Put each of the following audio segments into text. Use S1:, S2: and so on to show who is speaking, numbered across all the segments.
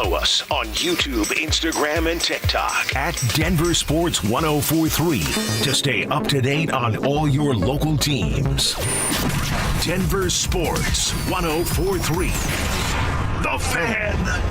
S1: Follow us on YouTube, Instagram, and TikTok at Denver Sports 1043 to stay up to date on all your local teams. Denver Sports 1043. The Fan.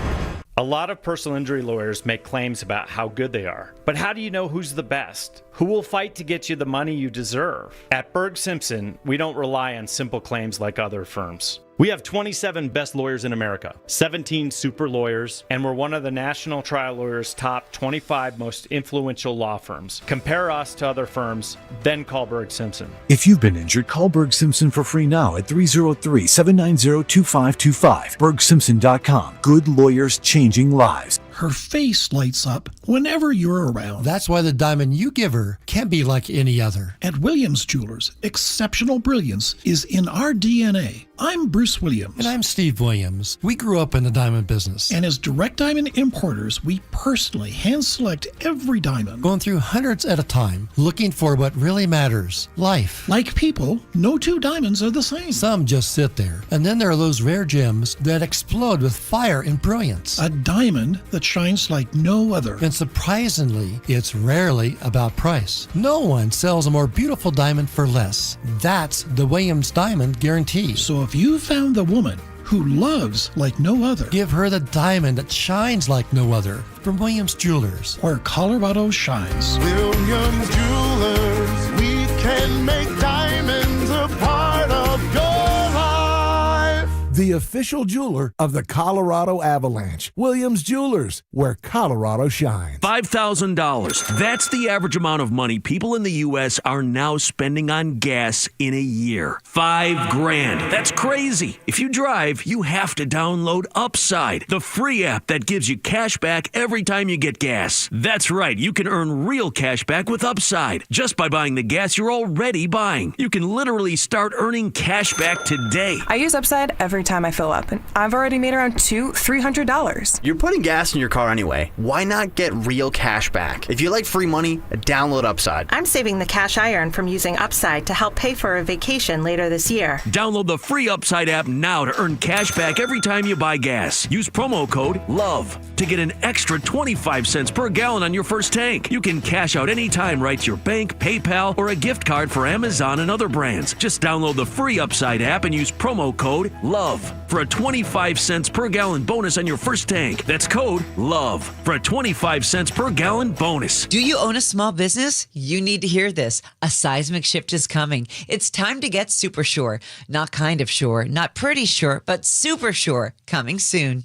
S2: A lot of personal injury lawyers make claims about how good they are. But how do you know who's the best? Who will fight to get you the money you deserve? At Berg Simpson, we don't rely on simple claims like other firms. We have 27 best lawyers in America, 17 super lawyers, and we're one of the National Trial Lawyers' top 25 most influential law firms. Compare us to other firms, then call Berg Simpson.
S3: If you've been injured, call Berg Simpson for free now at 303-790-2525. BergSimpson.com. Good lawyers changing lives.
S4: Her face lights up whenever you're around.
S5: That's why the diamond you give her can't be like any other.
S4: At Williams Jewelers, exceptional brilliance is in our DNA. I'm Bruce Williams.
S5: And I'm Steve Williams. We grew up in the diamond business.
S4: And as direct diamond importers, we personally hand select every diamond.
S5: Going through hundreds at a time, looking for what really matters. Life.
S4: Like people, no two diamonds are the same.
S5: Some just sit there. And then there are those rare gems that explode with fire and brilliance.
S4: A diamond that shines like no other.
S5: And surprisingly, it's rarely about price. No one sells a more beautiful diamond for less. That's the Williams Diamond Guarantee.
S4: So if you found the woman who loves like no other,
S5: give her the diamond that shines like no other from Williams Jewelers.
S4: Where Colorado shines.
S6: Williams Jewelers, we can make diamonds a part of your life.
S7: The official jeweler of the Colorado Avalanche. Williams Jewelers, where Colorado shines.
S8: $5,000. That's the average amount of money people in the U.S. are now spending on gas in a year. $5,000. That's crazy. If you drive, you have to download Upside, the free app that gives you cash back every time you get gas. That's right. You can earn real cash back with Upside just by buying the gas you're already buying. You can literally start earning cash back today.
S9: I use Upside every time I fill up, and I've already made around $200-$300.
S10: You're putting gas in your car anyway. Why not get real cash back? If you like free money, download Upside.
S11: I'm saving the cash I earn from using Upside to help pay for a vacation later this year.
S8: Download the free Upside app now to earn cash back every time you buy gas. Use promo code LOVE to get an extra 25 cents per gallon on your first tank. You can cash out anytime right to your bank, PayPal, or a gift card for Amazon and other brands. Just download the free Upside app and use promo code LOVE for a 25 cents per gallon bonus on your first tank. That's code LOVE for a 25 cents per gallon bonus.
S12: Do you own a small business? You need to hear this. A seismic shift is coming. It's time to get super sure. Not kind of sure, not pretty sure, but super sure. Coming soon.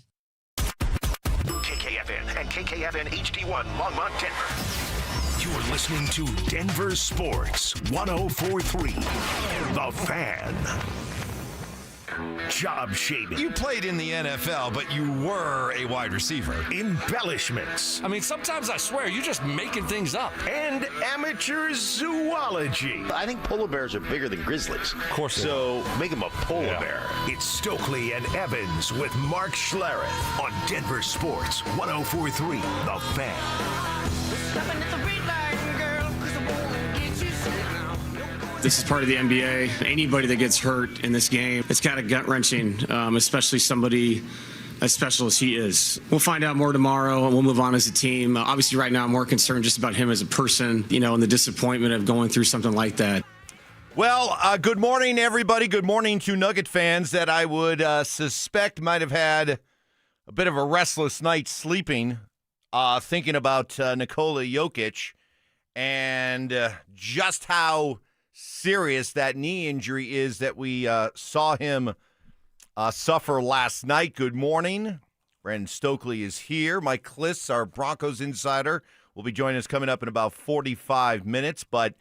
S1: KKFN and KKFN HD1 Longmont, Denver. You're listening to Denver Sports 1043. The Fan. Job shaming.
S13: You played in the NFL, but you were a wide receiver.
S1: Embellishments.
S14: I mean, sometimes I swear you're just making things up.
S1: And amateur zoology.
S15: I think polar bears are bigger than grizzlies.
S13: Of course.
S15: So make them a polar bear.
S1: It's Stokley and Evans with Mark Schlereth on Denver Sports 1043. The Fan.
S16: This is part of the NBA. Anybody that gets hurt in this game, it's kind of gut-wrenching, especially somebody as special as he is. We'll find out more tomorrow, and we'll move on as a team. Obviously, right now, I'm more concerned just about him as a person, and the disappointment of going through something like that.
S13: Well, good morning, everybody. Good morning to Nugget fans that I would suspect might have had a bit of a restless night sleeping, thinking about Nikola Jokic and just how serious that knee injury is that we saw him suffer last night. Good morning. Brandon Stokley is here. Mike Cliss, our Broncos insider, will be joining us coming up in about 45 minutes. But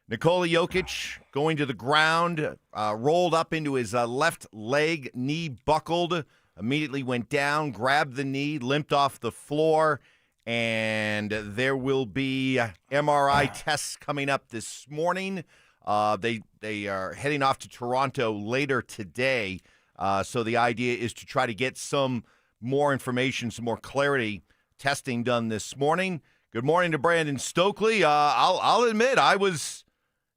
S13: Nikola Jokic going to the ground, rolled up into his left leg, knee buckled, immediately went down, grabbed the knee, limped off the floor, and there will be MRI tests coming up this morning. They are heading off to Toronto later today. So the idea is to try to get some more information, some more clarity, testing done this morning. Good morning to Brandon Stokley. I'll admit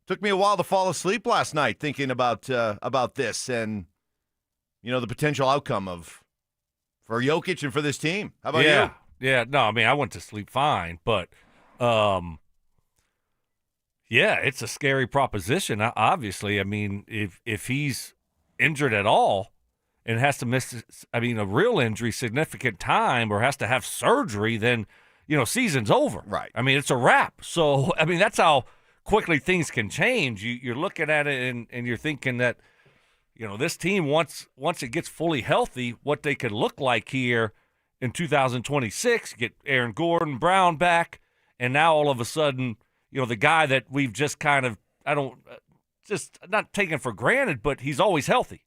S13: took me a while to fall asleep last night thinking about this and the potential outcome of for Jokic and for this team. How about
S17: you?
S13: you?
S17: Yeah, no, I mean, I went to sleep fine, but yeah, it's a scary proposition. Obviously, I mean, if he's injured at all and has to miss, I mean, a real injury, significant time, or has to have surgery, then, season's over.
S13: Right.
S17: I mean, it's a wrap. So, I mean, that's how quickly things can change. You're looking at it and you're thinking that, this team, once it gets fully healthy, what they could look like here in 2026, get Aaron Gordon, Brown back, and now all of a sudden, the guy that we've just kind of, not taken for granted, but he's always healthy.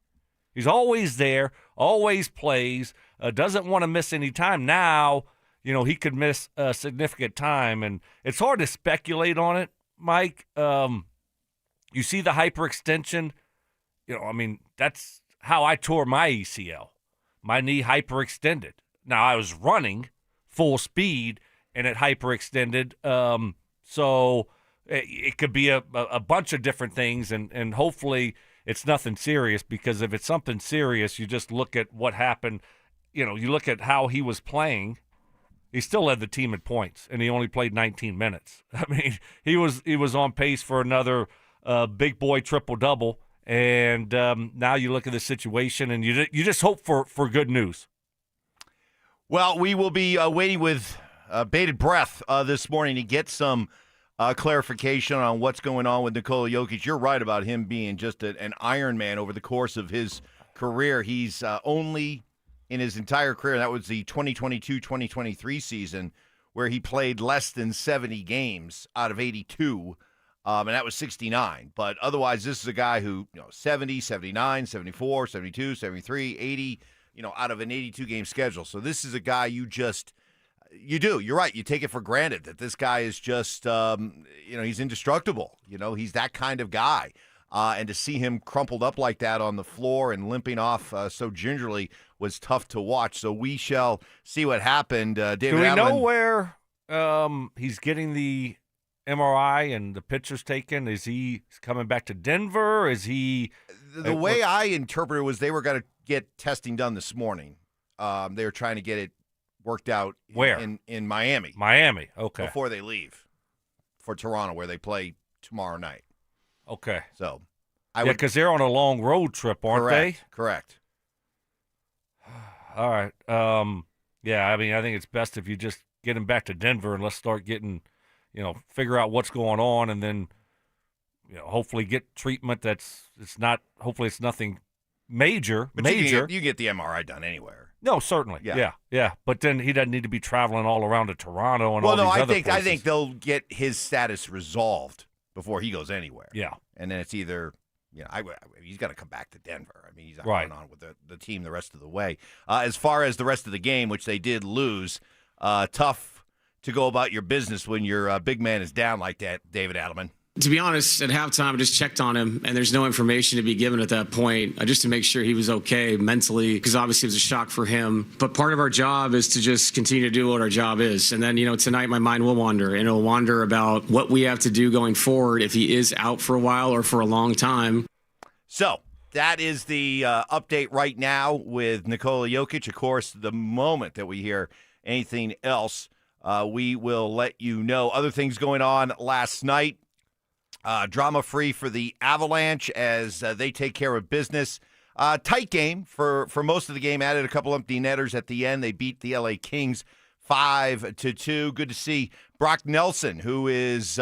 S17: He's always there, always plays, doesn't want to miss any time. Now, he could miss a significant time, and it's hard to speculate on it, Mike. You see the hyperextension. I mean, that's how I tore my ACL. My knee hyperextended. Now, I was running full speed, and it hyperextended. So it could be a bunch of different things, and hopefully it's nothing serious, because if it's something serious, you just look at what happened. You look at how he was playing. He still led the team in points, and he only played 19 minutes. I mean, he was on pace for another big boy triple-double, and now you look at the situation, and you just hope for good news.
S13: Well, we will be waiting with bated breath this morning to get some clarification on what's going on with Nikola Jokic. You're right about him being just an Iron Man over the course of his career. He's only in his entire career, that was the 2022-2023 season, where he played less than 70 games out of 82, and that was 69. But otherwise, this is a guy who, 70, 79, 74, 72, 73, 80, out of an 82-game schedule. So this is a guy you're right. You take it for granted that this guy is just, he's indestructible. He's that kind of guy. And to see him crumpled up like that on the floor and limping off so gingerly was tough to watch. So we shall see what happened. David
S17: Do we
S13: Adelman,
S17: know where he's getting the MRI and the pictures taken? Is he coming back to Denver? Is he?
S13: The way I interpreted it was they were going to get testing done this morning. They were trying to get it worked out.
S17: Where?
S13: In Miami.
S17: Miami, okay.
S13: Before they leave for Toronto, where they play tomorrow night.
S17: Okay.
S13: So,
S17: because they're on a long road trip, aren't they?
S13: Correct.
S17: All right. Yeah, I mean, I think it's best if you just get him back to Denver and let's start getting, figure out what's going on, and then, hopefully get treatment hopefully it's nothing major.
S13: But
S17: major.
S13: You get the MRI done anywhere.
S17: No, certainly. Yeah. But then he doesn't need to be traveling all around to Toronto and
S13: all
S17: these other
S13: places. I think they'll get his status resolved before he goes anywhere.
S17: Yeah.
S13: And then it's either, he's got to come back to Denver. I mean, he's not
S17: right.
S13: going on with the team the rest of the way. As far as the rest of the game, which they did lose, tough to go about your business when your big man is down like that, David Adelman.
S16: To be honest, at halftime, I just checked on him, and there's no information to be given at that point, just to make sure he was okay mentally, because obviously it was a shock for him. But part of our job is to just continue to do what our job is. And then, tonight my mind will wander, and it'll wander about what we have to do going forward if he is out for a while or for a long time.
S13: So that is the update right now with Nikola Jokic. Of course, the moment that we hear anything else, we will let you know. Other things going on last night. Drama-free for the Avalanche as they take care of business. Tight game for most of the game. Added a couple empty netters at the end. They beat the LA Kings 5-2. Good to see Brock Nelson, who is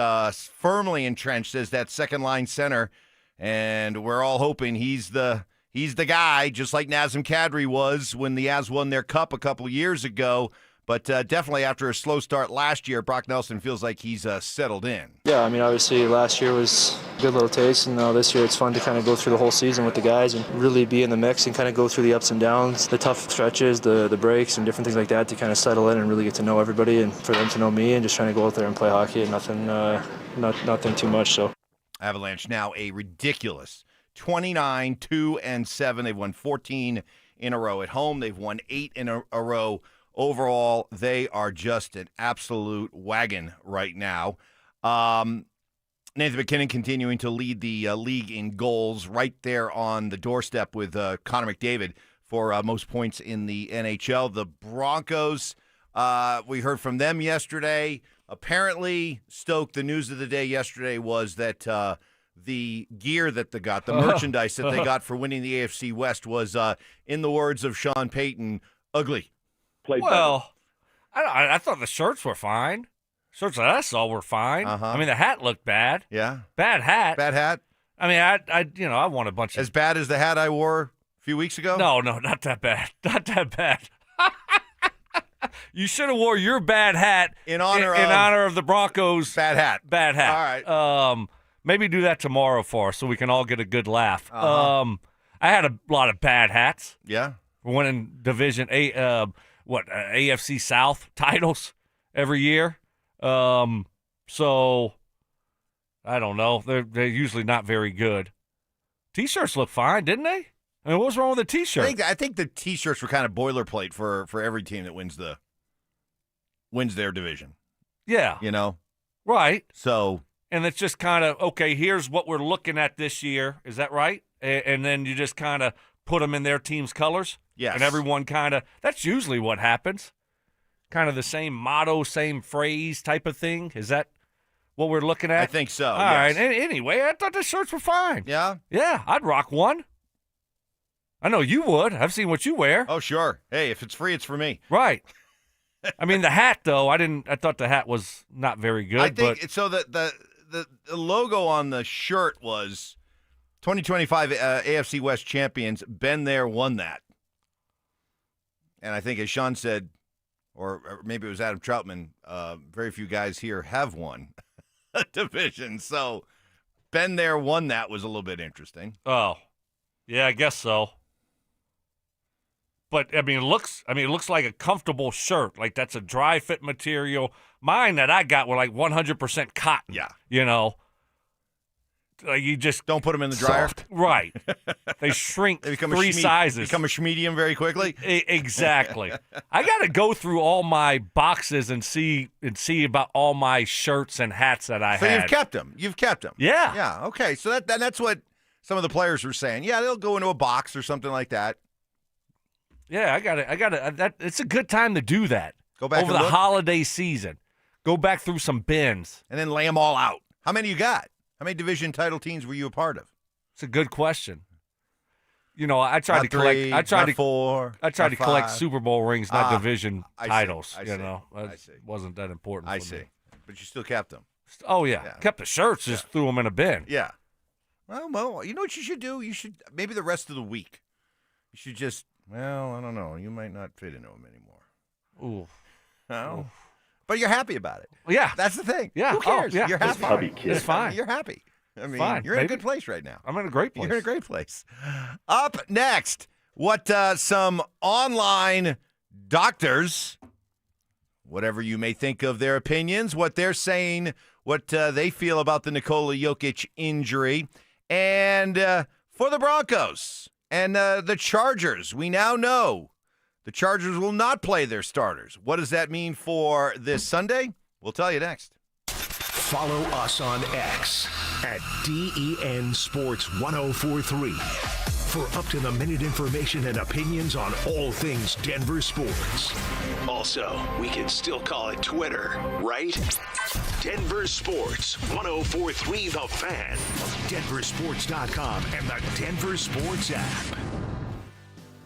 S13: firmly entrenched as that second-line center. And we're all hoping he's the guy, just like Nazem Kadri was when the Avs won their cup a couple years ago. But definitely after a slow start last year, Brock Nelson feels like he's settled in.
S18: Yeah, I mean, obviously last year was a good little taste, and this year it's fun to kind of go through the whole season with the guys and really be in the mix and kind of go through the ups and downs, the tough stretches, the breaks, and different things like that to kind of settle in and really get to know everybody and for them to know me and just trying to go out there and play hockey and nothing too much. So
S13: Avalanche now a ridiculous 29-2-7. They've won 14 in a row at home. They've won 8 in a row. Overall, they are just an absolute wagon right now. Nathan MacKinnon continuing to lead the league in goals, right there on the doorstep with Connor McDavid for most points in the NHL. The Broncos, we heard from them yesterday. Apparently, Stoke, the news of the day yesterday was that the gear that they got, the merchandise that they got for winning the AFC West was, in the words of Sean Payton, ugly.
S17: Well, I thought the shirts were fine. Shirts that I saw were fine. I mean, the hat looked bad.
S13: Yeah.
S17: Bad hat.
S13: Bad hat?
S17: I mean, I want a bunch of...
S13: As bad as the hat I wore a few weeks ago?
S17: No, not that bad. Not that bad. You should have wore your bad hat
S13: in honor
S17: of the Broncos.
S13: Bad hat.
S17: Bad hat.
S13: All right.
S17: Maybe do that tomorrow for us so we can all get a good laugh. I had a lot of bad hats.
S13: Yeah.
S17: We're winning Division AFC South titles every year. So I don't know. They're usually not very good. T-shirts look fine, didn't they? I mean, what was wrong with the T-shirt?
S13: I think the T-shirts were kind of boilerplate for every team that wins their division.
S17: Yeah.
S13: You know?
S17: Right.
S13: So.
S17: And it's just kind of, okay, here's what we're looking at this year. Is that right? And then you just kind of put them in their team's colors?
S13: Yes.
S17: And everyone kind of, that's usually what happens. Kind of the same motto, same phrase type of thing. Is that what we're looking at?
S13: I think so.
S17: All right. Anyway, I thought the shirts were fine.
S13: Yeah?
S17: Yeah, I'd rock one. I know you would. I've seen what you wear.
S13: Oh, sure. Hey, if it's free, it's for me.
S17: Right. I mean, the hat, though, I thought the hat was not very good.
S13: I think so. The logo on the shirt was 2025 AFC West champions. Been there, won that. And I think, as Sean said, or maybe it was Adam Troutman, very few guys here have won a division. So been there, won that was a little bit interesting.
S17: Oh, yeah, I guess so. But it looks like a comfortable shirt. Like that's a dry fit material. Mine that I got were like 100% cotton.
S13: Yeah.
S17: You know, like you just
S13: don't put them in the dryer.
S17: Soft. Right. They shrink
S13: they become
S17: three sizes.
S13: Become a medium very quickly.
S17: Exactly. I got to go through all my boxes and see about all my shirts and hats that I had.
S13: So you've kept them.
S17: Yeah.
S13: Yeah. Okay. So that's what some of the players were saying. Yeah, they'll go into a box or something like that.
S17: Yeah, I got it. It's a good time to do that.
S13: Go back
S17: over
S13: and
S17: the
S13: look.
S17: holiday season. Go back through some bins
S13: and then lay them all out. How many you got? How many division title teams were you a part of?
S17: It's a good question. You know, I tried
S13: not
S17: to collect.
S13: three,
S17: I tried
S13: not
S17: to
S13: four.
S17: I tried
S13: not
S17: to collect
S13: five.
S17: Super Bowl rings, not division titles.
S13: I
S17: you
S13: see.
S17: know,
S13: I see.
S17: Wasn't that important.
S13: I
S17: for
S13: see.
S17: me.
S13: But you still kept them.
S17: Oh yeah, kept the shirts. Just threw them in a bin.
S13: Yeah. Well, you know what you should do? You should maybe the rest of the week. You should just. Well, I don't know. You might not fit into them anymore.
S17: Ooh.
S13: No. But you're happy about it.
S17: Yeah.
S13: That's the thing.
S17: Yeah.
S13: Who cares?
S17: Oh, yeah.
S13: You're happy.
S17: It's fine.
S13: I mean, you're happy. I mean,
S17: fine.
S13: you're in a good place right now.
S17: I'm in a great place.
S13: You're in a great place. Up next, what some online doctors, whatever you may think of their opinions, what they're saying, what they feel about the Nikola Jokic injury, and for the Broncos and the Chargers, we now know the Chargers will not play their starters. What does that mean for this Sunday? We'll tell you next.
S1: Follow us on X at DEN Sports 1043 for up-to-the-minute information and opinions on all things Denver sports. Also, we can still call it Twitter, right? Denver Sports 1043 The Fan, DenverSports.com, and the Denver Sports app.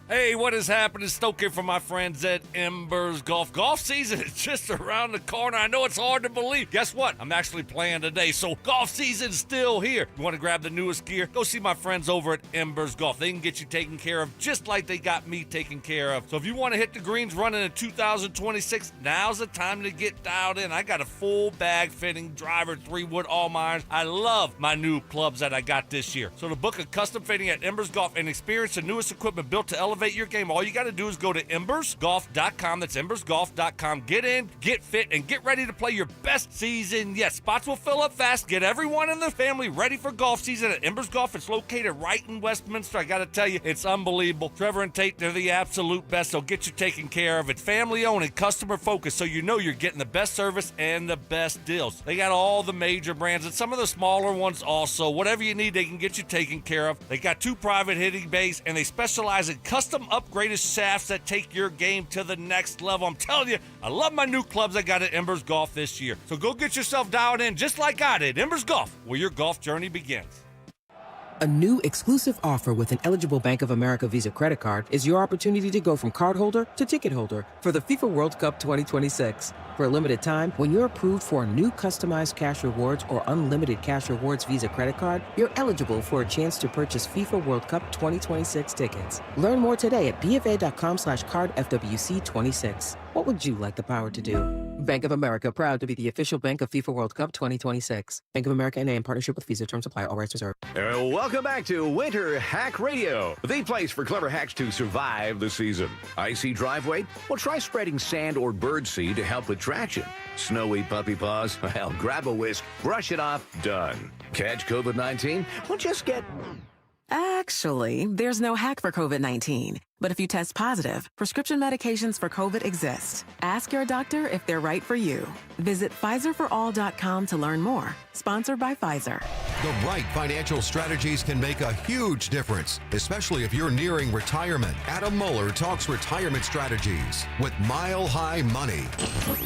S17: Hey, what is happening? Stoker from my friends at Embers Golf. Golf season is just around the corner. I know it's hard to believe. Guess what? I'm actually playing today, so golf season's still here. You want to grab the newest gear? Go see my friends over at Embers Golf. They can get you taken care of just like they got me taken care of. So if you want to hit the greens running in 2026, now's the time to get dialed in. I got a full bag fitting driver, 3-wood all irons. I love my new clubs that I got this year. So to book a custom fitting at Embers Golf and experience the newest equipment built to elevate your game, all you got to do is go to embersgolf.com. That's embersgolf.com. Get in, get fit, and get ready to play your best season yet. Spots will fill up fast. Get everyone in the family ready for golf season at Embers Golf. It's located right in Westminster. I got to tell you, it's unbelievable. Trevor and Tate, they're the absolute best. They'll get you taken care of. It's family owned and customer focused, so you know you're getting the best service and the best deals. They got all the major brands and some of the smaller ones also. Whatever you need, they can get you taken care of. They got 2 private hitting bays, and they specialize in custom custom upgraded shafts that take your game to the next level. I'm telling you, I love my new clubs I got at Embers Golf this year. So go get yourself dialed in just like I did. Embers Golf, where your golf journey begins.
S19: A new exclusive offer with an eligible Bank of America Visa credit card is your opportunity to go from cardholder to ticket holder for the FIFA World Cup 2026. For a limited time, when you're approved for a new customized cash rewards or unlimited cash rewards Visa credit card, you're eligible for a chance to purchase FIFA World Cup 2026 tickets. Learn more today at bfa.com/cardfwc26. What would you like the power to do? Bank of America, proud to be the official bank of FIFA World Cup 2026. Bank of America N.A. in partnership with Visa. Terms apply. All rights reserved.
S1: Welcome back to Winter Hack Radio, the place for clever hacks to survive the season. Icy driveway? Well, try spreading sand or birdseed to help with traction. Snowy puppy paws? Well, grab a whisk, brush it off, done. Catch COVID-19? Well, just get...
S20: Actually, there's no hack for COVID-19. But if you test positive, prescription medications for COVID exist. Ask your doctor if they're right for you. Visit PfizerForAll.com to learn more. Sponsored by Pfizer.
S21: The right financial strategies can make a huge difference, especially if you're nearing retirement. Adam Mueller talks retirement strategies with Mile High Money.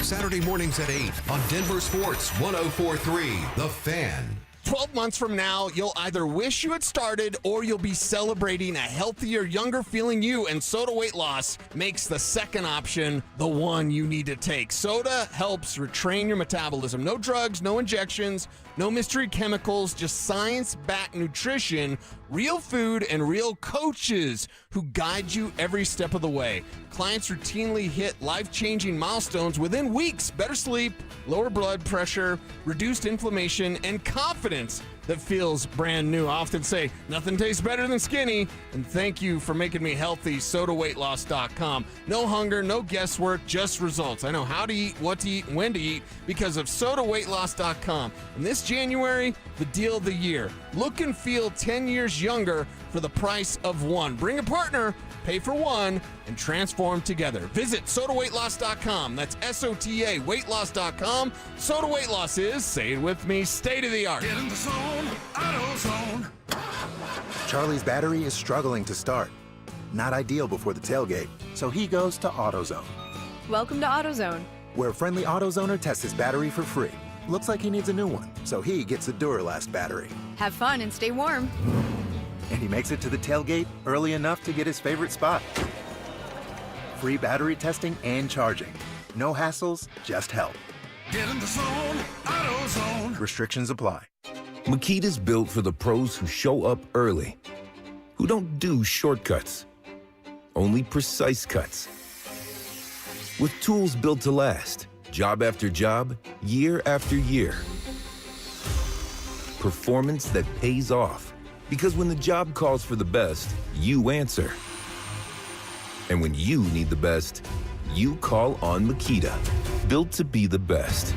S21: Saturday mornings at 8 on Denver Sports 104.3, The Fan.
S22: 12 months from now, you'll either wish you had started or you'll be celebrating a healthier, younger feeling you, and Soda Weight Loss makes the second option the one you need to take. Soda helps retrain your metabolism. No drugs, no injections, no mystery chemicals, just science-backed nutrition, real food, and real coaches who guide you every step of the way. Clients routinely hit life-changing milestones within weeks. Better sleep, lower blood pressure, reduced inflammation, and confidence that feels brand new. I often say, nothing tastes better than skinny, and thank you for making me healthy, SodaWeightLoss.com. No hunger, no guesswork, just results. I know how to eat, what to eat, and when to eat because of SodaWeightLoss.com. And this January, the deal of the year. Look and feel 10 years younger for the price of one. Bring a partner, pay for one, and transform together. Visit SodaWeightLoss.com. That's SOTA weightloss.com. Soda Weight Loss is, say it with me, state of the art.
S6: Get in the zone, AutoZone.
S23: Charlie's battery is struggling to start. Not ideal before the tailgate, so he goes to AutoZone.
S24: Welcome to AutoZone,
S23: where a friendly AutoZoner tests his battery for free. Looks like he needs a new one, so he gets a Duralast battery.
S24: have fun and stay warm.
S23: And he makes it to the tailgate early enough to get his favorite spot. Free battery testing and charging. No hassles, just help.
S6: Get in the zone, AutoZone.
S23: Restrictions apply.
S25: Makita's built for the pros who show up early, who don't do shortcuts, only precise cuts. With tools built to last, job after job, year after year. Performance that pays off, because when the job calls for the best, you answer. And when you need the best, you call on Makita. Built to be the best.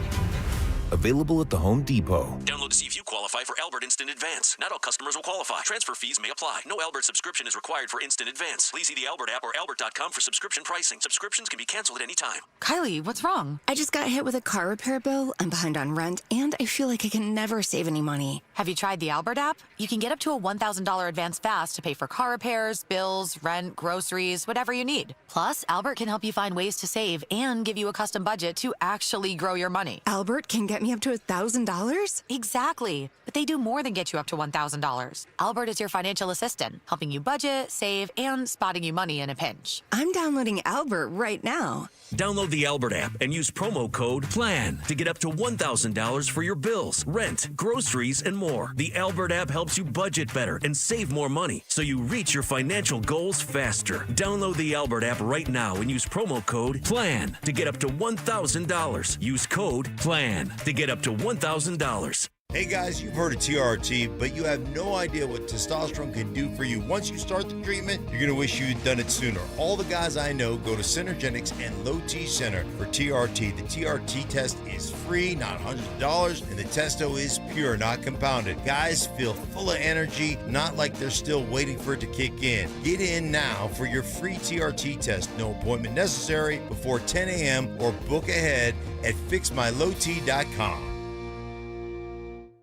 S25: Available at the Home Depot.
S8: Download to see if you qualify for Albert Instant Advance. Not all customers will qualify. Transfer fees may apply. No Albert subscription is required for Instant Advance. Please see the Albert app or albert.com for subscription pricing. Subscriptions can be canceled at any time.
S26: Kylie, what's wrong? I just got hit with a car repair bill. I'm behind on rent, and I feel like I can never save any money.
S27: Have you tried the Albert app? You can get up to a $1,000 advance fast to pay for car repairs, bills, rent, groceries, whatever you need. Plus, Albert can help you find ways to save and give you a custom budget to actually grow your money.
S26: Albert can get me up to $1,000?
S27: Exactly. But they do more than get you up to $1,000. Albert is your financial assistant, helping you budget, save, and spotting you money in a pinch.
S26: I'm downloading Albert right now.
S8: Download the Albert app and use promo code PLAN to get up to $1,000 for your bills, rent, groceries, and more. The Albert app helps you budget better and save more money so you reach your financial goals faster. Download the Albert app right now and use promo code PLAN to get up to $1,000. Use code PLAN to get up to $1,000.
S28: Hey guys, you've heard of TRT, but you have no idea what testosterone can do for you. Once you start the treatment, you're going to wish you'd done it sooner. All the guys I know go to Synergenics and Low T Center for TRT. The TRT test is free, not hundreds of dollars, and the testo is pure, not compounded. Guys feel full of energy, not like they're still waiting for it to kick in. Get in now for your free TRT test. No appointment necessary before 10 a.m. or book ahead at fixmylowt.com.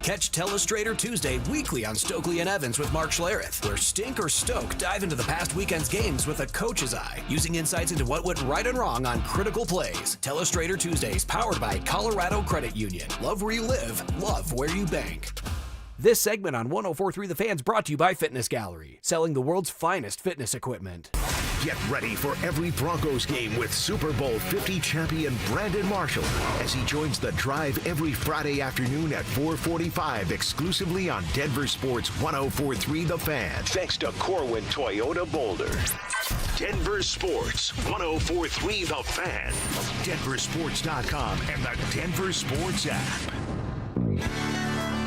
S2: Catch Telestrator Tuesday weekly on Stokley and Evans with Mark Schlereth, where Stink or Stoke dive into the past weekend's games with a coach's eye, using insights into what went right and wrong on critical plays. Telestrator Tuesdays, powered by Colorado Credit Union. Love where you live, love where you bank.
S3: This segment on 104.3 The Fan's brought to you by Fitness Gallery, selling the world's finest fitness equipment.
S1: Get ready for every Broncos game with Super Bowl 50 champion Brandon Marshall as he joins the drive every Friday afternoon at 4:45 exclusively on Denver Sports 104.3 The Fan. Thanks to Corwin Toyota Boulder. Denver Sports 104.3 The Fan. DenverSports.com and the Denver Sports app.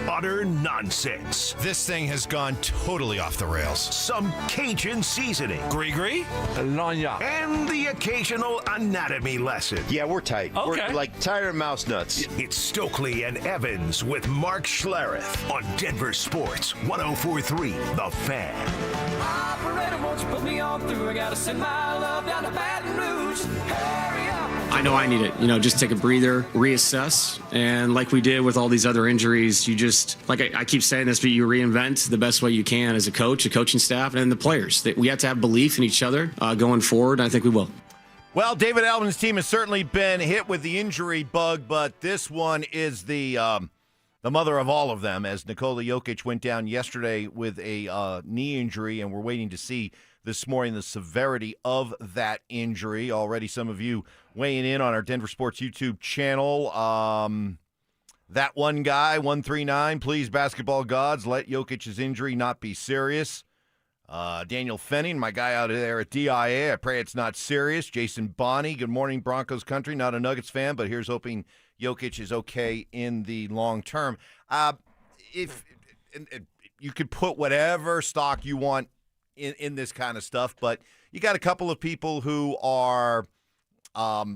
S1: Utter nonsense.
S4: This thing has gone totally off the rails.
S1: Some Cajun seasoning.
S4: Gris-gris?
S1: And the occasional anatomy lesson.
S15: Yeah, we're tight.
S1: Okay.
S15: We're like tired mouse nuts.
S1: It's Stokley and Evans with Mark Schlereth on Denver Sports 104.3 The Fan.
S5: Operator, won't you put me on through? I gotta send my love down to Baton Rouge. Hurry up.
S16: I know I need it. Just take a breather, reassess. And like we did with all these other injuries, you just, like I keep saying this, but you reinvent the best way you can as a coach, a coaching staff, and the players. We have to have belief in each other going forward, and I think we will.
S13: Well, David Adelman's team has certainly been hit with the injury bug, but this one is the mother of all of them, as Nikola Jokic went down yesterday with a knee injury, and we're waiting to see this morning the severity of that injury. Already some of you weighing in on our Denver Sports YouTube channel. That one guy, 139, please, basketball gods, let Jokic's injury not be serious. Daniel Fenning, my guy out there at DIA, I pray it's not serious. Jason Bonney, good morning, Broncos country. Not a Nuggets fan, but here's hoping Jokic is okay in the long term. If you could put whatever stock you want in this kind of stuff, but you got a couple of people who are, by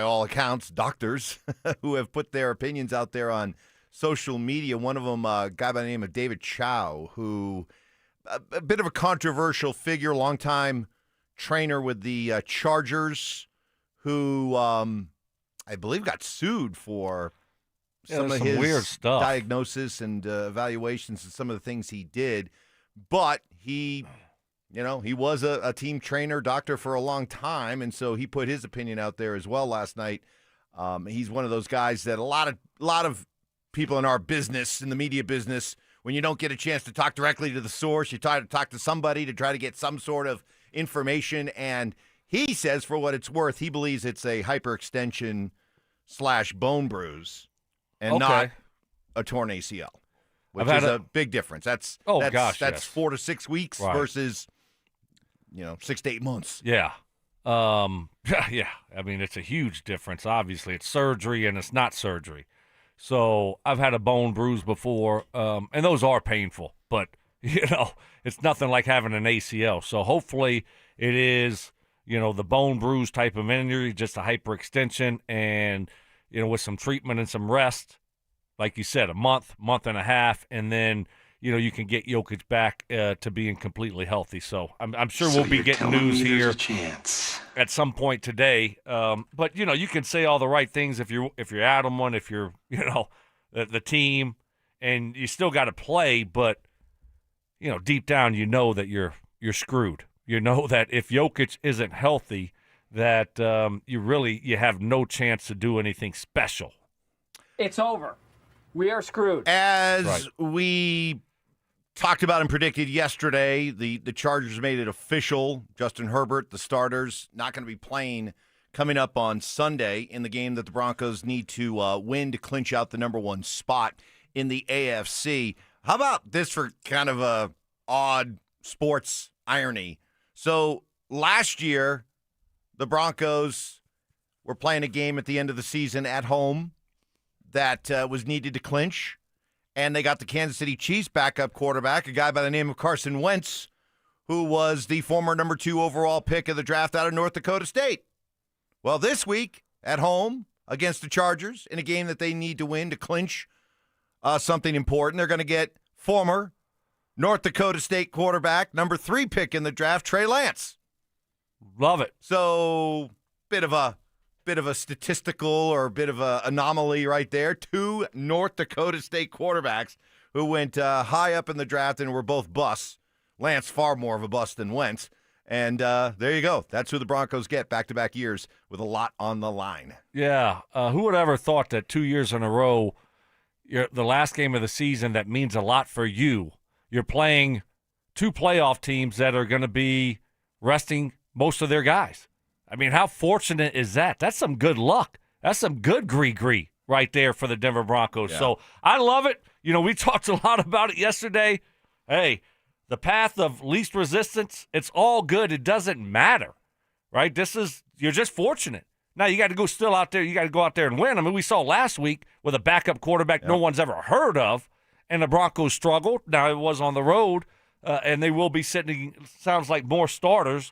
S13: all accounts, doctors who have put their opinions out there on social media. One of them, a guy by the name of David Chow, who a bit of a controversial figure, longtime trainer with the Chargers, who I believe got sued for some of his
S17: weird stuff,
S13: diagnosis and evaluations and some of the things he did. But he was a team trainer, doctor for a long time, and so he put his opinion out there as well last night. He's one of those guys that a lot of people in our business, in the media business, when you don't get a chance to talk directly to the source, you try to talk to somebody to try to get some sort of information. And he says, for what it's worth, he believes it's a hyperextension / bone bruise and not a torn ACL, which is a big difference. That's 4 to 6 weeks versus 6 to 8 months.
S17: Yeah. Yeah. I mean, it's a huge difference. Obviously, it's surgery and it's not surgery. So I've had a bone bruise before, and those are painful. But, it's nothing like having an ACL. So hopefully it is, the bone bruise type of injury, just a hyperextension, and, with some treatment and some rest, like you said, a month and a half, and then, you can get Jokic back to being completely healthy. So I'm sure we'll be getting news here at some point today. But you can say all the right things if you're Adelman, if you're the team, and you still got to play. But deep down, that you're screwed. That if Jokic isn't healthy, that you have no chance to do anything special.
S5: It's over. We are screwed.
S13: As we talked about and predicted yesterday, the Chargers made it official. Justin Herbert, the starters, not going to be playing coming up on Sunday in the game that the Broncos need to win to clinch out the number one spot in the AFC. How about this for kind of a odd sports irony? So last year, the Broncos were playing a game at the end of the season at home that was needed to clinch, and they got the Kansas City Chiefs backup quarterback, a guy by the name of Carson Wentz, who was the former number 2 overall pick of the draft out of North Dakota State. Well, this week at home against the Chargers in a game that they need to win to clinch something important, they're going to get former North Dakota State quarterback, number 3 pick in the draft, Trey Lance.
S17: Love it.
S13: So, bit of a bit of a statistical or a bit of an anomaly right there. 2 North Dakota State quarterbacks who went high up in the draft and were both busts. Lance far more of a bust than Wentz. And there you go. That's who the Broncos get back-to-back years with a lot on the line.
S17: Yeah. Who would ever thought that 2 years in a row, the last game of the season that means a lot for you, you're playing 2 playoff teams that are going to be resting most of their guys. I mean, how fortunate is that? That's some good luck. That's some good gree right there for the Denver Broncos. Yeah. So I love it. You know, we talked a lot about it yesterday. Hey, the path of least resistance, it's all good. It doesn't matter, right? You're just fortunate. Now you got to go still out there. You got to go out there and win. I mean, we saw last week with a backup quarterback no one's ever heard of, and the Broncos struggled. Now it was on the road, and they will be sitting, sounds like, more starters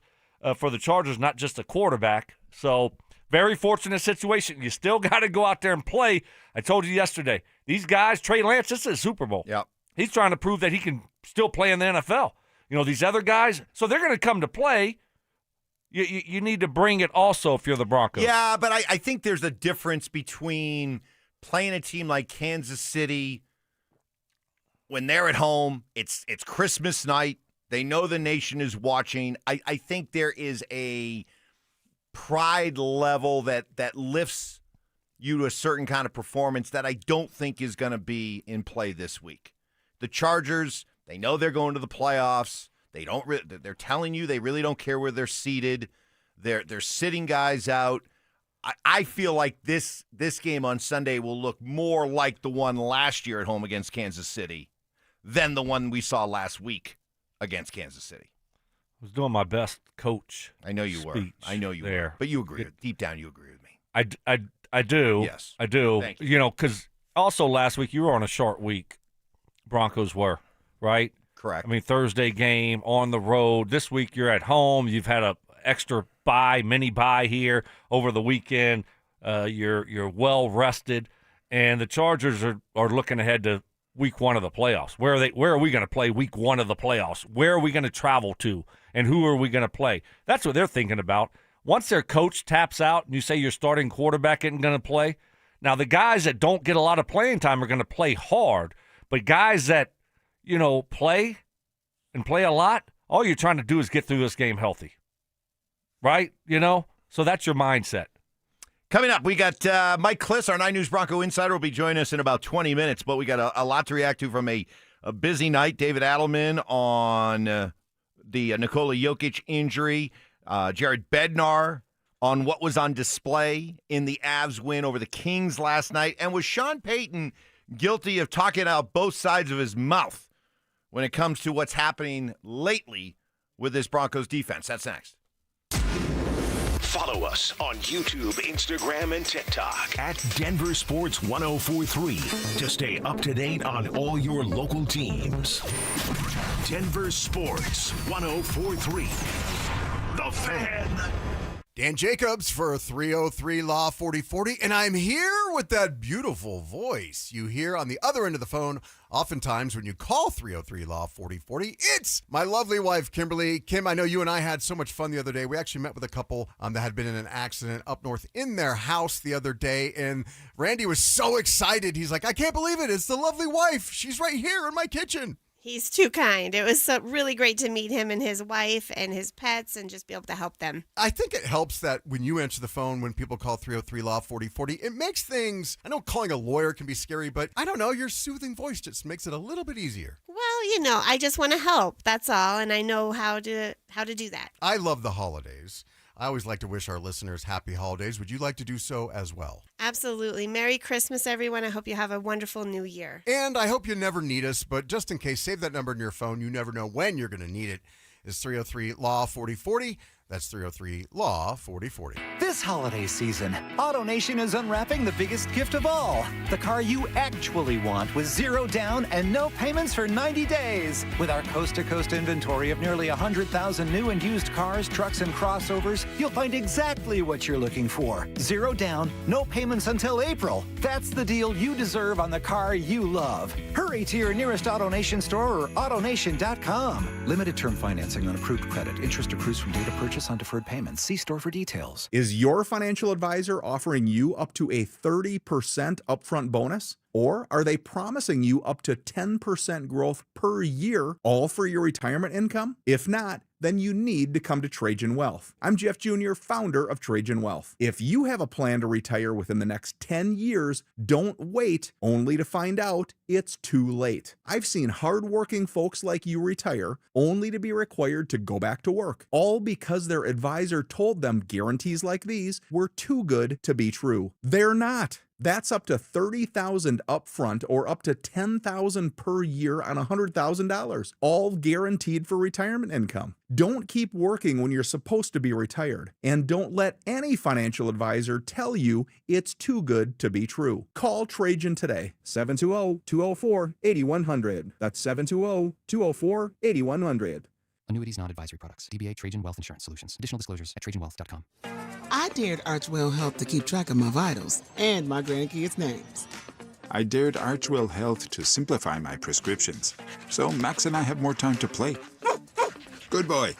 S17: for the Chargers, not just a quarterback. So very fortunate situation. You still got to go out there and play. I told you yesterday, these guys, Trey Lance, this is a Super Bowl.
S13: Yep.
S17: He's trying to prove that he can still play in the NFL. You know, these other guys, so they're going to come to play. You need to bring it also if you're the Broncos.
S13: Yeah, but I think there's a difference between playing a team like Kansas City when they're at home. It's Christmas night. They know the nation is watching. I think there is a pride level that lifts you to a certain kind of performance that I don't think is going to be in play this week. The Chargers, they know they're going to the playoffs. They're telling you they really don't care where they're seated. They're sitting guys out. I feel like this game on Sunday will look more like the one last year at home against Kansas City than the one we saw last week against Kansas City.
S17: I was doing my best coach.
S13: I know you were. I know you were. But you agree. Deep down, you agree with me.
S17: I do.
S13: Yes.
S17: I do.
S13: Thank you.
S17: You know, because also last week you were on a short week. Broncos were, right?
S13: Correct.
S17: I mean, Thursday game on the road. This week you're at home. You've had a extra mini bye here over the weekend. You're well rested, and the Chargers are looking ahead to week 1 of the playoffs. Where are we going to play week 1 of the playoffs? Where are we going to travel to, and who are we going to play? That's what they're thinking about. Once their coach taps out and you say your starting quarterback isn't going to play, now the guys that don't get a lot of playing time are going to play hard, but guys that play and play a lot, all you're trying to do is get through this game healthy, right? So that's your mindset.
S13: Coming up, we got Mike Cliss, our 9 News Bronco insider, will be joining us in about 20 minutes, but we got a lot to react to from a busy night. David Adelman on the Nikola Jokic injury, Jared Bednar on what was on display in the Avs win over the Kings last night, and was Sean Payton guilty of talking out both sides of his mouth when it comes to what's happening lately with this Broncos defense? That's next.
S1: Follow us on YouTube, Instagram, and TikTok at Denver Sports 1043 to stay up to date on all your local teams. Denver Sports 1043. The Fan.
S7: Dan Jacobs for 303 Law 4040, and I'm here with that beautiful voice you hear on the other end of the phone oftentimes when you call 303 Law 4040. It's my lovely wife, Kimberly. Kim, I know you and I had so much fun the other day. We actually met with a couple that had been in an accident up north in their house the other day, and Randy was so excited. He's like, I can't believe it. It's the lovely wife. She's right here in my kitchen.
S9: He's too kind. It was really great to meet him and his wife and his pets and just be able to help them.
S7: I think it helps that when you answer the phone, when people call 303 Law 4040, it makes things, I know calling a lawyer can be scary, but I don't know, your soothing voice just makes it a little bit easier.
S9: Well, I just want to help. That's all. And I know how to do that.
S7: I love the holidays. I always like to wish our listeners happy holidays. Would you like to do so as well?
S9: Absolutely. Merry Christmas, everyone. I hope you have a wonderful new year.
S7: And I hope you never need us, but just in case, save that number in your phone. You never know when you're going to need it. It's 303 Law 4040. That's 303 Law 4040.
S10: This holiday season, AutoNation is unwrapping the biggest gift of all. The car you actually want with 0 down and no payments for 90 days. With our coast-to-coast inventory of nearly 100,000 new and used cars, trucks, and crossovers, you'll find exactly what you're looking for. 0 down, no payments until April. That's the deal you deserve on the car you love. Hurry to your nearest AutoNation store or AutoNation.com. Limited term financing on approved credit. Interest accrues from date of purchase bonus on deferred payments. See store for details.
S11: Is your financial advisor offering you up to a 30% upfront bonus? Or are they promising you up to 10% growth per year, all for your retirement income? If not, then you need to come to Trajan Wealth. I'm Jeff Jr., founder of Trajan Wealth. If you have a plan to retire within the next 10 years, don't wait only to find out it's too late. I've seen hardworking folks like you retire only to be required to go back to work, all because their advisor told them guarantees like these were too good to be true. They're not. That's up to $30,000 upfront or up to $10,000 per year on $100,000, all guaranteed for retirement income. Don't keep working when you're supposed to be retired, and don't let any financial advisor tell you it's too good to be true. Call Trajan today, 720-204-8100. That's 720-204-8100.
S12: Annuities, non-advisory products. DBA Trajan Wealth Insurance Solutions. Additional disclosures at trajanwealth.com.
S14: I dared Archwell Health to keep track of my vitals and my grandkids' names.
S18: I dared Archwell Health to simplify my prescriptions, so Max and I have more time to play. Good boy.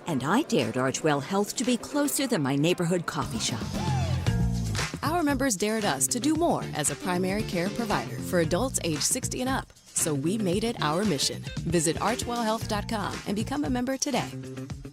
S19: And I dared Archwell Health to be closer than my neighborhood coffee shop.
S20: Our members dared us to do more as a primary care provider for adults age 60 and up. So we made it our mission. Visit archwellhealth.com and become a member today.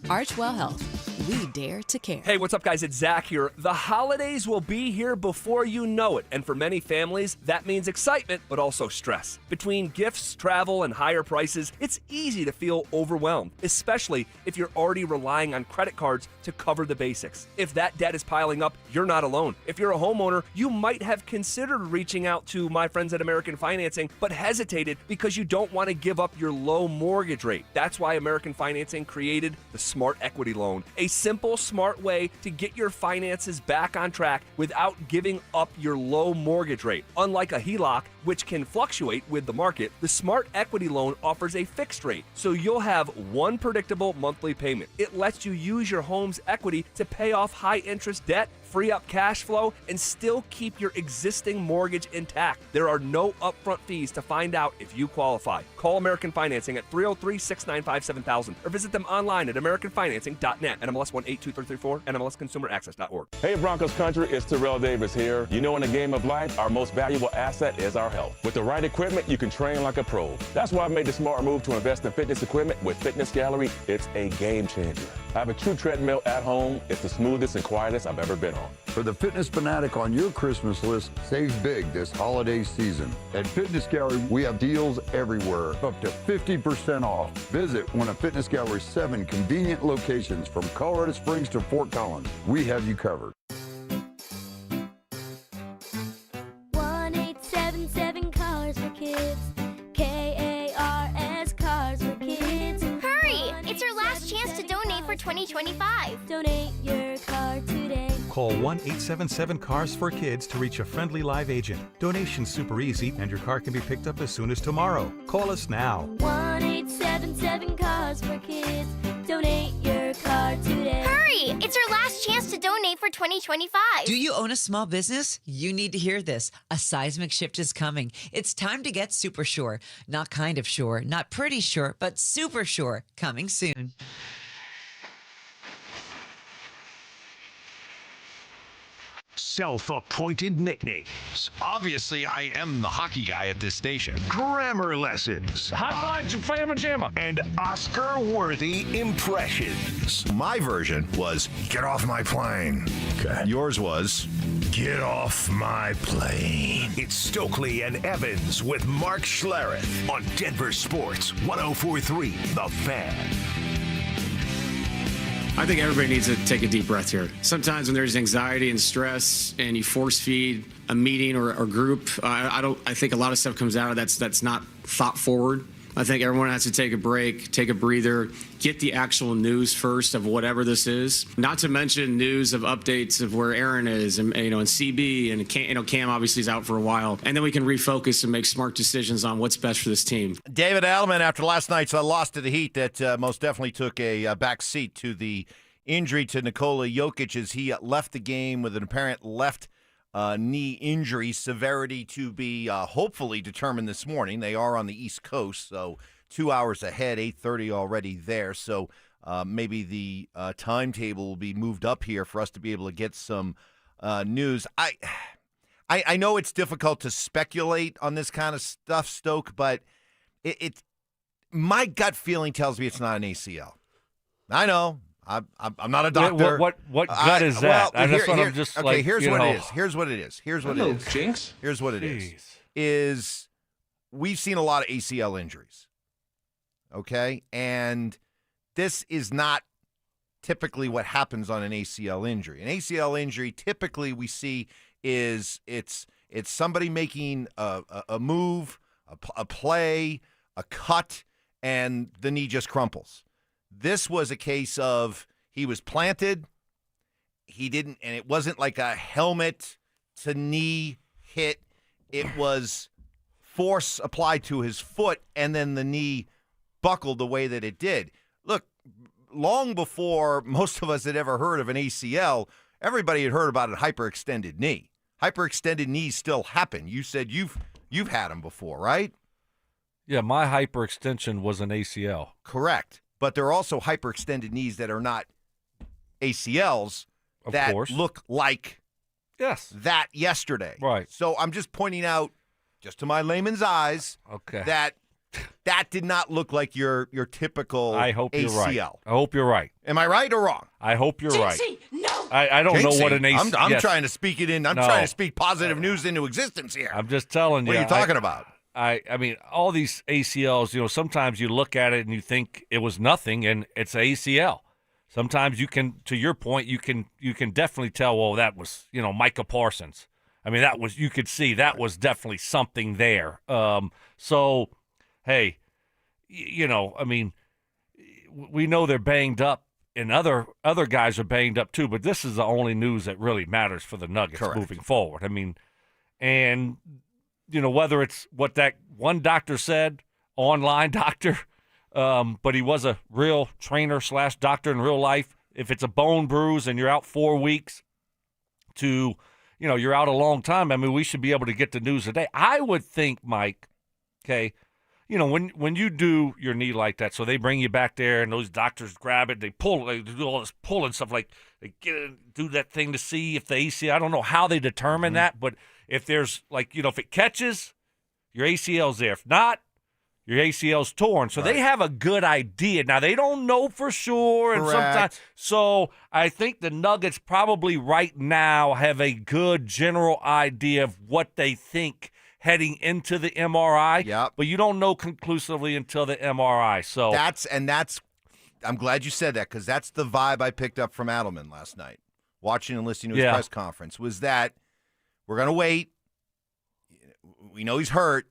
S20: Archwell Health. We dare to care.
S3: Hey, what's up, guys? It's Zach here. The holidays will be here before you know it, and for many families, that means excitement, but also stress. Between gifts, travel, and higher prices, it's easy to feel overwhelmed, especially if you're already relying on credit cards to cover the basics. If that debt is piling up, you're not alone. If you're a homeowner, you might have considered reaching out to my friends at American Financing, but hesitated because you don't want to give up your low mortgage rate. That's why American Financing created the Smart Equity Loan, a simple, smart way to get your finances back on track without giving up your low mortgage rate. Unlike a HELOC, which can fluctuate with the market, the Smart Equity Loan offers a fixed rate, so you'll have one predictable monthly payment. It lets you use your home's equity to pay off high-interest debt, free up cash flow, and still keep your existing mortgage intact. There are no upfront fees to find out if you qualify. Call American Financing at 303-695-7000 or visit them online at americanfinancing.net. NMLS 182334, NMLSconsumeraccess.org.
S21: Hey Broncos country, it's Terrell Davis here. You know, in the game of life, our most valuable asset is our health. With the right equipment, you can train like a pro. That's why I made the smart move to invest in fitness equipment with Fitness Gallery. It's a game changer. I have a true treadmill at home. It's the smoothest and quietest I've ever been on.
S22: For the fitness fanatic on your Christmas list, save big this holiday season. At Fitness Gallery, we have deals everywhere, up to 50% off. Visit one of Fitness Gallery's 7 convenient locations from Colorado Springs to Fort Collins. We have you covered.
S29: 1-877 Cars for Kids. KARS Cars for Kids.
S30: Hurry! It's your last chance to donate for 2025.
S29: Donate your car today.
S31: Call 1-877-CARS for Kids to reach a friendly live agent. Donation's super easy, and your car can be picked up as soon as tomorrow. Call us now.
S29: 1-877 Cars for Kids. Donate your car today.
S30: Hurry! It's your last chance to donate for 2025.
S32: Do you own a small business? You need to hear this. A seismic shift is coming. It's time to get super sure. Not kind of sure, not pretty sure, but super sure. Coming soon.
S1: Self-appointed nicknames.
S4: Obviously, I am the hockey guy at this station.
S1: Grammar lessons.
S17: Hot Family Jamma.
S1: And Oscar-worthy impressions.
S28: My version was, get off my plane.
S1: Okay.
S28: Yours was,
S1: get off my plane. It's Stokley and Evans with Mark Schlereth on Denver Sports 104.3 The Fan.
S16: I think everybody needs to take a deep breath here. Sometimes when there's anxiety and stress and you force feed a meeting or group, I think a lot of stuff comes out of that's not thought forward. I think everyone has to take a break, take a breather, get the actual news first of whatever this is. Not to mention news of updates of where Aaron is, and and CB and Cam obviously is out for a while, and then we can refocus and make smart decisions on what's best for this team.
S13: David Adelman, after last night's loss to the Heat, that most definitely took a back seat to the injury to Nikola Jokic as he left the game with an apparent left knee injury, severity to be hopefully determined this morning. They are on the East Coast, so 2 hours ahead, 8:30 already there. So maybe the timetable will be moved up here for us to be able to get some news. I know it's difficult to speculate on this kind of stuff, Stoke, but my gut feeling tells me it's not an ACL. I know. I'm not a doctor.
S17: What gut is that?
S13: Well,
S17: That's what I'm just
S13: okay,
S17: like.
S13: here's what it is. Here's what it is. Here's what it is.
S3: Jinx.
S13: Here's what it is we've seen a lot of ACL injuries. Okay? And this is not typically what happens on an ACL injury. An ACL injury typically we see is it's somebody making a move, a play, a cut, and the knee just crumples. This was a case of he was planted, he didn't, and it wasn't like a helmet to knee hit. It was force applied to his foot, and then the knee buckled the way that it did. Look, long before most of us had ever heard of an ACL, everybody had heard about a hyperextended knee. Hyperextended knees still happen. You said you've had them before, right?
S17: Yeah, my hyperextension was an ACL.
S13: Correct. But there are also hyperextended knees that are not ACLs that look like that yesterday.
S17: Right.
S13: So I'm just pointing out, just to my layman's eyes, that did not look like your typical
S17: I hope
S13: ACL.
S17: You're right. I hope you're right.
S13: Am I right or wrong?
S17: I hope you're right.
S30: No.
S17: I don't know what an ACL.
S13: I'm trying to speak it in. I'm trying to speak positive news into existence here.
S17: I'm just telling you.
S13: What are you talking about?
S17: I mean, all these ACLs, sometimes you look at it and you think it was nothing, and it's ACL. Sometimes you can, to your point, you can definitely tell, well, that was, Micah Parsons. I mean, you could see that was definitely something there. So, hey, I mean, we know they're banged up, and other guys are banged up too, but this is the only news that really matters for the Nuggets moving forward. I mean, and whether it's what that one doctor said, online doctor, but he was a real trainer / doctor in real life. If it's a bone bruise and you're out 4 weeks to, you're out a long time, I mean, we should be able to get the news today. I would think, Mike, okay, when you do your knee like that, so they bring you back there and those doctors grab it, they pull, they do all this pulling stuff, like they do that thing to see if the ACL, I don't know how they determine that, but if there's if it catches, your ACL's there. If not, your ACL's torn. So they have a good idea. Now, they don't know for sure. And sometimes, so I think the Nuggets probably right now have a good general idea of what they think heading into the MRI.
S13: Yep.
S17: But you don't know conclusively until the MRI. So
S13: that's I'm glad you said that, because that's the vibe I picked up from Adelman last night, watching and listening to his press conference, was that we're going to wait. We know he's hurt,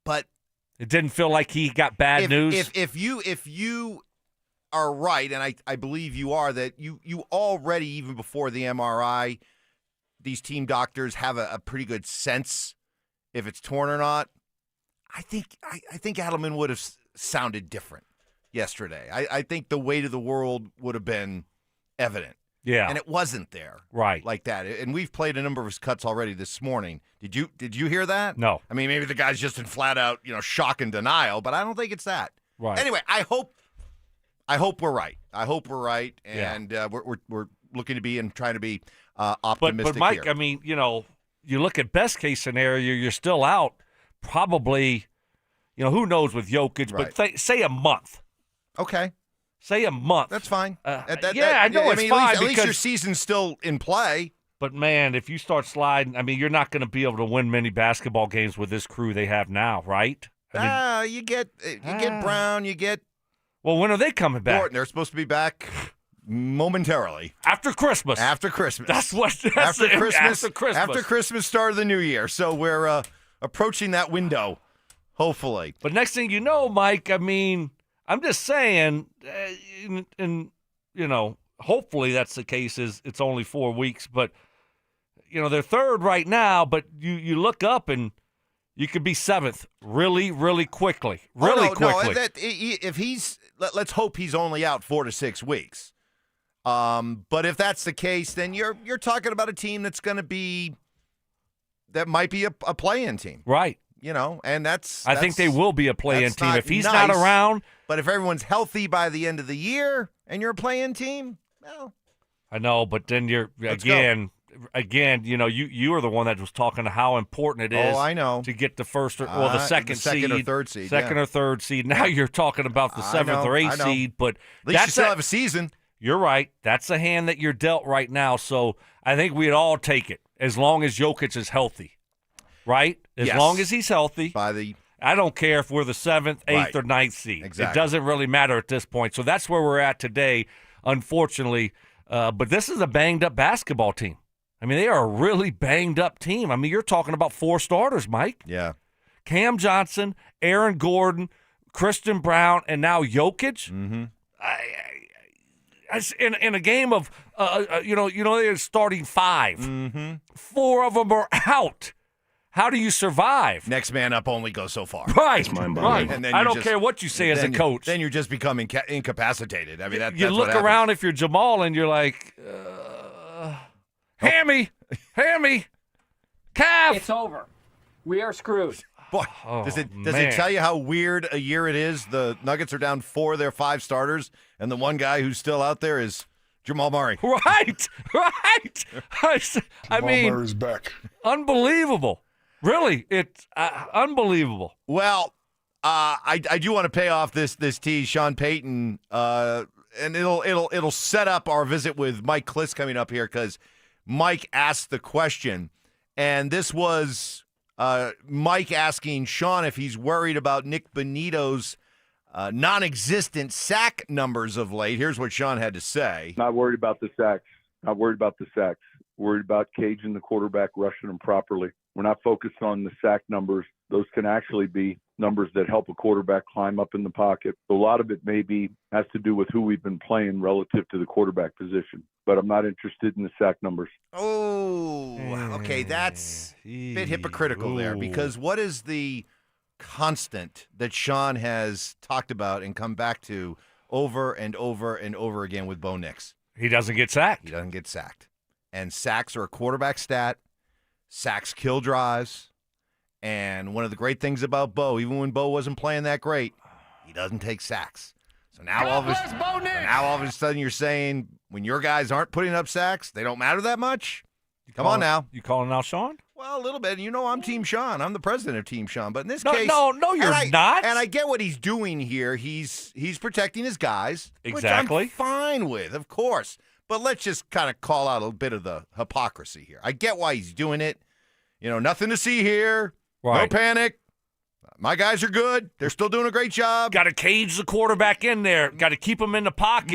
S13: but
S17: it didn't feel like he got bad news.
S13: If you are right, and I believe you are, that you already, even before the MRI, these team doctors have a pretty good sense if it's torn or not. I think Adelman would have sounded different yesterday. I think the weight of the world would have been evident.
S17: Yeah.
S13: And it wasn't there.
S17: Right.
S13: Like that. And we've played a number of his cuts already this morning. Did you hear that?
S17: No.
S13: I mean, maybe the guy's just in flat out, shock and denial, but I don't think it's that.
S17: Right.
S13: Anyway, I hope we're right. I hope we're right, and we're looking to be and trying to be optimistic.
S17: But Mike,
S13: here.
S17: I mean, you look at best case scenario, you're still out probably, who knows with Jokic, but say a month.
S13: Okay.
S17: Say a month.
S13: That's fine.
S17: I know it's fine.
S13: At least your season's still in play.
S17: But, man, if you start sliding, I mean, you're not going to be able to win many basketball games with this crew they have now, right?
S13: You get Brown, you get...
S17: Well, when are they coming back?
S13: They're supposed to be back momentarily.
S17: After Christmas.
S13: After Christmas.
S17: That's
S13: after Christmas.
S17: After Christmas.
S13: After Christmas, start of the new year. So we're approaching that window, hopefully.
S17: But next thing you know, Mike, I mean... I'm just saying, and hopefully that's the case. Is it's only 4 weeks, but they're third right now. But you look up and you could be seventh really, really quickly, quickly.
S13: No, if he's, let's hope he's only out 4 to 6 weeks. But if that's the case, then you're talking about a team that might be a play-in team,
S17: right?
S13: and that's.
S17: I think they will be a play-in team. If he's
S13: nice,
S17: not around.
S13: But if everyone's healthy by the end of the year and you're a play-in team, well.
S17: I know, but then you're, again, you are the one that was talking to how important it is
S13: I know.
S17: to get the first the second
S13: seed.
S17: Or third seed. Second or third seed. Now you're talking about the 7th or 8th seed, but
S13: at least you still have a season.
S17: You're right. That's the hand that you're dealt right now. So I think we'd all take it as long as Jokic is healthy, right? As long as he's healthy. I don't care if we're the 7th, 8th, or 9th seed.
S13: Exactly.
S17: It doesn't really matter at this point. So that's where we're at today, unfortunately. But this is a banged-up basketball team. I mean, they are a really banged-up team. I mean, you're talking about 4 starters, Mike.
S13: Yeah.
S17: Cam Johnson, Aaron Gordon, Christian Brown, and now Jokic.
S13: Mm-hmm.
S17: In a game of, they're starting 5.
S13: Mm-hmm.
S17: 4 of them are out. How do you survive?
S13: Next man up only goes so far.
S17: Right.
S13: Right. And then
S17: I don't care what you say as a coach.
S13: Then you just become incapacitated. I mean, that's
S17: you look
S13: what
S17: around if you're Jamal and you're like, Hammy, calf.
S2: It's over. We are screwed.
S13: Boy, does it tell you how weird a year it is? The Nuggets are down 4 of their 5 starters, and the one guy who's still out there is Jamal Murray.
S17: Right. I mean,
S5: Murray's back.
S17: Unbelievable. Really, it's unbelievable.
S13: Well, I do want to pay off this tease, Sean Payton, and it'll set up our visit with Mike Cliss coming up here because Mike asked the question, and this was Mike asking Sean if he's worried about Nick Bonito's non-existent sack numbers of late. Here's what Sean had to say.
S6: Not worried about the sacks. Worried about Cajun, the quarterback, rushing them properly. We're not focused on the sack numbers. Those can actually be numbers that help a quarterback climb up in the pocket. A lot of it has to do with who we've been playing relative to the quarterback position. But I'm not interested in the sack numbers.
S13: Oh, okay. That's a bit hypocritical there because what is the constant that Sean has talked about and come back to over and over and over again with Bo Nix?
S17: He doesn't get sacked.
S13: And sacks are a quarterback stat. Sacks kill drives. And one of the great things about Bo, even when Bo wasn't playing that great, he doesn't take sacks. So now all of a sudden you're saying when your guys aren't putting up sacks, they don't matter that much? Come on now.
S17: You calling out Sean?
S13: Well, a little bit. You know I'm Team Sean. I'm the president of Team Sean. But in this case...
S17: No, you're not.
S13: And I get what he's doing here. He's protecting his guys.
S17: Exactly.
S13: Which I'm fine with, of course. But let's just kind of call out a bit of the hypocrisy here. I get why he's doing it. Nothing to see here.
S17: Right.
S13: No panic. My guys are good. They're still doing a great job.
S17: Got to cage the quarterback in there. Got to keep him in the pocket.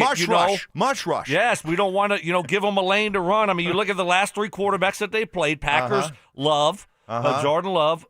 S13: Much rush.
S17: Yes, we don't want to, give them a lane to run. I mean, you look at the last 3 quarterbacks that they played. Packers, Love, Jordan Love.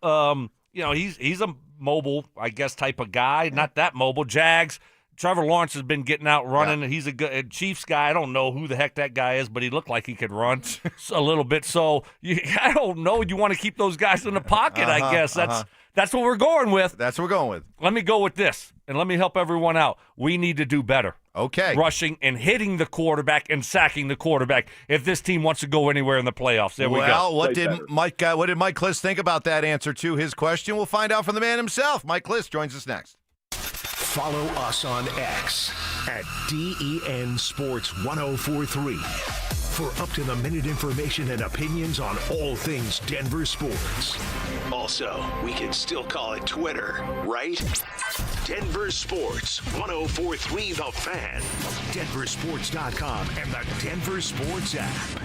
S17: He's a mobile, I guess, type of guy. Not that mobile. Jags. Trevor Lawrence has been getting out running. Yeah. He's a good Chiefs guy. I don't know who the heck that guy is, but he looked like he could run a little bit. So I don't know. You want to keep those guys in the pocket, I guess. That's what we're going with.
S13: That's what we're going with.
S17: Let me go with this, and let me help everyone out. We need to do better.
S13: Okay.
S17: Rushing and hitting the quarterback and sacking the quarterback if this team wants to go anywhere in the playoffs. There we go.
S13: Well, what did Mike Cliss think about that answer to his question? We'll find out from the man himself. Mike Cliss joins us next.
S1: Follow us on X at DEN Sports 1043 for up-to-the-minute information and opinions on all things Denver sports. Also, we can still call it Twitter, right? Denver Sports 1043 The Fan, DenverSports.com, and the Denver Sports app.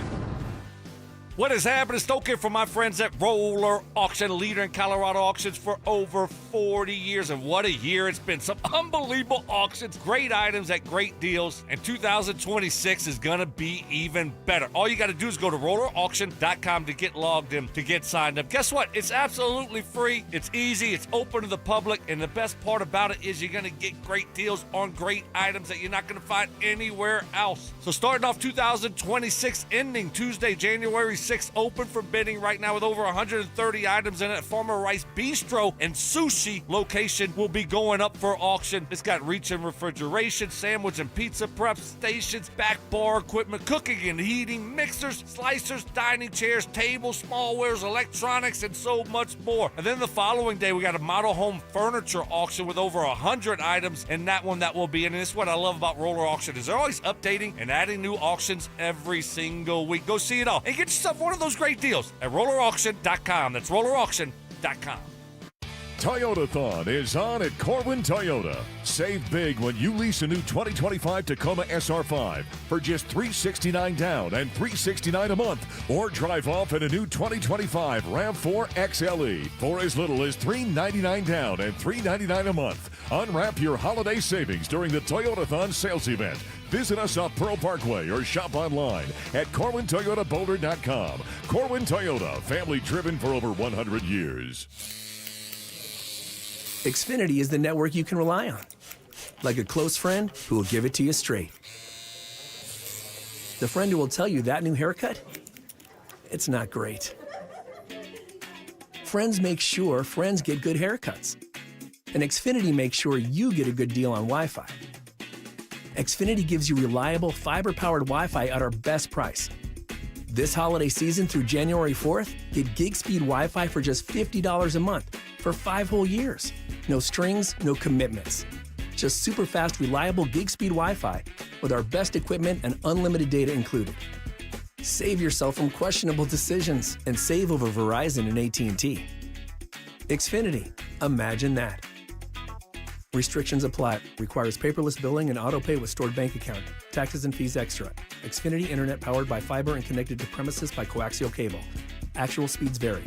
S17: What is happening, Stokley, for my friends at Roller Auction, leader in Colorado auctions for over 40 years. And what a year it's been. Some unbelievable auctions, great items at great deals. And 2026 is going to be even better. All you got to do is go to rollerauction.com to get logged in, to get signed up. Guess what? It's absolutely free. It's easy. It's open to the public. And the best part about it is you're going to get great deals on great items that you're not going to find anywhere else. So starting off 2026, ending Tuesday, January 6th, 2026 open for bidding right now with over 130 items in it. Former Rice Bistro and Sushi location will be going up for auction. It's got reach and refrigeration, sandwich and pizza prep stations, back bar equipment, cooking and heating, mixers, slicers, dining chairs, tables, smallwares, electronics, and so much more. And then the following day, we got a model home furniture auction with over 100 items, and that one that will be in. And this is what I love about Roller Auction is they're always updating and adding new auctions every single week. Go see it all and get yourself one of those great deals at rollerauction.com. That's rollerauction.com.
S5: Toyotathon is on at Corwin Toyota. Save big when you lease a new 2025 Tacoma SR5 for just $369 down and $369 a month, or drive off in a new 2025 RAV4 XLE for as little as $399 down and $399 a month. Unwrap your holiday savings during the Toyotathon sales event. Visit us off Pearl Parkway or shop online at CorwinToyotaBoulder.com. Corwin Toyota, family driven for over 100 years.
S7: Xfinity is the network you can rely on. Like a close friend who will give it to you straight. The friend who will tell you that new haircut, it's not great. Friends make sure friends get good haircuts. And Xfinity makes sure you get a good deal on Wi-Fi. Xfinity gives you reliable fiber-powered Wi-Fi at our best price. This holiday season through January 4th, get gig speed Wi-Fi for just $50 a month for 5 whole years. No strings, no commitments. Just super fast, reliable gig speed Wi-Fi with our best equipment and unlimited data included. Save yourself from questionable decisions and save over Verizon and AT&T. Xfinity, imagine that. Restrictions apply. Requires paperless billing and auto pay with stored bank account. Taxes and fees extra. Xfinity Internet powered by fiber and connected to premises by coaxial cable. Actual speeds vary.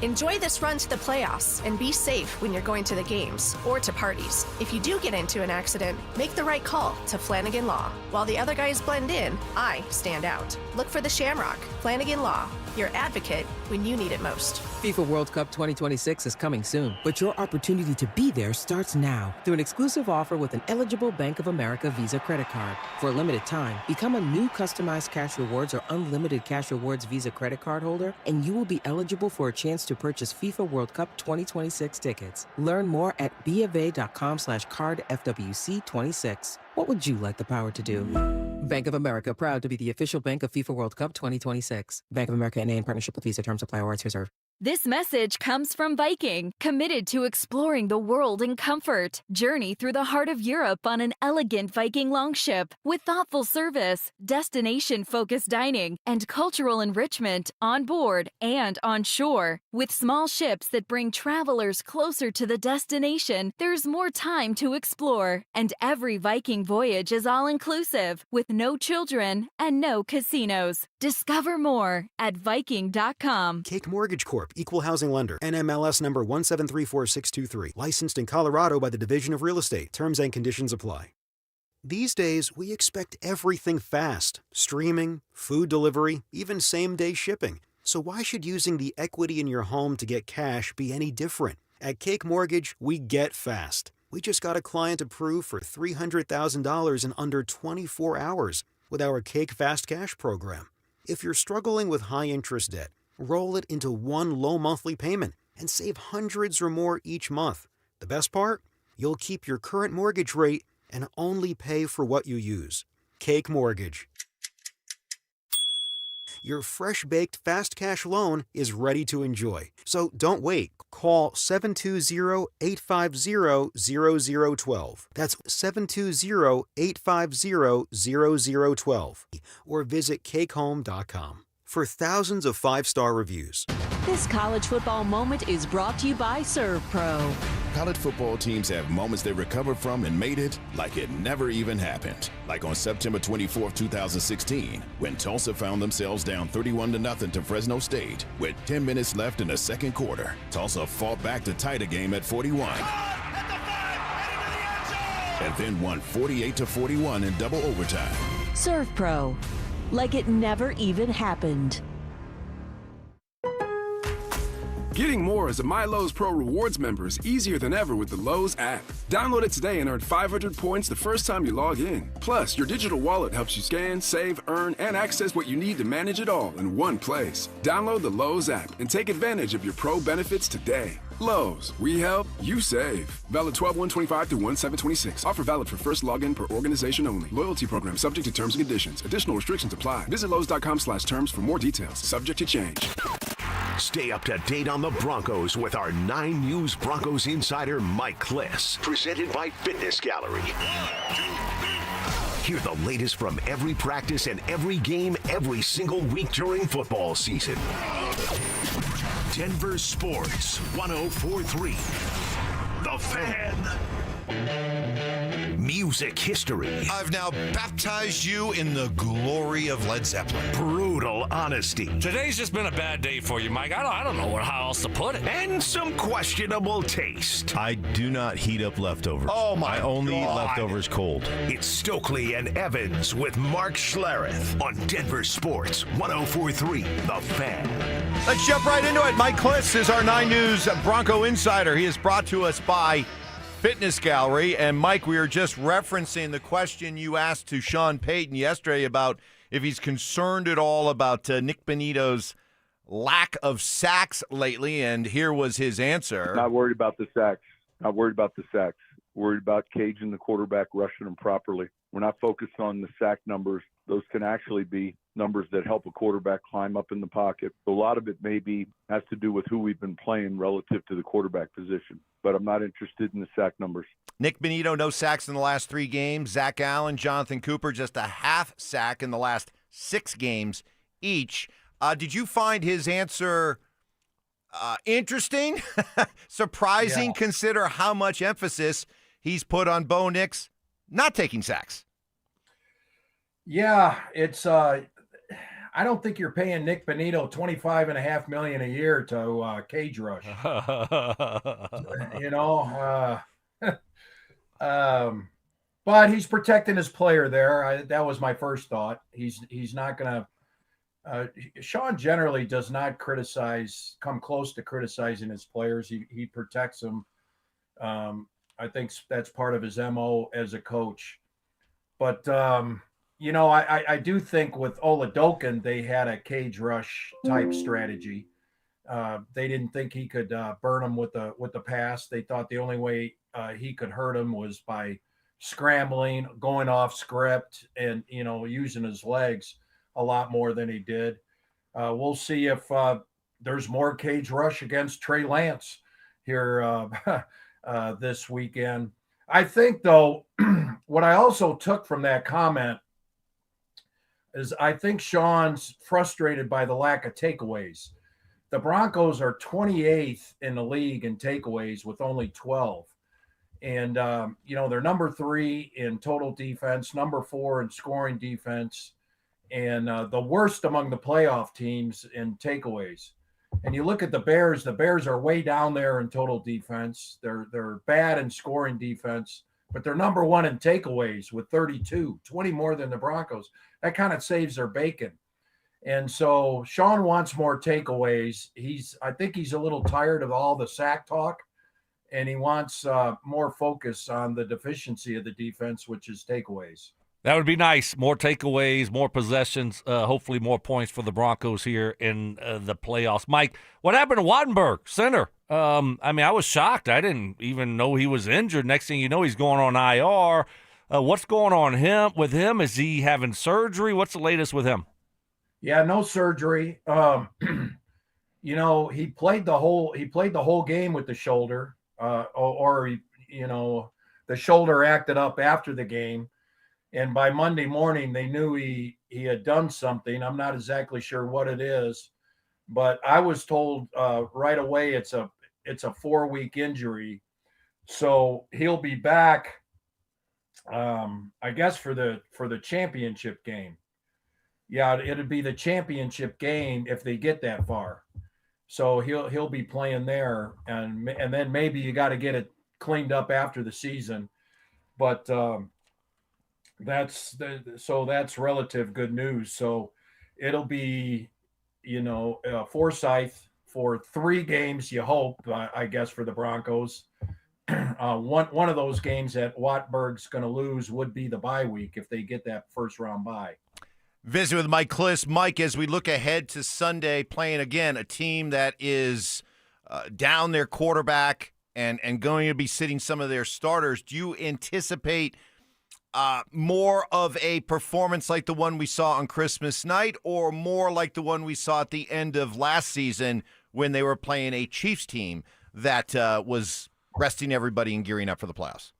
S8: Enjoy this run to the playoffs and be safe when you're going to the games or to parties. If you do get into an accident, make the right call to Flanagan Law. While the other guys blend in, I stand out. Look for the Shamrock. Flanagan Law, your advocate when you need it most.
S9: FIFA World Cup 2026 is coming soon, but your opportunity to be there starts now through an exclusive offer with an eligible Bank of America Visa credit card. For a limited time, become a new customized Cash Rewards or unlimited Cash Rewards Visa credit card holder, and you will be eligible for a chance to purchase FIFA World Cup 2026 tickets. Learn more at BofA.com/cardFWC26. What would you like the power to do? Bank of America, proud to be the official bank of FIFA World Cup 2026. Bank of America NA in partnership with Visa. Terms apply. Rights reserved.
S10: This message comes from Viking, committed to exploring the world in comfort. Journey through the heart of Europe on an elegant Viking longship with thoughtful service, destination-focused dining, and cultural enrichment on board and on shore. With small ships that bring travelers closer to the destination, there's more time to explore. And every Viking voyage is all-inclusive, with no children and no casinos. Discover more at Viking.com.
S11: Cake Mortgage Corp. Equal housing lender. NMLS number 1734623. Licensed in Colorado by the Division of Real Estate. Terms and conditions apply. These days, we expect everything fast. Streaming, food delivery, even same-day shipping. So why should using the equity in your home to get cash be any different? At Cake Mortgage, we get fast. We just got a client approved for $300,000 in under 24 hours with our Cake Fast Cash program. If you're struggling with high-interest debt, roll it into one low monthly payment and save hundreds or more each month. The best part? You'll keep your current mortgage rate and only pay for what you use. Cake Mortgage. Your fresh-baked fast cash loan is ready to enjoy. So don't wait. Call 720-850-0012. That's 720-850-0012. Or visit cakehome.com. For thousands of 5-star reviews.
S15: This college football moment is brought to you by ServPro.
S23: College football teams have moments they recovered from and made it like it never even happened. Like on September 24, 2016, when Tulsa found themselves down 31-0 to Fresno State with 10 minutes left in the second quarter. Tulsa fought back to tie the game at 41. And then won 48-41 in double overtime.
S15: ServPro. Like it never even happened.
S12: Getting more as a MyLowe's Pro Rewards member is easier than ever with the Lowe's app. Download it today and earn 500 points the first time you log in. Plus, your digital wallet helps you scan, save, earn, and access what you need to manage it all in one place. Download the Lowe's app and take advantage of your Pro benefits today. Lowe's, we help, you save. Valid 12/125 through 1/7/26. Offer valid for first login per organization only. Loyalty program subject to terms and conditions. Additional restrictions apply. Visit Lowe's.com/terms for more details. Subject to change.
S1: Stay up to date on the Broncos with our 9 News Broncos insider Mike Cliss. Presented by Fitness Gallery. Hear the latest from every practice and every game every single week during football season. Denver Sports 1043. The Fan. Music history.
S4: I've now baptized you in the glory of Led Zeppelin.
S1: Brutal honesty.
S17: Today's just been a bad day for you, Mike. I don't know how else to put it.
S1: And some questionable taste.
S28: I do not heat up leftovers.
S13: Oh, my
S28: I only eat
S13: God.
S28: leftovers cold.
S1: It's Stokley and Evans with Mark Schlereth on Denver Sports 1043. The Fan.
S13: Let's jump right into it. Mike Cliss is our 9 News Bronco insider. He is brought to us by Fitness Gallery. And Mike, we were just referencing the question you asked to Sean Payton yesterday about if he's concerned at all about Nick Bonito's lack of sacks lately. And here was his answer.
S6: Not worried about the sacks. Not worried about the sacks. Worried about Cajun, the quarterback, rushing them properly. We're not focused on the sack numbers. Those can actually be numbers that help a quarterback climb up in the pocket. So a lot of it maybe has to do with who we've been playing relative to the quarterback position. But I'm not interested in the sack numbers.
S13: Nick Bonito, no sacks in the last 3 games. Zach Allen, Jonathan Cooper, just a half sack in the last 6 games each. Did you find his answer interesting? Surprising? Yeah. Consider how much emphasis he's put on Bo Nix not taking sacks.
S14: Yeah, it's I don't think you're paying Nick Bonito $25.5 million a year to cage rush. But he's protecting his player there. That was my first thought. He's not going to. Sean generally does not come close to criticizing his players. He protects them. I think that's part of his MO as a coach. But I do think with Oladokin, they had a cage rush type strategy. They didn't think he could burn him with the pass. They thought the only way he could hurt him was by scrambling, going off script, and using his legs a lot more than he did. We'll see if there's more cage rush against Trey Lance here this weekend. I think, though, what I also took from that comment is I think Sean's frustrated by the lack of takeaways. The Broncos are 28th in the league in takeaways with only 12. And, they're number 3 in total defense, number 4 in scoring defense, and the worst among the playoff teams in takeaways. And you look at the Bears are way down there in total defense. They're bad in scoring defense, but they're number 1 in takeaways with 32, 20 more than the Broncos. That kind of saves their bacon. And so Sean wants more takeaways. I think he's a little tired of all the sack talk, and he wants more focus on the deficiency of the defense, which is takeaways.
S17: That would be nice. More takeaways, more possessions, hopefully more points for the Broncos here in the playoffs. Mike, what happened to Wattenberg, center? I was shocked. I didn't even know he was injured. Next thing you know, he's going on IR. What's going on with him? Is he having surgery? What's the latest with him?
S14: Yeah, no surgery. He played the whole game with the shoulder, the shoulder acted up after the game. And by Monday morning, they knew he had done something. I'm not exactly sure what it is, but I was told right away it's a 4-week injury. So he'll be back, I guess, for the championship game. Yeah, it'd be the championship game if they get that far. So he'll be playing there, and then maybe you got to get it cleaned up after the season. But that's relative good news. So it'll be, Forsythe for 3 games, you hope, I guess, for the Broncos. One of those games that Watberg's going to lose would be the bye week if they get that first round bye.
S13: Visit with Mike Cliss. Mike, as we look ahead to Sunday, playing again a team that is down their quarterback and going to be sitting some of their starters, do you anticipate more of a performance like the one we saw on Christmas night, or more like the one we saw at the end of last season when they were playing a Chiefs team that was resting everybody and gearing up for the playoffs?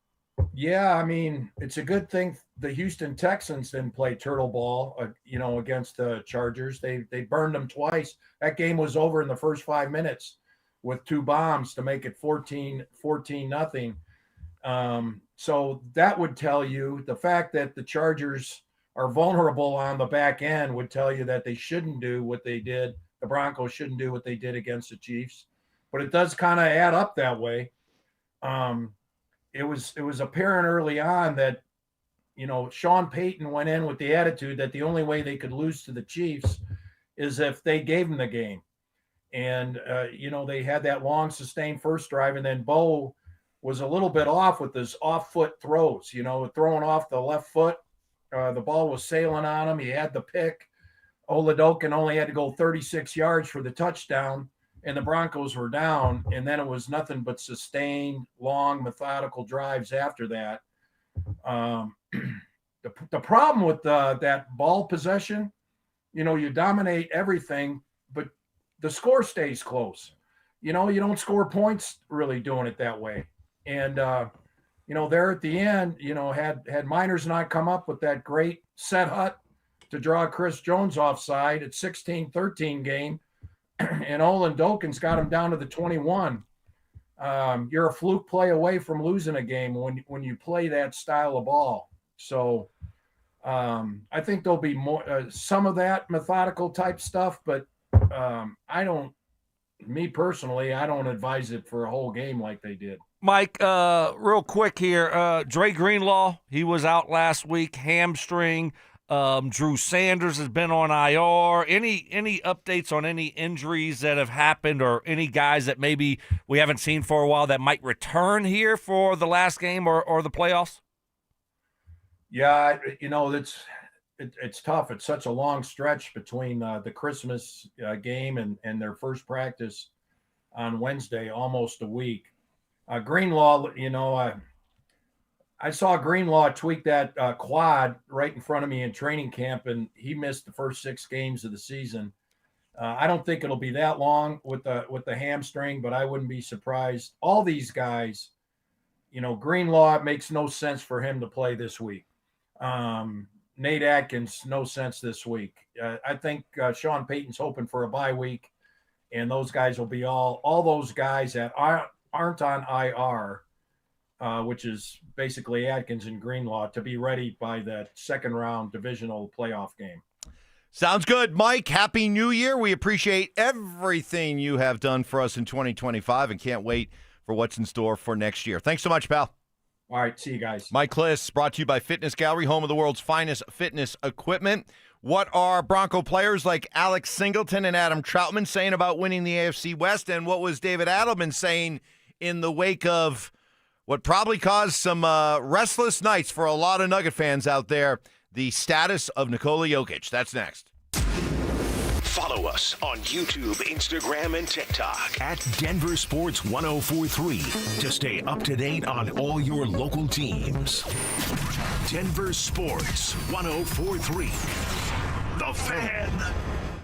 S14: Yeah, I mean, it's a good thing the Houston Texans didn't play turtle ball, against the Chargers. They burned them twice. That game was over in the first 5 minutes with 2 bombs to make it 14-0. So that would tell you the fact that the Chargers are vulnerable on the back end would tell you that they shouldn't do what they did. The Broncos shouldn't do what they did against the Chiefs, but it does kind of add up that way. It was apparent early on that, Sean Payton went in with the attitude that the only way they could lose to the Chiefs is if they gave them the game. And, they had that long sustained first drive, and then Bo was a little bit off with his off-foot throws, throwing off the left foot. The ball was sailing on him. He had the pick. Oladokin only had to go 36 yards for the touchdown, and the Broncos were down, and then it was nothing but sustained, long, methodical drives after that. The problem with that ball possession, you dominate everything, but the score stays close. You don't score points really doing it that way. And, there at the end, had Miners not come up with that great set hut to draw Chris Jones offside at 16-13 game, and Olin Dokin's got him down to the 21. You're a fluke play away from losing a game when you play that style of ball. So I think there'll be more some of that methodical type stuff, but me personally, I don't advise it for a whole game like they did.
S17: Mike, real quick here, Dre Greenlaw, he was out last week, hamstring. Drew Sanders has been on IR. Any updates on any injuries that have happened, or any guys that maybe we haven't seen for a while that might return here for the last game or the playoffs?
S14: Yeah, it's tough. It's such a long stretch between the Christmas game and their first practice on Wednesday, almost a week. Greenlaw, I saw Greenlaw tweak that quad right in front of me in training camp, and he missed the first 6 games of the season. I don't think it'll be that long with the hamstring, but I wouldn't be surprised. All these guys, Greenlaw, it makes no sense for him to play this week. Nate Atkins, no sense this week. I think Sean Payton's hoping for a bye week, and those guys will be all those guys that aren't on IR, which is basically Atkins and Greenlaw, to be ready by the second round divisional playoff game.
S13: Sounds good, Mike. Happy New Year. We appreciate everything you have done for us in 2025 and can't wait for what's in store for next year. Thanks so much, pal.
S14: All right, see you guys.
S13: Mike Cliss, brought to you by Fitness Gallery, home of the world's finest fitness equipment. What are Bronco players like Alex Singleton and Adam Troutman saying about winning the AFC West, and what was David Adelman saying in the wake of what probably caused some restless nights for a lot of Nugget fans out there, the status of Nikola Jokic? That's next.
S1: Follow us on YouTube, Instagram, and TikTok at Denver Sports 1043 to stay up to date on all your local teams. Denver Sports 1043. The Fan.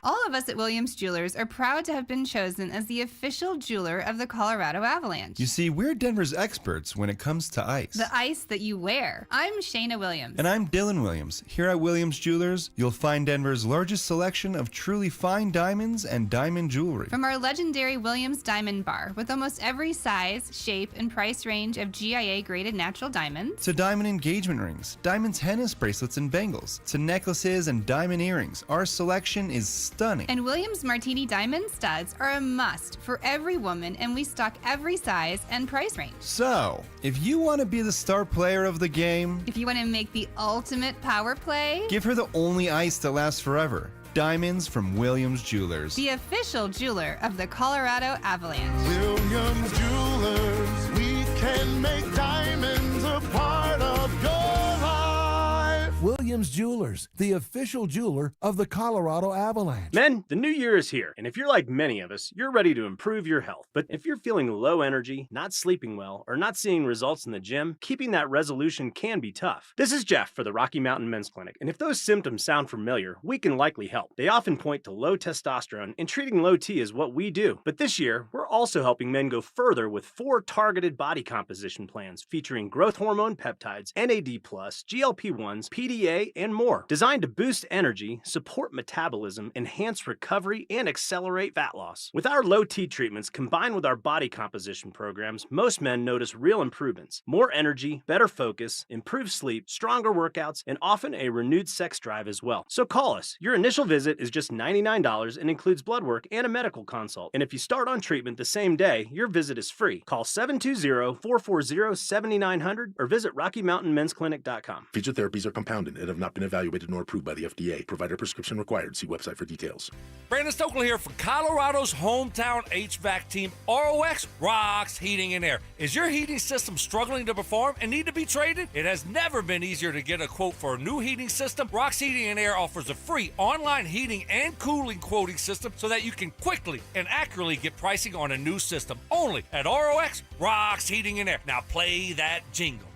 S18: All of us at Williams Jewelers are proud to have been chosen as the official jeweler of the Colorado Avalanche.
S19: You see, we're Denver's experts when it comes to ice.
S18: The ice that you wear. I'm Shayna Williams.
S19: And I'm Dylan Williams. Here at Williams Jewelers, you'll find Denver's largest selection of truly fine diamonds and diamond jewelry.
S18: From our legendary Williams Diamond Bar, with almost every size, shape, and price range of GIA-graded natural diamonds,
S19: to diamond engagement rings, diamond tennis bracelets and bangles, to necklaces and diamond earrings, our selection is stunning.
S18: And Williams Martini Diamond Studs are a must for every woman, and we stock every size and price range.
S19: So, if you want to be the star player of the game,
S18: if you want to make the ultimate power play,
S19: give her the only ice that lasts forever. Diamonds from Williams Jewelers.
S18: The official jeweler of the Colorado Avalanche.
S3: Williams Jewelers, we can make diamonds a part of your life.
S16: Williams Jewelers, the official jeweler of the Colorado Avalanche.
S20: Men, the new year is here, and if you're like many of us, you're ready to improve your health. But if you're feeling low energy, not sleeping well, or not seeing results in the gym, keeping that resolution can be tough. This is Jeff for the Rocky Mountain Men's Clinic, and if those symptoms sound familiar, we can likely help. They often point to low testosterone, and treating low T is what we do. But this year, we're also helping men go further with 4 targeted body composition plans featuring growth hormone peptides, NAD+, GLP-1s, PDA, and more, designed to boost energy, support metabolism, enhance recovery, and accelerate fat loss. With our low T treatments combined with our body composition programs, most men notice real improvements: more energy, better focus, improved sleep, stronger workouts, and often a renewed sex drive as well. So call us. Your initial visit is just $99 and includes blood work and a medical consult. And if you start on treatment the same day, your visit is free. Call 720-440-7900 or visit RockyMountainMen'sClinic.com.
S21: Featured therapies are compounded and have not been evaluated nor approved by the FDA. Provider prescription required. See website for details.
S17: Brandon Stokley here for Colorado's hometown HVAC team, ROX Rocks Heating and Air. Is your heating system struggling to perform and need to be traded? It has never been easier to get a quote for a new heating system. Rocks Heating and Air offers a free online heating and cooling quoting system so that you can quickly and accurately get pricing on a new system. Only at ROX Rocks Heating and Air. Now play that jingle.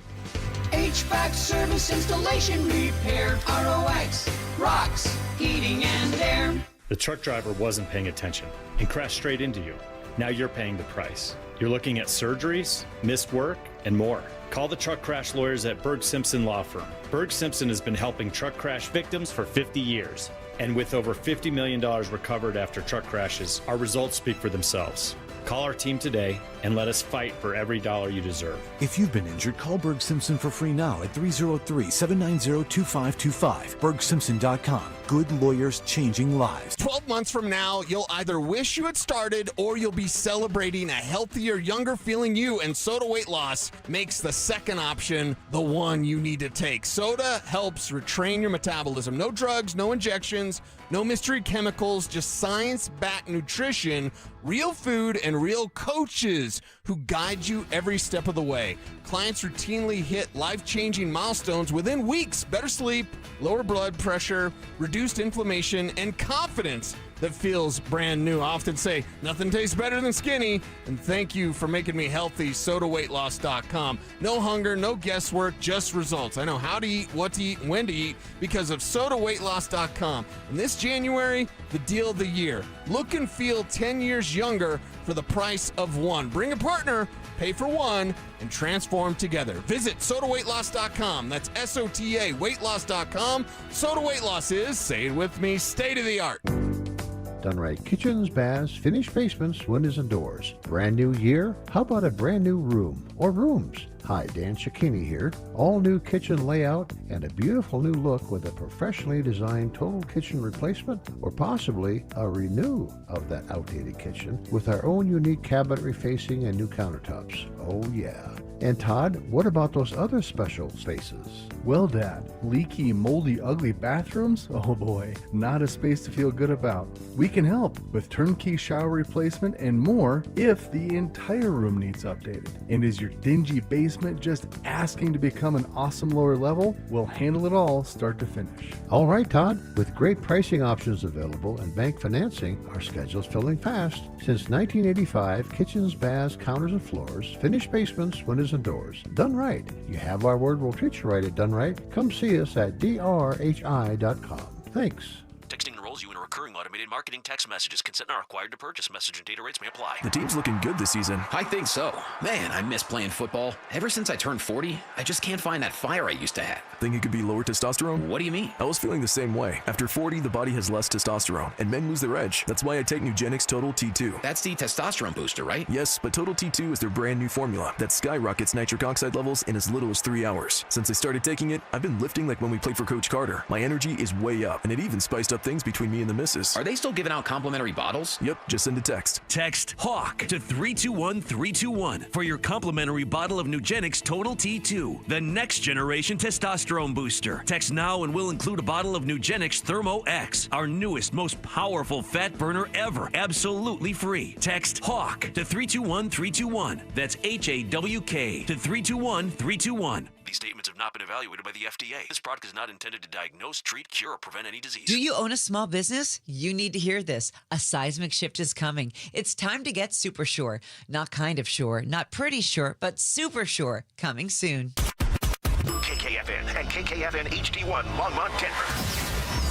S22: HVAC service, installation, repair, ROX, Rocks, Heating and Air.
S24: The truck driver wasn't paying attention and crashed straight into you. Now you're paying the price. You're looking at surgeries, missed work, and more. Call the truck crash lawyers at Berg Simpson Law Firm. Berg Simpson has been helping truck crash victims for 50 years. And with over $50 million recovered after truck crashes, our results speak for themselves. Call our team today and let us fight for every dollar you deserve.
S16: If you've been injured, call Berg Simpson for free now at 303-790-2525. BergSimpson.com. Good lawyers changing lives.
S25: 12 months from now, you'll either wish you had started or you'll be celebrating a healthier, younger feeling you, and Soda Weight Loss makes the second option the one you need to take. Soda helps retrain your metabolism. No drugs, no injections, no mystery chemicals, just science-backed nutrition, real food, and real coaches who guide you every step of the way. Clients routinely hit life-changing milestones within weeks. Better sleep, lower blood pressure, reduced inflammation, and confidence that feels brand new. I often say, nothing tastes better than skinny, and thank you for making me healthy, SodaWeightLoss.com. No hunger, no guesswork, just results. I know how to eat, what to eat, and when to eat because of SodaWeightLoss.com. And this January, the deal of the year. Look and feel 10 years younger for the price of one. Bring a partner, pay for one, and transform together. Visit SodaWeightLoss.com. That's SOTA weightloss.com. Soda Weight Loss is, say it with me, state of the art.
S26: Done right. Kitchens, baths, finished basements, windows and doors. Brand new year? How about a brand new room or rooms? Hi, Dan Cicchini here. All new kitchen layout and a beautiful new look with a professionally designed total kitchen replacement or possibly a renew of that outdated kitchen with our own unique cabinet refacing and new countertops. Oh yeah. And Todd, what about those other special spaces?
S27: Well, Dad, leaky, moldy, ugly bathrooms? Oh boy, not a space to feel good about. We can help with turnkey shower replacement and more if the entire room needs updated. And is your dingy basement just asking to become an awesome lower level? We'll handle it all start to finish.
S26: All right, Todd. With great pricing options available and bank financing, our schedule's filling fast. Since 1985, kitchens, baths, counters and floors, finished basements, windows and doors. Done right. You have our word, we'll treat you right at Done Right. Come see us at drhi.com. Thanks.
S29: Texting enrolls you in a recurring automated marketing text messages. Consent not required to purchase. Message and data rates may apply.
S31: The team's looking good this season. I think so. Man, I miss playing football. Ever since I turned 40, I just can't find that fire I used to have.
S32: Think it could be lower testosterone?
S31: What do you mean?
S32: I was feeling the same way. After 40, the body has less testosterone, and men lose their edge. That's why I take Nugenix Total T2.
S31: That's the testosterone booster, right?
S32: Yes, but Total T2 is their brand new formula that skyrockets nitric oxide levels in as little as 3 hours. Since I started taking it, I've been lifting like when we played for Coach Carter. My energy is way up, and it even spiced up things between me and the misses.
S31: Are they still giving out complimentary bottles?
S32: Yep, just send a text.
S2: Text HAWK to 321-321 for your complimentary bottle of Nugenix Total T2, the next generation testosterone booster. Text now and we'll include a bottle of Nugenix Thermo X, our newest, most powerful fat burner ever, absolutely free. Text HAWK to 321-321. That's HAWK to 321-321.
S29: These statements have not been evaluated by the FDA. This product is not intended to diagnose, treat, cure, or prevent any disease.
S4: Do you own a small business? You need to hear this. A seismic shift is coming. It's time to get super sure. Not kind of sure, not pretty sure, but super sure. Coming soon.
S1: KKFN and KKFN HD1 Longmont, Denver.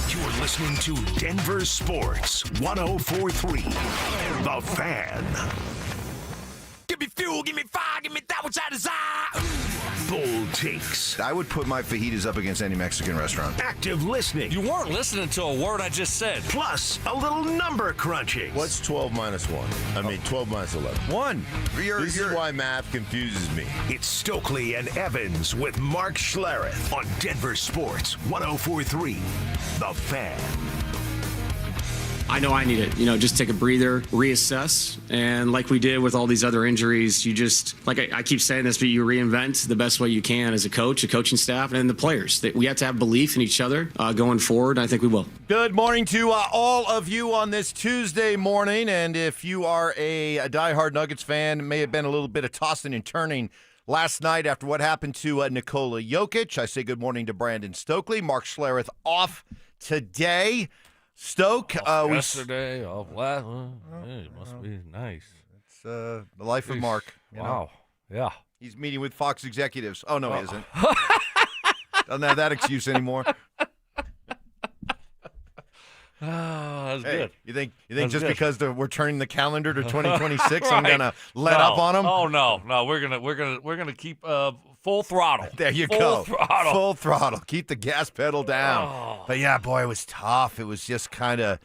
S1: You're listening to Denver Sports 104.3. The Fan.
S5: Give me fuel, give me fire, give me that which I desire.
S1: Bold takes.
S7: I would put my fajitas up against any Mexican restaurant.
S1: Active listening.
S17: You weren't listening to a word I just said.
S1: Plus, a little number crunching.
S28: What's 12 minus 1? I mean, 12 minus 11.
S13: 1.
S28: This is why math confuses me.
S1: It's Stokley and Evans with Mark Schlereth on Denver Sports 104.3. The Fan.
S8: I know I need it. Just take a breather, reassess. And like we did with all these other injuries, you just, like I keep saying this, but you reinvent the best way you can as a coach, a coaching staff, and the players. That we have to have belief in each other going forward. I think we will.
S13: Good morning to all of you on this Tuesday morning. And if you are a diehard Nuggets fan, it may have been a little bit of tossing and turning last night after what happened to Nikola Jokic. I say good morning to Brandon Stokley. Mark Schlereth off today. Stoke,
S17: yesterday, last. It must be nice.
S13: It's the life of Mark.
S17: Wow. Yeah.
S13: He's meeting with Fox executives. Oh, no, he isn't. Doesn't have that excuse anymore.
S17: That's good.
S13: You think
S17: That's
S13: just
S17: good.
S13: because we're turning the calendar to 2026,
S17: Right.
S13: I'm gonna let up on him?
S17: Oh no, we're gonna keep full throttle.
S13: There you
S17: full
S13: go.
S17: Throttle.
S13: Full throttle. Keep the gas pedal down.
S17: Oh.
S13: But yeah, boy, it was tough. It was just kind of.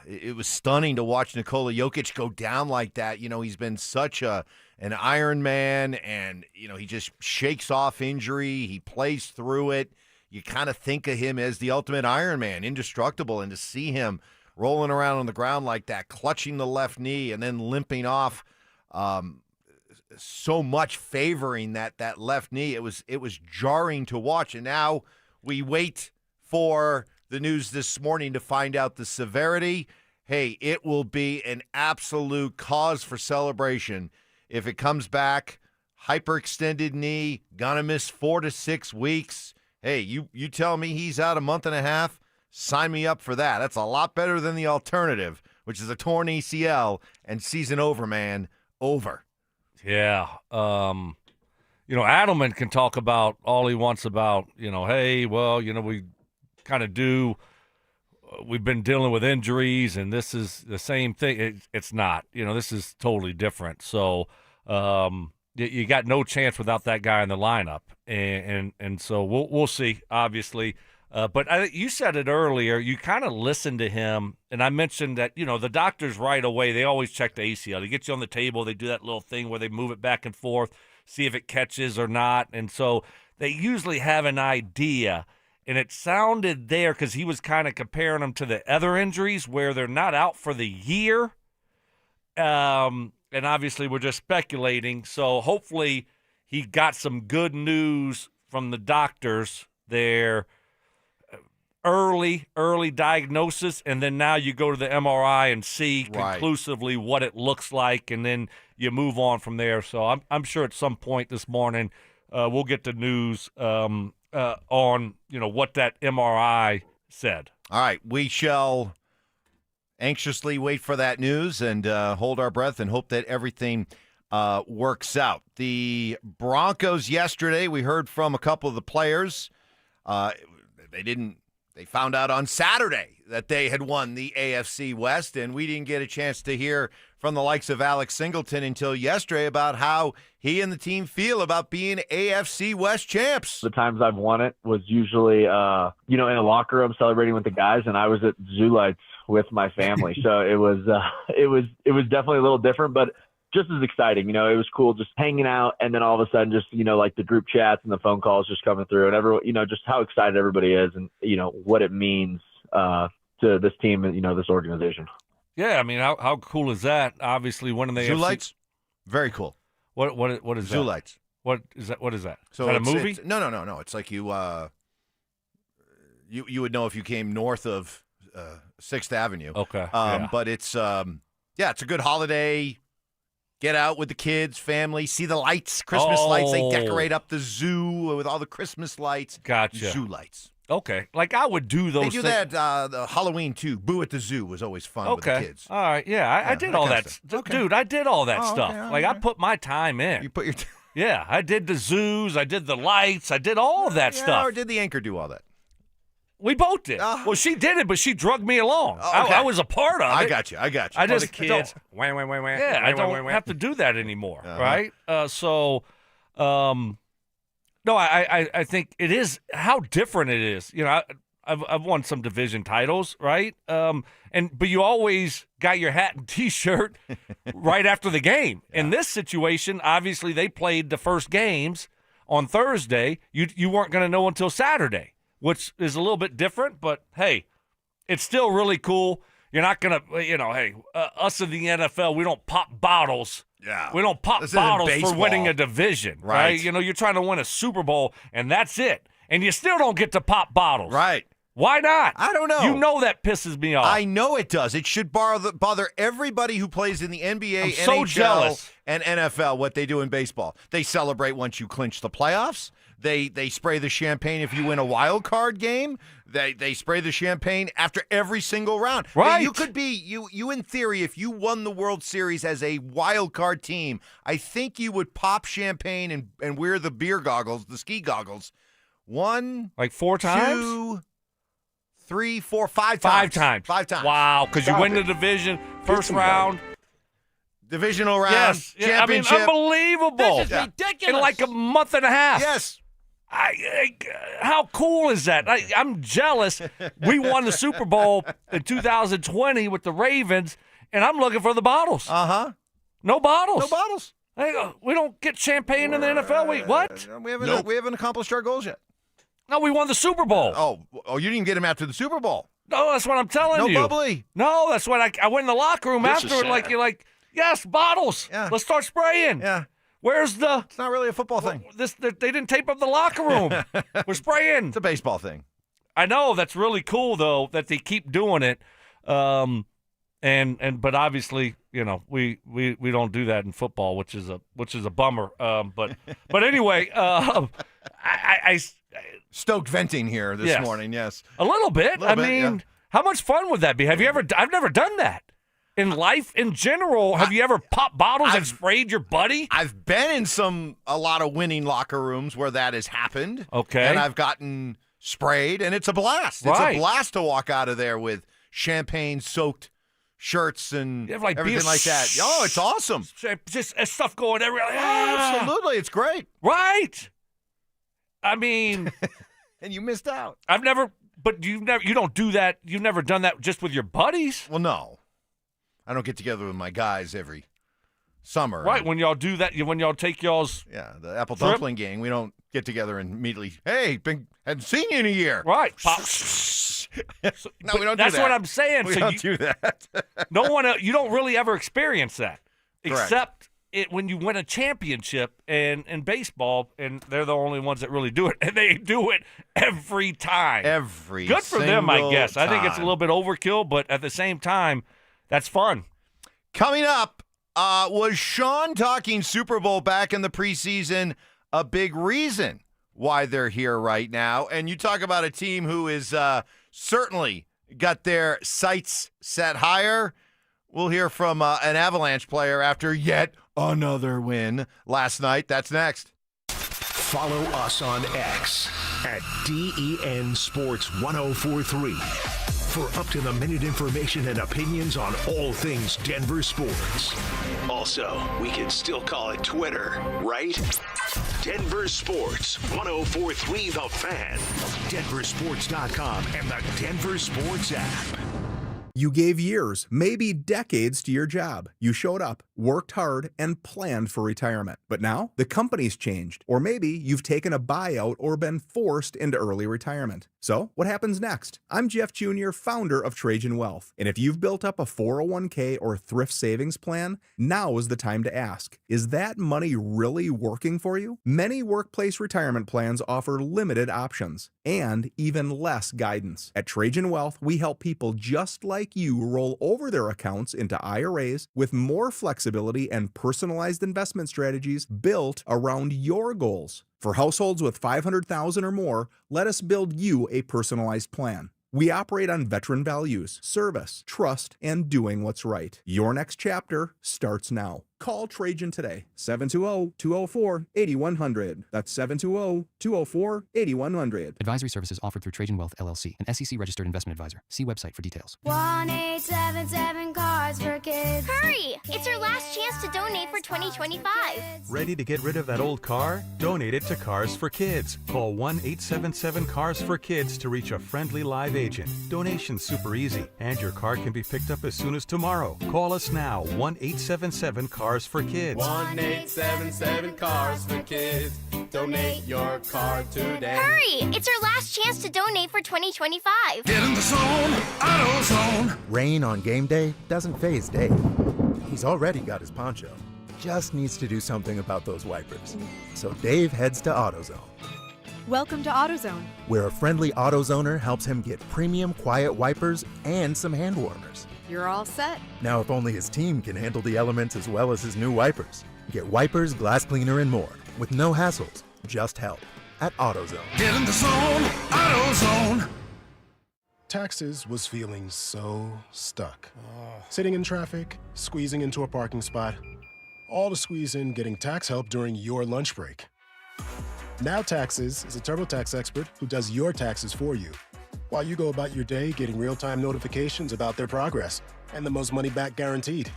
S13: It was stunning to watch Nikola Jokic go down like that. He's been such an Iron Man, and he just shakes off injury. He plays through it. You kind of think of him as the ultimate Iron Man, indestructible, and to see him rolling around on the ground like that, clutching the left knee and then limping off, so much favoring that left knee. It was jarring to watch, and now we wait for the news this morning to find out the severity. Hey, it will be an absolute cause for celebration if it comes back. Hyperextended knee, gonna miss 4 to 6 weeks. Hey, you tell me he's out a month and a half, sign me up for that. That's a lot better than the alternative, which is a torn ACL and season over, man. Over.
S17: Yeah. Adelman can talk about all he wants about, hey, well, we kind of do. We've been dealing with injuries, and this is the same thing. It's not. This is totally different. So you got no chance without that guy in the lineup. And so we'll see, obviously. But you said it earlier. You kind of listened to him, and I mentioned that, the doctors right away, they always check the ACL. They get you on the table. They do that little thing where they move it back and forth, see if it catches or not. And so they usually have an idea. And it sounded there because he was kind of comparing them to the other injuries where they're not out for the year. And obviously we're just speculating. So hopefully he got some good news from the doctors there. Early diagnosis, and then now you go to the MRI and see conclusively what it looks like, and then you move on from there. So I'm sure at some point this morning we'll get the news on what that MRI said.
S13: All right, we shall anxiously wait for that news and hold our breath and hope that everything works out. The Broncos yesterday, we heard from a couple of the players. They found out on Saturday that they had won the AFC West, and we didn't get a chance to hear from the likes of Alex Singleton until yesterday about how he and the team feel about being AFC West champs.
S9: The times I've won it was usually, in a locker room celebrating with the guys, and I was at Zoo Lights with my family. So it was definitely a little different, but just as exciting. It was cool just hanging out, and then all of a sudden just, like the group chats and the phone calls just coming through, and everyone, just how excited everybody is, and, what it means to this team and, this organization.
S17: Yeah, I mean, how cool is that? Obviously, winning the
S13: Zoo lights, very cool.
S17: What is that?
S13: Zoo lights.
S17: What is that? What is that?
S13: So
S17: is that a movie?
S13: No. It's like you would know if you came north of 6th Avenue.
S17: Okay.
S13: But it's it's a good holiday. Get out with the kids, family, see the lights, Christmas lights. They decorate up the zoo with all the Christmas lights.
S17: Gotcha.
S13: Zoo lights.
S17: Okay. Like I would do those.
S13: They do that. The Halloween too. Boo at the Zoo was always fun with the kids.
S17: All right. Yeah, I did all that. Dude, I did all that stuff.
S13: Okay,
S17: like I put my time in.
S13: You put your.
S17: Yeah, I did the zoos. I did the lights. I did all of that stuff.
S13: Or did the anchor do all that?
S17: We both did. Well, she did it, but she drugged me along.
S13: Okay.
S17: I was a part of it.
S13: I got you.
S17: I just
S13: the kids.
S17: Yeah, I don't have to do that anymore, right? No, I think it is how different it is. I've won some division titles, right? But you always got your hat and T-shirt right after the game. Yeah. In this situation, obviously they played the first games on Thursday. You weren't going to know until Saturday, which is a little bit different. But hey, it's still really cool. You're not going to, us in the NFL, we don't pop bottles.
S13: Yeah.
S17: We don't pop bottles for winning a division, right? You're trying to win a Super Bowl, and that's it. And you still don't get to pop bottles.
S13: Right.
S17: Why not?
S13: I don't know.
S17: You know that pisses me off.
S13: I know it does. It should bother everybody who plays in the NBA,
S17: I'm so
S13: NHL,
S17: jealous.
S13: and NFL what they do in baseball. They celebrate once you clinch the playoffs. They spray the champagne if you win a wild card game. They spray the champagne after every single round.
S17: Right.
S13: You could be you in theory, if you won the World Series as a wild card team, I think you would pop champagne and wear the beer goggles, the ski goggles. 1,
S17: like 4 times?
S13: 2, 3, 4, 5 times. 5 times.
S17: Wow, because you win the division first round.
S13: Divisional round,
S17: yes.
S13: championship.
S17: I mean, unbelievable.
S22: This is ridiculous.
S17: In like a month and a half.
S13: Yes.
S17: How cool is that? I'm jealous. We won the Super Bowl in 2020 with the Ravens, and I'm looking for the bottles.
S13: Uh-huh.
S17: No bottles.
S13: No bottles.
S17: Hey, we don't get champagne in the NFL. Wait, what?
S13: We haven't accomplished our goals yet.
S17: No, we won the Super Bowl.
S13: Oh, you didn't get him after the Super Bowl.
S17: No, that's what I'm telling you.
S13: No bubbly.
S17: No, that's what I went in the locker room after. You're like, yes, bottles.
S13: Yeah.
S17: Let's start spraying.
S13: Yeah.
S17: Where's the?
S13: It's not really a football thing.
S17: They didn't tape up the locker room. We're spraying.
S13: It's a baseball thing.
S17: I know that's really cool though that they keep doing it. But obviously, we don't do that in football, which is a bummer. But anyway, I
S13: stoked venting here this morning. Yes,
S17: a little bit. I mean, how much fun would that be? Have you ever? I've never done that. In life, in general, have you ever popped bottles and sprayed your buddy?
S13: I've been in a lot of winning locker rooms where that has happened.
S17: Okay.
S13: And I've gotten sprayed, and it's a blast. It's a blast to walk out of there with champagne-soaked shirts and everything like that. Oh, it's awesome.
S17: Just stuff going everywhere.
S13: Absolutely. It's great.
S17: Right. I mean.
S13: And you missed out.
S17: But you don't do that. You've never done that just with your buddies?
S13: Well, no. I don't get together with my guys every summer.
S17: Right, when y'all do that, when y'all take y'all's
S13: the apple dumpling gang, we don't get together and immediately, hey, hadn't seen you in a year.
S17: Right.
S13: No, we don't do that.
S17: That's what I'm saying.
S13: We don't do that.
S17: You don't really ever experience that.
S13: Correct.
S17: Except when you win a championship in baseball, and they're the only ones that really do it, and they do it every time. Good for them, I guess. I think it's a little bit overkill, but at the same time, that's fun.
S13: Coming up, was Sean talking Super Bowl back in the preseason a big reason why they're here right now? And you talk about a team who is certainly got their sights set higher. We'll hear from an Avalanche player after yet another win last night. That's next.
S1: Follow us on X at DEN Sports 1043 for up-to-the-minute information and opinions on all things Denver sports. Also, we can still call it Twitter, right? Denver Sports 1043 The Fan, DenverSports.com, and the Denver Sports app.
S3: You gave years, maybe decades to your job. You showed up, worked hard, and planned for retirement. But now, the company's changed, or maybe you've taken a buyout or been forced into early retirement. So, what happens next? I'm Jeff Jr., founder of Cajun Wealth, and if you've built up a 401k or thrift savings plan, now is the time to ask, is that money really working for you? Many workplace retirement plans offer limited options and even less guidance. At Cajun Wealth, we help people just like you roll over their accounts into IRAs with more flexibility and personalized investment strategies built around your goals. For households with $500,000 or more, let us build you a personalized plan. We operate on veteran values, service, trust, and doing what's right. Your next chapter starts now. Call Trajan today, 720-204-8100. That's 720-204-8100.
S6: Advisory services offered through Trajan Wealth, LLC, an SEC-registered investment advisor. See website for details.
S10: 1877 Cars for Kids.
S11: Hurry! It's your last chance to donate for 2025.
S12: Ready to get rid of that old car? Donate it to Cars for Kids. Call 1-877-CARS-FOR-KIDS to reach a friendly live agent. Donation's super easy, and your car can be picked up as soon as tomorrow. Call us now, 1-877-CARS for Kids.
S10: 1877 Cars for Kids. Donate your car today.
S11: Hurry! It's your last chance to donate for 2025.
S5: Get in the zone, AutoZone.
S14: Rain on game day doesn't faze Dave. He's already got his poncho. Just needs to do something about those wipers. So Dave heads to AutoZone.
S15: Welcome to AutoZone,
S14: where a friendly AutoZoner helps him get premium quiet wipers and some hand warmers.
S15: You're all set.
S14: Now, if only his team can handle the elements as well as his new wipers. Get wipers, glass cleaner, and more with no hassles, just help at AutoZone.
S5: Get in the zone, AutoZone.
S18: Taxes was feeling so stuck. Sitting in traffic, squeezing into a parking spot, all to squeeze in getting tax help during your lunch break. Now Taxes is a TurboTax expert who does your taxes for you, while you go about your day getting real-time notifications about their progress and the most money back guaranteed.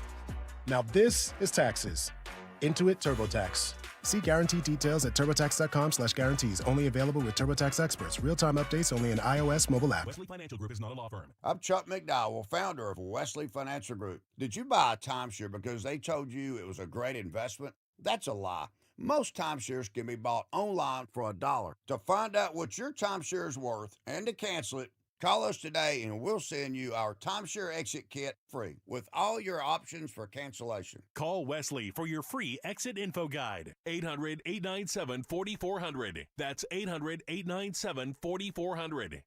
S18: Now this is Taxes. Intuit TurboTax. See guarantee details at turbotax.com/guarantees. Only available with TurboTax experts. Real-time updates only in iOS mobile app.
S19: Wesley Financial Group is not a law firm. I'm Chuck McDowell, founder of Wesley Financial Group. Did you buy a timeshare because they told you it was a great investment? That's a lie. Most timeshares can be bought online for $1. To find out what your timeshare is worth and to cancel it, call us today and we'll send you our timeshare exit kit free with all your options for cancellation.
S20: Call Wesley for your free exit info guide. 800-897-4400. That's 800-897-4400.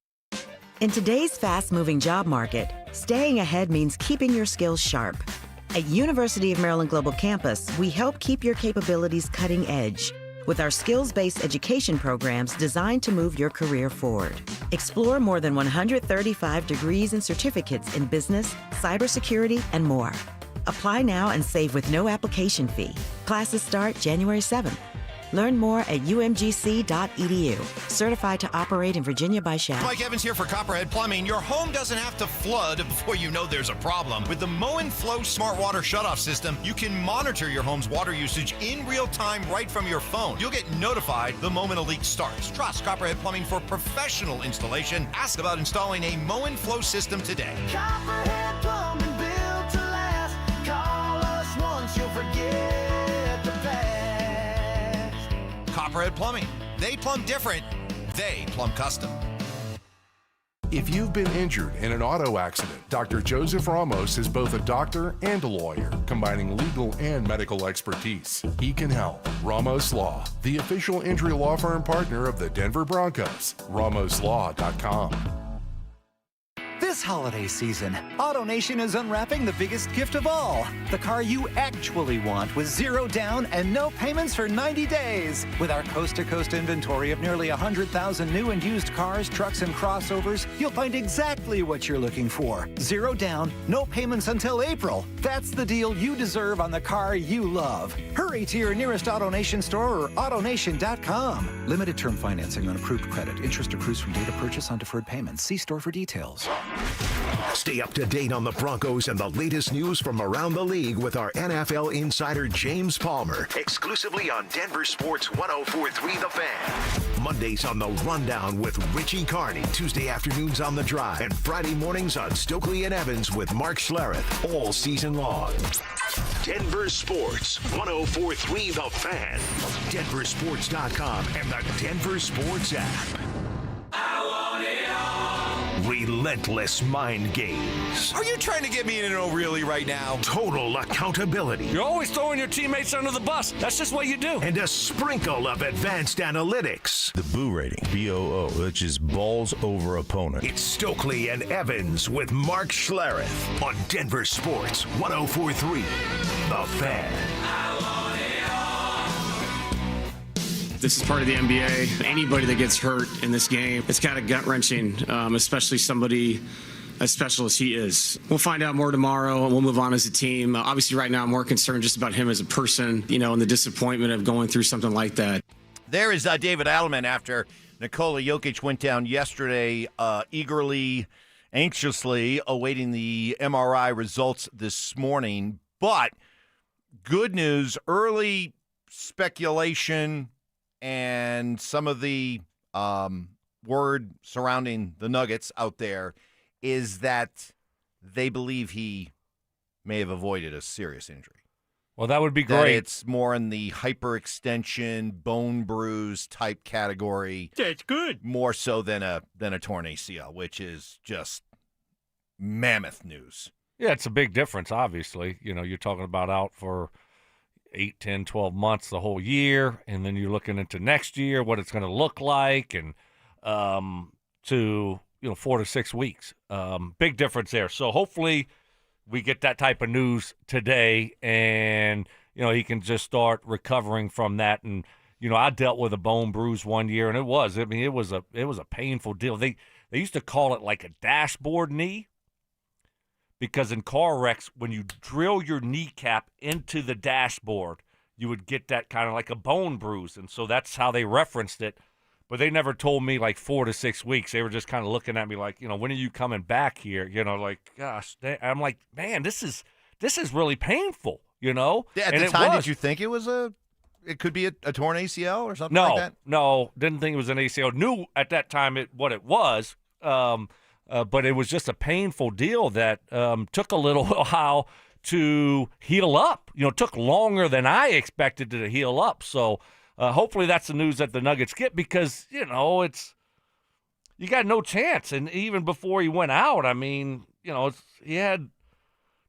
S23: In today's fast-moving job market, staying ahead means keeping your skills sharp. At University of Maryland Global Campus, we help keep your capabilities cutting edge with our skills-based education programs designed to move your career forward. Explore more than 135 degrees and certificates in business, cybersecurity, and more. Apply now and save with no application fee. Classes start January 7th. Learn more at umgc.edu. Certified to operate in Virginia by SHAP.
S30: Mike Evans here for Copperhead Plumbing. Your home doesn't have to flood before you know there's a problem. With the Mow and Flow Smart Water Shutoff System, you can monitor your home's water usage in real time right from your phone. You'll get notified the moment a leak starts. Trust Copperhead Plumbing for professional installation. Ask about installing a Mow and Flow system today.
S22: Copperhead Plumbing, built to last. Call us once, you'll forget the past.
S30: Copperhead Plumbing. They plumb different. They plumb custom.
S33: If you've been injured in an auto accident, Dr. Joseph Ramos is both a doctor and a lawyer, combining legal and medical expertise. He can help. Ramos Law, the official injury law firm partner of the Denver Broncos. RamosLaw.com.
S34: This holiday season, AutoNation is unwrapping the biggest gift of all, the car you actually want with zero down and no payments for 90 days. With our coast-to-coast inventory of nearly 100,000 new and used cars, trucks, and crossovers, you'll find exactly what you're looking for. Zero down, no payments until April. That's the deal you deserve on the car you love. Hurry to your nearest AutoNation store or AutoNation.com. Limited term financing on approved credit. Interest accrues from date of purchase on deferred payments. See store for details.
S1: Stay up to date on the Broncos and the latest news from around the league with our NFL insider James Palmer, exclusively on Denver Sports 104.3 The Fan. Mondays on The Rundown with Richie Carney, Tuesday afternoons on The Drive, and Friday mornings on Stokley and Evans with Mark Schlereth, all season long. Denver Sports 104.3 The Fan, DenverSports.com, and the Denver Sports app. Relentless mind games.
S30: Are you trying to get me in an oh really right now?
S1: Total accountability.
S17: You're always throwing your teammates under the bus. That's just what you do.
S1: And a sprinkle of advanced analytics.
S2: The Boo rating, BOO, which is balls over opponent.
S1: It's Stokley and Evans with Mark Schlereth on Denver Sports 104.3 The Fan.
S4: This is part of the NBA. Anybody that gets hurt in this game, it's kind of gut-wrenching, especially somebody as special as he is. We'll find out more tomorrow, and we'll move on as a team. Obviously, right now, I'm more concerned just about him as a person, and the disappointment of going through something like that.
S13: There is David Adelman after Nikola Jokic went down yesterday, eagerly, anxiously awaiting the MRI results this morning. But good news, early speculation and some of the word surrounding the Nuggets out there is that they believe he may have avoided a serious injury.
S17: Well, that would be
S13: that
S17: great.
S13: It's more in the hyperextension, bone bruise type category.
S17: That's good.
S13: More so than a torn ACL, which is just mammoth news.
S17: Yeah, it's a big difference, obviously. You're talking about out for 8, 10, 12 months, the whole year, and then you're looking into next year, what it's going to look like, and to 4 to 6 weeks. Big difference there. So hopefully we get that type of news today, and he can just start recovering from that. And I dealt with a bone bruise one year, and it was a painful deal. They used to call it like a dashboard knee. Because in car wrecks, when you drill your kneecap into the dashboard, you would get that kind of like a bone bruise. And so that's how they referenced it. But they never told me like 4 to 6 weeks. They were just kind of looking at me like, when are you coming back here? Gosh, I'm like, man, this is really painful,
S13: Yeah, at the time, did you think it could be a torn ACL or something like that?
S17: No, didn't think it was an ACL. Knew at that time what it was. But it was just a painful deal that took a little while to heal up. It took longer than I expected to heal up. So hopefully that's the news that the Nuggets get because, it's you got no chance. And even before he went out, I mean, he had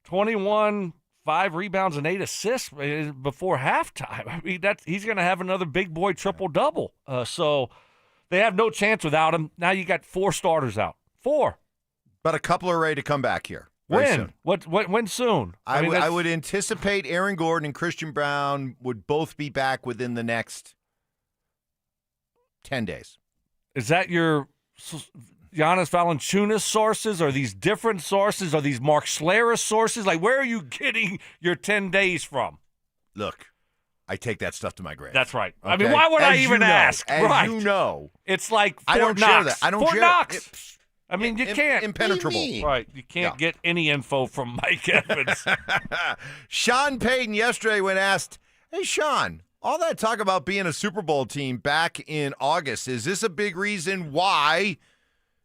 S17: 21, 5 rebounds, and 8 assists before halftime. I mean, he's going to have another big boy triple-double. So they have no chance without him. Now you got 4 starters out. 4.
S13: But a couple are ready to come back here.
S17: When? When soon?
S13: I would anticipate Aaron Gordon and Christian Brown would both be back within the next 10 days.
S17: Is that your Giannis Valanciunas sources? Are these different sources? Are these Mark Schlereth sources? Like, where are you getting your 10 days from?
S13: Look, I take that stuff to my grave.
S17: That's right.
S13: Okay?
S17: I mean, why would I even ask?
S13: As you know.
S17: It's like
S13: I don't
S17: Fort Knox.
S13: share that. I don't
S17: Fort
S13: share
S17: Knox. I mean, you can't.
S13: Impenetrable.
S17: Right. You can't get any info from Mike Evans.
S13: Sean Payton yesterday when asked, hey, Sean, all that talk about being a Super Bowl team back in August, is this a big reason why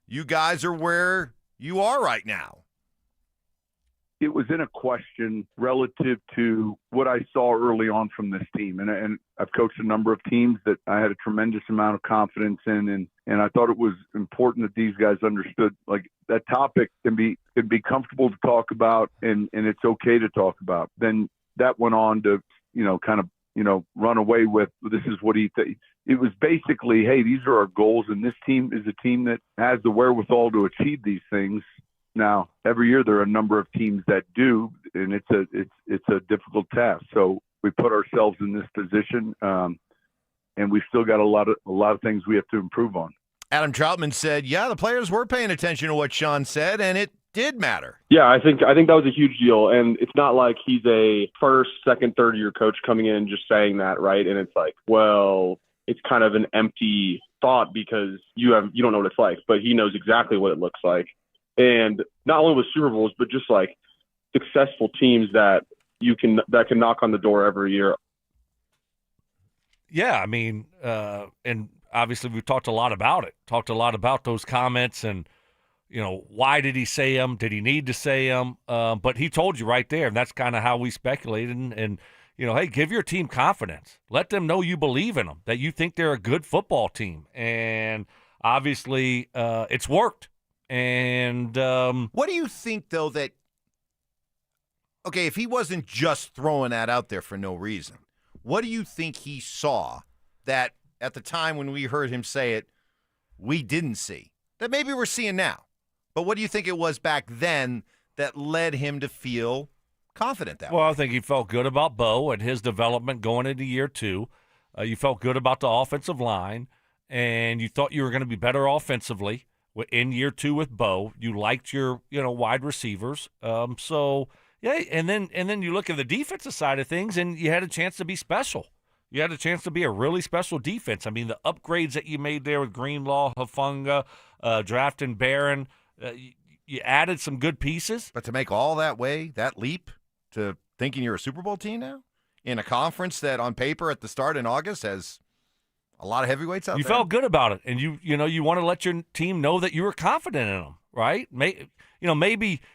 S13: you guys are where you are right now?
S7: It was in a question relative to what I saw early on from this team. And I've coached a number of teams that I had a tremendous amount of confidence in. And I thought it was important that these guys understood, like, that topic can be comfortable to talk about and it's okay to talk about. Then that went on to, run away with, this is what he thinks. It was basically, hey, these are our goals. And this team is a team that has the wherewithal to achieve these things. Now, every year there are a number of teams that do, and it's a difficult task. So we put ourselves in this position, and we've still got a lot of things we have to improve on.
S13: Adam Troutman said, yeah, the players were paying attention to what Sean said, and it did matter.
S8: Yeah, I think that was a huge deal, and it's not like he's a first, second, third year coach coming in and just saying that, right? And it's like, well, it's kind of an empty thought because you don't know what it's like, but he knows exactly what it looks like. and not only with Super Bowls, but just like successful teams that can knock on the door every year.
S17: Yeah, I mean, and obviously we've talked a lot about it. Talked a lot about those comments and, why did he say them? Did he need to say them? But he told you right there, and that's kind of how we speculated. And hey, give your team confidence. Let them know you believe in them, that you think they're a good football team. And obviously it's worked. And
S13: what do you think, though, that – okay, if he wasn't just throwing that out there for no reason, what do you think he saw that at the time when we heard him say it, we didn't see, that maybe we're seeing now? But what do you think it was back then that led him to feel confident that way?
S17: Well, I think he felt good about Bo and his development going into year 2. You felt good about the offensive line, and you thought you were going to be better offensively in year 2 with Bo. You liked your wide receivers. So yeah, and then you look at the defensive side of things, and you had a chance to be special. You had a chance to be a really special defense. I mean, the upgrades that you made there with Greenlaw, Hufanga, drafting Barron, you added some good pieces.
S13: But to make all that leap to thinking you're a Super Bowl team now in a conference that on paper at the start in August has a lot of heavyweights out there.
S17: You felt good about it, and you want to let your team know that you were confident in them, right? Maybe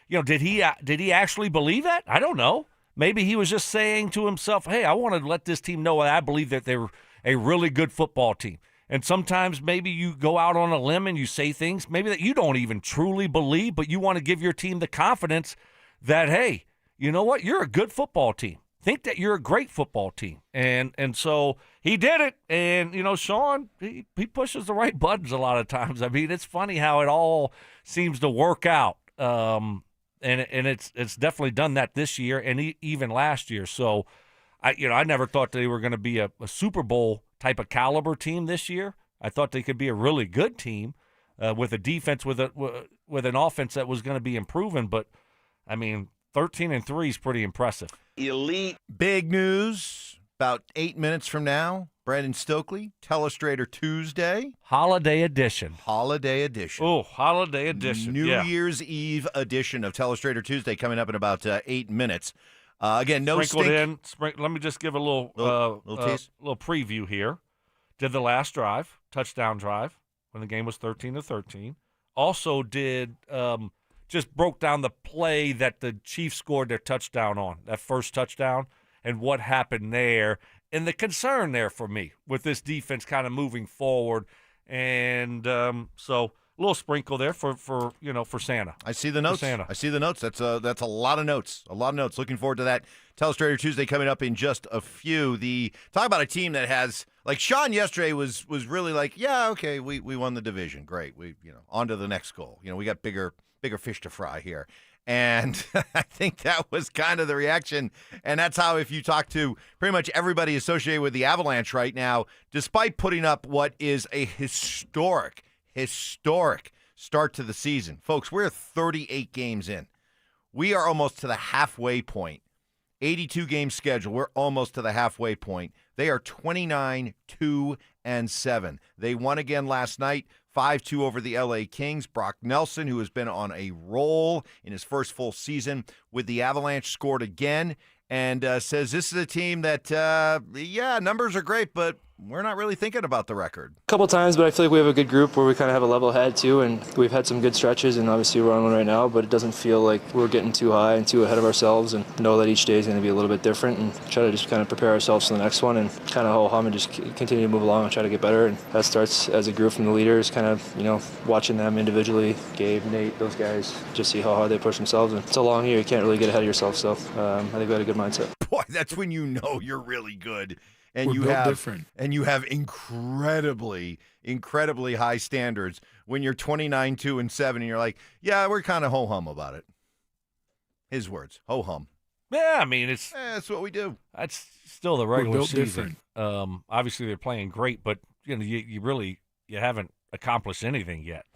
S17: did he actually believe that? I don't know. Maybe he was just saying to himself, "Hey, I want to let this team know that I believe that they're a really good football team." And sometimes maybe you go out on a limb and you say things maybe that you don't even truly believe, but you want to give your team the confidence that, hey, you know what? You're a good football team. Think that you're a great football team. And so he did it. And, Sean, he pushes the right buttons a lot of times. I mean, it's funny how it all seems to work out. And it's definitely done that this year and even last year. So, I never thought they were going to be a Super Bowl type of caliber team this year. I thought they could be a really good team with a defense with an offense that was going to be improving. But, I mean, 13-3 is pretty impressive.
S13: Elite. Big news about 8 minutes from now. Brandon Stokley, Telestrator Tuesday.
S17: Holiday edition.
S13: Holiday edition.
S17: Oh, holiday edition.
S13: New Year's Eve edition of Telestrator Tuesday coming up in about 8 minutes. Again, no
S17: sprinkled in. Let me just give a little preview here. Did the last drive, touchdown drive, when the game was 13-13. Also did just broke down the play that the Chiefs scored their touchdown on, that first touchdown, and what happened there, and the concern there for me with this defense kind of moving forward. And so a little sprinkle there for Santa.
S13: I see the notes.
S17: Santa.
S13: I see the notes. That's a lot of notes. A lot of notes. Looking forward to that. Telestrator Tuesday coming up in just a few. Talk about a team that has, like, Sean yesterday was really like, yeah, okay, we won the division. Great. We on to the next goal. We got bigger fish to fry here. And I think that was kind of the reaction. And that's how, if you talk to pretty much everybody associated with the Avalanche right now, despite putting up what is a historic start to the season. Folks, we're 38 games in. We are almost to the halfway point. 82-game schedule. We're almost to the halfway point. They are 29-2-7. They won again last night, 5-2 over the LA Kings. Brock Nelson, who has been on a roll in his first full season with the Avalanche, scored again and says this is a team that, numbers are great, but we're not really thinking about the record.
S3: A couple times, but I feel like we have a good group where we kind of have a level head too, and we've had some good stretches, and obviously we're on one right now, but it doesn't feel like we're getting too high and too ahead of ourselves, and know that each day is going to be a little bit different, and try to just kind of prepare ourselves for the next one, and kind of ho-hum and just continue to move along and try to get better. And that starts as a group from the leaders, kind of, watching them individually, Gabe, Nate, those guys, just see how hard they push themselves. And it's a long year, you can't really get ahead of yourself, so I think we had a good mindset.
S13: Boy, that's when you know you're really good. And
S6: We're
S13: you
S6: built
S13: have
S6: different.
S13: And you have incredibly high standards when you're 29-2-7 and you're like, yeah, we're kind of ho-hum about it. His words, ho-hum.
S17: Yeah, I mean,
S13: that's what we do.
S17: That's still the regular
S6: built
S17: season. Obviously, they're playing great, but you haven't accomplished anything yet.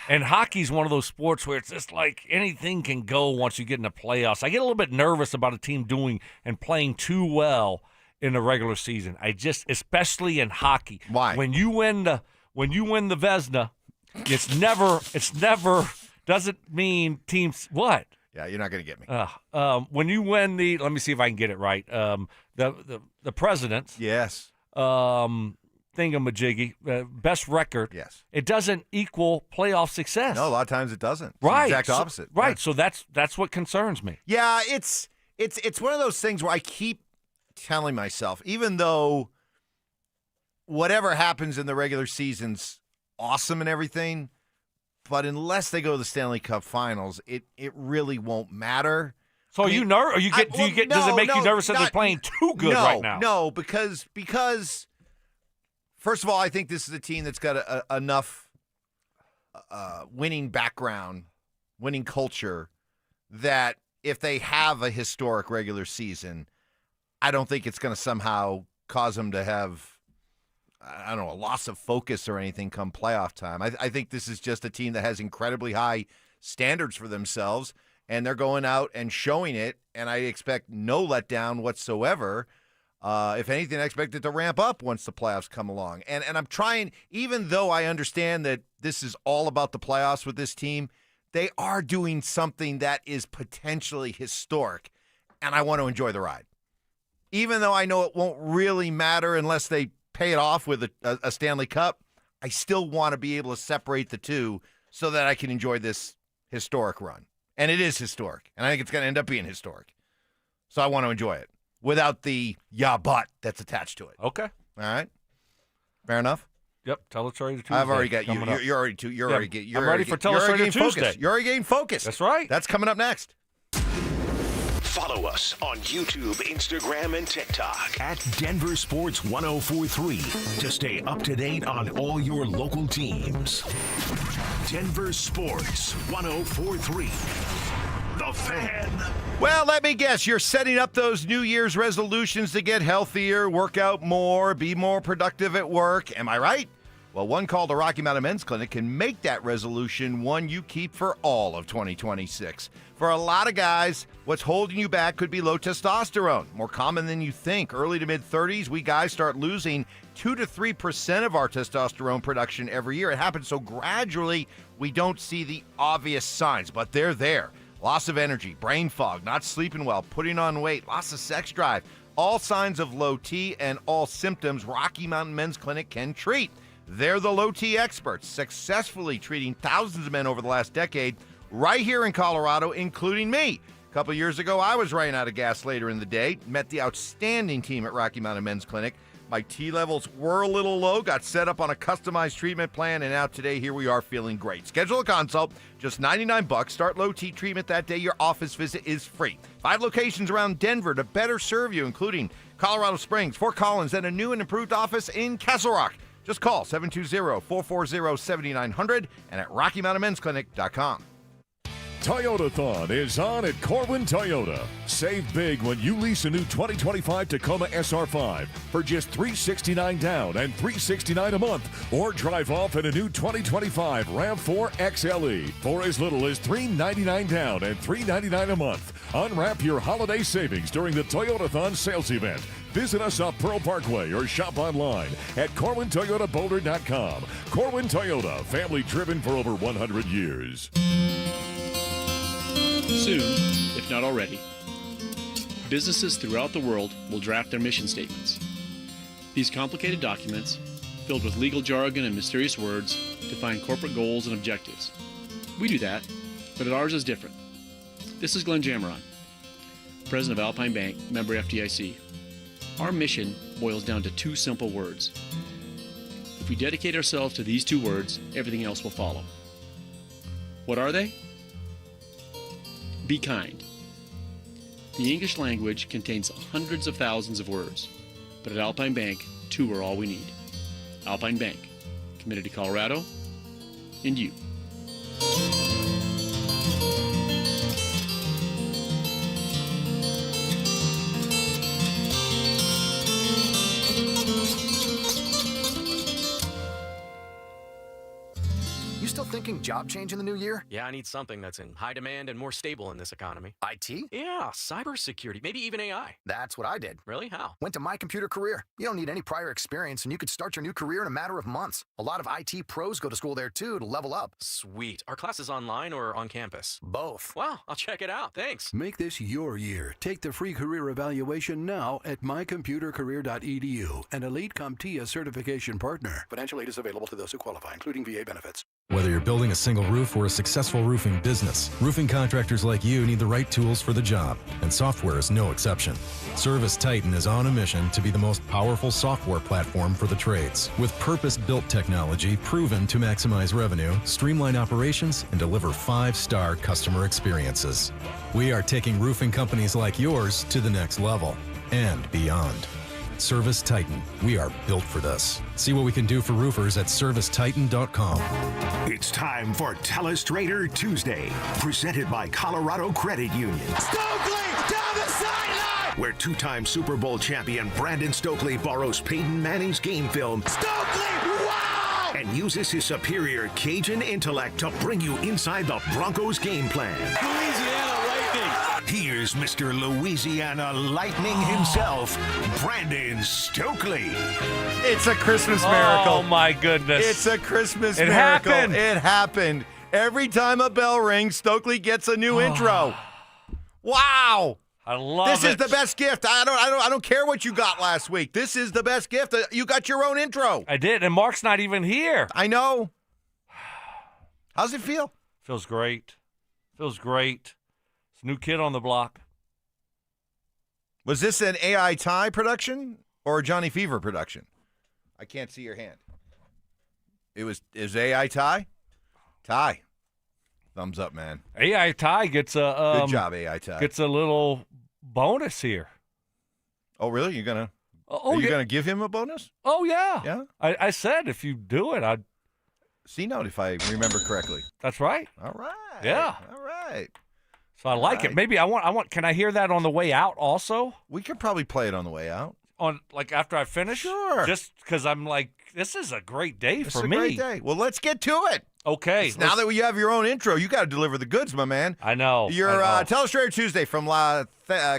S17: And hockey's one of those sports where it's just like anything can go once you get in the playoffs. I get a little bit nervous about a team doing and playing too well in the regular season. Especially in hockey.
S13: Why?
S17: When you win the Vezina, it's never doesn't mean teams what?
S13: Yeah, you're not going to get me.
S17: When you win let me see if I can get it right. The president's thingamajiggy, best record.
S13: Yes,
S17: it doesn't equal playoff success.
S13: No, a lot of times it doesn't. It's
S17: right,
S13: the exact opposite.
S17: Right,
S13: Yeah.
S17: so that's what concerns me.
S13: Yeah, it's one of those things where I keep telling myself, even though whatever happens in the regular season's awesome and everything, but unless they go to the Stanley Cup Finals, it really won't matter.
S17: So are you nervous? Does it make you nervous that they're playing too good right now?
S13: No, because first of all, I think this is a team that's got enough winning background, winning culture, that if they have a historic regular season, I don't think it's going to somehow cause them to have, I don't know, a loss of focus or anything come playoff time. I think this is just a team that has incredibly high standards for themselves, and they're going out and showing it, and I expect no letdown whatsoever. If anything, I expect it to ramp up once the playoffs come along. And I'm trying, even though I understand that this is all about the playoffs with this team, they are doing something that is potentially historic, and I want to enjoy the ride. Even though I know it won't really matter unless they pay it off with a Stanley Cup, I still want to be able to separate the two so that I can enjoy this historic run. And it is historic, and I think it's going to end up being historic. So I want to enjoy it without the but that's attached to it.
S17: Okay.
S13: All right. Fair enough?
S17: Yep, Teletrator Tuesday.
S13: I've already got you. You're
S17: ready for Telestrator Tuesday.
S13: You're already getting focused.
S17: That's right.
S13: That's coming up next.
S1: Follow us on YouTube, Instagram, and TikTok at Denver Sports 1043 to stay up to date on all your local teams. Denver Sports 1043. The Fan.
S13: Well, let me guess. You're setting up those New Year's resolutions to get healthier, work out more, be more productive at work. Am I right? Well, one call to Rocky Mountain Men's Clinic can make that resolution one you keep for all of 2026. For a lot of guys, what's holding you back could be low testosterone. More common than you think. Early to mid-30s, we guys start losing 2 to 3% of our testosterone production every year. It happens so gradually, we don't see the obvious signs, but they're there. Loss of energy, brain fog, not sleeping well, putting on weight, loss of sex drive. All signs of low T and all symptoms Rocky Mountain Men's Clinic can treat. They're the low T experts, successfully treating thousands of men over the last decade, right here in Colorado, including me. A couple years ago, I was running out of gas later in the day, met the outstanding team at Rocky Mountain Men's Clinic. My T levels were a little low, got set up on a customized treatment plan, and now today, here we are feeling great. Schedule a consult, just $99. Start low T treatment that day. Your office visit is free. 5 locations around Denver to better serve you, including Colorado Springs, Fort Collins, and a new and improved office in Castle Rock. Just call 720-440-7900 and at RockyMountainMen'sClinic.com.
S6: Toyotathon is on at Corwin Toyota. Save big when you lease a new 2025 Tacoma SR5 for just $369 down and $369 a month, or drive off in a new 2025 RAV4 XLE for as little as $399 down and $399 a month. Unwrap your holiday savings during the Toyotathon sales event. Visit us off Pearl Parkway or shop online at CorwinToyotaBoulder.com. Corwin Toyota, family driven for over 100 years.
S9: Soon, if not already, businesses throughout the world will draft their mission statements. These complicated documents, filled with legal jargon and mysterious words, define corporate goals and objectives. We do that, but ours is different. This is Glenn Jameron, president of Alpine Bank, member FDIC. Our mission boils down to 2 simple words. If we dedicate ourselves to these 2 words, everything else will follow. What are they? Be kind. The English language contains hundreds of thousands of words, but at Alpine Bank, 2 are all we need. Alpine Bank, committed to Colorado and you.
S10: looking job change in the new year?
S11: Yeah, I need something that's in high demand and more stable in this economy.
S10: IT?
S11: Yeah, cybersecurity, maybe even AI.
S10: That's what I did.
S11: Really? How?
S10: Went to My Computer Career. You don't need any prior experience, and you could start your new career in a matter of months. A lot of IT pros go to school there, too, to level up.
S11: Sweet. Are classes online or on campus?
S10: Both.
S11: Wow, I'll check it out. Thanks.
S12: Make this your year. Take the free career evaluation now at mycomputercareer.edu, an Elite CompTIA certification partner.
S18: Financial aid is available to those who qualify, including VA benefits.
S15: Whether you're building a single roof or a successful roofing business, roofing contractors like you need the right tools for the job, and software is no exception. Service Titan is on a mission to be the most powerful software platform for the trades, with purpose-built technology proven to maximize revenue, streamline operations, and deliver 5-star customer experiences. We are taking roofing companies like yours to the next level and beyond. Service Titan. We are built for this. See what we can do for roofers at servicetitan.com.
S1: It's time for Telestrator Tuesday, presented by Colorado Credit Union.
S22: Stokley down the sideline!
S1: Where two-time Super Bowl champion Brandon Stokley borrows Payton Manning's game film.
S22: Stokley, wow!
S1: And uses his superior Cajun intellect to bring you inside the Broncos game plan.
S22: Louisiana Lightning.
S1: Here's Mr. Louisiana Lightning himself, Brandon Stokley.
S13: It's a Christmas miracle.
S17: Oh, my goodness.
S13: It's a Christmas
S17: It
S13: miracle.
S17: happened.
S13: It happened. Every time a bell rings, Stokley gets a new intro. Wow.
S17: I love
S13: This
S17: it.
S13: is the best gift. I don't care what you got last week. This is the best gift. You got your own intro.
S17: I did, and Mark's not even here.
S13: I know. How's it feel?
S17: Feels great. Feels great. It's a new kid on the block.
S13: Was this an AI Ty production or a Johnny Fever production? I can't see your hand. Is AI Ty? Ty. Thumbs up, man.
S17: AI Ty gets a
S13: good job, AI Ty.
S17: Gets a little bonus here.
S13: Oh, really? Are you gonna give him a bonus?
S17: Oh yeah.
S13: Yeah.
S17: I said if you do it, I'd
S13: C note if I remember correctly.
S17: That's right.
S13: All right.
S17: Yeah.
S13: All right.
S17: So I like it. Maybe I want. Can I hear that on the way out also?
S13: We could probably play it on the way out.
S17: On like after I finish.
S13: Sure.
S17: Just because I'm like, this is a great day for me.
S13: It's a great day. Well, let's get to it.
S17: Okay.
S13: Now that you have your own intro, you got to deliver the goods, my man.
S17: I know.
S13: Your Telestrator Tuesday from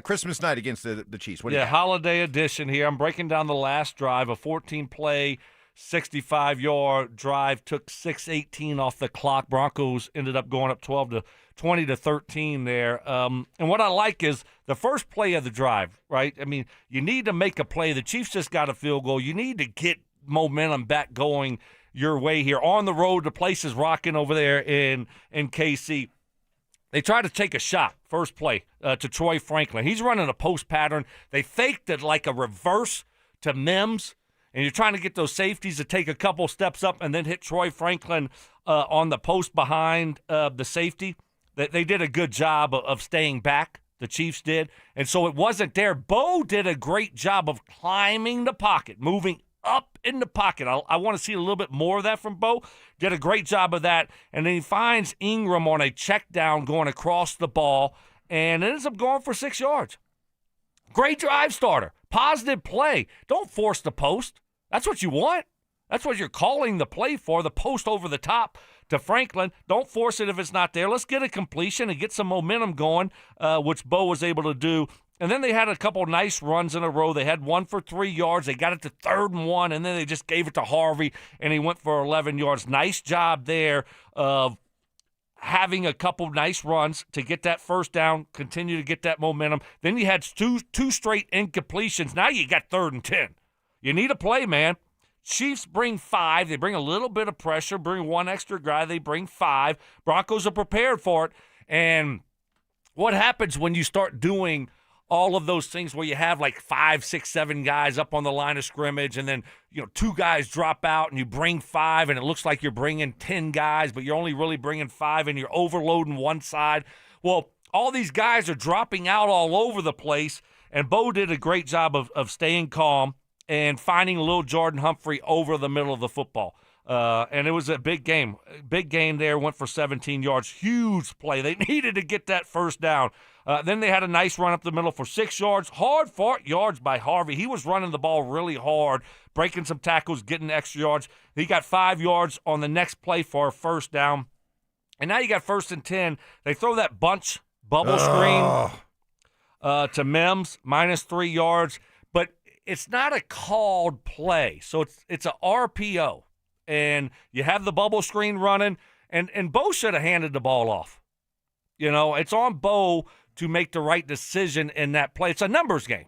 S13: Christmas night against the Chiefs. What do you got?
S17: Holiday edition here. I'm breaking down the last drive, a 14-play, 65-yard drive, took 6:18 off the clock. Broncos ended up going up 20 to 13 there. And what I like is the first play of the drive, right? I mean, you need to make a play. The Chiefs just got a field goal. You need to get momentum back going your way here. On the road, the place is rocking over there in KC. They tried to take a shot, first play, to Troy Franklin. He's running a post pattern. They faked it like a reverse to Mims, and you're trying to get those safeties to take a couple steps up and then hit Troy Franklin on the post behind the safety. They did a good job of staying back. The Chiefs did. And so it wasn't there. Bo did a great job of climbing the pocket, moving up in the pocket. I want to see a little bit more of that from Bo. Did a great job of that. And then he finds Ingram on a check down going across the ball and ends up going for 6 yards. Great drive starter. Positive play. Don't force the post. That's what you want. That's what you're calling the play for, the post over the top to Franklin. Don't force it if it's not there. Let's get a completion and get some momentum going, which Bo was able to do. And then they had a couple nice runs in a row. They had one for 3 yards. They got it to 3rd and 1, and then they just gave it to Harvey, and he went for 11 yards. Nice job there of having a couple nice runs to get that first down, continue to get that momentum. Then you had two straight incompletions. Now you got 3rd and 10. You need a play, man. Chiefs bring 5. They bring a little bit of pressure, bring one extra guy. They bring 5. Broncos are prepared for it. And what happens when you start doing all of those things where you have like 5, 6, 7 guys up on the line of scrimmage, and then 2 guys drop out and you bring 5, and it looks like you're bringing 10 guys, but you're only really bringing 5, and you're overloading one side. Well, all these guys are dropping out all over the place, and Bo did a great job of staying calm and finding a little Jordan Humphrey over the middle of the football. And it was a big game. Big game there, went for 17 yards. Huge play. They needed to get that first down. Then they had a nice run up the middle for 6 yards. Hard-fought yards by Harvey. He was running the ball really hard, breaking some tackles, getting extra yards. He got 5 yards on the next play for a first down. And now you got 1st and 10. They throw that bunch bubble screen to Mims, -3 yards. But it's not a called play. So it's a RPO. And you have the bubble screen running. And Bo should have handed the ball off. You know, it's on Bo to make the right decision in that play. It's a numbers game.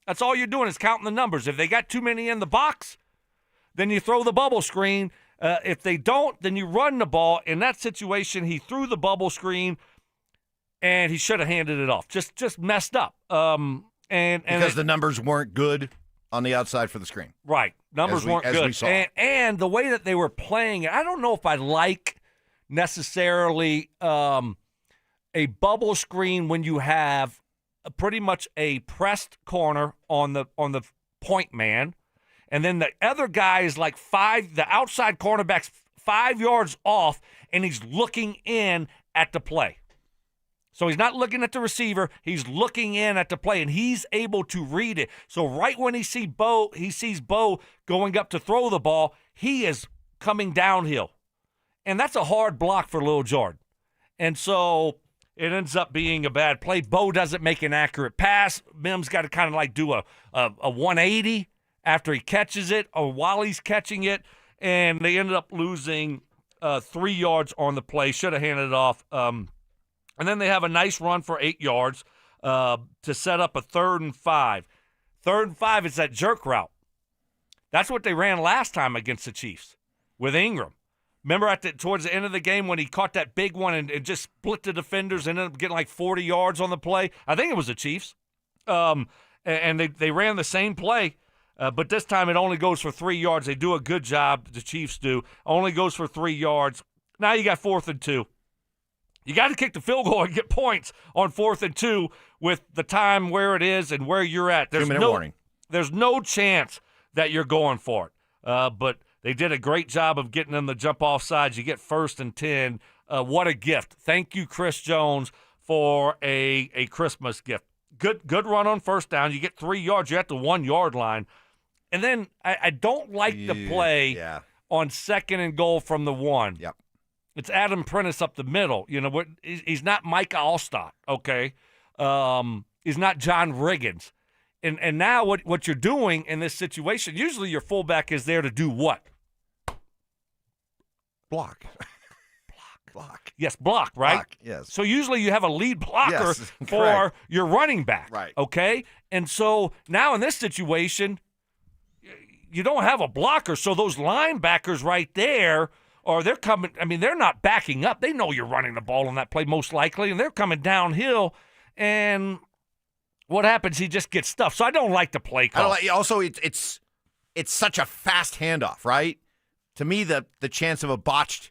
S17: That's all you're doing is counting the numbers. If they got too many in the box, then you throw the bubble screen. If they don't, then you run the ball. In that situation, he threw the bubble screen, and he should have handed it off. Just messed up.
S13: Because the numbers weren't good on the outside for the screen.
S17: Right. Numbers weren't good.
S13: We saw.
S17: And the way that they were playing it, I don't know if I like necessarily a bubble screen when you have pretty much a pressed corner on the point man, and then the other guy is like the outside cornerback's 5 yards off, and he's looking in at the play. So he's not looking at the receiver, he's looking in at the play, and he's able to read it. So right when he sees Bo going up to throw the ball, he is coming downhill. And that's a hard block for Lil Jordan. And so it ends up being a bad play. Bo doesn't make an accurate pass. Mims got to kind of like do a 180 after he catches it or while he's catching it, and they ended up losing 3 yards on the play. Should have handed it off. And then they have a nice run for 8 yards to set up a 3rd and 5. 3rd and 5 is that jerk route. That's what they ran last time against the Chiefs with Ingram. Remember towards the end of the game when he caught that big one and just split the defenders and ended up getting like 40 yards on the play? I think it was the Chiefs. And they ran the same play, but this time it only goes for 3 yards. They do a good job, the Chiefs do. Only goes for 3 yards. Now you got 4th and 2. You got to kick the field goal and get points on 4th and 2 with the time where it is and where you're at. There's
S13: 2-minute warning.
S17: There's no chance that you're going for it. But they did a great job of getting them to jump off sides. You get 1st and 10. What a gift. Thank you, Chris Jones, for a Christmas gift. Good run on 1st down. You get 3 yards. You're at the 1 yard line. And then I don't like the play on 2nd and goal from the 1.
S13: Yep.
S17: It's Adam Prentice up the middle. You know, he's not Mike Allstott, okay? He's not John Riggins. And now what you're doing in this situation, usually your fullback is there to do what?
S13: Block.
S17: Yes, block, right?
S13: Block, yes.
S17: So usually you have a lead blocker for
S13: correct.
S17: your running back,
S13: right?
S17: Okay? And so now in this situation, you don't have a blocker, so those linebackers right there, they're coming, I mean, they're not backing up. They know you're running the ball on that play most likely, and they're coming downhill, and what happens? He just gets stuffed. So I don't like the play call.
S13: Also, it's such a fast handoff, right? To me, the chance of a botched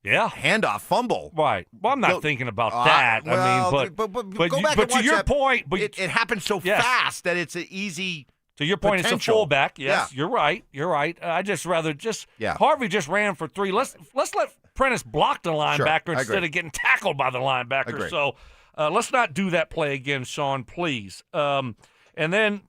S13: handoff fumble.
S17: Right. Well, I'm not thinking about that.
S13: Well,
S17: I mean,
S13: but go back and
S17: to
S13: watch
S17: your
S13: that.
S17: point,
S13: It happens so fast that it's an easy.
S17: To your point,
S13: potential.
S17: it's a fullback. Yes, you're right. You're right. I just rather Harvey just ran for 3. Let's let Prentice block the linebacker instead of getting tackled by the linebacker.
S13: Agreed.
S17: So let's not do that play again, Sean, please. And then,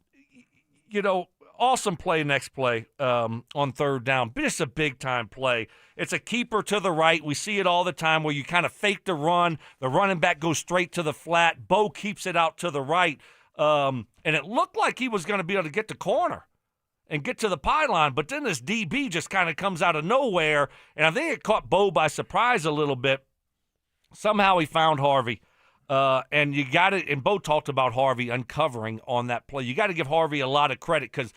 S17: awesome play next play on 3rd down. Just a big-time play. It's a keeper to the right. We see it all the time where you kind of fake the run. The running back goes straight to the flat. Bo keeps it out to the right. And it looked like he was going to be able to get the corner and get to the pylon, but then this DB just kind of comes out of nowhere, and I think it caught Bo by surprise a little bit. Somehow he found Harvey, and you got it. And Bo talked about Harvey uncovering on that play. You got to give Harvey a lot of credit because,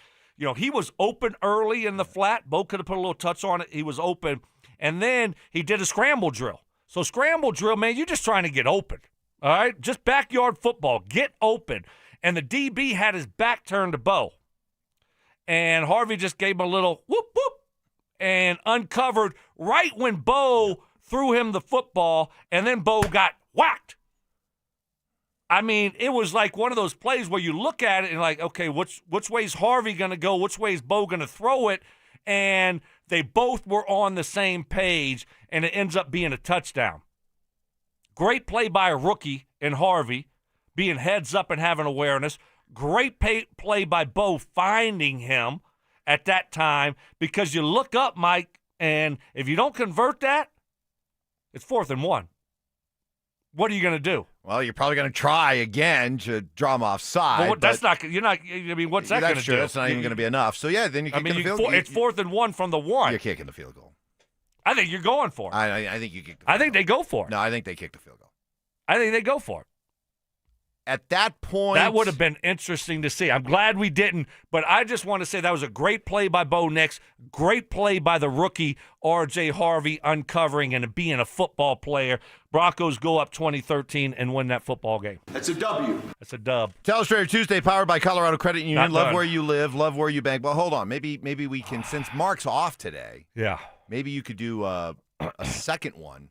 S17: he was open early in the flat. Bo could have put a little touch on it. He was open, and then he did a scramble drill. So scramble drill, man, you're just trying to get open, all right? Just backyard football, get open. And the DB had his back turned to Bo. And Harvey just gave him a little whoop, whoop, and uncovered right when Bo threw him the football, and then Bo got whacked. I mean, it was like one of those plays where you look at it and like, okay, which way's Harvey going to go? Which way is Bo going to throw it? And they both were on the same page, and it ends up being a touchdown. Great play by a rookie in Harvey, being heads up and having awareness. Great play by Bo finding him at that time because you look up, Mike, and if you don't convert that, It's 4th and 1. What are you going to do?
S13: Well, you're probably going to try again to draw them offside.
S17: Well, that's not. You're not. I mean, what's that going to do?
S13: That's not even going to be enough. So yeah, then you kick the field goal.
S17: It's 4th and 1 from the 1.
S13: You're kicking the field goal.
S17: I think you're going for it.
S13: I think you kick the field
S17: I think they go for it.
S13: No, I think they kick the field goal.
S17: I think they go for it.
S13: At that point,
S17: that would have been interesting to see. I'm glad we didn't, but I just want to say that was a great play by Bo Nix, great play by the rookie R.J. Harvey uncovering and being a football player. Broncos go up 20-13 and win that football game.
S5: That's a W.
S17: That's a dub.
S13: Telestrator Tuesday, powered by Colorado Credit Union.
S17: Not
S13: Love
S17: done.
S13: where you live, love where you bank. Well, hold on. Maybe we can, since Mark's off today.
S17: Yeah.
S13: Maybe you could do a second one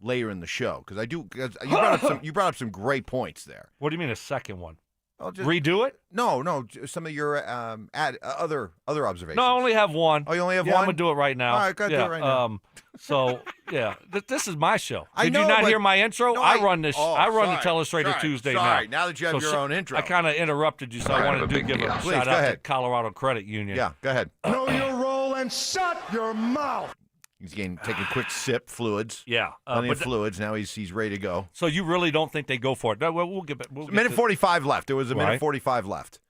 S13: later in the show, because you brought up some great points there.
S17: What do you mean a second one?
S13: I'll just
S17: redo it?
S13: No, some of your other observations.
S17: No, I only have one.
S13: Oh, you only have
S17: one?
S13: one?
S17: I'm going to do it right now.
S13: All right, go do it right now.
S17: So, yeah, this is my show.
S13: I
S17: Did
S13: know,
S17: you not
S13: but-
S17: hear my intro?
S13: No,
S17: I run this.
S13: Oh,
S17: I run the
S13: sorry,
S17: Telestrator Tuesday
S13: sorry.
S17: now.
S13: Now that you have your own intro.
S17: I kind of interrupted you, so I wanted to give a
S13: Please,
S17: shout
S13: go
S17: out to
S13: ahead.
S17: Colorado Credit Union.
S13: Yeah, go ahead.
S18: Know your role and shut your mouth.
S13: He's taking a quick sip, fluids.
S17: Yeah.
S13: Plenty of fluids. Now he's ready to go.
S17: So you really don't think they go for it? No, we'll get back.
S13: Minute 45 left. There was a minute
S17: Right.
S13: 45 left.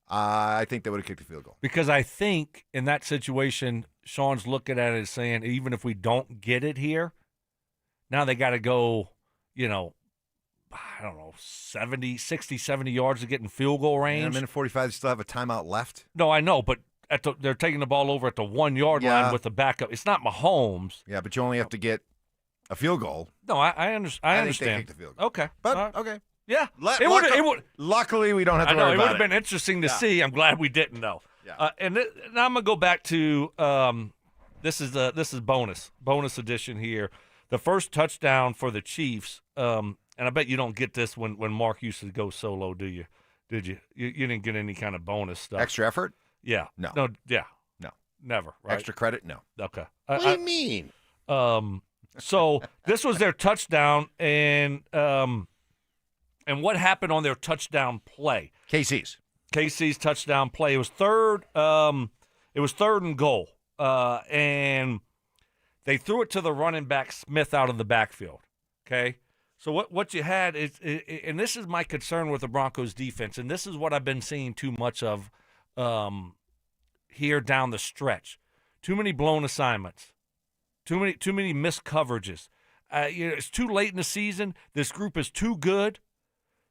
S13: I think they would have kicked the field goal.
S17: Because I think in that situation, Sean's looking at it and saying, even if we don't get it here, now they got to go, I don't know, 60, 70 yards to get in field goal range.
S13: And a minute 45, they still have a timeout left.
S17: No, I know, but they're taking the ball over at the 1 yard
S13: Yeah.
S17: line with the backup. It's not Mahomes.
S13: Yeah, but you only have to get a field goal.
S17: No, I understand. I
S13: think
S17: understand.
S13: they kicked the field goal.
S17: Okay.
S13: But, okay.
S17: Yeah.
S13: Luckily, we don't have to
S17: I know,
S13: worry
S17: it
S13: about
S17: would have been interesting to see. I'm glad we didn't, though.
S13: Yeah.
S17: And now I'm going to go back to this is bonus edition here. The first touchdown for the Chiefs, and I bet you don't get this when Mark used to go solo, do you? Did you? You didn't get any kind of bonus stuff.
S13: Extra effort?
S17: Yeah.
S13: No.
S17: Yeah.
S13: No.
S17: Never. Right?
S13: Extra credit? No.
S17: Okay.
S13: What do you mean?
S17: So this was their touchdown, and what happened on their touchdown play? KC's touchdown play. It was third. It was 3rd and goal, and they threw it to the running back Smith out of the backfield. Okay. So what you had is, and this is my concern with the Broncos defense, and this is what I've been seeing too much of here down the stretch. Too many blown assignments. Too many missed coverages. It's too late in the season. This group is too good.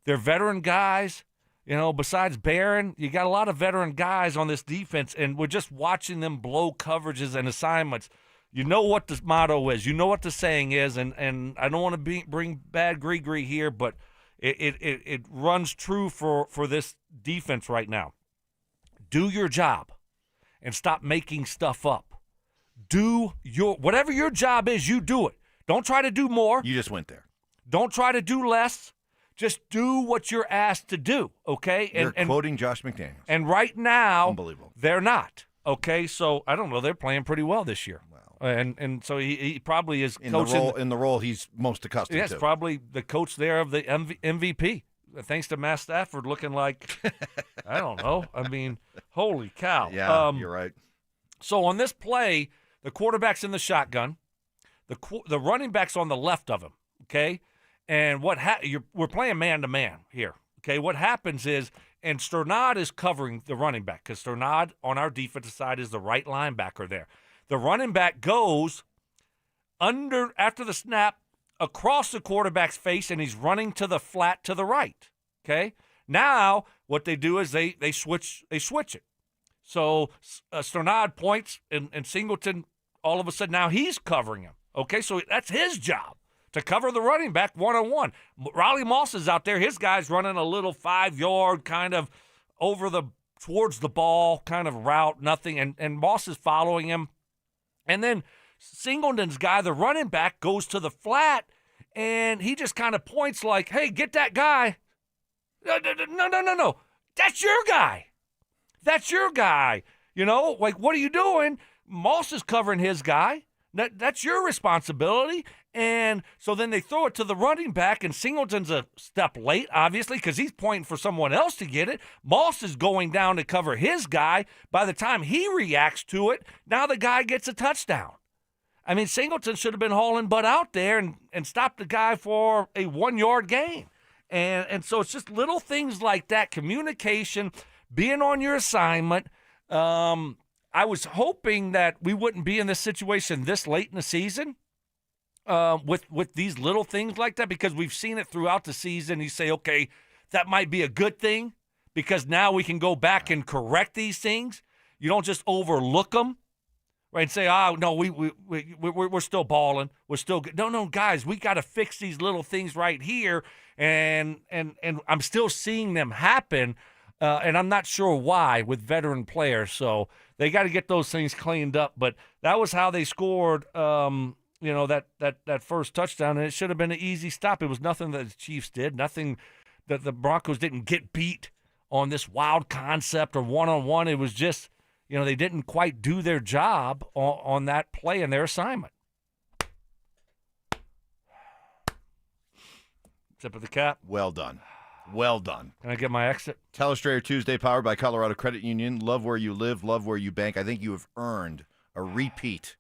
S17: They're veteran guys. Besides Barron, you got a lot of veteran guys on this defense, and we're just watching them blow coverages and assignments. You know what the motto is. You know what the saying is, and I don't want to bring bad gree here, but it runs true for this defense right now. Do your job and stop making stuff up. Do whatever your job is, you do it. Don't try to do more.
S13: You just went there.
S17: Don't try to do less. Just do what you're asked to do, okay?
S13: You're quoting Josh McDaniels.
S17: And right now,
S13: Unbelievable.
S17: They're not, okay? So, I don't know. They're playing pretty well this year. And so he probably is coaching.
S13: In the role he's most accustomed to.
S17: Yes, probably the coach there of the MVP. Thanks to Matt Stafford looking like, I don't know. I mean, holy cow.
S13: Yeah, you're right.
S17: So on this play, the quarterback's in the shotgun. The running back's on the left of him, okay? And we're playing man-to-man here, okay? What happens is, and Sternad is covering the running back, because Sternad on our defensive side is the right linebacker there. The running back goes after the snap across the quarterback's face, and he's running to the flat to the right, okay? Now what they do is they switch it. So Sternad points, and Singleton, all of a sudden, now he's covering him, okay? So that's his job, to cover the running back one-on-one. Riley Moss is out there. His guy's running a little 5-yard kind of towards the ball kind of route, nothing, and Moss is following him. And then Singleton's guy, the running back, goes to the flat, and he just kind of points like, hey, get that guy. No. That's your guy. That's your guy. Like, what are you doing? Moss is covering his guy. That's your responsibility. And so then they throw it to the running back, and Singleton's a step late, obviously, because he's pointing for someone else to get it. Moss is going down to cover his guy. By the time he reacts to it, now the guy gets a touchdown. I mean, Singleton should have been hauling butt out there and stopped the guy for a 1-yard gain. And so it's just little things like that, communication, being on your assignment. I was hoping that we wouldn't be in this situation this late in the season with these little things like that, because we've seen it throughout the season. You say, okay, that might be a good thing because now we can go back and correct these things. You don't just overlook them, right, and say, oh, no, we're still balling. We're still good. No, guys, we got to fix these little things right here, and I'm still seeing them happen, and I'm not sure why with veteran players. So they got to get those things cleaned up. But that was how they scored, that first touchdown, and it should have been an easy stop. It was nothing that the Chiefs did, nothing that the Broncos didn't get beat on this wild concept or one-on-one. It was just, they didn't quite do their job on that play and their assignment. Tip of the cap.
S13: Well done. Well done.
S17: Can I get my exit?
S13: Telestrator Tuesday, powered by Colorado Credit Union. Love where you live, love where you bank. I think you have earned a repeat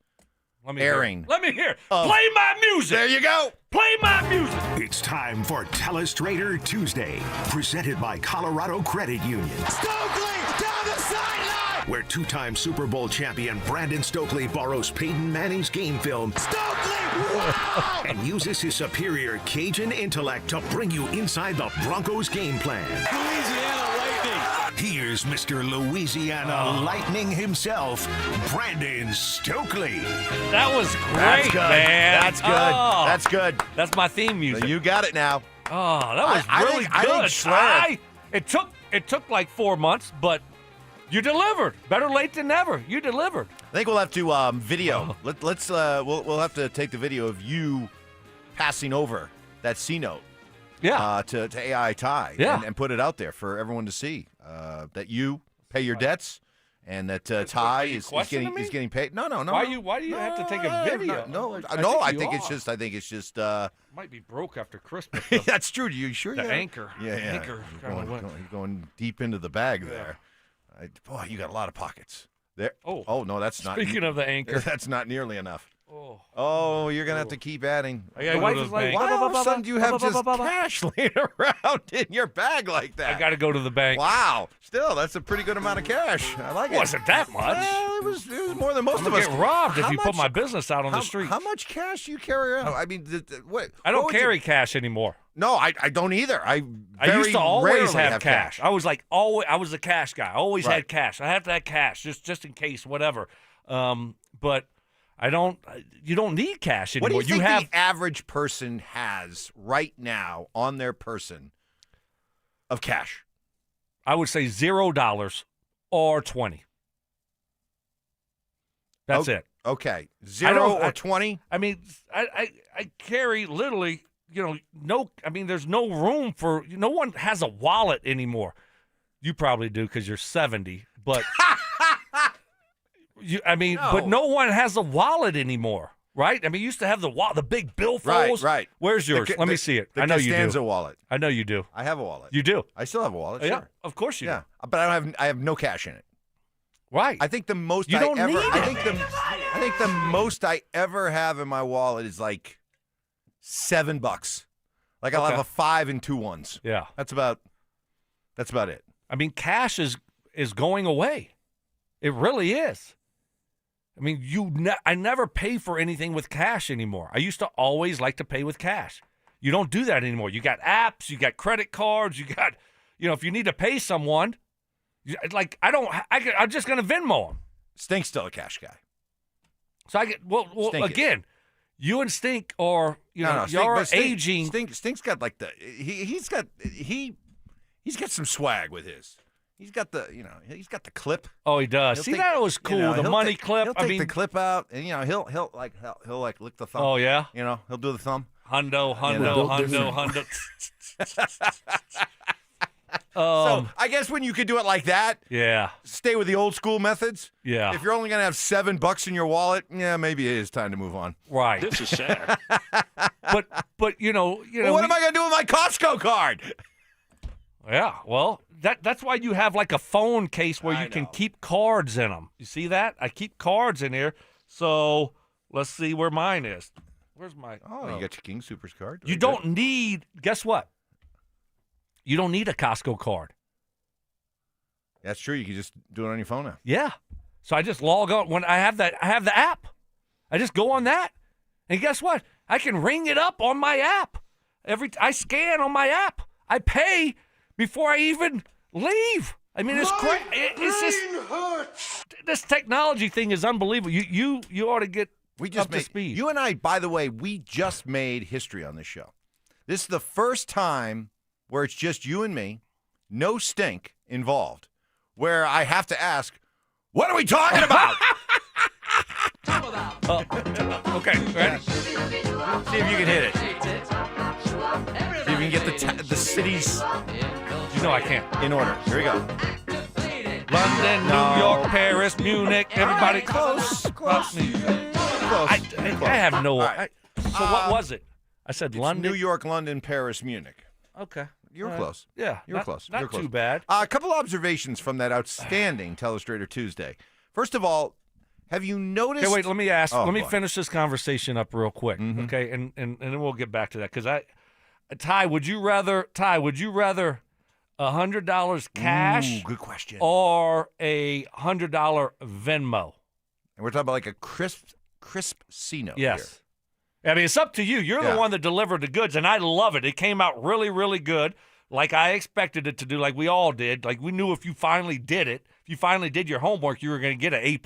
S13: airing.
S17: Let me hear. Play my music.
S13: There you go.
S17: Play my music.
S1: It's time for Telestrator Tuesday, presented by Colorado Credit Union.
S22: Stokley down the sideline!
S1: Where two-time Super Bowl champion Brandon Stokley borrows Payton Manning's game film.
S22: Stokley! Wow!
S1: And uses his superior Cajun intellect to bring you inside the Broncos game plan.
S22: Louisiana Lightning!
S1: Here's Mr. Louisiana Lightning himself, Brandon Stokley.
S17: That was great,
S13: That's good.
S17: man.
S13: That's good.
S17: Oh,
S13: That's good.
S17: That's my theme music.
S13: You got it now.
S17: Oh, that was really good.
S13: I think Schlereth.
S17: It took like 4 months, but you delivered. Better late than never. You delivered.
S13: I think we'll have to video. We'll have to take the video of you passing over that C note.
S17: Yeah.
S13: To AI Ty.
S17: Yeah.
S13: And put it out there for everyone to see. That you pay your debts, and that Ty is getting paid. No.
S17: Why do you have to take a video?
S13: I think it's just.
S17: Might be broke after Christmas.
S13: That's true. You sure?
S17: The anchor.
S13: Yeah.
S17: Anchor.
S13: You're going deep into the bag there. Boy, you got a lot of pockets there. Oh no, that's not.
S17: Speaking of the anchor,
S13: that's not nearly enough. Oh, you're going to have to keep adding.
S17: My wife is like,
S13: why all of a sudden do you have just cash laying around in your bag like that?
S17: I got to go to the bank.
S13: Wow. Still, that's a pretty good amount of cash. I like it.
S17: Wasn't that much?
S13: It was more than most of us.
S17: Get robbed if you put my business out on the street.
S13: How much cash do you carry around? I mean,
S17: I don't carry cash anymore.
S13: No, I don't either. I
S17: used to always have cash. I was like I was a cash guy. I always had cash. I have to have cash just in case, whatever. But you don't need cash anymore.
S13: What do you think the average person has right now on their person of cash?
S17: I would say $0 or 20. That's it.
S13: Okay. 0 or 20?
S17: I mean, I carry literally, there's no room for, no one has a wallet anymore. You probably do because you're 70, but but no one has a wallet anymore, right? I mean, you used to have the big billfolds.
S13: Right.
S17: Where's yours? Let me see it.
S13: The
S17: I know you do.
S13: Costanza wallet.
S17: I know you do.
S13: I have a wallet.
S17: You do.
S13: I still have a wallet.
S17: Yeah,
S13: sure.
S17: of course you do.
S13: But I have no cash in it.
S17: Right.
S13: I think the most
S17: You don't need it.
S13: I think the most I ever have in my wallet is like $7. Like I'll have a 5 and 2 ones.
S17: Yeah.
S13: That's about it.
S17: I mean, cash is going away. It really is. I mean, I never pay for anything with cash anymore. I used to always like to pay with cash. You don't do that anymore. You got apps, you got credit cards, you got, if you need to pay someone, I'm just going to Venmo them.
S13: Stink's still a cash guy.
S17: So again, you and Stink are, you're aging.
S13: Stink's got like he's got some swag with his. He's got the clip.
S17: Oh, he does. That was cool. The money clip.
S13: He'll take the clip out, and he'll lick the thumb.
S17: Oh yeah.
S13: He'll do the thumb.
S17: Hundo.
S13: So I guess when you could do it like that, stay with the old school methods.
S17: Yeah.
S13: If you're only gonna have $7 in your wallet, maybe it is time to move on.
S17: Right.
S3: This is sad.
S17: but
S13: what am I gonna do with my Costco card?
S17: Yeah. Well, that's why you have like a phone case where you can keep cards in them. You see that? I keep cards in here. So Let's see where mine is. Where's my?
S13: Oh, you got your King Supers card.
S17: You don't need. Guess what? You don't need a Costco card.
S13: That's true. You can just do it on your phone now.
S17: Yeah. So I just log on when I have the app. I just go on that, and guess what? I can ring it up on my app. I scan on my app. I pay before I even leave. I mean, it's crazy. It's just this technology thing is unbelievable. You ought to get up to speed.
S13: You and I, by the way, we just made history on this show. This is the first time where it's just you and me, no stink involved, where I have to ask, what are we talking about?
S17: Okay, ready?
S13: See if you can hit it. See if you can get the cities.
S17: You know I can't.
S13: In order. Here we go.
S17: London, New York, Paris, Munich, everybody close. I have no.
S13: Right.
S17: So what was it? I said London,
S13: New York, London, Paris, Munich.
S17: Okay.
S13: You were close.
S17: Yeah.
S13: You were close.
S17: Not
S13: You're close.
S17: too bad.
S13: A couple observations from that outstanding Telestrator Tuesday. First of all, have you noticed?
S17: Okay, wait. Let me ask.
S13: Oh,
S17: let me
S13: boy.
S17: finish this conversation up real quick, okay? And then we'll get back to that because Ty, would you rather $100 cash?
S13: Ooh, good question.
S17: Or a $100 Venmo?
S13: And we're talking about like a crisp C-note.
S17: Yes. I mean, it's up to you. You're the one that delivered the goods, and I love it. It came out really, really good, like I expected it to do, like we all did. Like we knew if you finally did it, if you finally did your homework, you were going to get an A+.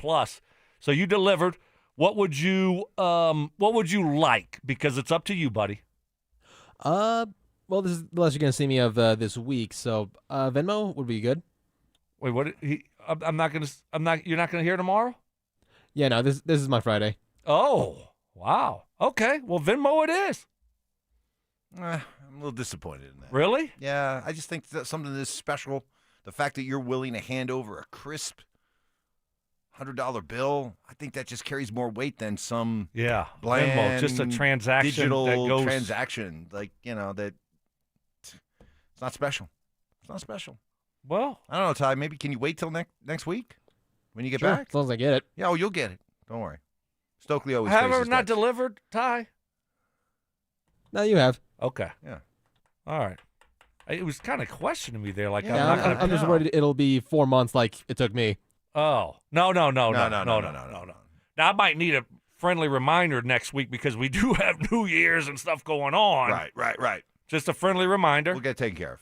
S17: So you delivered. What would you like? Because it's up to you, buddy.
S5: Well, this is the last you're going to see me of this week, so Venmo would be good.
S17: Wait, what? You're not going to hear tomorrow?
S5: Yeah, no, this is my Friday.
S17: Oh, wow. Okay, well, Venmo it is.
S13: I'm a little disappointed in that.
S17: Really?
S13: Yeah, I just think that something this special, the fact that you're willing to hand over a crisp $100 bill, I think that just carries more weight than some
S17: bland,
S13: Venmo,
S17: just a transaction,
S13: digital
S17: that goes...
S13: transaction. Like, that it's not special. It's not special.
S17: Well,
S13: I don't know, Ty. Maybe can you wait till next week when you get
S5: Sure,
S13: back?
S5: as long as I get it.
S13: Yeah, you'll get it. Don't worry. Stokely always
S17: Have I
S13: faces
S17: not
S13: debts.
S17: delivered, Ty?
S5: No, you have.
S17: Okay.
S13: Yeah.
S17: All right. It was kind of questioning me there. Like,
S5: Yeah, I'm just worried it'll be 4 months like it took me.
S17: Oh, no.
S13: No.
S17: Now, I might need a friendly reminder next week because we do have New Year's and stuff going on.
S13: Right.
S17: Just a friendly reminder.
S13: We'll get it taken care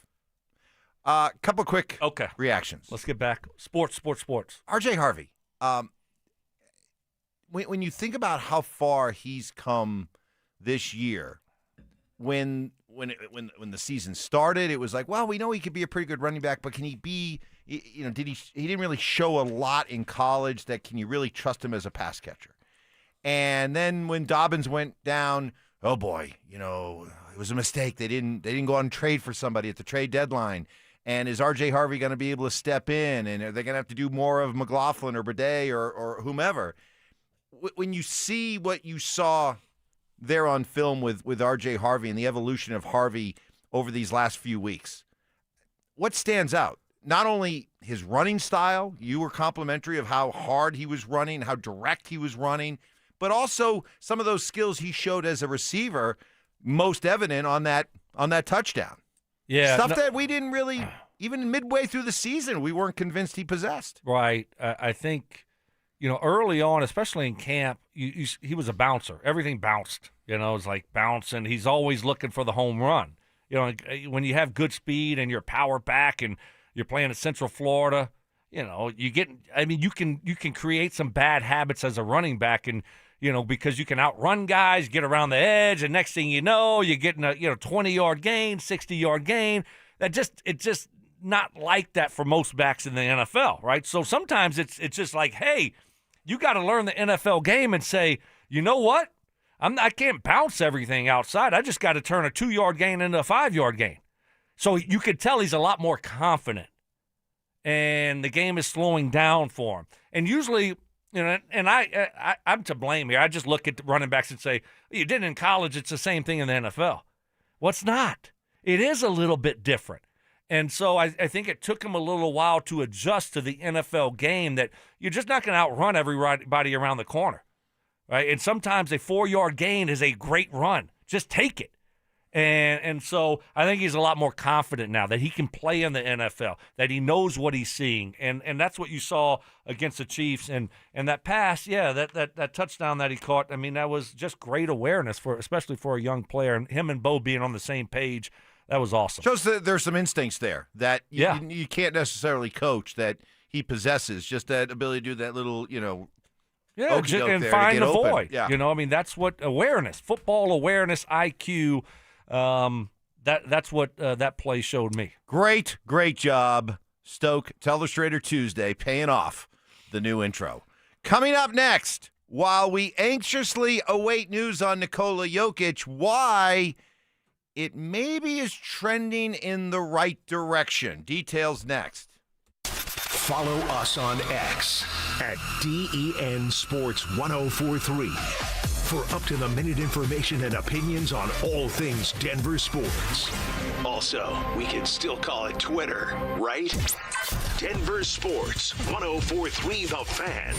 S13: of. Couple quick reactions.
S17: Let's get back. Sports.
S13: RJ Harvey. When you think about how far he's come this year, when the season started, it was like, well, we know he could be a pretty good running back, but can he be? He didn't really show a lot in college. That can you really trust him as a pass catcher? And then when Dobbins went down, oh boy, it was a mistake. They didn't go out and trade for somebody at the trade deadline. And is RJ Harvey going to be able to step in? And are they going to have to do more of McLaughlin or Bidet or whomever? When you see what you saw there on film with RJ Harvey and the evolution of Harvey over these last few weeks, what stands out? Not only his running style, you were complimentary of how hard he was running, how direct he was running, but also some of those skills he showed as a receiver, most evident on that touchdown.
S17: Yeah.
S13: Stuff that we didn't really, even midway through the season, we weren't convinced he possessed.
S17: Right. I think, early on, especially in camp, he was a bouncer. Everything bounced. It's like bouncing. He's always looking for the home run. When you have good speed and you're power back and you're playing in Central Florida, you can create some bad habits as a running back and, because you can outrun guys, get around the edge, and next thing you know, you're getting a 20-yard gain, 60-yard gain. It's just not like that for most backs in the NFL, right? So sometimes it's just like, hey, you got to learn the NFL game and say, you know what? I can't bounce everything outside. I just got to turn a 2-yard gain into a 5-yard gain. So you could tell he's a lot more confident, and the game is slowing down for him. And usually, and I'm to blame here. I just look at the running backs and say, you did it in college, it's the same thing in the NFL. Well, it's not. It is a little bit different. And so I think it took him a little while to adjust to the NFL game that you're just not going to outrun everybody around the corner. right? And sometimes a 4-yard gain is a great run. Just take it. And so I think he's a lot more confident now that he can play in the NFL, that he knows what he's seeing. And that's what you saw against the Chiefs. And that pass, that touchdown that he caught, I mean, that was just great awareness, especially for a young player. And him and Bo being on the same page, that was awesome.
S13: Shows that there's some instincts there that you can't necessarily coach that he possesses, just that ability to do that little,
S17: and find the void. Yeah. I mean, that's what awareness, football awareness, IQ, that's what that play showed me.
S13: Great job, Stoke. Telestrator Tuesday, paying off the new intro. Coming up next, while we anxiously await news on Nikola Jokic, why it maybe is trending in the right direction. Details next.
S1: Follow us on X at DEN Sports 1043 for up-to-the-minute information and opinions on all things Denver sports. Also, we can still call it Twitter, right? Denver Sports 1043 The Fan,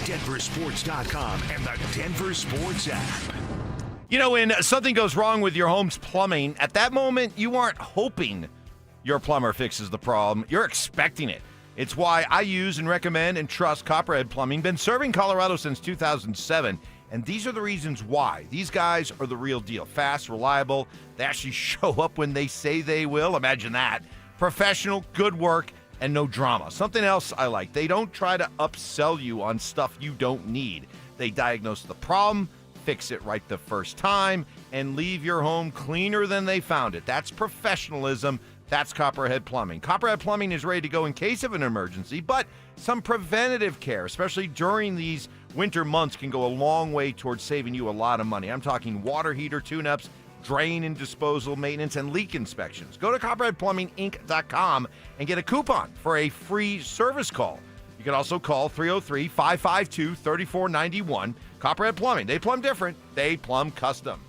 S1: DenverSports.com, and the Denver Sports app.
S13: When something goes wrong with your home's plumbing, at that moment, you aren't hoping your plumber fixes the problem. You're expecting it. It's why I use and recommend and trust Copperhead Plumbing. Been serving Colorado since 2007, and these are the reasons why. These guys are the real deal. Fast, reliable. They actually show up when they say they will. Imagine that. Professional, good work, and no drama. Something else I like. They don't try to upsell you on stuff you don't need. They diagnose the problem, fix it right the first time, and leave your home cleaner than they found it. That's professionalism. That's Copperhead Plumbing. Copperhead Plumbing is ready to go in case of an emergency, but some preventative care, especially during these winter months, can go a long way towards saving you a lot of money. I'm talking water heater tune-ups, drain and disposal maintenance, and leak inspections. Go to CopperheadPlumbingInc.com and get a coupon for a free service call. You can also call 303-552-3491. Copperhead Plumbing. They plumb different. They plumb custom.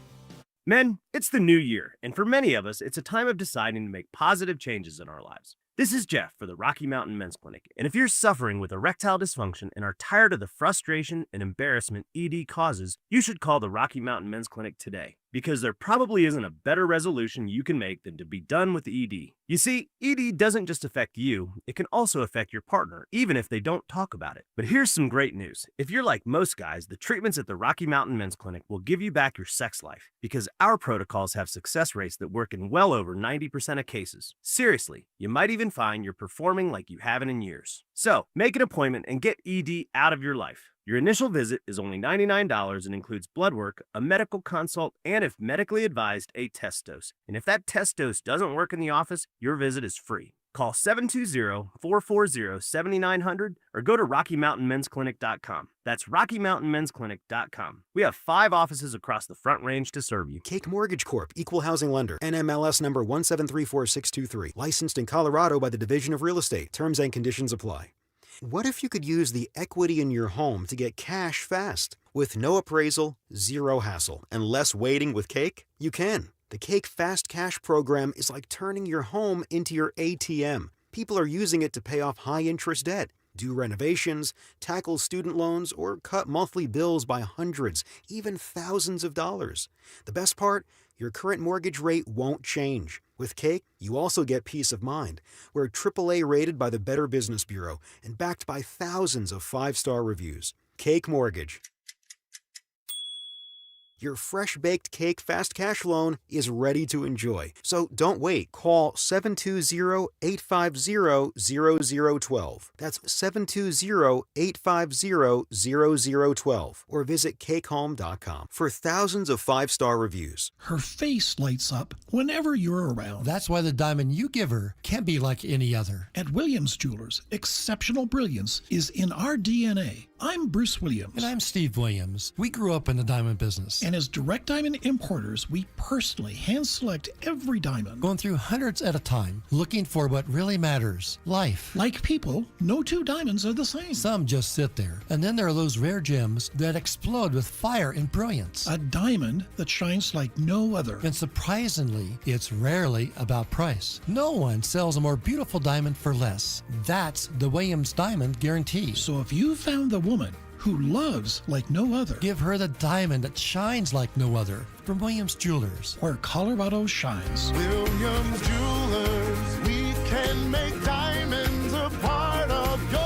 S14: Men, it's the new year, and for many of us, it's a time of deciding to make positive changes in our lives. This is Jeff for the Rocky Mountain Men's Clinic, and if you're suffering with erectile dysfunction and are tired of the frustration and embarrassment ED causes, you should call the Rocky Mountain Men's Clinic today, because there probably isn't a better resolution you can make than to be done with ED. You see, ED doesn't just affect you, it can also affect your partner, even if they don't talk about it. But here's some great news. If you're like most guys, the treatments at the Rocky Mountain Men's Clinic will give you back your sex life, because our protocols have success rates that work in well over 90% of cases. Seriously, you might even find you're performing like you haven't in years. So, make an appointment and get ED out of your life. Your initial visit is only $99 and includes blood work, a medical consult, and if medically advised, a test dose. And if that test dose doesn't work in the office, your visit is free. Call 720-440-7900 or go to RockyMountainMen'sClinic.com. That's RockyMountainMen'sClinic.com. We have 5 offices across the Front Range to serve you.
S16: Cake Mortgage Corp. Equal Housing Lender. NMLS number 1734623. Licensed in Colorado by the Division of Real Estate. Terms and conditions apply. What if you could use the equity in your home to get cash fast? With no appraisal, zero hassle, and less waiting with Cake? You can. The Cake Fast Cash program is like turning your home into your ATM. People are using it to pay off high-interest debt, do renovations, tackle student loans, or cut monthly bills by hundreds, even thousands of dollars. The best part? Your current mortgage rate won't change. With Cake, you also get peace of mind. We're AAA rated by the Better Business Bureau and backed by thousands of 5-star reviews. Cake Mortgage. Your fresh-baked Cake Fast Cash loan is ready to enjoy. So don't wait. Call 720-850-0012. That's 720-850-0012. Or visit cakehome.com for thousands of 5-star reviews.
S19: Her face lights up whenever you're around.
S20: That's why the diamond you give her can't be like any other.
S19: At Williams Jewelers, exceptional brilliance is in our DNA. I'm Bruce Williams.
S20: And I'm Steve Williams. We grew up in the diamond business.
S19: And as direct diamond importers, we personally hand-select every diamond.
S20: Going through hundreds at a time, looking for what really matters. Life.
S19: Like people, no 2 diamonds are the same.
S20: Some just sit there. And then there are those rare gems that explode with fire and brilliance.
S19: A diamond that shines like no other.
S20: And surprisingly, it's rarely about price. No one sells a more beautiful diamond for less. That's the Williams Diamond Guarantee.
S19: So if you found the woman who loves like no other.
S20: Give her the diamond that shines like no other from Williams Jewelers.
S19: Where Colorado shines.
S22: Williams Jewelers, we can make diamonds a part of your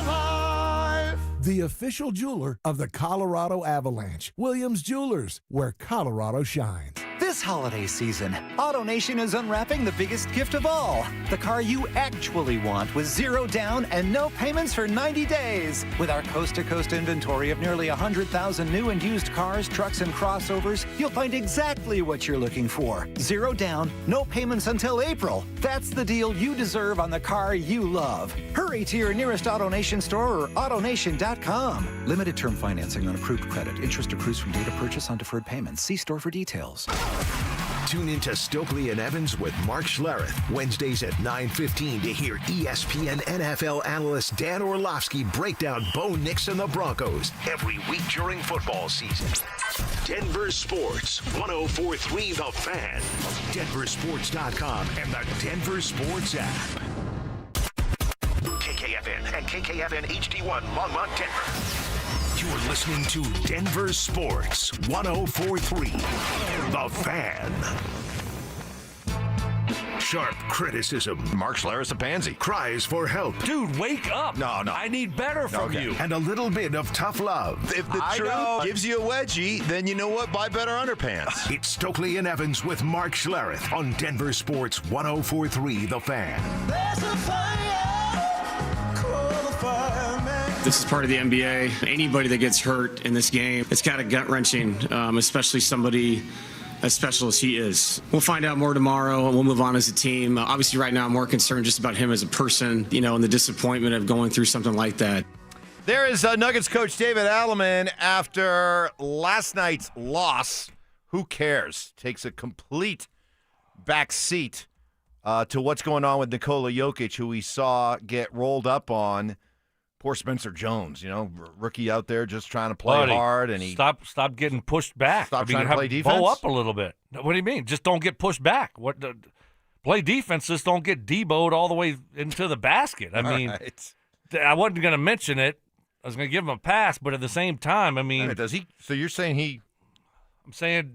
S22: life.
S2: The official jeweler of the Colorado Avalanche. Williams Jewelers, where Colorado shines.
S21: This holiday season, AutoNation is unwrapping the biggest gift of all. The car you actually want with 0 down and no payments for 90 days. With our coast-to-coast inventory of nearly 100,000 new and used cars, trucks, and crossovers, you'll find exactly what you're looking for. 0 down, no payments until April. That's the deal you deserve on the car you love. Hurry to your nearest AutoNation store or AutoNation.com. Limited term financing on approved credit. Interest accrues from date of purchase on deferred payments. See store for details.
S1: Tune into Stokley and Evans with Mark Schlereth, Wednesdays at 9:15 to hear ESPN NFL analyst Dan Orlovsky break down Bo Nix and the Broncos every week during football season. Denver Sports, 104.3 The Fan, DenverSports.com, and the Denver Sports app. KKFN and KKFN HD1 Longmont, Denver. You're listening to Denver Sports 104.3 The Fan. Sharp criticism.
S13: Mark Schlereth a pansy.
S1: Cries for help.
S17: Dude, wake up.
S13: No.
S17: I need better from you.
S1: And a little bit of tough love.
S23: If the truth gives you a wedgie, then you know what? Buy better underpants.
S1: It's Stokley and Evans with Mark Schlereth on Denver Sports 104.3 The Fan.
S22: There's a fire, call the fireman.
S4: This is part of the NBA. Anybody that gets hurt in this game, it's kind of gut-wrenching, especially somebody as special as he is. We'll find out more tomorrow, and we'll move on as a team. Obviously, right now, I'm more concerned just about him as a person, and the disappointment of going through something like that.
S13: There is Nuggets coach David Adelman after last night's loss. Who cares? Takes a complete back seat to what's going on with Nikola Jokic, who we saw get rolled up on. Poor Spencer Jones, rookie out there just trying to play hard, and he
S17: stop getting pushed back.
S13: Stop trying to play defense.
S17: Bow up a little bit. What do you mean? Just don't get pushed back. Play defense. Just don't get deboed all the way into the basket. I mean, I wasn't going to mention it. I was going to give him a pass, but at the same time, I mean,
S13: does he? So you're saying he?
S17: I'm saying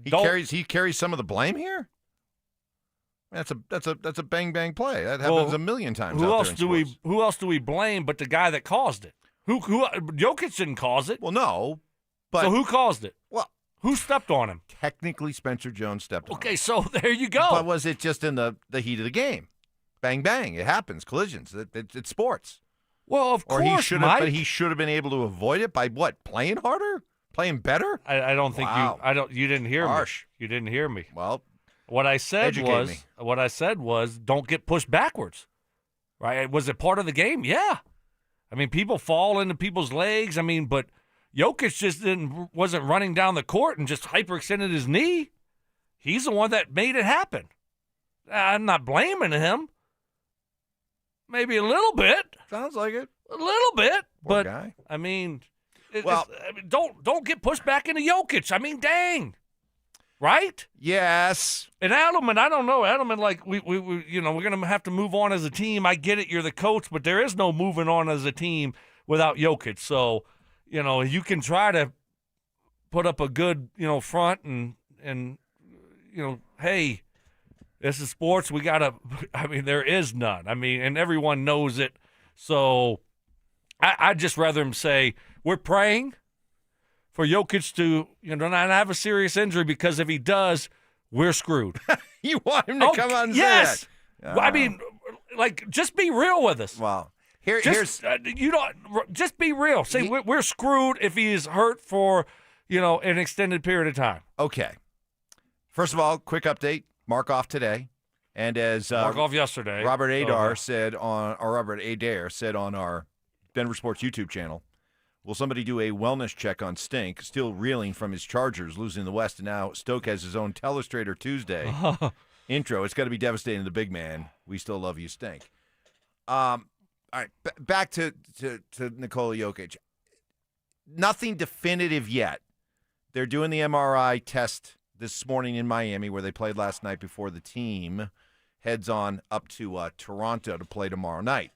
S13: he carries some of the blame here. That's a bang bang play. That happens a million times.
S17: Who else do we blame but the guy that caused it? Who Jokic didn't cause it.
S13: Well, no, but
S17: so who caused it?
S13: Well,
S17: who stepped on him?
S13: Technically, Spencer Jones stepped on him.
S17: Okay, so there you go.
S13: But was it just in the heat of the game? Bang bang, it happens. Collisions. It's sports.
S17: Well, of course, Mike.
S13: But he should have been able to avoid it by what? Playing harder, playing better.
S17: I don't think you didn't hear
S13: Harsh.
S17: me. You didn't hear me.
S13: Well.
S17: What I said was don't get pushed backwards, right? Was it part of the game? Yeah. I mean, people fall into people's legs. I mean, but Jokic just wasn't running down the court and just hyperextended his knee. He's the one that made it happen. I'm not blaming him. Maybe a little bit.
S13: Sounds like it.
S17: A little bit.
S13: Poor
S17: but
S13: guy.
S17: I mean, don't get pushed back into Jokic. I mean, dang. Right?
S13: Yes.
S17: And Adelman, I don't know. Adelman, we're gonna have to move on as a team. I get it, you're the coach, but there is no moving on as a team without Jokic. So, you can try to put up a good, front and hey, this is sports. We gotta. I mean, there is none. I mean, and everyone knows it. So, I'd just rather him say we're praying for Jokic to, not have a serious injury, because if he does, we're screwed.
S13: You want him to come on and
S17: yes.
S13: say that?
S17: I mean, just be real with us.
S13: Wow.
S17: Just be real. Say we're screwed if he is hurt for, an extended period of time.
S13: Okay. First of all, quick update. Mark off today, and as
S17: Mark off yesterday.
S13: Robert Adair said on our Denver Sports YouTube channel. Will somebody do a wellness check on Stink? Still reeling from his Chargers losing the West, and now Stoke has his own Telestrator Tuesday intro. It's got to be devastating to the big man. We still love you, Stink. All right, back to Nikola Jokic. Nothing definitive yet. They're doing the MRI test this morning in Miami, where they played last night before the team heads on up to Toronto to play tomorrow night.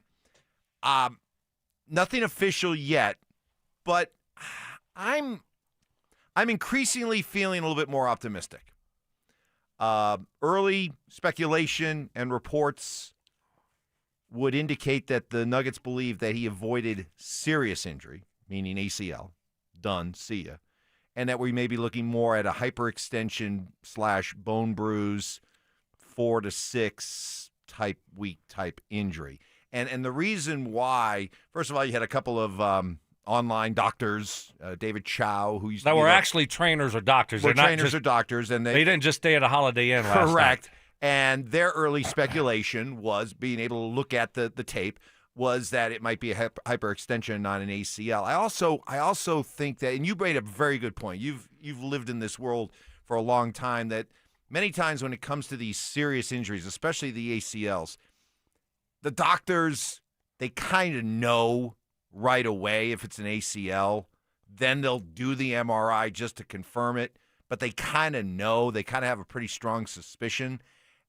S13: Nothing official yet. But I'm increasingly feeling a little bit more optimistic. Early speculation and reports would indicate that the Nuggets believe that he avoided serious injury, meaning ACL. Done. See ya. And that we may be looking more at a hyperextension / bone bruise, 4 to 6 week type injury. And the reason why, first of all, you had a couple of online doctors, David Chow, who used to
S17: were actually trainers or doctors.
S13: They're
S17: not
S13: trainers
S17: just,
S13: or doctors, and
S17: they didn't just stay at a Holiday Inn last night.
S13: Correct. And their early speculation was, being able to look at the tape, was that it might be a hyperextension, not an ACL. I also think that, and you made a very good point. You've lived in this world for a long time, that many times when it comes to these serious injuries, especially the ACLs, the doctors, they kind of know right away if it's an ACL. Then they'll do the MRI just to confirm it, but they kind of know. They kind of have a pretty strong suspicion.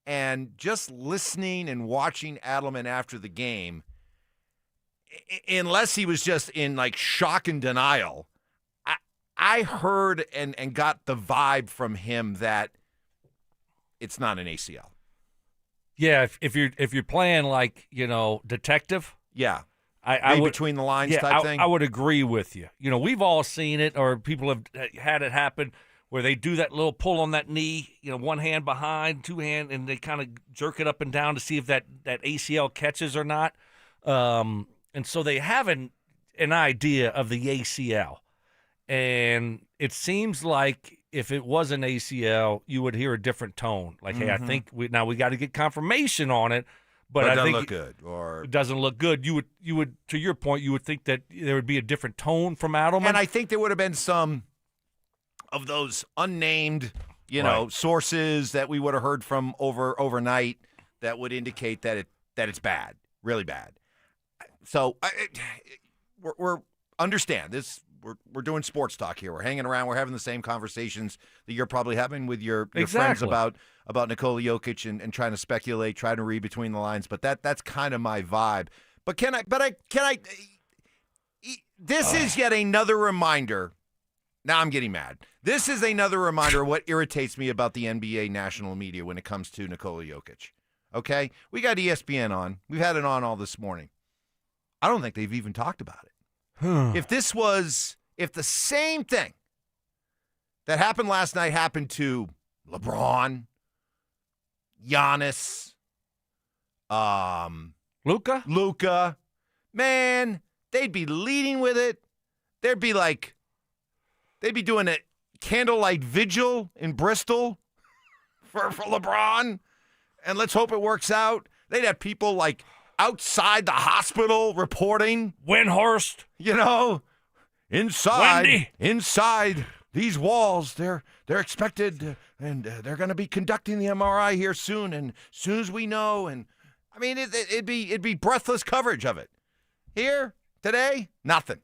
S13: And just listening and watching Adelman after the game, unless he was just in like shock and denial, I heard and got the vibe from him that it's not an ACL.
S17: Yeah, if you're playing like, detective.
S13: Yeah.
S17: I would,
S13: between the lines type thing.
S17: I would agree with you. We've all seen it, or people have had it happen where they do that little pull on that knee, one hand behind, two hand, and they kind of jerk it up and down to see if that ACL catches or not. And so they have an idea of the ACL. And it seems like if it was an ACL, you would hear a different tone. Like, hey, I think we got to get confirmation on it. But
S13: it
S17: I
S13: doesn't
S17: think
S13: look good, or
S17: it doesn't look good. You would, to your point, you would think that there would be a different tone from Adelman.
S13: And I think there would have been some of those unnamed, sources that we would have heard from overnight that would indicate that it's bad, really bad. So we're understand this. We're doing sports talk here. We're hanging around. We're having the same conversations that you're probably having with your friends about Nikola Jokic and trying to speculate, trying to read between the lines. But that's kind of my vibe. But can I? This is yet another reminder. Now I'm getting mad. This is another reminder of what irritates me about the NBA national media when it comes to Nikola Jokic. Okay, we got ESPN on. We've had it on all this morning. I don't think they've even talked about it. If the same thing that happened last night happened to LeBron, Giannis, Luka, man, they'd be leading with it. They'd be doing a candlelight vigil in Bristol for LeBron, and let's hope it works out. They'd have people like outside the hospital reporting.
S17: Windhorst.
S13: Inside these walls, they're expected, and they're going to be conducting the MRI here soon. And as soon as we know, and I mean, it'd be breathless coverage of it. Here today, nothing.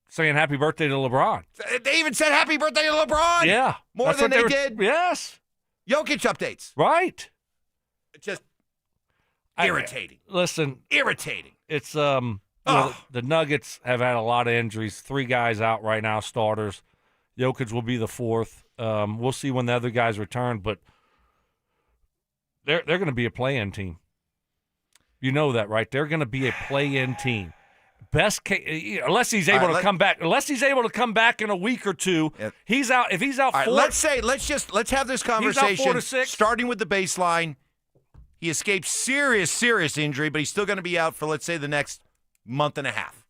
S17: Saying happy birthday to LeBron.
S13: They even said happy birthday to LeBron.
S17: Yeah,
S13: more than they did.
S17: Yes.
S13: Jokic updates.
S17: Right.
S13: Just irritating.
S17: Irritating. It's the Nuggets have had a lot of injuries. 3 guys out right now, starters. Jokic will be the 4th. We'll see when the other guys return, but they're going to be a play-in team. You know that, right? They're going to be a play-in team. Best case, unless he's able to come back. Unless he's able to come back in a week or two, he's out. If he's out,
S13: let's have this conversation.
S17: 4 to 6.
S13: Starting with the baseline. He escaped serious injury, but he's still going to be out for, let's say, the next month and a half.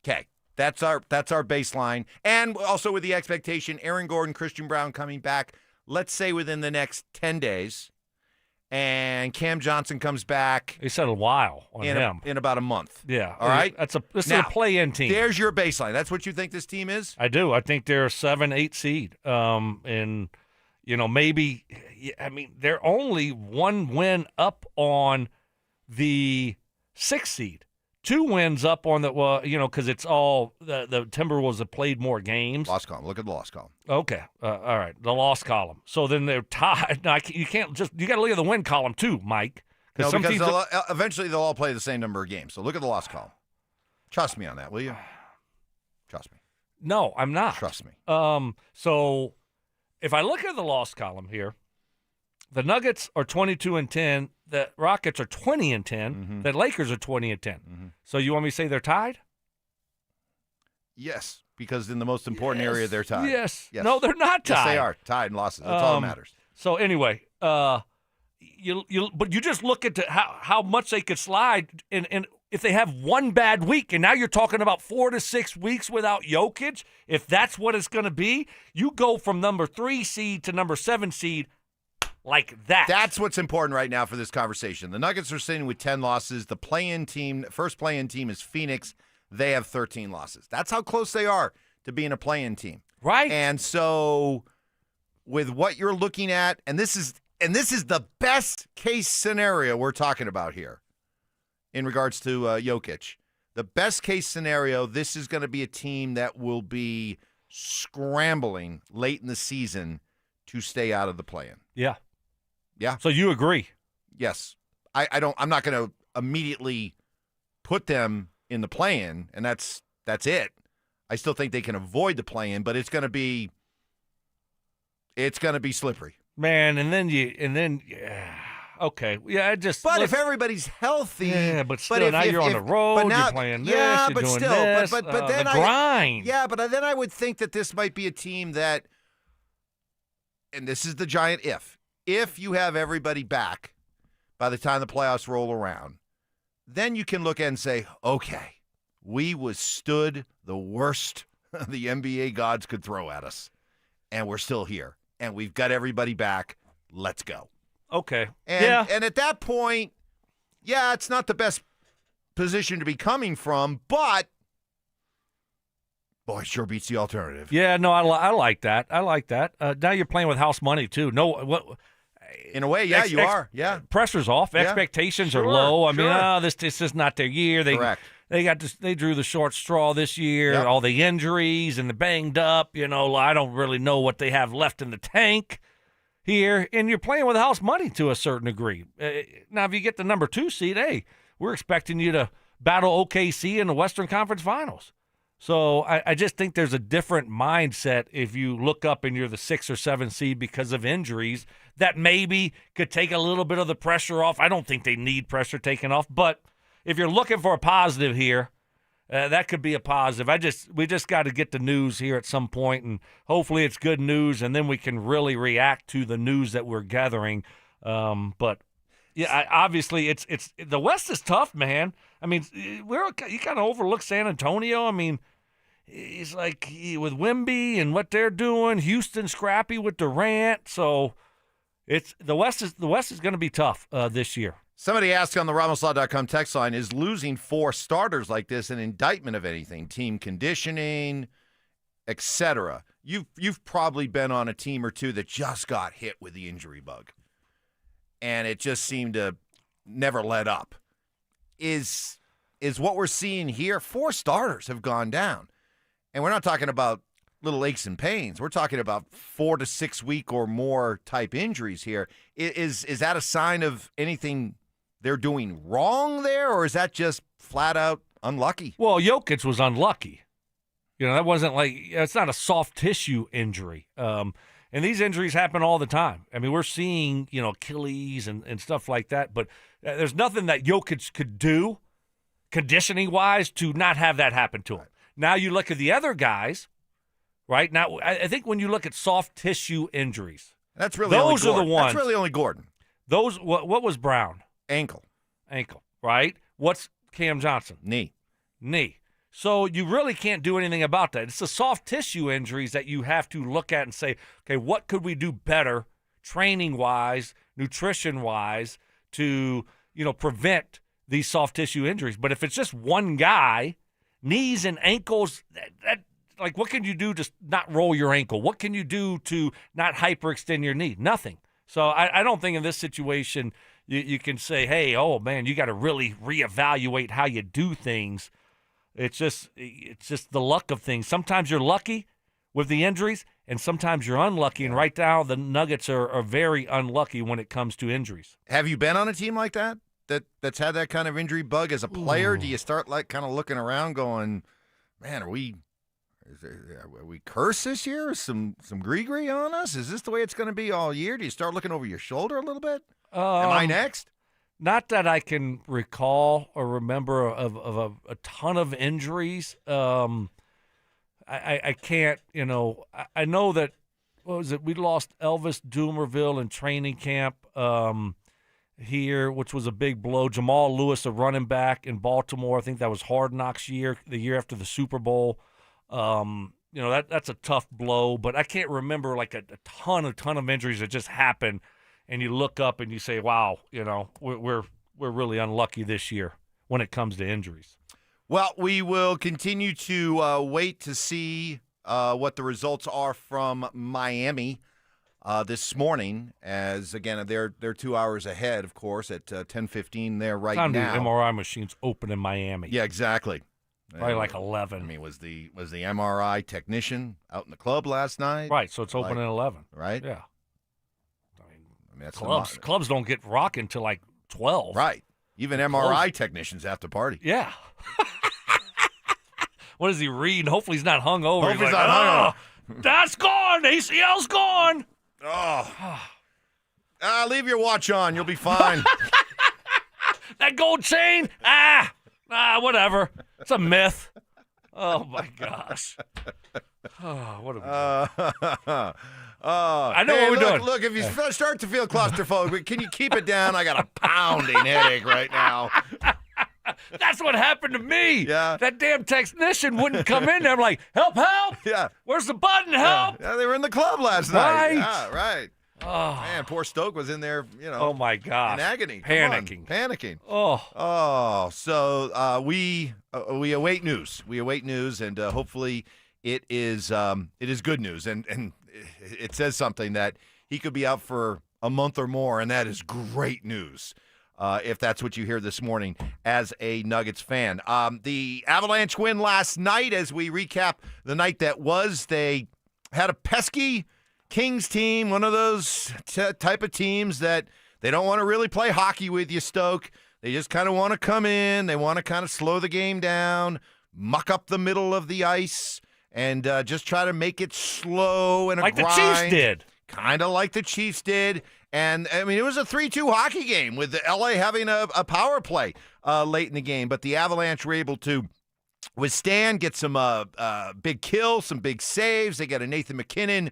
S13: Okay, that's our baseline, and also with the expectation, Aaron Gordon, Christian Brown coming back, let's say within the next 10 days, and Cam Johnson comes back.
S17: He said a while on him
S13: in about a month.
S17: Yeah,
S13: all right.
S17: This is a play-in team.
S13: There's your baseline. That's what you think this team is?
S17: I do. I think they're a 7-8 seed. And maybe. I mean, they're only 1 win up on the 6th seed. 2 wins up on the, because it's all the Timberwolves have played more games.
S13: Loss column. Look at the loss column.
S17: Okay. All right. The loss column. So then they're tied. Now, you got to look at the win column too, Mike.
S13: Because eventually they'll all play the same number of games. So look at the loss column. Trust me on that, will you? Trust me.
S17: No, I'm not.
S13: Trust me.
S17: So if I look at the loss column here, the Nuggets are 22-10. The Rockets are 20-10. The Lakers are 20-10. So you want me to say they're tied?
S13: Yes, because in the most important area, they're tied.
S17: Yes. No, they're not tied.
S13: Yes, they are. Tied and losses. That's all that matters.
S17: So anyway, but you just look at how much they could slide, and if they have one bad week, and now you're talking about 4 to 6 weeks without Jokic, if that's what it's going to be, you go from number 3 seed to number 7 seed like that.
S13: That's what's important right now for this conversation. The Nuggets are sitting with 10 losses. The first play-in team is Phoenix. They have 13 losses. That's how close they are to being a play-in team.
S17: Right.
S13: And so with what you're looking at, and this is the best case scenario we're talking about here in regards to Jokic. The best case scenario, this is going to be a team that will be scrambling late in the season to stay out of the play-in.
S17: Yeah.
S13: Yeah.
S17: So you agree?
S13: Yes. I'm not going to immediately put them in the play-in, and that's it. I still think they can avoid the play-in, but it's going to be slippery.
S17: Man, okay. Yeah,
S13: But if everybody's healthy,
S17: but still, now you're on the road, you're playing this, you're doing this,
S13: but then
S17: the grind.
S13: But then I would think that this might be a team that, and this is the giant if you have everybody back by the time the playoffs roll around, then you can look at and say, okay, we withstood the worst the NBA gods could throw at us, and we're still here, and we've got everybody back. Let's go.
S17: Okay.
S13: And at that point, it's not the best position to be coming from, but boy, it sure beats the alternative.
S17: Yeah, no, I like that. I like that. Now you're playing with house money too.
S13: In a way, you are. Yeah,
S17: pressure's off.
S13: Yeah.
S17: Expectations are low. I mean, this is not their year.
S13: Correct.
S17: They drew the short straw this year. All the injuries and the banged up. I don't really know what they have left in the tank here. And you're playing with house money to a certain degree. Now, if you get the number 2 seed, hey, we're expecting you to battle OKC in the Western Conference Finals. So I just think there's a different mindset if you look up and you're the 6 or 7 seed because of injuries that maybe could take a little bit of the pressure off. I don't think they need pressure taken off, but if you're looking for a positive here, that could be a positive. We just got to get the news here at some point, and hopefully it's good news, and then we can really react to the news that we're gathering. But yeah, obviously it's the West is tough, man. I mean, you kind of overlook San Antonio. I mean, it's like with Wemby and what they're doing. Houston scrappy with Durant, so the West is going to be tough this year.
S13: Somebody asked on the RamosLaw.com text line, is losing 4 starters like this an indictment of anything? Team conditioning, etc. You've probably been on a team or two that just got hit with the injury bug, and it just seemed to never let up. Is what we're seeing here? 4 starters have gone down, and we're not talking about little aches and pains. We're talking about 4 to 6 week or more type injuries here. Is that a sign of anything they're doing wrong there, or is that just flat out unlucky?
S17: Well, Jokic was unlucky. That wasn't it's not a soft tissue injury. And these injuries happen all the time. I mean, we're seeing, Achilles and stuff like that, but there's nothing that Jokic could do conditioning-wise to not have that happen to him. Right. Now you look at the other guys, right? Now, I think when you look at soft tissue injuries,
S13: those are the ones. That's really only Gordon.
S17: Those, what was Brown?
S13: Ankle,
S17: right? What's Cam Johnson?
S13: Knee.
S17: So you really can't do anything about that. It's the soft tissue injuries that you have to look at and say, okay, what could we do better training-wise, nutrition-wise to, prevent these soft tissue injuries? But if it's just one guy, knees and ankles, that what can you do to not roll your ankle? What can you do to not hyperextend your knee? Nothing. So I don't think in this situation you can say, hey, oh, man, you got to really reevaluate how you do things. It's just the luck of things. Sometimes you're lucky with the injuries, and sometimes you're unlucky. And right now the Nuggets are very unlucky when it comes to injuries.
S13: Have you been on a team like that's had that kind of injury bug as a player? Ooh. Do you start kind of looking around going, man, are we Are we cursed this year? Some gree on us? Is this the way it's going to be all year? Do you start looking over your shoulder a little bit? Am I next?
S17: Not that I can recall or remember of a ton of injuries. I can't, I know that, what was it? We lost Elvis Doomerville in training camp here, which was a big blow. Jamal Lewis, a running back in Baltimore. I think that was Hard Knocks year, the year after the Super Bowl. That's a tough blow, but I can't remember like a ton of injuries that just happened, and you look up and you say, wow, we're really unlucky this year when it comes to injuries.
S13: Well, we will continue to wait to see what the results are from Miami this morning, as, again, they're 2 hours ahead, of course, at 10:15 there right
S17: Time
S13: now.
S17: the MRI machines open in Miami.
S13: Yeah, exactly.
S17: Probably like 11.
S13: I mean, was the MRI technician out in the club last night?
S17: Right, so it's open at 11.
S13: Right?
S17: Yeah.
S13: I mean, that's
S17: Clubs don't get rocking until like 12.
S13: Right. Even MRI technicians have to party.
S17: Yeah. What does he read? Hopefully he's not hungover.
S13: Hopefully
S17: He's
S13: he's not
S17: hungover. That's gone. ACL's gone.
S13: Oh. Leave your watch on. You'll be fine.
S17: That gold chain? Whatever. It's a myth. Oh, my gosh. Oh, what a I know what we're doing.
S13: Look, if you start to feel claustrophobic, can you keep it down? I got a pounding headache right now.
S17: That's what happened to me.
S13: Yeah.
S17: That damn technician wouldn't come in there. I'm like, help.
S13: Yeah.
S17: Where's the button? Help.
S13: Yeah, they were in the club last night.
S17: Right.
S13: Yeah, right.
S17: Oh.
S13: Man, poor Stoke was in there,
S17: Oh, my gosh.
S13: in agony.
S17: Panicking.
S13: Oh. So we await news. We await news, and hopefully it is good news. And it says something that he could be out for a month or more, and that is great news. If that's what you hear this morning as a Nuggets fan. The Avalanche win last night, as we recap the night that was. They had a pesky Kings team, one of those type of teams that they don't want to really play hockey with you, Stoke. They just kind of want to come in. They want to kind of slow the game down, muck up the middle of the ice, and just try to make it slow and a
S17: like
S13: grind.
S17: the Chiefs did.
S13: Kind of like the Chiefs did. And, I mean, it was a 3-2 hockey game with the L.A. having a power play late in the game. But the Avalanche were able to withstand, get some big kills, some big saves. They got a Nathan McKinnon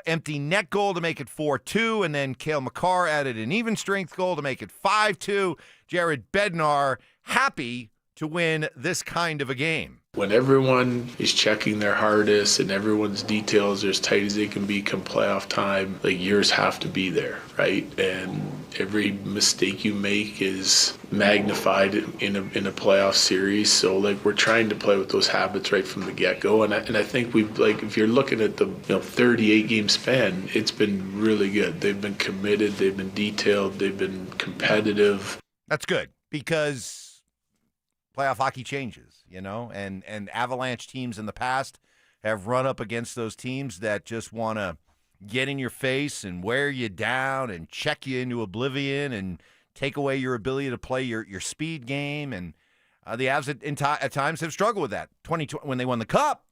S13: empty net goal to make it 4-2. And then Cale Makar added an even strength goal to make it 5-2. Jared Bednar happy to win this kind of a game.
S6: When everyone is checking their hardest and everyone's details are as tight as they can be come playoff time, like, yours have to be there, right? And every mistake you make is magnified in a playoff series. So, like, we're trying to play with those habits right from the get-go. And I think we've, like, if you're looking at the 38-game span, it's been really good. They've been committed, they've been detailed, they've been competitive.
S13: That's good, because playoff hockey changes, and Avalanche teams in the past have run up against those teams that just want to get in your face and wear you down and check you into oblivion and take away your ability to play your speed game. And the Avs at times have struggled with that. 2020, when they won the Cup,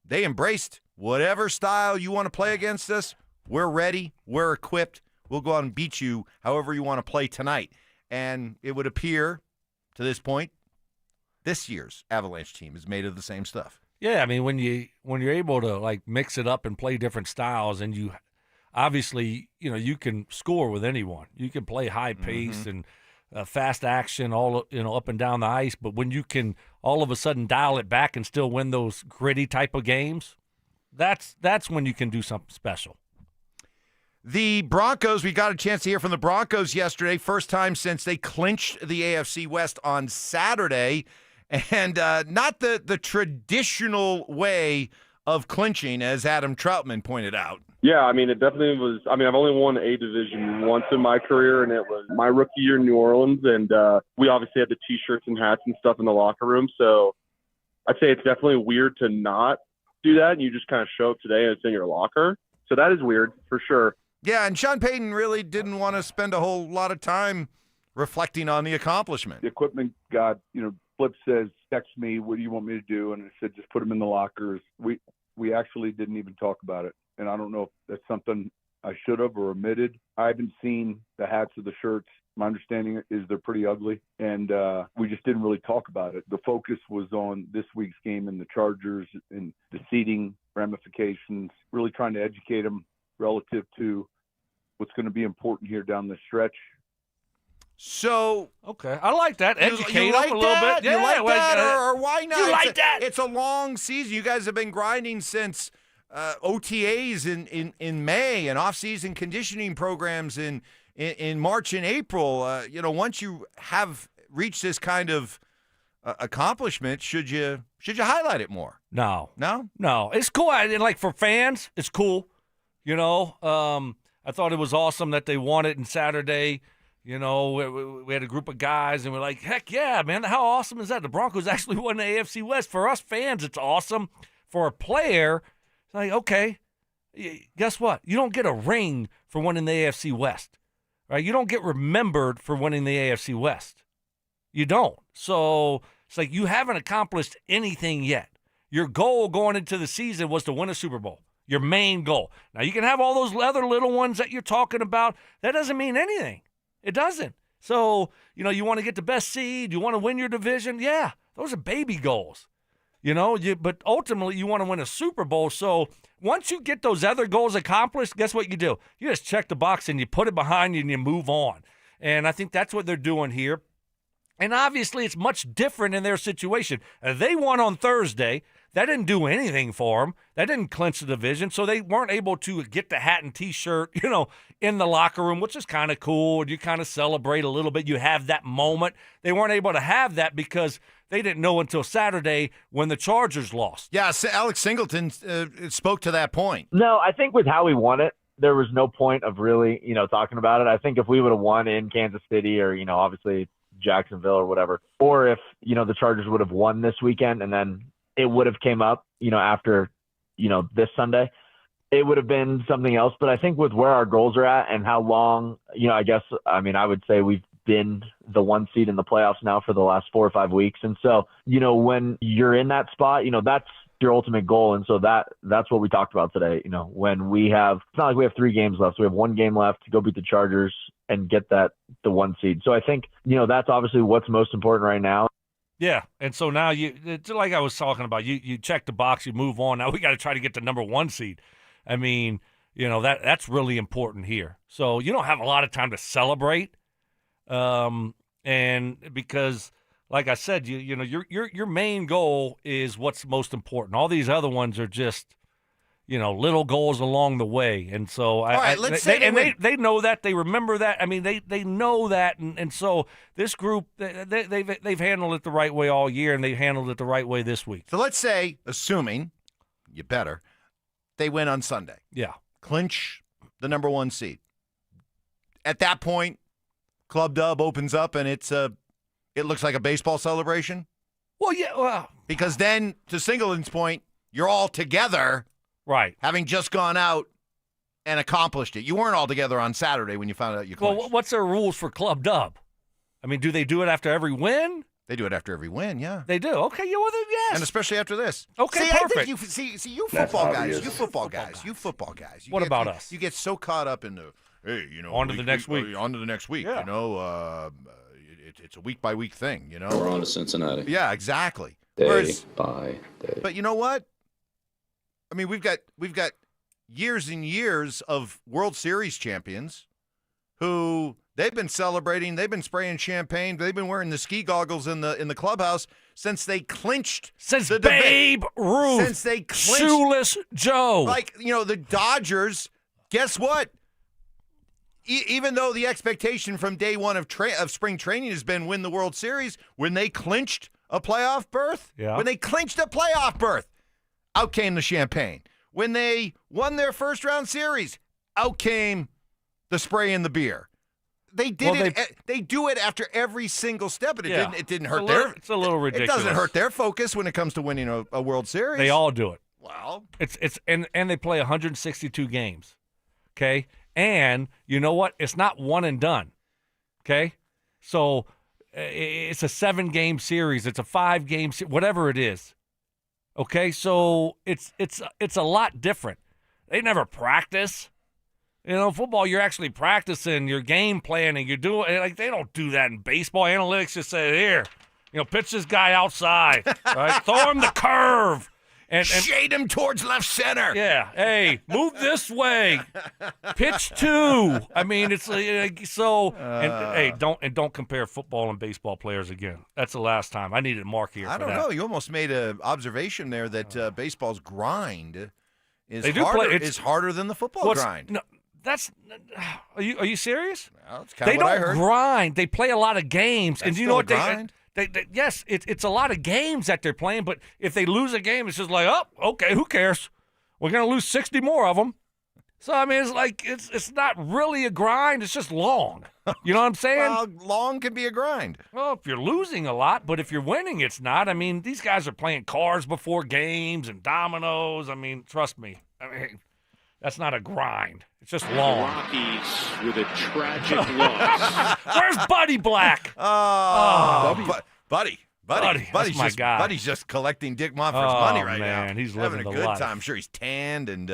S13: they embraced whatever style you want to play against us. We're ready. We're equipped. We'll go out and beat you however you want to play tonight. And it would appear, to this point, this year's Avalanche team is made of the same stuff.
S17: Yeah, I mean, when you're able to, like, mix it up and play different styles, and you obviously, you can score with anyone. You can play high pace and fast action all, up and down the ice, but when you can all of a sudden dial it back and still win those gritty type of games, that's when you can do something special.
S13: The Broncos, we got a chance to hear from the Broncos yesterday, first time since they clinched the AFC West on Saturday. And not the traditional way of clinching, as Adam Troutman pointed out.
S7: Yeah, I mean, it definitely was. I mean, I've only won a division once in my career, and it was my rookie year in New Orleans. And we obviously had the T-shirts and hats and stuff in the locker room. So I'd say it's definitely weird to not do that, and you just kind of show up today and it's in your locker. So that is weird, for sure.
S13: Yeah, and Sean Payton really didn't want to spend a whole lot of time reflecting on the accomplishment.
S8: The equipment got, Flip says, text me, what do you want me to do? And I said, just put them in the lockers. We actually didn't even talk about it. And I don't know if that's something I should have or omitted. I haven't seen the hats or the shirts. My understanding is they're pretty ugly, and we just didn't really talk about it. The focus was on this week's game and the Chargers and the seeding ramifications, really trying to educate them relative to what's going to be important here down the stretch.
S13: So
S17: okay, I like that. Educate
S13: you
S17: them
S13: like
S17: a little
S13: that?
S17: bit.
S13: You
S17: Yeah,
S13: like that, or why not?
S17: You like that?
S13: It's a long season. You guys have been grinding since OTAs in May and off-season conditioning programs in March and April. Once you have reached this kind of accomplishment, should you highlight it more?
S17: No.
S13: No?
S17: It's cool. Like for fans, it's cool. I thought it was awesome that they won it on Saturday. We had a group of guys, and we're like, heck yeah, man, how awesome is that? The Broncos actually won the AFC West. For us fans, it's awesome. For a player, it's like, okay, guess what? You don't get a ring for winning the AFC West, right? You don't get remembered for winning the AFC West. You don't. So it's like you haven't accomplished anything yet. Your goal going into the season was to win a Super Bowl, your main goal. Now, you can have all those other little ones that you're talking about. That doesn't mean anything. It doesn't. So, you want to get the best seed, you want to win your division. Yeah, those are baby goals. But ultimately you want to win a Super Bowl. So once you get those other goals accomplished, guess what you do? You just check the box and you put it behind you and you move on. And I think that's what they're doing here. And obviously it's much different in their situation. They won on Thursday. That didn't do anything for them. That didn't clinch the division, so they weren't able to get the hat and T-shirt, in the locker room, which is kind of cool. You kind of celebrate a little bit. You have that moment. They weren't able to have that because they didn't know until Saturday when the Chargers lost.
S13: Yeah, Alex Singleton spoke to that point.
S9: No, I think with how we won it, there was no point of really, talking about it. I think if we would have won in Kansas City or, obviously Jacksonville or whatever, or if, the Chargers would have won this weekend and then it would have came up, after, this Sunday, it would have been something else. But I think with where our goals are at and how long, I would say we've been the one seed in the playoffs now for the last 4 or 5 weeks. And so, when you're in that spot, that's your ultimate goal. And so that's what we talked about today. When we have, it's not like we have 3 games left. So we have 1 game left to go beat the Chargers and get the 1 seed. So I think, that's obviously what's most important right now.
S17: Yeah, and so now it's like I was talking about, you check the box, you move on. Now we got to try to get the number 1 seed. I mean, that's really important here. So you don't have a lot of time to celebrate, and because, like I said, your main goal is what's most important. All these other ones are just, little goals along the way. And so they know that, they remember that. I mean, they know that. And so this group, they've handled it the right way all year, and they've handled it the right way this week.
S13: So let's say, assuming you better, they win on Sunday.
S17: Yeah.
S13: Clinch the number 1 seed. At that point, Club Dub opens up and it looks like a baseball celebration.
S17: Well, yeah.
S13: Because then, to Singleton's point, you're all together.
S17: Right.
S13: Having just gone out and accomplished it. You weren't all together on Saturday when you found out you clinched.
S17: Well, what's their rules for Club Dub? I mean, do they do it after every win?
S13: They do it after every win, yeah.
S17: They do. Okay, well, then, yes.
S13: And especially after this.
S17: Okay,
S13: see,
S17: perfect.
S13: I think you football guys.
S17: What about us?
S13: You get so caught up in the,
S17: on to the next week.
S13: On to the next week,
S17: Yeah.
S13: It's a week-by-week thing,
S10: We're on to Cincinnati.
S13: Yeah, exactly.
S10: Day by day.
S13: But you know what? I mean, we've got years and years of World Series champions who they've been celebrating, they've been spraying champagne, they've been wearing the ski goggles in the clubhouse since they clinched the
S17: Babe Ruth,
S13: since they clinched
S17: Shoeless Joe.
S13: Like, the Dodgers, guess what? Even though the expectation from day one of spring training has been win the World Series, when they clinched a playoff berth, out came the champagne. When they won their first-round series, out came the spray and the beer. They they do it after every single step, and it didn't hurt
S17: It's a little ridiculous.
S13: It doesn't hurt their focus when it comes to winning a World Series.
S17: They all do it.
S13: Well,
S17: and they play 162 games. Okay? And you know what? It's not one and done. Okay? So it's a 7-game series. It's a 5-game series, whatever it is. Okay, so it's a lot different. They never practice. Football, you're actually practicing your game planning. You're doing like they don't do that in baseball. Analytics just say, here, pitch this guy outside, right? Throw him the curve. And
S13: shade him towards left center.
S17: Yeah. Hey, move this way. Pitch 2. I mean, it's like so. Hey, don't compare football and baseball players again. That's the last time. I needed Mark here.
S13: I don't know. You almost made an observation there that baseball's grind is harder than the football grind.
S17: No, that's. Are you serious?
S13: Well, that's kind of what I heard.
S17: They don't grind. They play a lot of games,
S13: That's
S17: and you know what
S13: grind.
S17: Yes, it's a lot of games that they're playing, but if they lose a game, it's just like, oh, okay, who cares? We're going to lose 60 more of them. So, I mean, it's like it's not really a grind. It's just long. You know what I'm saying?
S13: Well, long can be a grind.
S17: Well, if you're losing a lot, but if you're winning, it's not. I mean, these guys are playing cards before games and dominoes. I mean, trust me. I mean, that's not a grind. It's just long.
S11: Rockies with a tragic loss.
S17: Where's Buddy Black?
S13: Buddy's
S17: my guy.
S13: Buddy's just collecting Dick Monfort's money right now.
S17: Man, he's
S13: having
S17: living
S13: a
S17: the
S13: good
S17: life.
S13: time. I'm sure he's tanned and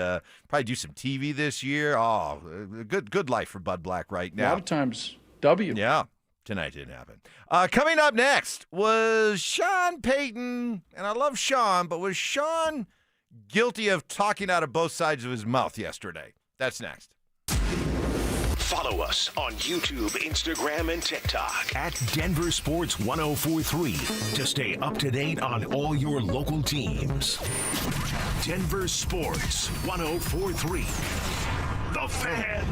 S13: probably do some TV this year. Oh, good life for Bud Black right now.
S11: A lot of times, W.
S13: Yeah, tonight didn't happen. Coming up next was Sean Payton, and I love Sean, but was Sean guilty of talking out of both sides of his mouth yesterday? That's next.
S1: Follow us on YouTube, Instagram, and TikTok at Denver Sports 1043 to stay up to date on all your local teams. Denver Sports 1043. The Fan.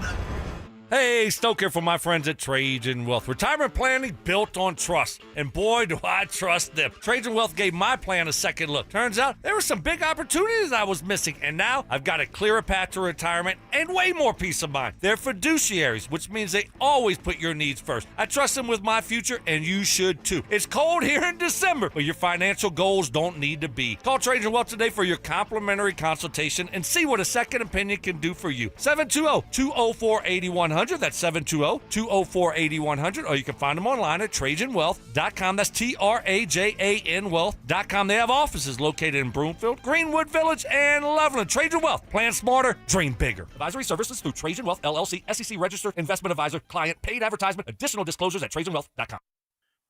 S17: Hey, Stoke here from my friends at Cajun Wealth. Retirement planning built on trust. And boy, do I trust them. Cajun Wealth gave my plan a second look. Turns out there were some big opportunities I was missing. And now I've got a clearer path to retirement and way more peace of mind. They're fiduciaries, which means they always put your needs first. I trust them with my future, and you should too. It's cold here in December, but your financial goals don't need to be. Call Cajun Wealth today for your complimentary consultation and see what a second opinion can do for you. 720-204-8100. That's 720-204-8100, or you can find them online at TrajanWealth.com. That's TRAJAN Wealth.com. They have offices located in Broomfield, Greenwood Village, and Loveland. Trajan Wealth. Plan smarter, dream bigger. Advisory services through Trajan Wealth, LLC, SEC registered investment advisor, client, paid advertisement. Additional disclosures at TrajanWealth.com.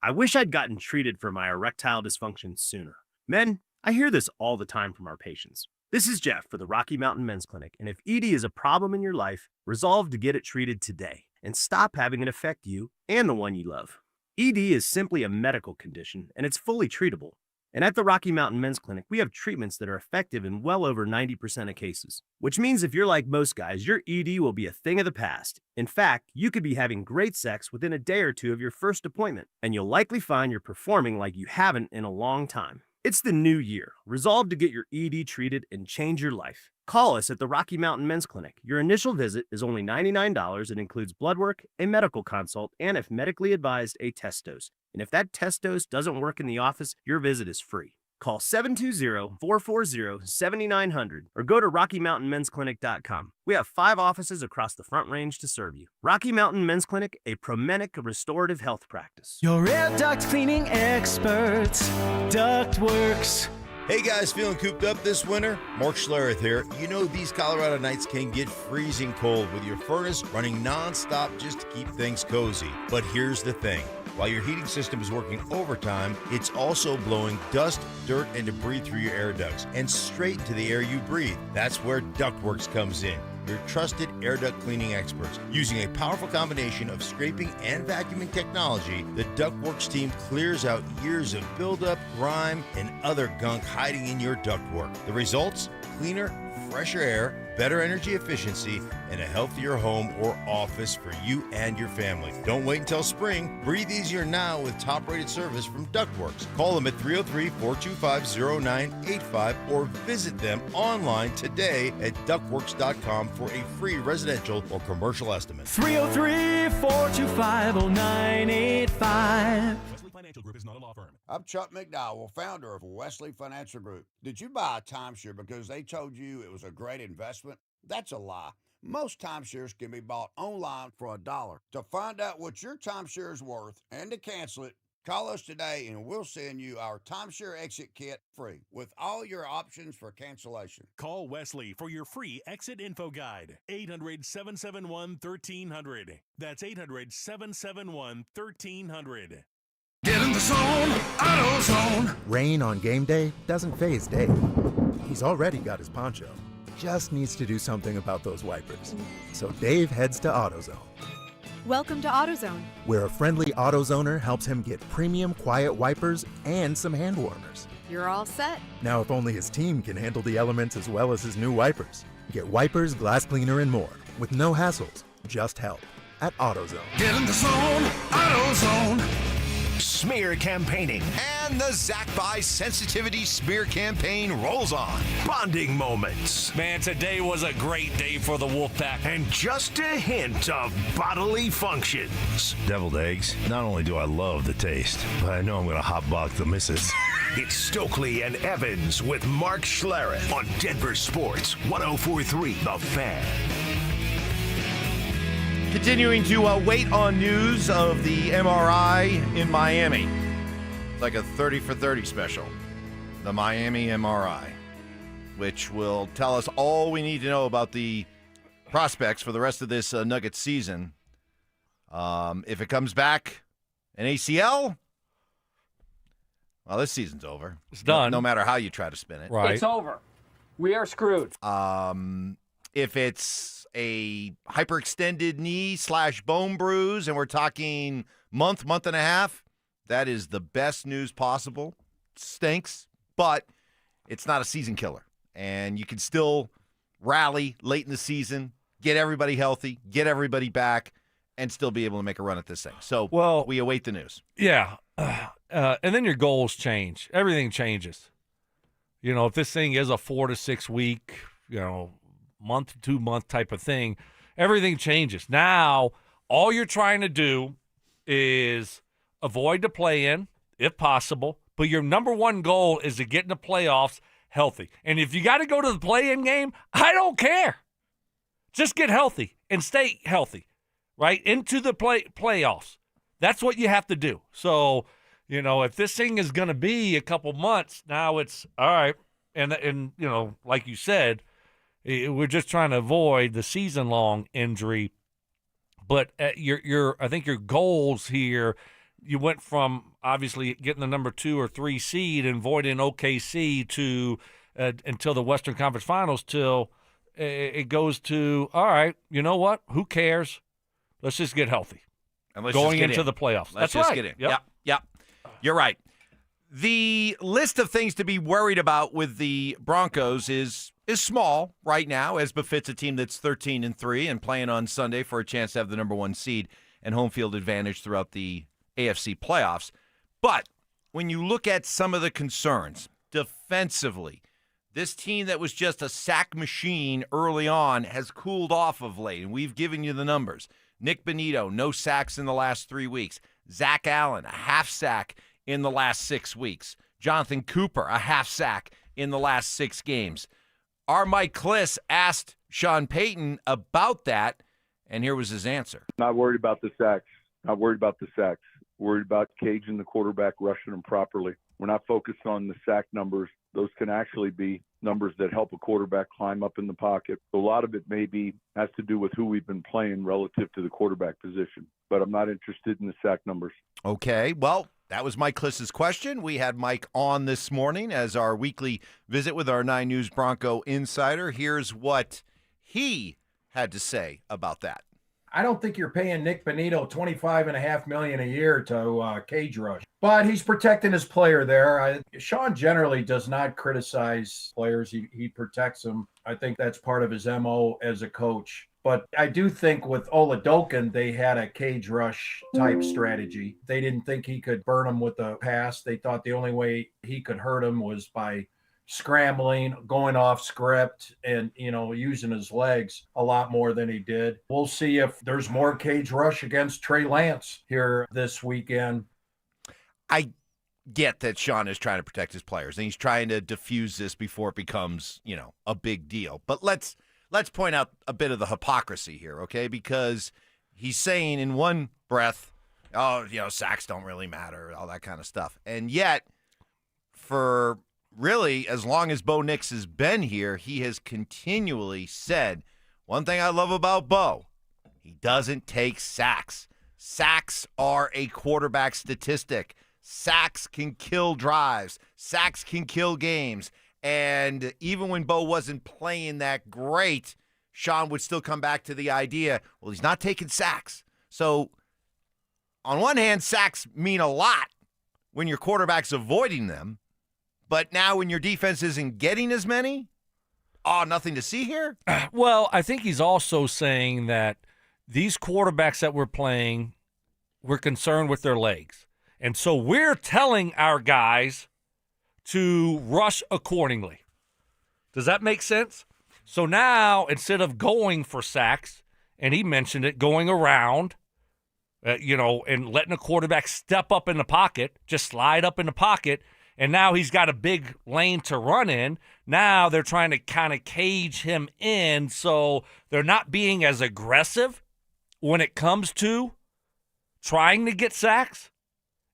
S14: I wish I'd gotten treated for my erectile dysfunction sooner. Men, I hear this all the time from our patients. This is Jeff for the Rocky Mountain Men's Clinic, and if ED is a problem in your life, resolve to get it treated today and stop having it affect you and the one you love. ED is simply a medical condition, and it's fully treatable. And at the Rocky Mountain Men's Clinic, we have treatments that are effective in well over 90% of cases, which means if you're like most guys, your ED will be a thing of the past. In fact, you could be having great sex within a day or two of your first appointment, and you'll likely find you're performing like you haven't in a long time. It's the new year. Resolve to get your ED treated and change your life. Call us at the Rocky Mountain Men's Clinic. Your initial visit is only $99 and includes blood work, a medical consult, and if medically advised, a test dose. And if that test dose doesn't work in the office, your visit is free. Call 720-440-7900 or go to RockyMountainMen'sClinic.com. We have 5 offices across the Front Range to serve you. Rocky Mountain Men's Clinic, a Promenic restorative health practice.
S12: Your air duct cleaning experts, Ductworks.
S23: Hey guys, feeling cooped up this winter? Mark Schlereth here. You know these Colorado nights can get freezing cold with your furnace running non-stop just to keep things cozy. But here's the thing. While your heating system is working overtime, it's also blowing dust, dirt, and debris through your air ducts and straight into the air you breathe. That's where Ductworks comes in. Your trusted air duct cleaning experts. Using a powerful combination of scraping and vacuuming technology, the Ductworks team clears out years of buildup, grime, and other gunk hiding in your ductwork. The results? Cleaner, fresher air, better energy efficiency, and a healthier home or office for you and your family. Don't wait until spring. Breathe easier now with top-rated service from Ductworks. Call them at 303-425-0985 or visit them online today at ductworks.com for a free residential or commercial estimate.
S12: 303-425-0985.
S15: Financial Group is not a law firm.
S24: I'm Chuck McDowell, founder of Wesley Financial Group. Did you buy a timeshare because they told you it was a great investment? That's a lie. Most timeshares can be bought online for $1. To find out what your timeshare is worth and to cancel it, call us today and we'll send you our timeshare exit kit free with all your options for cancellation.
S3: Call Wesley for your free exit info guide. 800-771-1300. That's 800-771-1300.
S22: Get in the zone, AutoZone.
S5: Rain on game day doesn't faze Dave. He's already got his poncho. Just needs to do something about those wipers. So Dave heads to AutoZone,
S15: Welcome to AutoZone.
S5: where a friendly AutoZoner helps him get premium quiet wipers and some hand warmers.
S15: You're all set.
S5: Now, if only his team can handle the elements as well as his new wipers. Get wipers, glass cleaner, and more with no hassles, just help at AutoZone.
S22: Get in the zone, AutoZone.
S1: Smear campaigning.
S13: And the Zach Buy Sensitivity Smear Campaign rolls on.
S1: Bonding moments.
S17: Man, today was a great day for the Wolfpack.
S1: And just a hint of bodily functions.
S18: Deviled eggs. Not only do I love the taste, but I know I'm going to hotbox the missus.
S1: It's Stokley and Evans with Mark Schlereth on Denver Sports 104.3 The Fan.
S13: Continuing to wait on news of the MRI in Miami. It's like a 30 for 30 special. The Miami MRI, which will tell us all we need to know about the prospects for the rest of this Nuggets season. If it comes back an ACL, well, this season's over.
S17: It's done.
S13: No matter how you try to spin it.
S17: Right.
S25: It's over. We are screwed.
S13: If it's a hyperextended knee / bone bruise, and we're talking month and a half, that is the best news possible. Stinks, but it's not a season killer. And you can still rally late in the season, get everybody healthy, get everybody back, and still be able to make a run at this thing. So we await the news.
S17: Yeah. And then your goals change. Everything changes. You know, if this thing is a 4 to 6 week, month to 2 month type of thing, everything changes. Now, all you're trying to do is avoid the play-in, if possible, but your number one goal is to get in the playoffs healthy. And if you got to go to the play-in game, I don't care. Just get healthy and stay healthy, right, into the playoffs. That's what you have to do. So, if this thing is going to be a couple months, now it's all right. And like you said, we're just trying to avoid the season-long injury. But I think your goals here, you went from obviously getting the number 2 or 3 seed and avoiding OKC to until the Western Conference Finals till it goes to, all right, you know what? Who cares? Let's just get healthy.
S13: And let's
S17: going
S13: just get
S17: into
S13: in.
S17: the playoffs.
S13: Let's
S17: That's
S13: just
S17: right.
S13: get in.
S17: Yep.
S13: You're right. The list of things to be worried about with the Broncos is small right now, as befits a team that's 13-3 and playing on Sunday for a chance to have the number 1 seed and home field advantage throughout the AFC playoffs. But when you look at some of the concerns defensively, this team that was just a sack machine early on has cooled off of late, and we've given you the numbers. Nick Bonito, no sacks in the last 3 weeks. Zach Allen, a half sack in the last 6 weeks. Jonathan Cooper, a half sack in the last 6 games. Our Mike Cliss asked Sean Payton about that, and here was his answer.
S8: Not worried about the sacks. Worried about Cajun, the quarterback, rushing them properly. We're not focused on the sack numbers. Those can actually be numbers that help a quarterback climb up in the pocket. A lot of it has to do with who we've been playing relative to the quarterback position. But I'm not interested in the sack numbers.
S13: Okay, well, that was Mike Cliss's question. We had Mike on this morning as our weekly visit with our 9 News Bronco insider. Here's what he had to say about that.
S26: I don't think you're paying Nick Bonito $25.5 million a year to cage rush, but he's protecting his player there. Sean generally does not criticize players; he protects them. I think that's part of his MO as a coach. But I do think with Oladokin, they had a cage rush type strategy. They didn't think he could burn him with a pass. They thought the only way he could hurt him was by scrambling, going off script, and using his legs a lot more than he did. We'll see if there's more cage rush against Trey Lance here this weekend.
S13: I get that Sean is trying to protect his players and he's trying to diffuse this before it becomes, a big deal. But let's let's point out a bit of the hypocrisy here, okay? Because he's saying in one breath, oh, sacks don't really matter, all that kind of stuff. And yet, for really as long as Bo Nix has been here, he has continually said, one thing I love about Bo, he doesn't take sacks. Sacks are a quarterback statistic. Sacks can kill drives. Sacks can kill games. And even when Bo wasn't playing that great, Sean would still come back to the idea, well, he's not taking sacks. So on one hand, sacks mean a lot when your quarterback's avoiding them. But now when your defense isn't getting as many, nothing to see here?
S17: Well, I think he's also saying that these quarterbacks that we're playing, we're concerned with their legs. And so we're telling our guys to rush accordingly. Does that make sense? So now, instead of going for sacks, and he mentioned it, going around, and letting a quarterback step up in the pocket, just slide up in the pocket, and now he's got a big lane to run in. Now they're trying to kind of cage him in, so they're not being as aggressive when it comes to trying to get sacks.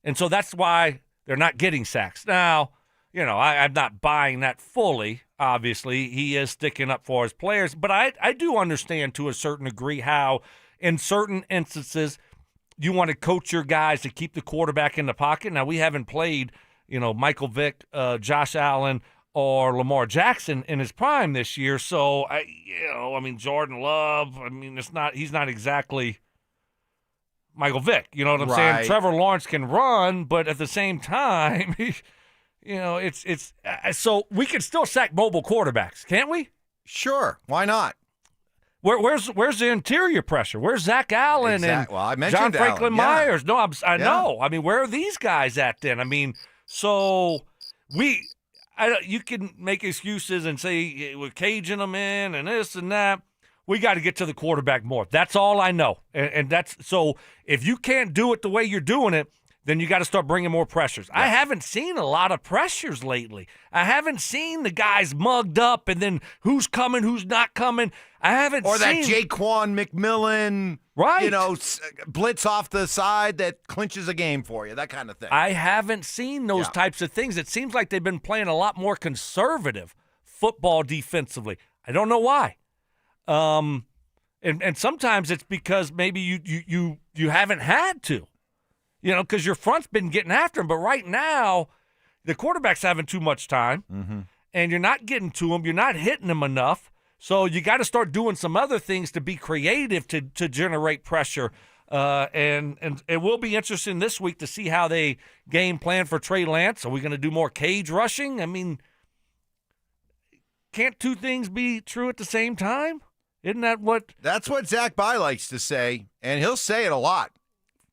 S17: And so that's why they're not getting sacks. Now, I'm not buying that fully. Obviously, he is sticking up for his players. But I do understand to a certain degree how in certain instances you want to coach your guys to keep the quarterback in the pocket. Now, we haven't played, Michael Vick, Josh Allen, or Lamar Jackson in his prime this year. So, Jordan Love, he's not exactly Michael Vick. You know what I'm saying? Trevor Lawrence can run, but at the same time, it's so we can still sack mobile quarterbacks, can't we?
S13: Sure. Why not?
S17: Where's the interior pressure? Where's Zach Allen and
S13: I mentioned
S17: John Franklin
S13: Allen. Yeah.
S17: Myers? No, I know. Where are these guys at then? So you can make excuses and say we're caging them in and this and that. We got to get to the quarterback more. That's all I know. And that's so if you can't do it the way you're doing it, then you got to start bringing more pressures. Yeah. I haven't seen a lot of pressures lately. I haven't seen the guys mugged up and then who's coming, who's not coming. I haven't seen.
S13: Or that Jaquan McMillan,
S17: right?
S13: Blitz off the side that clinches a game for you, that kind of thing.
S17: I haven't seen those types of things. It seems like they've been playing a lot more conservative football defensively. I don't know why. And sometimes it's because maybe you haven't had to. Because your front's been getting after him. But right now, the quarterback's having too much time, and you're not getting to him. You're not hitting him enough. So you got to start doing some other things to be creative to generate pressure. And it will be interesting this week to see how they game plan for Trey Lance. Are we going to do more cage rushing? Can't two things be true at the same time? Isn't that what?
S13: That's what Zach Bye likes to say, and he'll say it a lot.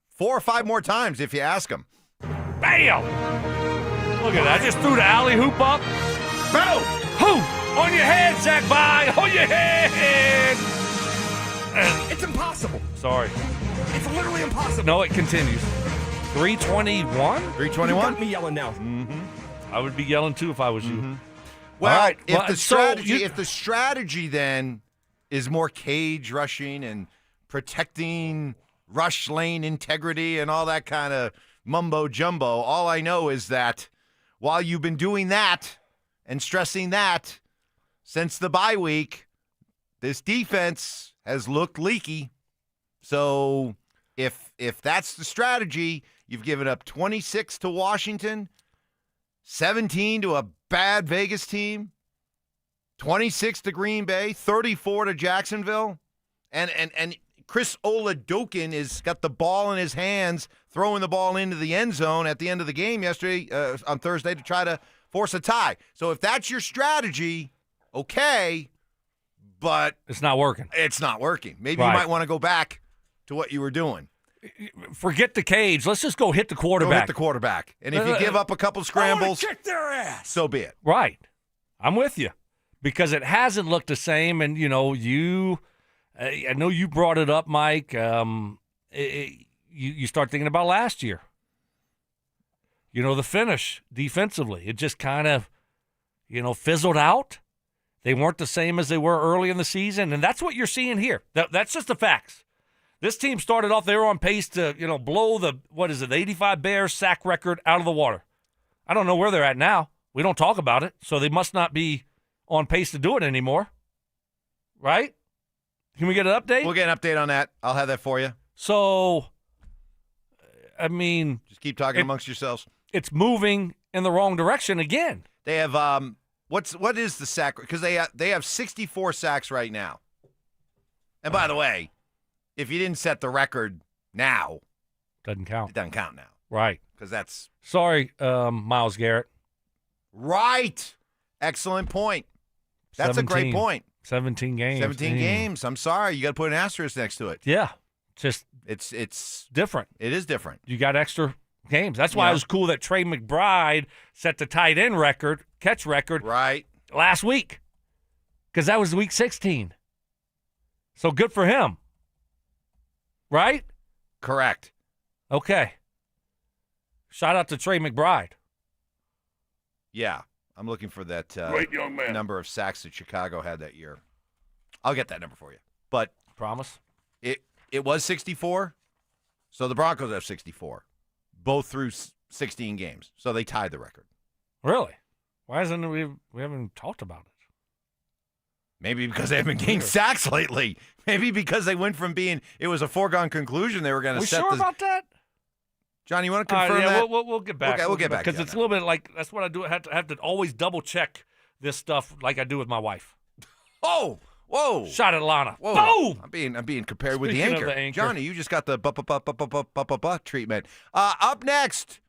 S13: 4 or 5 more times if you ask him.
S17: Bam! Look at that. I just threw the alley hoop up. Boom! Hoop! On your head, Zach Bye! On your head!
S2: It's impossible.
S17: Sorry.
S2: It's literally impossible.
S17: No, it continues. 321?
S13: 321?
S2: You got me yelling now.
S17: I would be yelling too if I was you.
S13: Well,
S17: all right.
S13: If the strategy then is more cage rushing and protecting rush lane integrity and all that kind of mumbo jumbo, all I know is that while you've been doing that and stressing that since the bye week, this defense has looked leaky. So if that's the strategy, you've given up 26 to Washington, 17 to a bad Vegas team, 26 to Green Bay, 34 to Jacksonville, and Chris Oladokin has got the ball in his hands, throwing the ball into the end zone at the end of the game yesterday on Thursday to try to force a tie. So if that's your strategy, okay, but
S17: it's not working.
S13: It's not working. Maybe you might want to go back to what you were doing.
S17: Forget the cage. Let's just go hit the quarterback.
S13: Go hit the quarterback. And if you give up a couple scrambles,
S2: kick their ass.
S13: So be it.
S17: Right. I'm with you. Because it hasn't looked the same, and, I know you brought it up, Mike. You start thinking about last year. The finish defensively. It just kind of, fizzled out. They weren't the same as they were early in the season, and that's what you're seeing here. That's just the facts. This team started off, they were on pace to, blow the 85 Bears sack record out of the water. I don't know where they're at now. We don't talk about it, so they must not be on pace to do it anymore. Right? Can we get an update?
S13: We'll get an update on that. I'll have that for you.
S17: So, I mean,
S13: just keep talking amongst yourselves.
S17: It's moving in the wrong direction again.
S13: They have what is the sack? Because they have 64 sacks right now. And by the way, if you didn't set the record now,
S17: doesn't count.
S13: It doesn't count now,
S17: right?
S13: Because that's
S17: Myles Garrett.
S13: Right. Excellent point. That's a great point.
S17: 17 games.
S13: 17 games. I'm sorry. You got to put an asterisk next to it.
S17: Yeah. Just
S13: it's
S17: different.
S13: It is different.
S17: You got extra games. That's why it was cool that Trey McBride set the tight end catch record last week. Because that was week 16. So good for him. Right?
S13: Correct.
S17: Okay. Shout out to Trey McBride.
S13: Yeah. I'm looking for that
S3: great young man.
S13: Number of sacks that Chicago had that year. I'll get that number for you. But
S17: promise?
S13: It was 64, so the Broncos have 64, both through 16 games. So they tied the record.
S17: Really? Why hasn't we haven't talked about it?
S13: Maybe because they haven't gained sacks lately. Maybe because they went from being it was a foregone conclusion they were going to set.
S17: We sure about that?
S13: John, you want to confirm that?
S17: We'll get back.
S13: We'll get back
S17: because it's a little bit like that's what I do. I have to always double check this stuff like I do with my wife.
S13: Oh, whoa!
S17: Shot at Lana.
S13: Whoa!
S17: Boom!
S13: I'm being compared with the
S17: Speaking
S13: anchor.
S17: of the anchor.
S13: Johnny, you just got the treatment. Up next,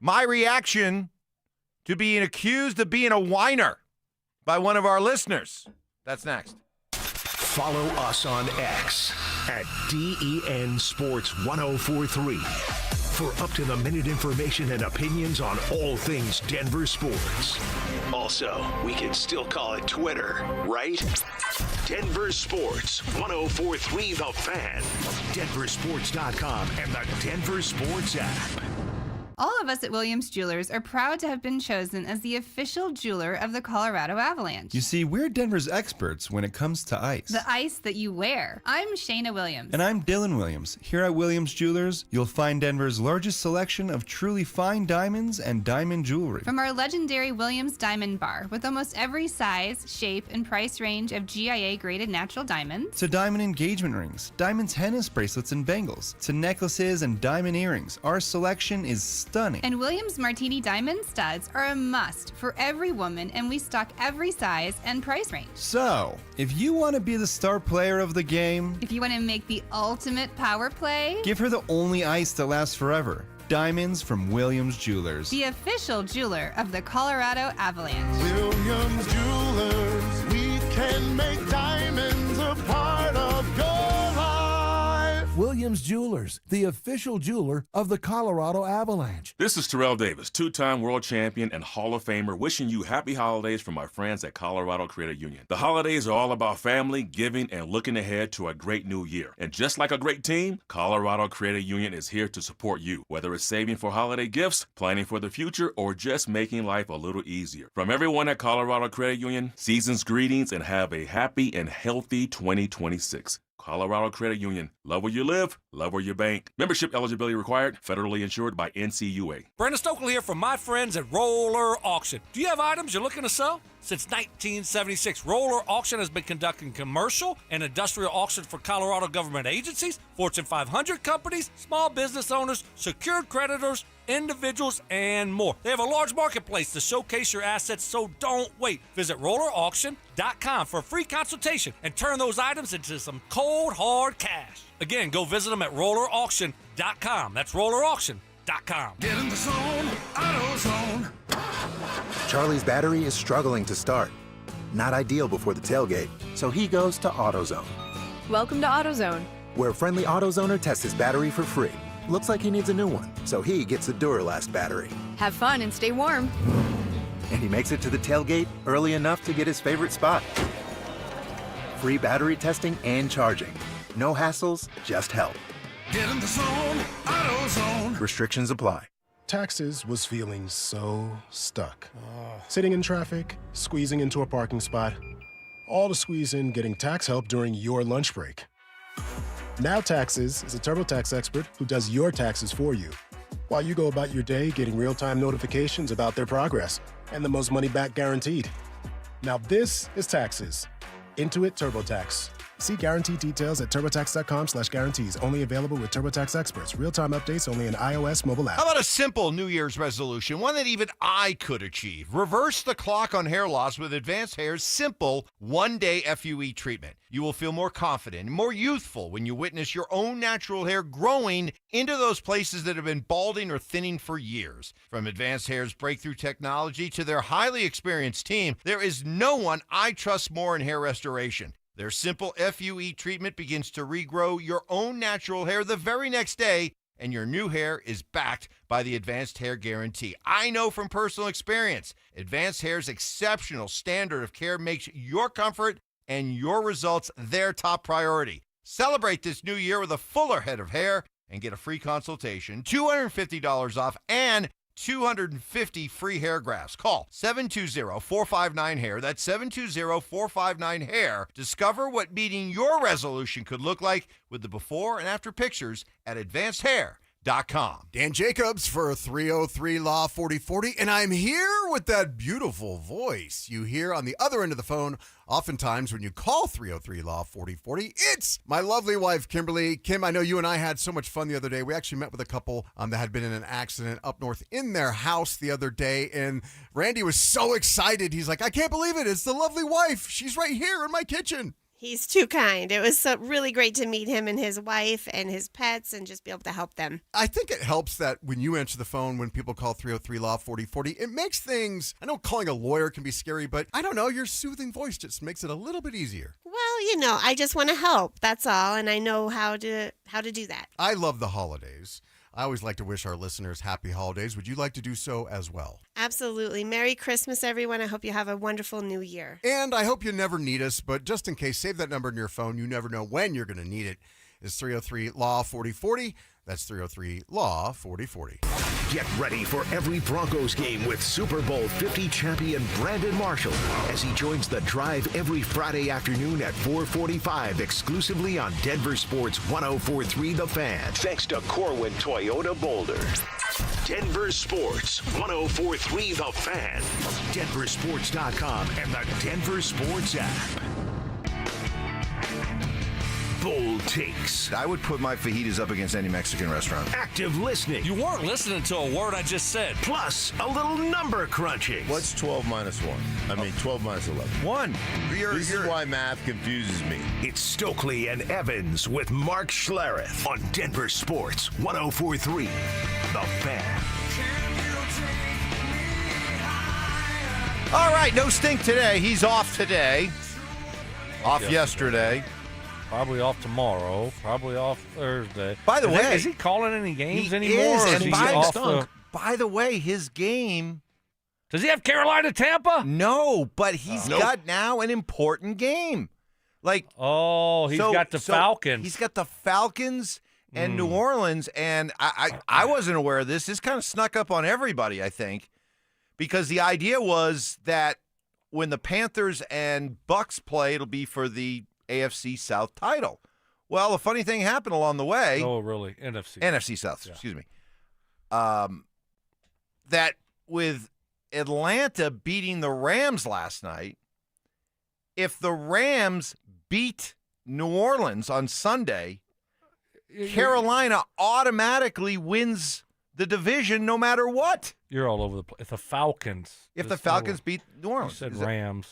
S13: my reaction to being accused of being a whiner by one of our listeners. That's next.
S1: Follow us on X at DEN Sports 1043 for up-to-the-minute information and opinions on all things Denver sports. Also, we can still call it Twitter, right? Denver Sports 1043 The Fan, DenverSports.com, and the Denver Sports app.
S15: All of us at Williams Jewelers are proud to have been chosen as the official jeweler of the Colorado Avalanche.
S4: You see, we're Denver's experts when it comes to ice.
S15: The ice that you wear. I'm Shayna Williams.
S4: And I'm Dylan Williams. Here at Williams Jewelers, you'll find Denver's largest selection of truly fine diamonds and diamond jewelry.
S15: From our legendary Williams Diamond Bar, with almost every size, shape, and price range of GIA-graded natural diamonds.
S4: To diamond engagement rings, diamond tennis bracelets and bangles, to necklaces and diamond earrings, our selection is stunning.
S15: And Williams Martini Diamond Studs are a must for every woman, and we stock every size and price range.
S4: So, if you want to be the star player of the game,
S15: if you want to make the ultimate power play,
S4: give her the only ice that lasts forever. Diamonds from Williams Jewelers.
S15: The official jeweler of the Colorado Avalanche.
S22: Williams Jewelers, we can make diamonds a part of your life.
S2: Williams Jewelers, the official jeweler of the Colorado Avalanche.
S3: This is Terrell Davis, two-time world champion and Hall of Famer, wishing you happy holidays from my friends at Colorado Credit Union. The holidays are all about family, giving, and looking ahead to a great new year. And just like a great team, Colorado Credit Union is here to support you, whether it's saving for holiday gifts, planning for the future, or just making life a little easier. From everyone at Colorado Credit Union, season's greetings and have a happy and healthy 2026. Colorado Credit Union. Love where you live, love where you bank. Membership eligibility required. Federally insured by NCUA.
S17: Brandon Stokley here from my friends at Roller Auction. Do you have items you're looking to sell? Since 1976, Roller Auction has been conducting commercial and industrial auctions for Colorado government agencies, Fortune 500 companies, small business owners, secured creditors, individuals, and more. They have a large marketplace to showcase your assets, so don't wait. Visit rollerauction.com for a free consultation and turn those items into some cold, hard cash. Again, go visit them at rollerauction.com. That's rollerauction.com.
S2: Get in the zone, AutoZone.
S5: Charlie's battery is struggling to start. Not ideal before the tailgate, so he goes to AutoZone,
S15: Welcome to AutoZone.
S5: where a friendly AutoZoner tests his battery for free. Looks like he needs a new one, so he gets a Duralast battery.
S15: Have fun and stay warm.
S5: And he makes it to the tailgate early enough to get his favorite spot. Free battery testing and charging. No hassles, just help.
S2: Get in the zone, AutoZone.
S5: Restrictions apply.
S6: Taxes was feeling so stuck. Sitting in traffic, squeezing into a parking spot, all to squeeze in getting tax help during your lunch break. Now Taxes is a TurboTax expert who does your taxes for you, while you go about your day getting real-time notifications about their progress and the most money back guaranteed. Now this is Taxes. Intuit TurboTax. See guarantee details at turbotax.com/guarantees. Only available with TurboTax experts. Real-time updates only in iOS mobile app.
S13: How about a simple New Year's resolution, one that even I could achieve? Reverse the clock on hair loss with Advanced Hair's simple one-day FUE treatment. You will feel more confident and more youthful when you witness your own natural hair growing into those places that have been balding or thinning for years. From Advanced Hair's breakthrough technology to their highly experienced team, there is no one I trust more in hair restoration. Their simple FUE treatment begins to regrow your own natural hair the very next day, and your new hair is backed by the Advanced Hair Guarantee. I know from personal experience, Advanced Hair's exceptional standard of care makes your comfort and your results their top priority. Celebrate this new year with a fuller head of hair and get a free consultation, $250 off, and 250 free hair grafts. Call 720-459-HAIR. That's 720-459-HAIR. Discover what meeting your resolution could look like with the before and after pictures at advancedhair.com.
S7: Dan Jacobs for 303 Law 4040, and I'm here with that beautiful voice you hear on the other end of the phone oftentimes when you call 303 Law 4040. It's my lovely wife, Kimberly. Kim, I know you and I had so much fun the other day. We actually met with a couple that had been in an accident up north in their house the other day, and Randy was so excited. He's like, I can't believe it. It's the lovely wife. She's right here in my kitchen.
S16: He's too kind. It was really great to meet him and his wife and his pets and just be able to help them.
S7: I think it helps that when you answer the phone, when people call 303 Law 4040, it makes things, I know calling a lawyer can be scary, but I don't know, your soothing voice just makes it a little bit easier.
S16: Well, I just want to help. That's all. And I know how to do that.
S7: I love the holidays. I always like to wish our listeners happy holidays. Would you like to do so as well?
S16: Absolutely. Merry Christmas, everyone. I hope you have a wonderful new year.
S7: And I hope you never need us, but just in case, save that number in your phone. You never know when you're going to need it. It's 303 Law 4040. That's 303 Law 4040.
S1: Get ready for every Broncos game with Super Bowl 50 champion Brandon Marshall as he joins the drive every Friday afternoon at 4:45 exclusively on Denver Sports 104.3 The Fan. Thanks to Corwin Toyota Boulder. Denver Sports 104.3 The Fan. DenverSports.com and the Denver Sports app. Bold takes.
S23: I would put my fajitas up against any Mexican restaurant.
S1: Active listening.
S17: You weren't listening to a word I just said.
S1: Plus, a little number crunching.
S23: What's 12 minus 1? 12 minus 11. 1. This is why math confuses me.
S1: It's Stokley and Evans with Mark Schlereth on Denver Sports 104.3 The Fan.
S13: All right, no Stink today. He's off today. Off yesterday.
S17: Probably off tomorrow. Probably off Thursday.
S13: By the way,
S17: is he calling any games
S13: he
S17: anymore?
S13: Is,
S17: or
S13: and
S17: is he
S13: by,
S17: off
S13: by the way, his game.
S17: Does he have Carolina Tampa?
S13: No, but he's got now an important game. Like,
S17: he's got the Falcons.
S13: He's got the Falcons and New Orleans, and I wasn't aware of this. This kind of snuck up on everybody, I think, because the idea was that when the Panthers and Bucks play, it'll be for the AFC South title. Well, a funny thing happened along the way.
S17: Oh, really?
S13: NFC South, excuse me. That with Atlanta beating the Rams last night, if the Rams beat New Orleans on Sunday, Carolina automatically wins the division no matter what.
S17: You're all over the place. If the Falcons
S13: beat New Orleans.
S17: You said Rams.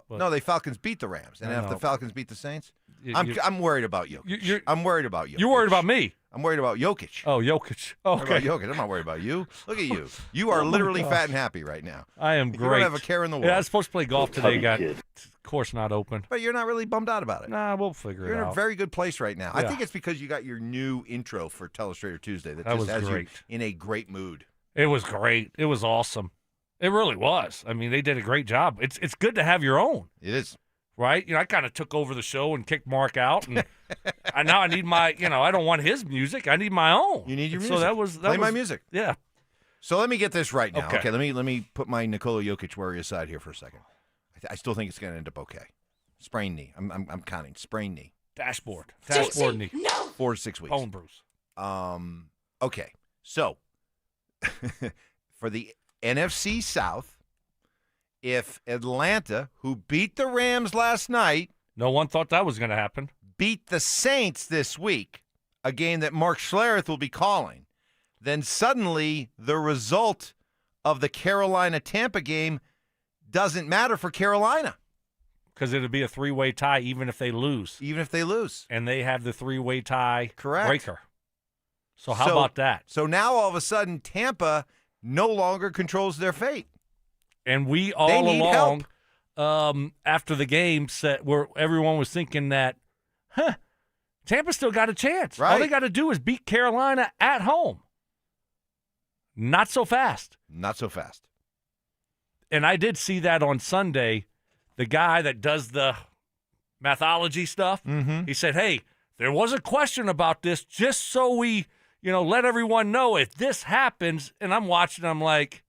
S13: No, the Falcons beat the Rams. And if the Falcons beat the Saints, I'm worried about Jokic. I'm worried about Jokic.
S17: You're worried about me?
S13: I'm worried about Jokic.
S17: Oh, Jokic. Oh, okay.
S13: Jokic. I'm not worried about you. Look at you. You are literally fat and happy right now.
S17: I am great.
S13: You don't have a care in the world.
S17: Yeah, I was supposed to play golf today. Got course not open.
S13: But you're not really bummed out about it.
S17: Nah, we'll figure it out.
S13: You're in a very good place right now.
S17: Yeah.
S13: I think it's because you got your new intro for Telestrator Tuesday that
S17: was
S13: just has
S17: great.
S13: you in a great mood.
S17: It was great. It was awesome. It really was. I mean, they did a great job. It's good to have your own.
S13: It is.
S17: Right? I kind of took over the show and kicked Mark out, and now I need my, I don't want his music. I need my own.
S13: You need your
S17: music.
S13: music.
S17: So that was
S13: Play my music.
S17: Yeah.
S13: So let me get this right now.
S17: Okay.
S13: Let me put my Nikola Jokic worry aside here for a second. I still think it's going to end up okay. Sprained knee. I'm counting. Sprained knee.
S17: Dashboard knee.
S13: 4 to 6 weeks.
S17: Bone bruise.
S13: Okay. So, for the NFC South, if Atlanta, who beat the Rams last night,
S17: no one thought that was going to happen,
S13: beat the Saints this week, a game that Mark Schlereth will be calling, then suddenly the result of the Carolina-Tampa game doesn't matter for Carolina.
S17: Because it would be a three-way tie even if they lose.
S13: Even if they lose.
S17: And they have the three-way tie breaker. So how
S13: So-
S17: about that?
S13: So now all of a sudden Tampa no longer controls their fate.
S17: And we
S13: They
S17: all
S13: need
S17: along, after the game, where everyone was thinking that, Tampa still got a chance. All they
S13: Right.
S17: got to do is beat Carolina at home. Not so fast.
S13: Not so fast.
S17: And I did see that on Sunday. The guy that does the mathology stuff, he said, hey, there was a question about this just so we, let everyone know if this happens. And I'm watching, I'm like,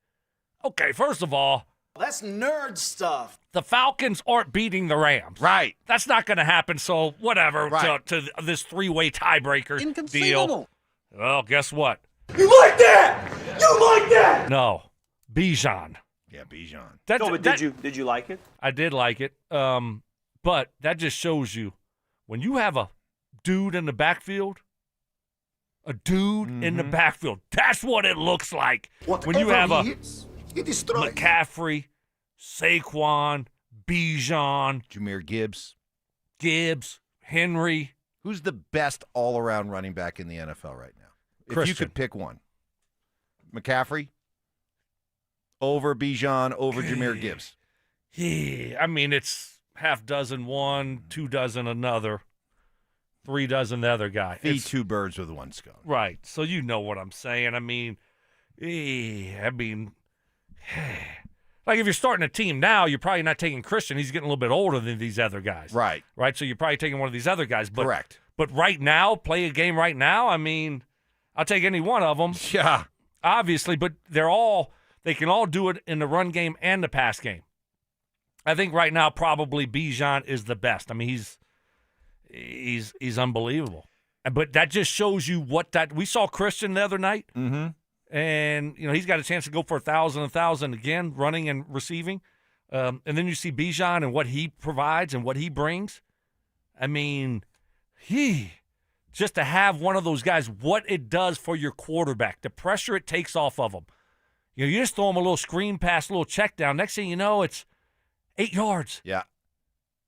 S17: okay, first of all,
S12: That's nerd stuff.
S17: the Falcons aren't beating the Rams.
S13: Right.
S17: That's not going to happen, so whatever
S13: Right.
S17: to this three-way tiebreaker deal.
S12: Inconceivable.
S17: Well, guess what?
S12: You like that? You like that?
S17: No. Bijan.
S13: Yeah, Bijan.
S12: No, but did you like it?
S17: I did like it. But that just shows you when you have a dude in the backfield, in the backfield, that's what it looks like. When you have a McCaffrey, Saquon, Bijan,
S13: Jahmyr Gibbs,
S17: Henry.
S13: Who's the best all-around running back in the NFL right now? If you
S17: Christian.
S13: could pick one. McCaffrey over Bijan, over Jahmyr Gibbs.
S17: Yeah, I mean, it's half dozen one, 2 dozen another, 3 dozen the other guy.
S13: Feed
S17: It's-
S13: two birds with one stone.
S17: Right. So you know what I'm saying. I mean, like if you're starting a team now, you're probably not taking Christian. He's getting a little bit older than these other guys.
S13: Right.
S17: Right. So you're probably taking one of these other guys. But,
S13: Correct.
S17: But right now, play a game right now, I mean, I'll take any one of them.
S13: Yeah.
S17: Obviously, but they can all do it in the run game and the pass game. I think right now probably Bijan is the best. I mean, he's unbelievable. But that just shows you we saw Christian the other night.
S13: Mm-hmm.
S17: And, he's got a chance to go for 1,000 again, running and receiving. And then you see Bijan and what he provides and what he brings. I mean, just to have one of those guys, what it does for your quarterback, the pressure it takes off of him. You just throw him a little screen pass, a little check down. Next thing you know, it's 8 yards.
S13: Yeah.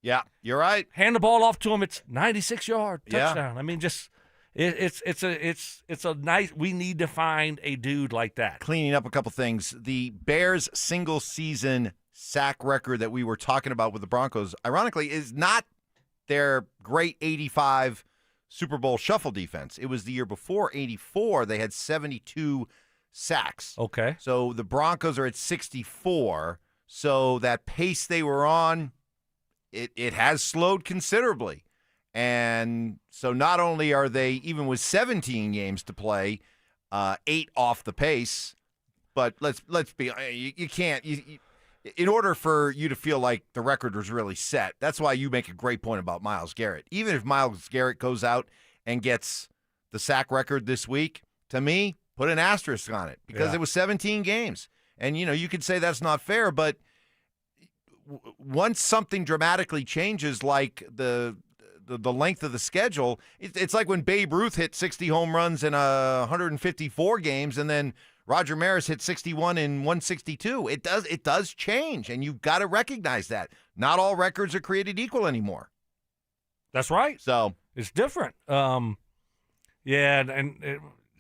S13: Yeah, you're right.
S17: Hand the ball off to him, it's 96-yard
S13: Yeah.
S17: touchdown. I mean, just it's a nice. We need to find a dude like that.
S13: Cleaning up a couple things. The Bears' single-season sack record that we were talking about with the Broncos, ironically, is not their great 85 Super Bowl shuffle defense. It was the year before, 84. They had 72 sacks.
S17: Okay.
S13: So the Broncos are at 64. So that pace they were on, it has slowed considerably. And so not only are they, even with 17 games to play, 8 off the pace, but let's be, you can't, in order for you to feel like the record was really set, that's why you make a great point about Myles Garrett. Even if Myles Garrett goes out and gets the sack record this week, to me, put an asterisk on it because it was 17 games. And, you could say that's not fair, but once something dramatically changes, like the length of the schedule, it's like when Babe Ruth hit 60 home runs in 154 games, and then Roger Maris hit 61 in 162. It does change, and you've got to recognize that. Not all records are created equal anymore.
S17: That's right.
S13: So
S17: it's different. And it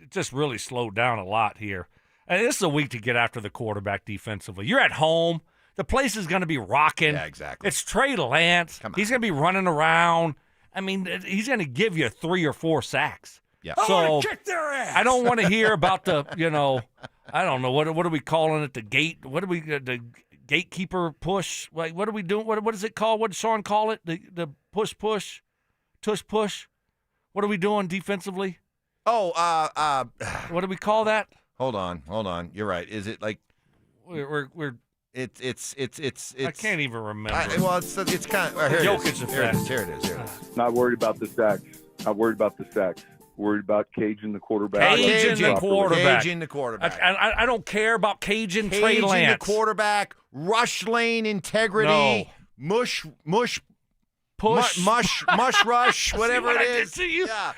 S17: just really slowed down a lot here. And this is a week to get after the quarterback defensively. You're at home. The place is going to be rocking.
S13: Yeah, exactly.
S17: It's Trey Lance. He's going to be running around. I mean, he's going to give you 3 or 4 sacks.
S13: Yeah.
S17: So
S12: kick their ass.
S17: I don't want to hear about the, I don't know, what are we calling it? The gate? The gatekeeper push? Like, what are we doing? What is it called? What did Sean call it? The push, tush push? What are we doing defensively?
S13: Oh,
S17: what do we call that?
S13: Hold on. You're right. Is it like
S17: we're
S13: It's.
S17: I can't even remember.
S13: It's kind of here.
S17: Jokic effect.
S13: Here it is.
S8: Not worried about the sacks. Not worried about the sacks. Worried about Cajun the quarterback.
S17: Cajun the quarterback.
S13: Cajun the quarterback.
S17: I don't care about Cajun Trey Lance.
S13: Cajun the quarterback. Rush lane integrity.
S17: No.
S13: Mush.
S17: Push.
S13: Mush rush, whatever it is.
S17: See you?
S13: Yeah.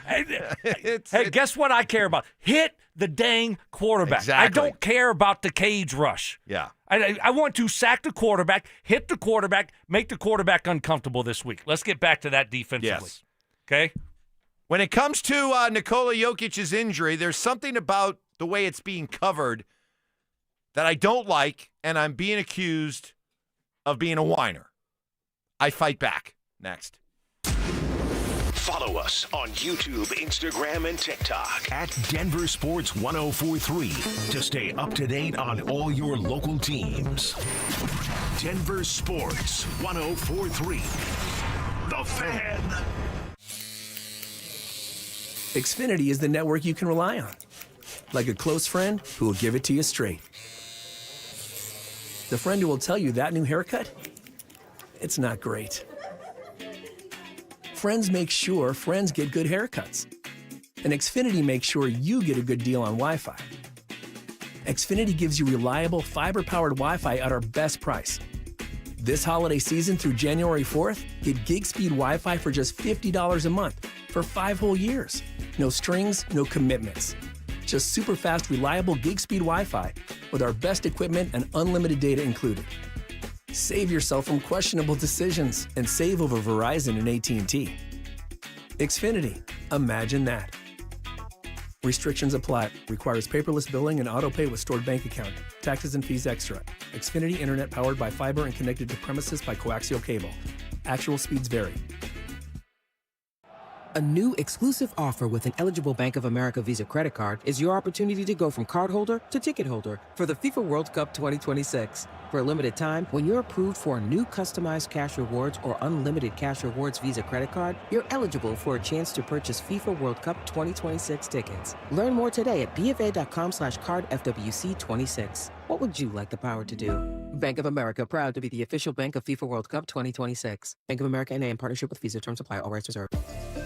S17: Hey, guess what I care about? Hit the dang quarterback.
S13: Exactly.
S17: I don't care about the cage rush.
S13: Yeah.
S17: I want to sack the quarterback, hit the quarterback, make the quarterback uncomfortable this week. Let's get back to that defensively.
S13: Yes.
S17: Okay?
S13: When it comes to Nikola Jokic's injury, there's something about the way it's being covered that I don't like, and I'm being accused of being a whiner. I fight back. Next.
S1: Follow us on YouTube, Instagram, and TikTok at Denver Sports 1043 to stay up to date on all your local teams. Denver Sports 1043. The Fan.
S9: Xfinity is the network you can rely on. Like a close friend who will give it to you straight. The friend who will tell you that new haircut, it's not great. Friends make sure friends get good haircuts. And Xfinity makes sure you get a good deal on Wi-Fi. Xfinity gives you reliable fiber-powered Wi-Fi at our best price. This holiday season through January 4th, get gig speed Wi-Fi for just $50 a month for 5 whole years. No strings, no commitments. Just super fast, reliable gig speed Wi-Fi with our best equipment and unlimited data included. Save yourself from questionable decisions and save over Verizon and AT&T. Xfinity. Imagine that. Restrictions apply. Requires paperless billing and auto pay with stored bank account. Taxes and fees extra. Xfinity Internet powered by fiber and connected to premises by coaxial cable. Actual speeds vary.
S10: A new exclusive offer with an eligible Bank of America Visa credit card is your opportunity to go from cardholder to ticket holder for the FIFA World Cup 2026. For a limited time, when you're approved for a new customized cash rewards or unlimited cash rewards Visa credit card, you're eligible for a chance to purchase FIFA World Cup 2026 tickets. Learn more today at bfa.com/cardfwc26. What would you like the power to do? Bank of America, proud to be the official bank of FIFA World Cup 2026. Bank of America N.A. in partnership with Visa. Terms apply. All rights reserved.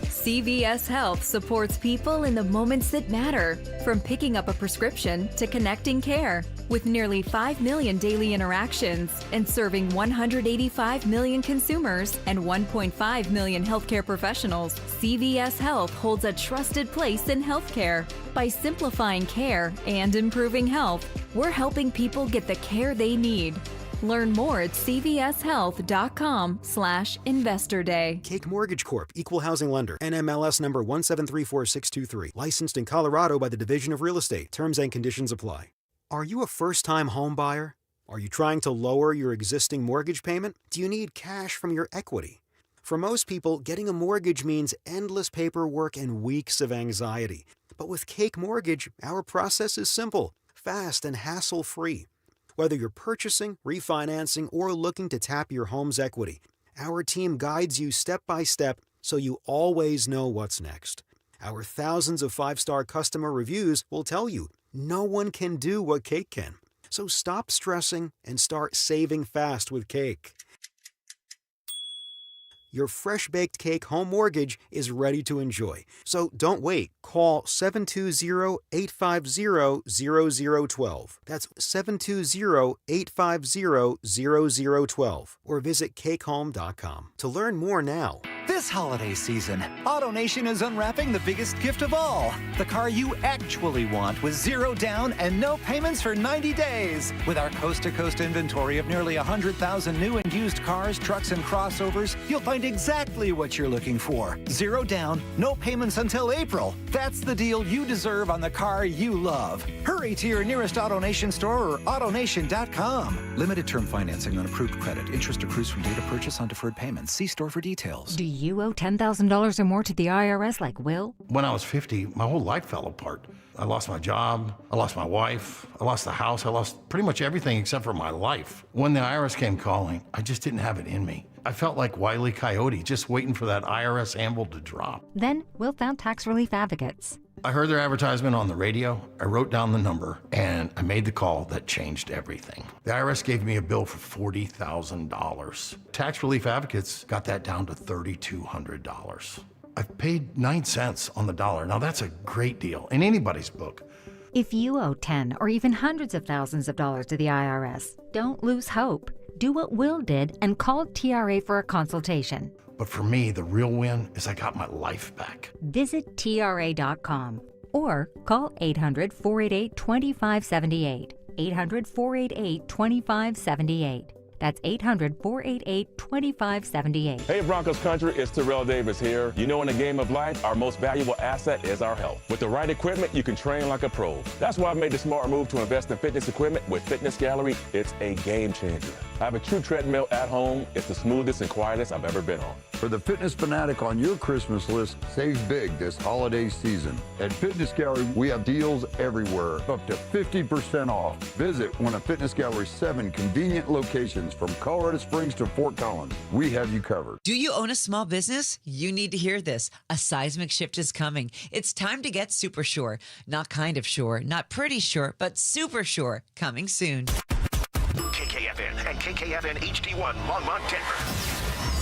S11: CVS Health supports people in the moments that matter, from picking up a prescription to connecting care. With nearly 5 million daily interactions and serving 185 million consumers and 1.5 million healthcare professionals, CVS Health holds a trusted place in healthcare. By simplifying care and improving health, we're helping people get the care they need. Learn more at cvshealth.com/investor day.
S19: Cake Mortgage Corp. Equal Housing Lender. NMLS number 1734623. Licensed in Colorado by the Division of Real Estate. Terms and conditions apply. Are you a first-time home buyer? Are you trying to lower your existing mortgage payment? Do you need cash from your equity? For most people, getting a mortgage means endless paperwork and weeks of anxiety. But with Cake Mortgage, our process is simple, fast, and hassle-free. Whether you're purchasing, refinancing, or looking to tap your home's equity, our team guides you step by step so you always know what's next. Our thousands of 5-star customer reviews will tell you no one can do what Cake can. So stop stressing and start saving fast with Cake. Your fresh-baked cake home mortgage is ready to enjoy. So don't wait. Call 720-850-0012. That's 720-850-0012. Or visit cakehome.com to learn more now.
S20: This holiday season, AutoNation is unwrapping the biggest gift of all. The car you actually want with 0 down and no payments for 90 days. With our coast-to-coast inventory of nearly 100,000 new and used cars, trucks, and crossovers, you'll find exactly what you're looking for. 0 down, no payments until April. That's the deal you deserve on the car you love. Hurry to your nearest AutoNation store or AutoNation.com. Limited term financing on approved credit. Interest accrues from date of purchase on deferred payments. See store for details.
S21: Do you owe $10,000 or more to the IRS like Will?
S18: When I was 50, my whole life fell apart. I lost my job, I lost my wife, I lost the house, I lost pretty much everything except for my life. When the IRS came calling, I just didn't have it in me. I felt like Wile E. Coyote, just waiting for that IRS anvil to drop.
S21: Then Will found tax relief advocates.
S18: I heard their advertisement on the radio, I wrote down the number, and I made the call that changed everything. The IRS gave me a bill for $40,000. Tax Relief Advocates got that down to $3,200. I've paid 9 cents on the dollar. Now that's a great deal in anybody's book.
S21: If you owe 10 or even hundreds of thousands of dollars to the IRS, don't lose hope. Do what Will did and call TRA for a consultation.
S18: But for me, the real win is I got my life back.
S21: Visit TRA.com or call 800-488-2578. 800-488-2578. That's 800-488-2578.
S4: Hey Broncos country, it's Terrell Davis here. You know, in the game of life, our most valuable asset is our health. With the right equipment, you can train like a pro. That's why I've made the smart move to invest in fitness equipment with Fitness Gallery. It's a game changer. I have a true treadmill at home. It's the smoothest and quietest I've ever been on.
S14: For the fitness fanatic on your Christmas list, save big this holiday season. At Fitness Gallery, we have deals everywhere, up to 50% off. Visit one of Fitness Gallery's 7 convenient locations from Colorado Springs to Fort Collins. We have you covered.
S22: Do you own a small business? You need to hear this. A seismic shift is coming. It's time to get super sure. Not kind of sure, not pretty sure, but super sure. Coming soon.
S1: KKFN and KKFN HD1 Longmont, Denver.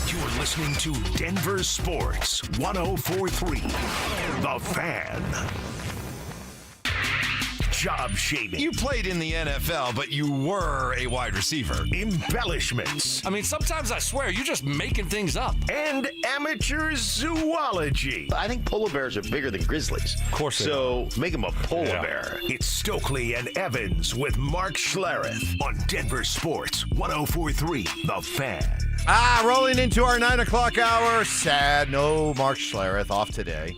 S1: You're listening to Denver Sports 104.3. The Fan. Job shaming.
S13: You played in the NFL, but you were a wide receiver.
S1: Embellishments.
S17: I mean, sometimes I swear you're just making things up.
S1: And amateur zoology.
S24: I think polar bears are bigger than grizzlies.
S17: Of course they
S24: So make them a polar bear.
S1: It's Stokley and Evans with Mark Schlereth on Denver Sports 104.3. The Fan.
S13: Rolling into our 9 o'clock hour. Sad, no Mark Schlereth off today.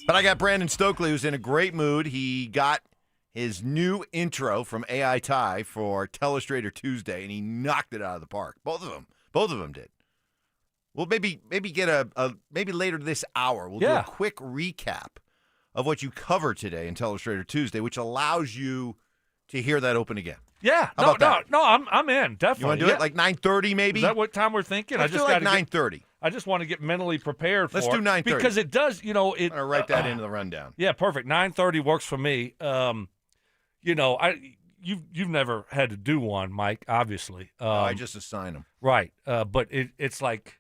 S13: But I got Brandon Stokley, who's in a great mood. He got his new intro from AI Ty for Telestrator Tuesday, and he knocked it out of the park. Both of them did. We'll maybe get maybe later this hour, we'll do a quick recap of what you covered today in Telestrator Tuesday, which allows you to hear that open again.
S17: Yeah.
S13: How about that?
S17: No, I'm in, definitely.
S13: You want to do it like 9:30 maybe?
S17: Is that what time we're thinking?
S13: Let's do like 9:30.
S17: I just want to get mentally prepared for it.
S13: Let's do 9:30.
S17: Because it does,
S13: I'm going to write that into the rundown.
S17: Yeah, perfect. 9:30 works for me. You've never had to do one, Mike, obviously.
S13: No, I just assign them.
S17: Right. But it's like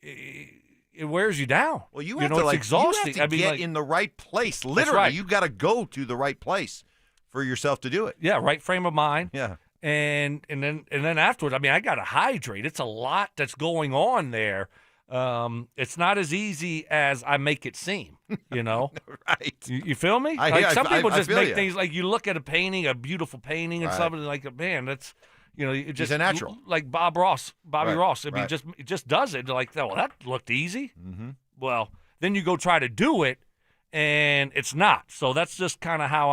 S17: it wears you down.
S13: Well, you have
S17: it's
S13: to
S17: exhausting.
S13: You have to get in the right place. Literally,
S17: right.
S13: You've got to go to the right place for yourself to do it.
S17: Yeah, right frame of mind.
S13: Yeah.
S17: And then afterwards, I mean, I got to hydrate. It's a lot that's going on there. It's not as easy as I make it seem,
S13: Right.
S17: You feel me? Some people just make things like you look at a painting, a beautiful painting, and something like, man, that's, it just
S13: He's a natural.
S17: Like Bobby Ross. I mean,
S13: right.
S17: it just does it. Like, well, that looked easy.
S13: Mm-hmm.
S17: Well, then you go try to do it, and it's not. So that's just kind of how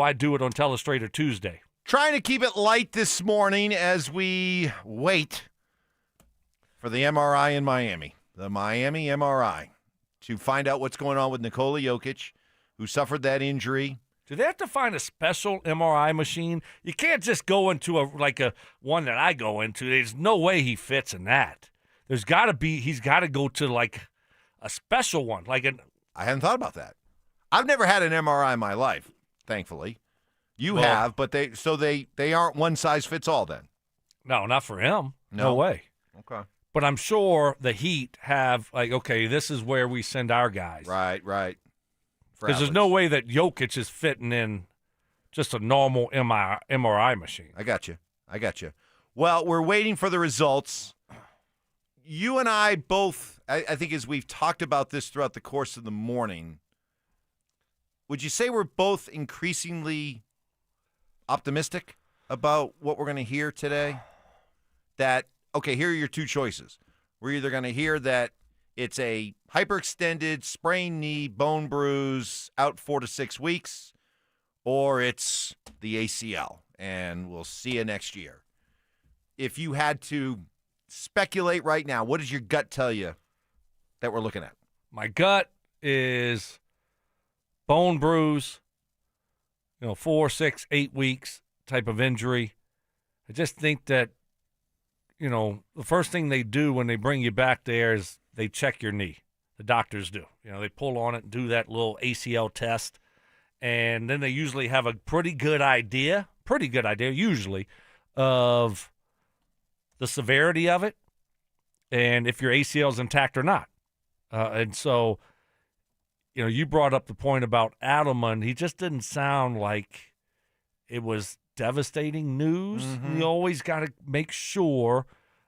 S17: I do it on Telestrator Tuesday.
S13: Trying to keep it light this morning as we wait for the MRI in Miami, the Miami MRI, to find out what's going on with Nikola Jokic, who suffered that injury.
S17: Do they have to find a special MRI machine? You can't just go into a one that I go into. There's no way he fits in that. He's got to go to like a special one. I
S13: hadn't thought about that. I've never had an MRI in my life, thankfully. You have, but they aren't one size fits all then.
S17: No, not for him. No way.
S13: Okay.
S17: But I'm sure the Heat have this is where we send our guys.
S13: Right.
S17: Because there's no way that Jokic is fitting in just a normal MRI machine.
S13: I got you. Well, we're waiting for the results. You and I both, I think as we've talked about this throughout the course of the morning, would you say we're both increasingly optimistic about what we're going to hear today? That, here are your two choices. We're either going to hear that it's a hyperextended sprained knee, bone bruise, out 4 to 6 weeks, or it's the ACL, and we'll see you next year. If you had to speculate right now, what does your gut tell you that we're looking at?
S17: My gut is bone bruise, 4, 6, 8 weeks type of injury. I just think that, the first thing they do when they bring you back there is they check your knee. The doctors do. They pull on it and do that little ACL test, and then they usually have a pretty good idea usually, of the severity of it and if your ACL is intact or not. And so, you brought up the point about Adelman. He just didn't sound like it was devastating news.
S13: Mm-hmm.
S17: You always got to make sure,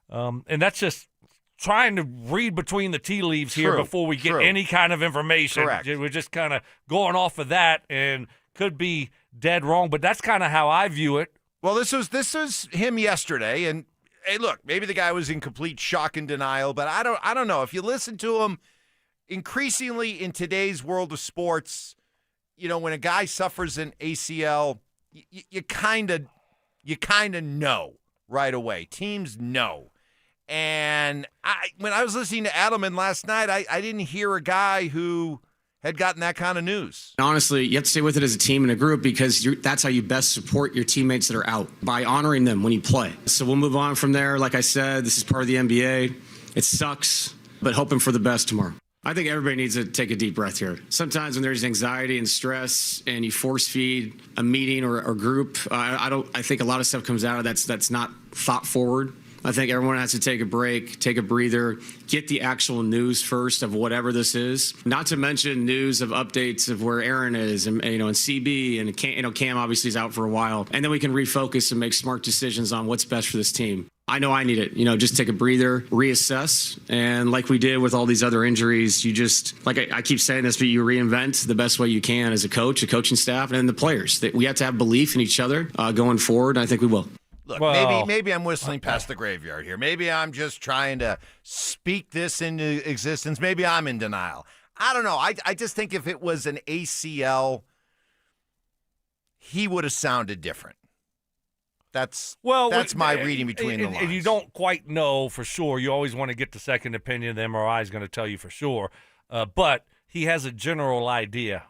S17: and that's just trying to read between the tea leaves here before we get any kind of information.
S13: Correct.
S17: We're just kind of going off of that and could be dead wrong, but that's kind of how I view it.
S13: Well, this was him yesterday, and hey, look, maybe the guy was in complete shock and denial, but I don't know. If you listen to him, increasingly in today's world of sports, when a guy suffers an ACL, you kind of know right away. Teams know. And when I was listening to Adelman last night, I didn't hear a guy who had gotten that kind of news.
S2: Honestly, you have to stay with it as a team and a group because that's how you best support your teammates that are out, by honoring them when you play. So we'll move on from there. Like I said, this is part of the NBA. It sucks, but hoping for the best tomorrow. I think everybody needs to take a deep breath here. Sometimes when there's anxiety and stress and you force feed a meeting or group, I think a lot of stuff comes out of that's not thought forward. I think everyone has to take a break, take a breather, get the actual news first of whatever this is. Not to mention news of updates of where Aaron is and CB and Cam obviously is out for a while. And then we can refocus and make smart decisions on what's best for this team. I know I need it. Just take a breather, reassess. And like we did with all these other injuries, you just, like I keep saying this, but you reinvent the best way you can as a coach, a coaching staff, and the players. That we have to have belief in each other going forward. And I think we will.
S13: Look, maybe I'm whistling past the graveyard here. Maybe I'm just trying to speak this into existence. Maybe I'm in denial. I don't know. I just think if it was an ACL, he would have sounded different. That's my reading between the lines.
S17: And you don't quite know for sure. You always want to get the second opinion. The MRI is going to tell you for sure. But he has a general idea,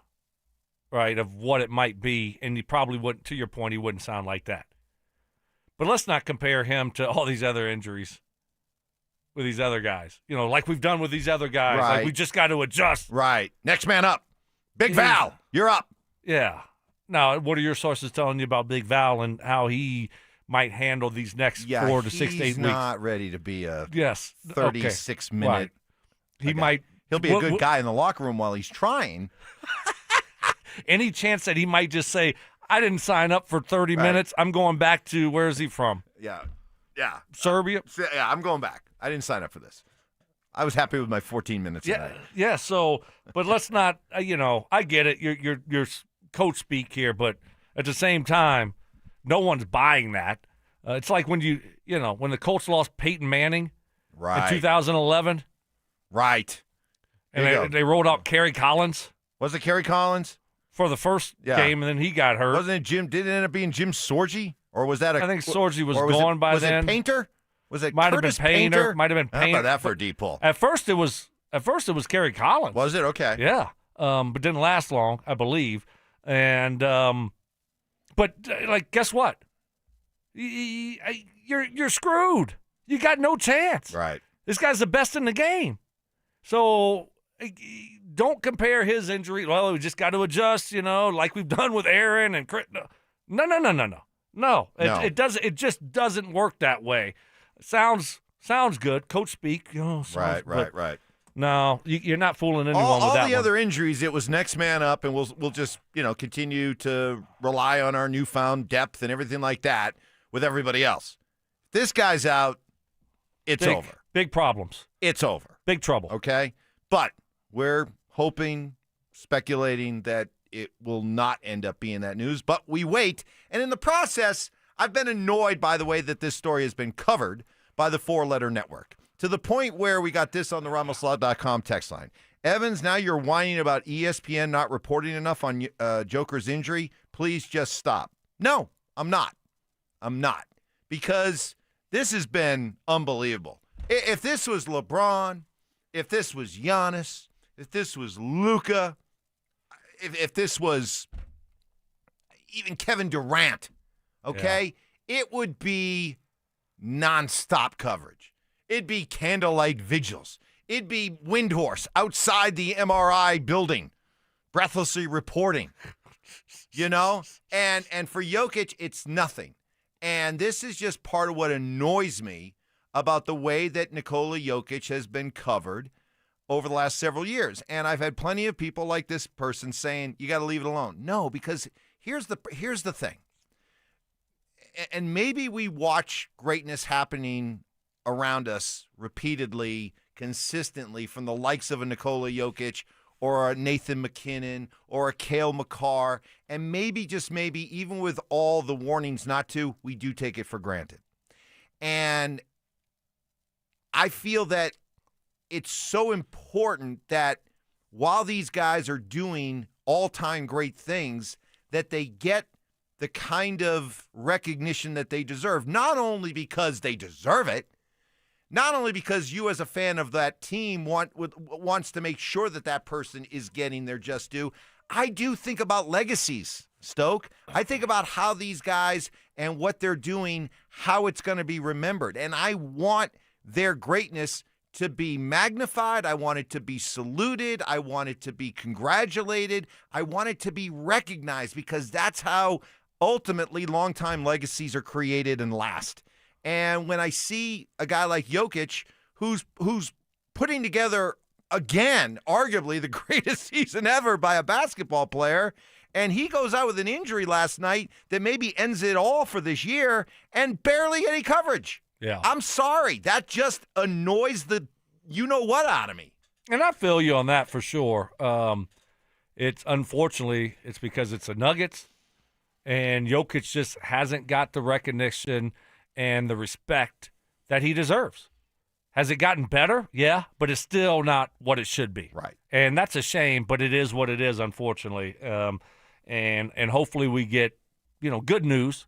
S17: right, of what it might be. And he probably wouldn't, to your point, he wouldn't sound like that. But let's not compare him to all these other injuries with these other guys. Like we've done with these other guys.
S13: Right.
S17: Like we just got to adjust.
S13: Right. Next man up. Big Val, you're up.
S17: Yeah. Now, what are your sources telling you about Big Val and how he might handle these next 4 to 6 to 8 weeks?
S13: He's not ready to be a 36-minute.
S17: Right. He might.
S13: He'll be a good guy in the locker room while he's trying.
S17: Any chance that he might just say, I didn't sign up for 30 minutes. I'm going back to, where is he from?
S13: Yeah.
S17: Serbia?
S13: Yeah, I'm going back. I didn't sign up for this. I was happy with my 14 minutes tonight.
S17: Yeah, so, but let's not, I get it. You're coach speak here, but at the same time, no one's buying that. It's like when when the Colts lost Peyton Manning in 2011.
S13: Right.
S17: And they rolled out Kerry Collins.
S13: Was it Kerry Collins?
S17: For the first game, and then he got hurt.
S13: Wasn't it Jim? Did it end up being Jim Sorgi? Or was that
S17: I think Sorgi was gone by then.
S13: Was it Painter? Was it
S17: Might
S13: Curtis
S17: have been Painter? Might have been Painter.
S13: How about that for a deep pull?
S17: At first it was Kerry Collins.
S13: Was it? Okay.
S17: Yeah. But didn't last long, I believe. And but guess what? You're screwed. You got no chance.
S13: Right.
S17: This guy's the best in the game. So don't compare his injury. Well, we just got to adjust, like we've done with Aaron and Chris. No. It just doesn't work that way. Sounds good. Coach speak.
S13: Right.
S17: No, you're not fooling anyone with that
S13: All the
S17: one.
S13: other injuries, it was next man up, and we'll just continue to rely on our newfound depth and everything like that with everybody else. This guy's out. It's over.
S17: Big problems.
S13: It's over.
S17: Big trouble.
S13: Okay, but we're hoping, speculating that it will not end up being that news, but we wait. And in the process, I've been annoyed by the way that this story has been covered by the 4-letter network, to the point where we got this on the RamosLaw.com text line. Evans, now you're whining about ESPN not reporting enough on Joker's injury. Please just stop. No, I'm not. Because this has been unbelievable. If this was LeBron, if this was Giannis, if this was Luka, if this was even Kevin Durant, okay, it would be nonstop coverage. It'd be candlelight vigils. It'd be Windhorse outside the MRI building, breathlessly reporting, And for Jokic, it's nothing. And this is just part of what annoys me about the way that Nikola Jokic has been covered over the last several years. And I've had plenty of people like this person saying, you got to leave it alone. No, because here's the thing. And maybe we watch greatness happening around us repeatedly, consistently from the likes of a Nikola Jokic or a Nathan McKinnon or a Cale Makar, and maybe, just maybe, even with all the warnings not to, we do take it for granted. And I feel that it's so important that while these guys are doing all-time great things, that they get the kind of recognition that they deserve, not only because they deserve it, not only because you as a fan of that team wants to make sure that that person is getting their just due. I do think about legacies, Stoke. I think about how these guys and what they're doing, how it's going to be remembered. And I want their greatness to be magnified. I want it to be saluted. I want it to be congratulated. I want it to be recognized, because that's how ultimately longtime legacies are created and last. And when I see a guy like Jokic, who's putting together, again, arguably the greatest season ever by a basketball player, and he goes out with an injury last night that maybe ends it all for this year and barely any coverage.
S17: Yeah.
S13: I'm sorry. That just annoys the you-know-what out of me.
S17: And I feel you on that for sure. It's because it's the Nuggets, and Jokic just hasn't got the recognition and the respect that he deserves. Has it gotten better? Yeah, but it's still not what it should be.
S13: Right.
S17: And that's a shame, but it is what it is, unfortunately. And hopefully we get, good news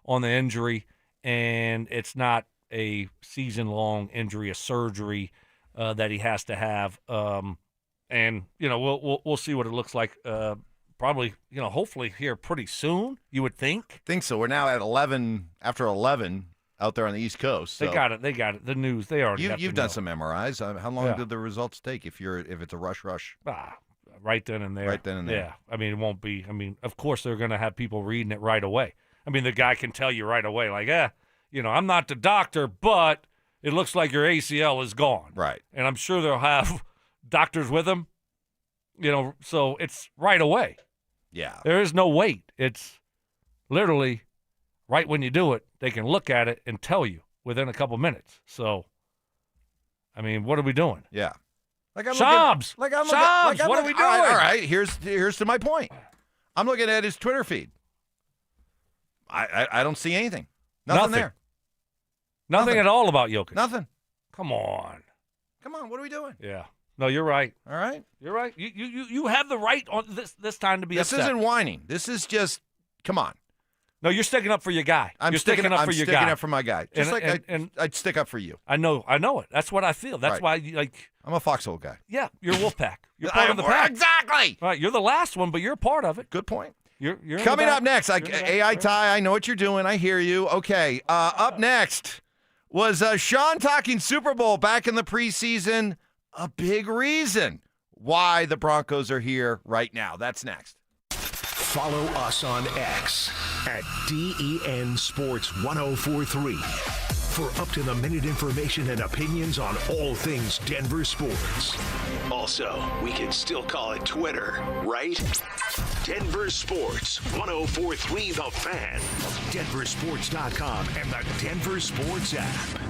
S17: on the injury, and it's not a season-long injury, a surgery that he has to have. And we'll see what it looks like. Probably, hopefully here pretty soon, you would think.
S13: Think so. We're now at 11, after 11 out there on the East Coast. So.
S17: They got it. The news, they already
S13: You've done some MRIs. How long did the results take if it's a rush?
S17: Right then and there.
S13: Right then and there.
S17: Yeah. I mean, it won't be. I mean, of course they're going to have people reading it right away. I mean, the guy can tell you right away, like, I'm not the doctor, but it looks like your ACL is gone.
S13: Right.
S17: And I'm sure they'll have doctors with them, so it's right away.
S13: Yeah.
S17: There is no wait. It's literally right when you do it, they can look at it and tell you within a couple minutes. So, I mean, what are we doing?
S13: Yeah.
S17: Shobs! What are we doing?
S13: All right. Here's to my point. I'm looking at his Twitter feed. I don't see anything. Nothing there.
S17: Nothing at all about Jokic.
S13: Nothing.
S17: Come on.
S13: What are we doing?
S17: Yeah. No, you're right.
S13: All right.
S17: You're right. You have the right on this time to be upset.
S13: This isn't whining. This is just, come on.
S17: No, you're sticking up for your guy. You're sticking up for your guy.
S13: I'm sticking up for my guy. Just I'd stick up for you.
S17: I know it. That's what I feel. That's why
S13: I'm a foxhole guy.
S17: Yeah, you're Wolfpack. You're part of the pack.
S13: Exactly.
S17: All right, you're the last one, but you're a part of it.
S13: Good point.
S17: You're
S13: coming up next. AI Ty, I know what you're doing. I hear you. Okay. Up next was Sean talking Super Bowl back in the preseason. A big reason why the Broncos are here right now. That's next.
S1: Follow us on X at DEN Sports 1043 for up-to-the-minute information and opinions on all things Denver sports. Also, we can still call it Twitter, right? Denver Sports 1043 The Fan, DenverSports.com, and the Denver Sports app.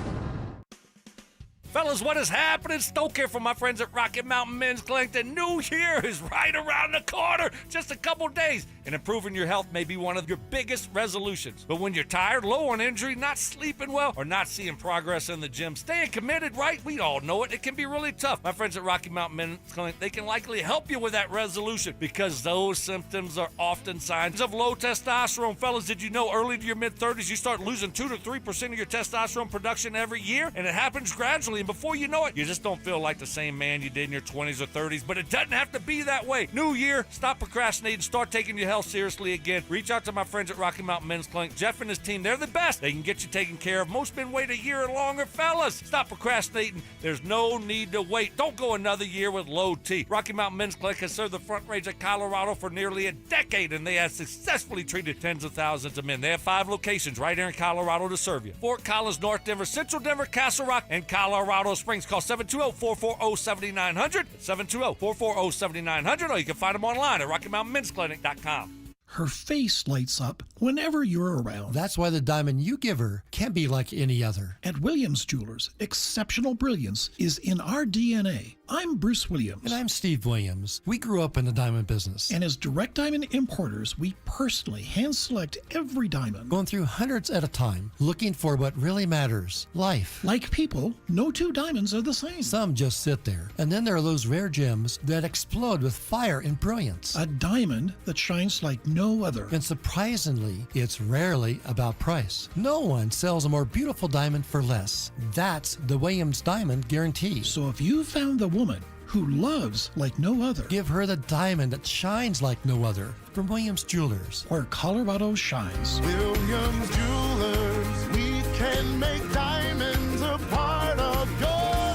S17: Fellas, what is happening? Stoke here from my friends at Rocky Mountain Men's Clinic. The new year is right around the corner. Just a couple days. And improving your health may be one of your biggest resolutions. But when you're tired, low on injury, not sleeping well, or not seeing progress in the gym, staying committed, right? We all know it. It can be really tough. My friends at Rocky Mountain Men's Clinic, they can likely help you with that resolution because those symptoms are often signs of low testosterone. Fellas, did you know early to your mid-30s, you start losing 2 to 3% of your testosterone production every year? And it happens gradually. and before you know it, you just don't feel like the same man you did in your 20s or 30s, but it doesn't have to be that way. New year, stop procrastinating, start taking your health seriously again. Reach out to my friends at Rocky Mountain Men's Clinic. Jeff and his team, they're the best. They can get you taken care of. Most men wait a year or longer. Fellas, stop procrastinating. There's no need to wait. Don't go another year with low T. Rocky Mountain Men's Clinic has served the Front Range of Colorado for nearly a decade, and they have successfully treated tens of thousands of men. They have 5 locations right here in Colorado to serve you. Fort Collins, North Denver, Central Denver, Castle Rock, and Colorado Springs. Call 720-440-7900, 720-440-7900, or you can find them online at RockyMountainMen'sClinic.com.
S3: Her face lights up whenever you're around.
S5: That's why the diamond you give her can't be like any other.
S3: At Williams Jewelers, exceptional brilliance is in our DNA. I'm Bruce Williams.
S5: And I'm Steve Williams. We grew up in the diamond business.
S3: And as direct diamond importers, we personally hand select every diamond.
S5: Going through hundreds at a time, looking for what really matters. Life.
S3: Like people, no 2 diamonds are the same.
S5: Some just sit there. And then there are those rare gems that explode with fire and brilliance.
S3: A diamond that shines like no other.
S5: And surprisingly, it's rarely about price. No one sells a more beautiful diamond for less. That's the Williams Diamond Guarantee.
S3: So if you found the woman who loves like no other,
S5: give her the diamond that shines like no other from Williams Jewelers,
S3: where Colorado shines.
S6: Williams Jewelers, we can make diamonds a part of your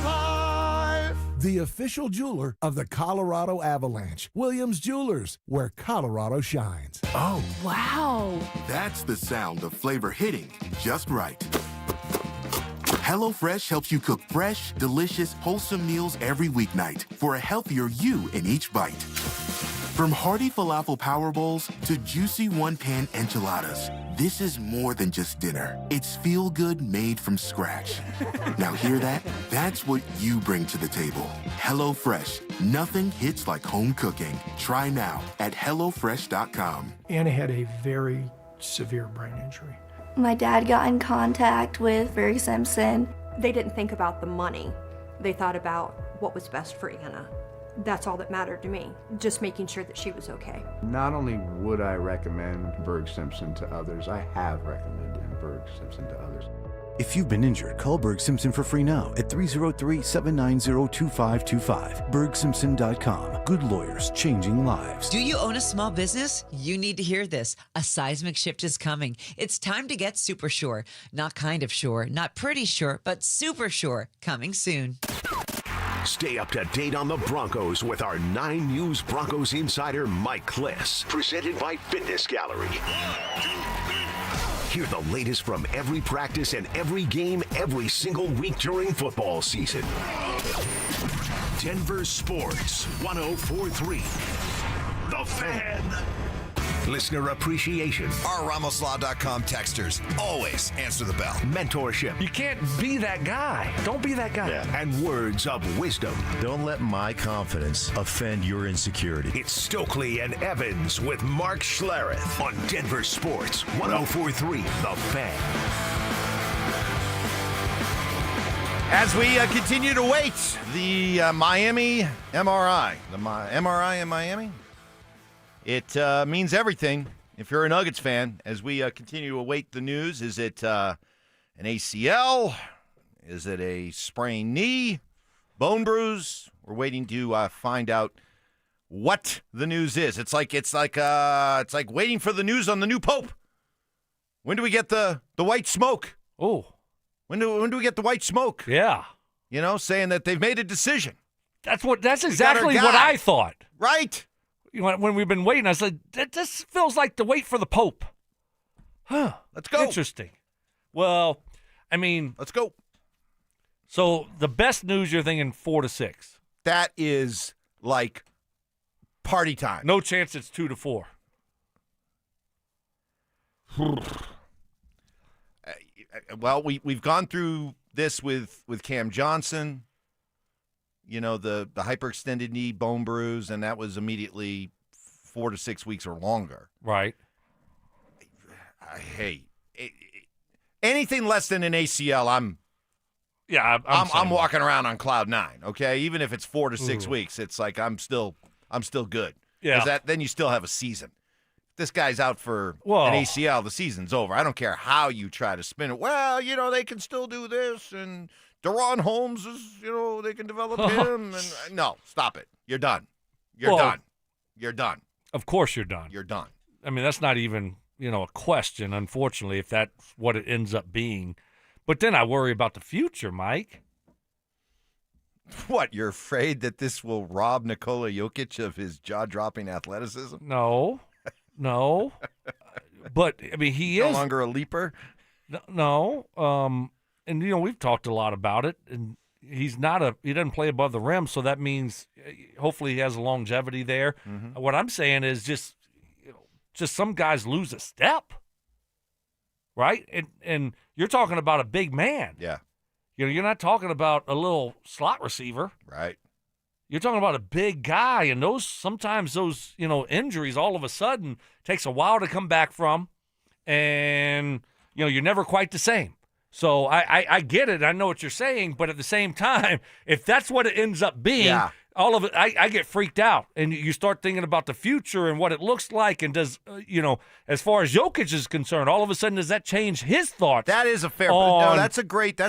S6: life.
S15: The official jeweler of the Colorado Avalanche. Williams Jewelers, where Colorado shines.
S6: Oh,
S25: wow.
S6: That's the sound of flavor hitting just right. HelloFresh helps you cook fresh, delicious, wholesome meals every weeknight for a healthier you in each bite. From hearty falafel power bowls to juicy one-pan enchiladas, this is more than just dinner. It's feel-good made from scratch. Now hear that? That's what you bring to the table. HelloFresh. Nothing hits like home cooking. Try now at HelloFresh.com.
S26: Anna had a very severe brain injury.
S27: My dad got in contact with Berg Simpson.
S28: They didn't think about the money. They thought about what was best for Anna. That's all that mattered to me, just making sure that she was okay.
S29: Not only would I recommend Berg Simpson to others, I have recommended Berg Simpson to others.
S30: If you've been injured, call Berg Simpson for free now at 303-790-2525. BergSimpson.com. Good lawyers changing lives.
S22: Do you own a small business? You need to hear this. A seismic shift is coming. It's time to get super sure. Not kind of sure, not pretty sure, but super sure. Coming soon.
S1: Stay up to date on the Broncos with our 9 News Broncos insider Mike Cliss. Presented by Fitness Gallery. Hear the latest from every practice and every game every single week during football season. Denver Sports 104.3. The Fan. Listener appreciation.
S31: Our RamosLaw.com texters always answer the bell.
S1: Mentorship.
S17: You can't be that guy. Don't be that guy.
S1: Yeah. And words of wisdom.
S24: Don't let my confidence offend your insecurity.
S1: It's Stokley and Evans with Mark Schlereth on Denver Sports 104.3 The Fan.
S13: As we continue to wait, the Miami MRI. The MRI in Miami. It means everything if you're a Nuggets fan. As we continue to await the news, is it an ACL? Is it a sprained knee? Bone bruise? We're waiting to find out what the news is. It's like waiting for the news on the new pope. When do we get the white smoke?
S17: Oh,
S13: when do we get the white smoke?
S17: Yeah,
S13: you know, saying that they've made a decision.
S17: That's exactly what I thought.
S13: Right.
S17: When we've been waiting, I said, this feels like the wait for the Pope. Huh.
S13: Let's go.
S17: Interesting. Well, I mean.
S13: Let's go.
S17: So the best news, you're thinking 4 to 6.
S13: That is like party time.
S17: No chance it's 2 to 4.
S13: Well, we've gone through this with Cam Johnson. You know, the hyperextended knee bone bruise, and that was immediately 4 to 6 weeks or longer.
S17: Right.
S13: Hey, anything less than an ACL, I'm walking around on cloud 9. Okay, even if it's 4 to 6 weeks, it's like I'm still good.
S17: Yeah.
S13: Then you still have a season. this guy's out for an ACL, the season's over. I don't care how you try to spin it. Well, they can still do this, and Deron Holmes is, they can develop him. And no, stop it. You're done. You're done. You're done.
S17: Of course you're done.
S13: You're done.
S17: I mean, that's not even, a question, unfortunately, if that's what it ends up being. But then I worry about the future, Mike.
S13: What, you're afraid that this will rob Nikola Jokic of his jaw-dropping athleticism?
S17: No. But, I mean, he is.
S13: No longer a leaper?
S17: No. And, we've talked a lot about it. And he doesn't play above the rim, so that means hopefully he has a longevity there. Mm-hmm. What I'm saying is just some guys lose a step, right? And you're talking about a big man.
S13: Yeah.
S17: You're not talking about a little slot receiver.
S13: Right.
S17: You're talking about a big guy, and sometimes those injuries all of a sudden takes a while to come back from, and you're never quite the same. So I get it. I know what you're saying, but at the same time, if that's what it ends up being, all of it, I get freaked out, and you start thinking about the future and what it looks like, and does as far as Jokic is concerned, all of a sudden does that change his thoughts?
S13: That is a fair. No, that's a great.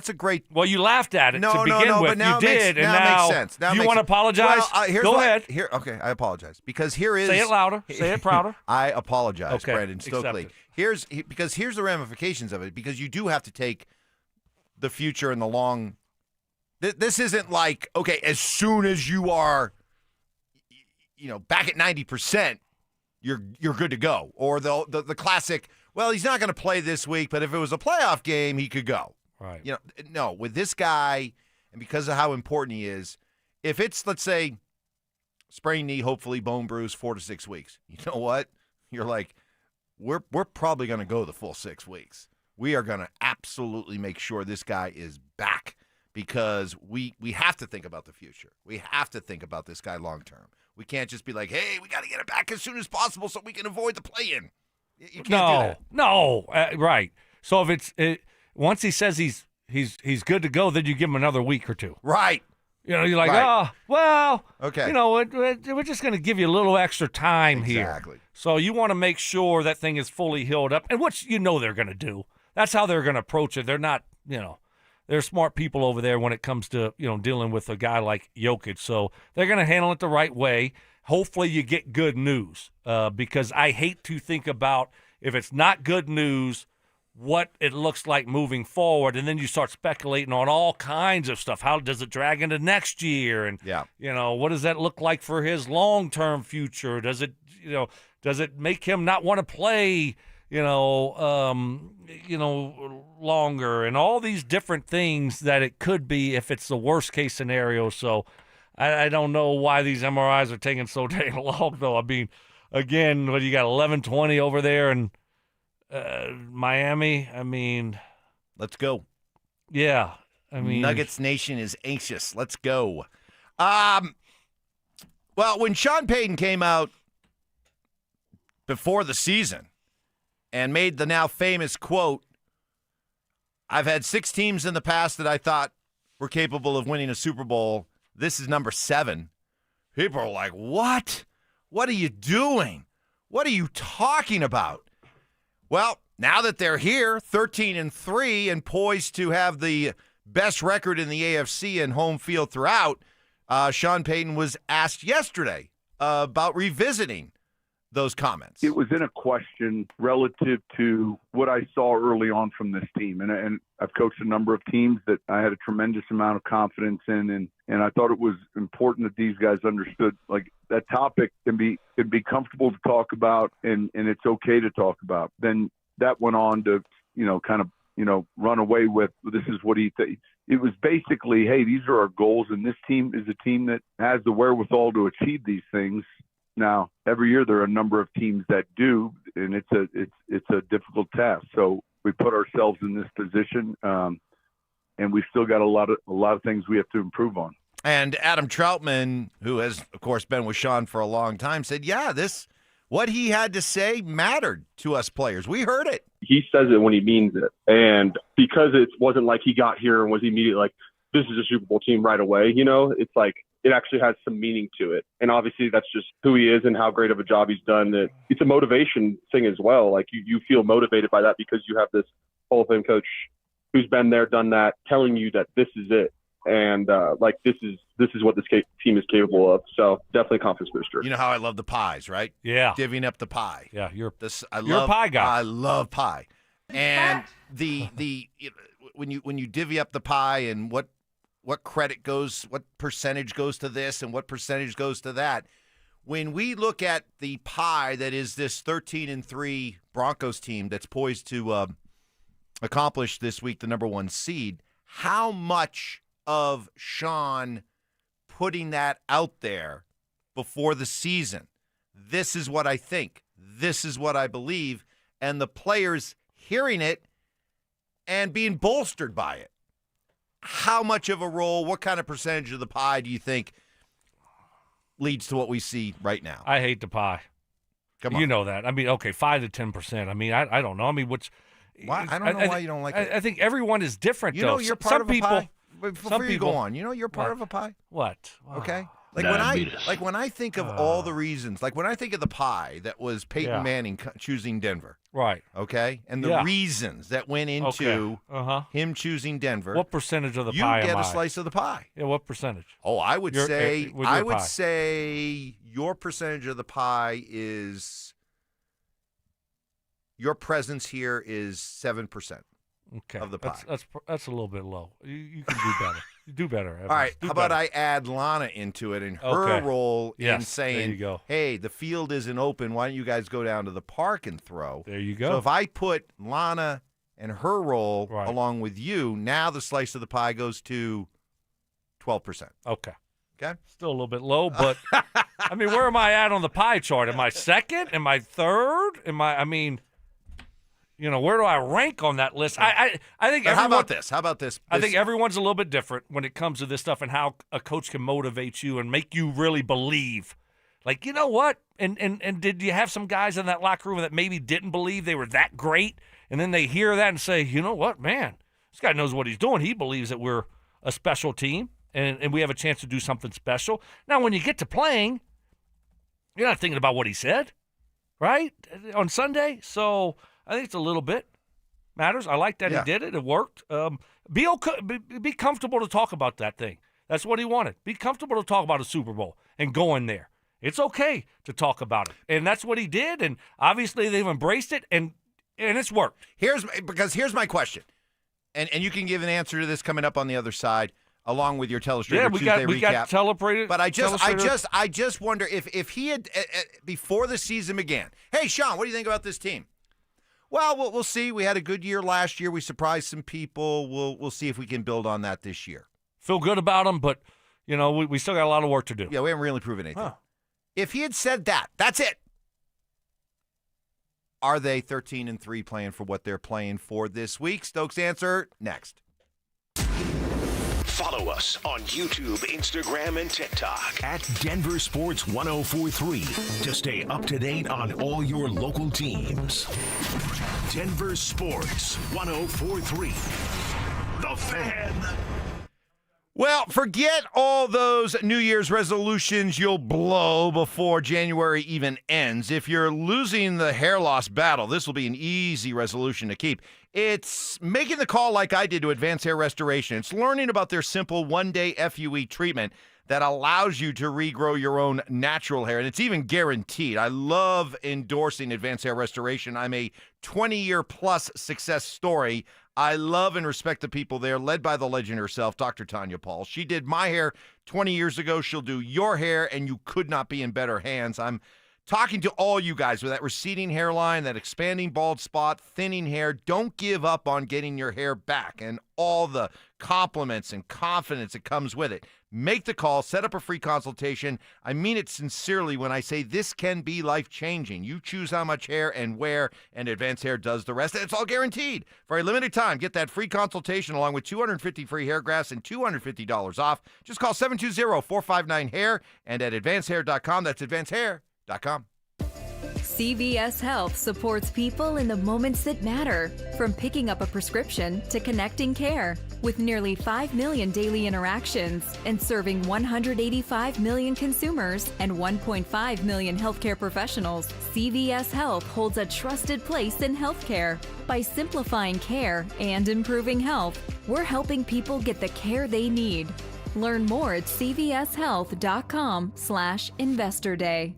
S17: Well, you laughed at it to begin with.
S13: But now
S17: you did, and now
S13: it makes sense.
S17: You want to apologize?
S13: Well,
S17: Go ahead.
S13: Okay, I apologize because here is.
S17: Say it louder. Say it prouder.
S13: I apologize,
S17: okay,
S13: Brandon Stokley. Here's the ramifications of it, because you do have to take the future and the long. This isn't like, okay, as soon as you are, back at 90%, you're good to go. Or the classic, well, he's not going to play this week, but if it was a playoff game, he could go.
S17: Right.
S13: No, with this guy, and because of how important he is, if it's, let's say, sprained knee, hopefully bone bruise, 4 to 6 weeks, you know what? You're like, we're probably going to go the full 6 weeks. We are going to absolutely make sure this guy is back, because we have to think about the future. We have to think about this guy long term. We can't just be like, hey, we got to get it back as soon as possible so we can avoid the play-in. You can't do that.
S17: No, right. So if once he says he's good to go, then you give him another week or two.
S13: Right.
S17: You're like,
S13: right.
S17: Okay. We're just going to give you a little extra time here.
S13: Exactly.
S17: So you want to make sure that thing is fully healed up, and which they're going to do. That's how they're going to approach it. They're not, they're smart people over there when it comes to, dealing with a guy like Jokic. So they're going to handle it the right way. Hopefully you get good news, because I hate to think about, if it's not good news, what it looks like moving forward. And then you start speculating on all kinds of stuff. How does it drag into next year? And, what does that look like for his long-term future? Does it make him not want to play, longer, and all these different things that it could be if it's the worst case scenario. So I don't know why these MRIs are taking so dang long, though. I mean, again, you got 11:20 over there in Miami. I mean,
S13: let's go.
S17: Yeah. I mean,
S13: Nuggets Nation is anxious. Let's go. Well, when Sean Payton came out before the season and made the now famous quote, I've had 6 teams in the past that I thought were capable of winning a Super Bowl. This is number 7. People are like, what? What are you doing? What are you talking about? Well, now that they're here, 13-3, and poised to have the best record in the AFC and home field throughout, Sean Payton was asked yesterday about revisiting those comments.
S7: It was in a question relative to what I saw early on from this team. And I've coached a number of teams that I had a tremendous amount of confidence in. And I thought it was important that these guys understood, like, that topic can be comfortable to talk about, and it's okay to talk about. Then that went on to, run away with, this is what he thinks. It was basically, hey, these are our goals, and this team is a team that has the wherewithal to achieve these things. Now, every year there are a number of teams that do, and it's a difficult task. So we put ourselves in this position, and we've still got a lot of things we have to improve on.
S13: And Adam Troutman, who has, of course, been with Sean for a long time, said, what he had to say mattered to us players. We heard it.
S8: He says it when he means it. And because it wasn't like he got here and was immediately like, this is a Super Bowl team right away. You know, it's like it actually has some meaning to it. And obviously that's just who he is and how great of a job he's done. That it's a motivation thing as well. Like you feel motivated by that because you have this Hall of Fame coach who's been there, done that, telling you that this is it. And like this is what this team is capable of. So definitely a confidence booster.
S13: You know how I love the pies, right?
S17: Yeah.
S13: Divvying up the pie.
S17: Yeah, you're
S13: a
S17: pie guy.
S13: I love pie. And when you divvy up the pie and what credit goes, what percentage goes to this and what percentage goes to that. When we look at the pie that is this 13-3 Broncos team that's poised to accomplish this week the number 1 seed, how much of Sean putting that out there before the season? This is what I think. This is what I believe. And the players hearing it and being bolstered by it. How much of a role, what kind of percentage of the pie do you think leads to what we see right now?
S17: I hate the pie.
S13: Come on.
S17: You know that. I mean, okay, 5 to 10%. I mean, I don't know. I mean,
S13: why? I don't know why you don't like it.
S17: I think everyone is different,
S13: you
S17: though.
S13: know you're part
S17: some
S13: of a
S17: people,
S13: pie? Before
S17: some
S13: you
S17: people,
S13: go on, you know you're part of a pie?
S17: What? Wow.
S13: Okay. Like when I think of all the reasons, like when I think of the pie that was Peyton Manning choosing Denver.
S17: Right.
S13: Okay? And the reasons that went into him choosing Denver.
S17: What percentage of the pie
S13: You get a slice of the pie.
S17: Yeah, what percentage?
S13: Oh, I would say
S17: pie.
S13: Your percentage of the pie is your presence here is 7%.
S17: Okay.
S13: Of the pie.
S17: That's a little bit low. You can do better. You do better. Evans.
S13: All right. How about I add Lana into it and her role in saying,
S17: there you go.
S13: hey, the field isn't open. Why don't you guys go down to the park and throw?
S17: There you go.
S13: So if I put Lana and her role along with you, now the slice of the pie goes to 12%.
S17: Okay.
S13: Okay.
S17: Still a little bit low, but I mean, where am I at on the pie chart? Am I second? Am I third? You know, where do I rank on that list? I think.
S13: How about this?
S17: I think everyone's a little bit different when it comes to this stuff and how a coach can motivate you and make you really believe. Like, you know what? And did you have some guys in that locker room that maybe didn't believe they were that great, and then they hear that and say, you know what, man, this guy knows what he's doing. He believes that we're a special team and we have a chance to do something special. Now, when you get to playing, you're not thinking about what he said, right, on Sunday. So I think it's a little bit matters. I like that he did it. It worked. Be comfortable to talk about that thing. That's what he wanted. Be comfortable to talk about a Super Bowl and going there. It's okay to talk about it. And that's what he did, and obviously they've embraced it, and it's worked.
S13: Here's my question, and you can give an answer to this coming up on the other side, along with your Telestrator Tuesday recap.
S17: We got Telestrator.
S13: But I just wonder if he had before the season began. Hey, Sean, what do you think about this team? Well, we'll see. We had a good year last year. We surprised some people. We'll see if we can build on that this year.
S17: Feel good about them, but you know we still got a lot of work to do.
S13: Yeah, we haven't really proven anything. Huh. If he had said that's it. Are they 13-3 playing for what they're playing for this week? Stokes' answer next.
S1: Follow us on YouTube, Instagram, and TikTok at Denver Sports 1043 to stay up to date on all your local teams. Denver Sports 1043. The Fan.
S13: Well, forget all those New Year's resolutions you'll blow before January even ends. If you're losing the hair loss battle, this will be an easy resolution to keep. It's making the call like I did to Advanced Hair Restoration. It's learning about their simple one-day FUE treatment that allows you to regrow your own natural hair, and it's even guaranteed. I love endorsing Advanced Hair Restoration. I'm a 20-year-plus success story. I love and respect the people there, led by the legend herself, Dr. Tanya Paul. She did my hair 20 years ago. She'll do your hair, and you could not be in better hands. I'm talking to all you guys with that receding hairline, that expanding bald spot, thinning hair. Don't give up on getting your hair back and all the compliments and confidence that comes with it. Make the call. Set up a free consultation. I mean it sincerely when I say this can be life-changing. You choose how much hair and where, and Advanced Hair does the rest. It's all guaranteed. For a limited time, get that free consultation along with 250 free hair grafts and $250 off. Just call 720-459-HAIR and at advancedhair.com. That's advancedhair.com.
S9: CVS Health supports people in the moments that matter, from picking up a prescription to connecting care. With nearly 5 million daily interactions and serving 185 million consumers and 1.5 million healthcare professionals, CVS Health holds a trusted place in healthcare. By simplifying care and improving health, we're helping people get the care they need. Learn more at cvshealth.com/Investor Day.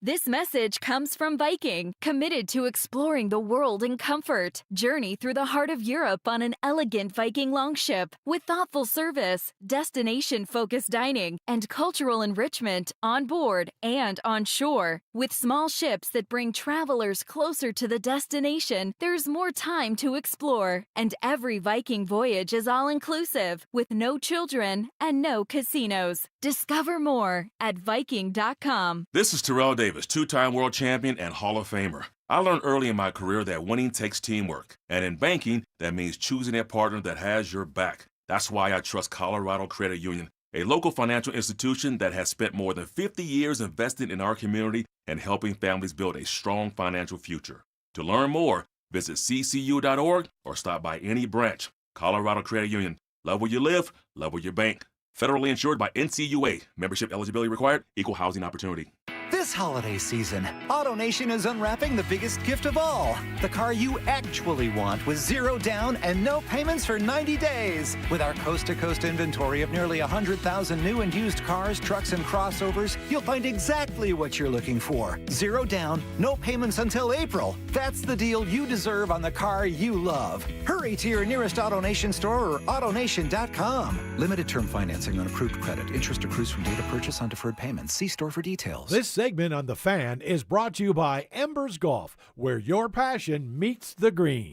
S9: This message comes from Viking, committed to exploring the world in comfort. Journey through the heart of Europe on an elegant Viking longship with thoughtful service, destination-focused dining, and cultural enrichment on board and on shore. With small ships that bring travelers closer to the destination, there's more time to explore. And every Viking voyage is all-inclusive, with no children and no casinos. Discover more at Viking.com.
S4: This is Terrell Davis, two-time world champion and Hall of Famer. I learned early in my career that winning takes teamwork. And in banking, that means choosing a partner that has your back. That's why I trust Colorado Credit Union, a local financial institution that has spent more than 50 years investing in our community and helping families build a strong financial future. To learn more, visit ccu.org or stop by any branch. Colorado Credit Union. Love where you live, love where you bank. Federally insured by NCUA. Membership eligibility required. Equal housing opportunity.
S10: This holiday season, AutoNation is unwrapping the biggest gift of all, the car you actually want with zero down and no payments for 90 days. With our coast-to-coast inventory of nearly 100,000 new and used cars, trucks, and crossovers, you'll find exactly what you're looking for. Zero down, no payments until April. That's the deal you deserve on the car you love. Hurry to your nearest AutoNation store or AutoNation.com. Limited term financing on approved credit. Interest accrues from date of purchase on deferred payments. See store for details.
S11: This segment on The Fan is brought to you by Embers Golf, where your passion meets the green.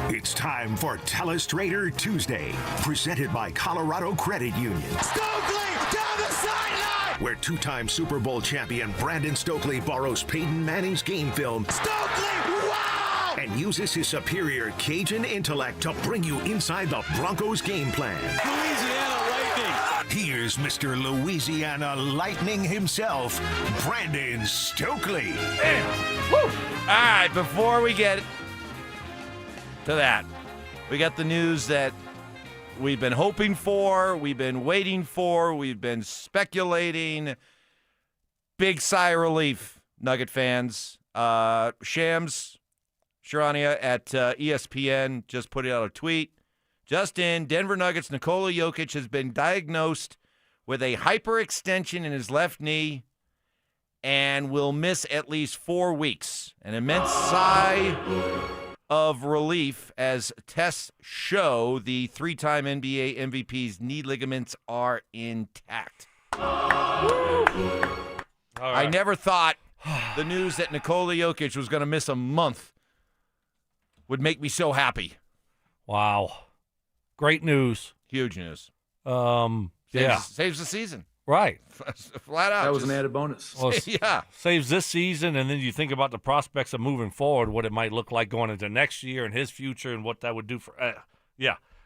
S1: It's time for Telestrator Tuesday, presented by Colorado Credit Union.
S12: Stokley down the sideline!
S1: Where two-time Super Bowl champion Brandon Stokley borrows Payton Manning's game film.
S12: Stokley, wow!
S1: And uses his superior Cajun intellect to bring you inside the Broncos game plan.
S12: Louisiana Lightning.
S1: Here's Mr. Louisiana Lightning himself, Brandon Stokley.
S13: All right, before we get to that, we got the news that we've been hoping for, we've been waiting for, we've been speculating. Big sigh of relief, Nugget fans. Shams Charania at ESPN just put out a tweet. Just in, Denver Nuggets Nikola Jokic has been diagnosed with a hyperextension in his left knee and will miss at least 4 weeks. An immense sigh of relief as tests show the three-time NBA MVP's knee ligaments are intact. I never thought the news that Nikola Jokic was going to miss a month would make me so happy.
S17: Wow. Great news.
S13: Huge news.
S17: Saves
S13: the season.
S17: Right.
S13: Flat out.
S16: That was an added bonus.
S17: Well,
S13: yeah.
S17: Saves this season, and then you think about the prospects of moving forward, what it might look like going into next year and his future and what that would do for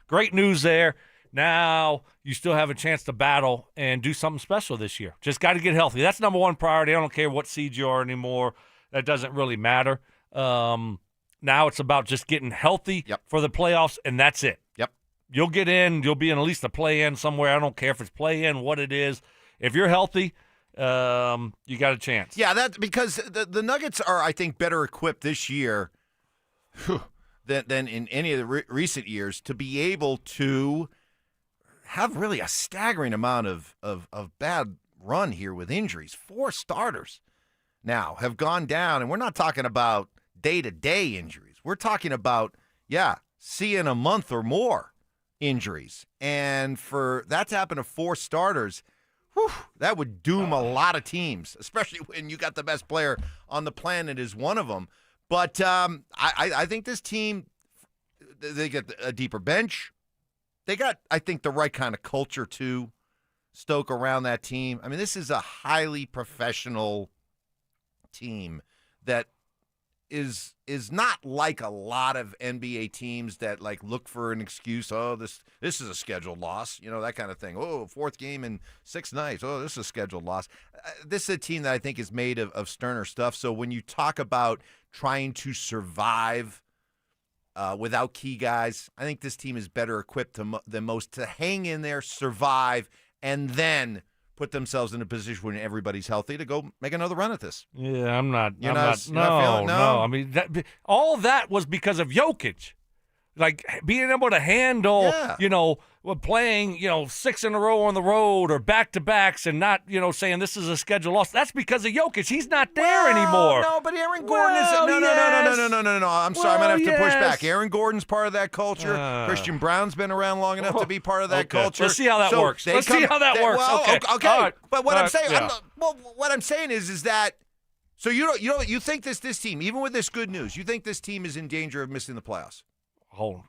S17: great news there. Now you still have a chance to battle and do something special this year. Just got to get healthy. That's number one priority. I don't care what seed you are anymore. That doesn't really matter. Now it's about just getting healthy for the playoffs, and that's it.
S13: Yep.
S17: You'll get in. You'll be in at least a play-in somewhere. I don't care if it's play-in, what it is. If you're healthy, you got a chance.
S13: Yeah, that because the Nuggets are, I think, better equipped this year than in any of the recent years to be able to have really a staggering amount of bad run here with injuries. 4 starters now have gone down, and we're not talking about day-to-day injuries. We're talking about, seeing a month or more injuries. And for that to happen to 4 starters, that would doom a lot of teams, especially when you got the best player on the planet as one of them. But I think this team, they get a deeper bench. They got, I think, the right kind of culture to stoke around that team. I mean, this is a highly professional team that is not like a lot of NBA teams that like look for an excuse. Oh, this is a scheduled loss, that kind of thing. Oh, fourth game in 6 nights. Oh, this is a scheduled loss. This is a team that I think is made of sterner stuff. So when you talk about trying to survive without key guys, I think this team is better equipped than most to hang in there, survive, and then put themselves in a position when everybody's healthy to go make another run at this.
S17: Yeah, I'm not.
S13: You're not feeling it?
S17: No. I mean, all that was because of Jokic. Like being able to handle, playing, 6 in a row on the road or back-to-backs and not, saying this is a scheduled loss. That's because of Jokic. He's not there anymore.
S13: No, but Aaron Gordon is – no. I'm sorry. I'm going to have to push back. Aaron Gordon's part of that culture. Christian Brown's been around long enough to be part of that culture.
S17: Let's see how that works. Let's see how that works.
S13: Well, okay.
S17: Right.
S13: But what I'm saying
S17: what
S13: I'm saying is that – so you think this team, even with this good news, you think this team is in danger of missing the playoffs?
S17: Hold on.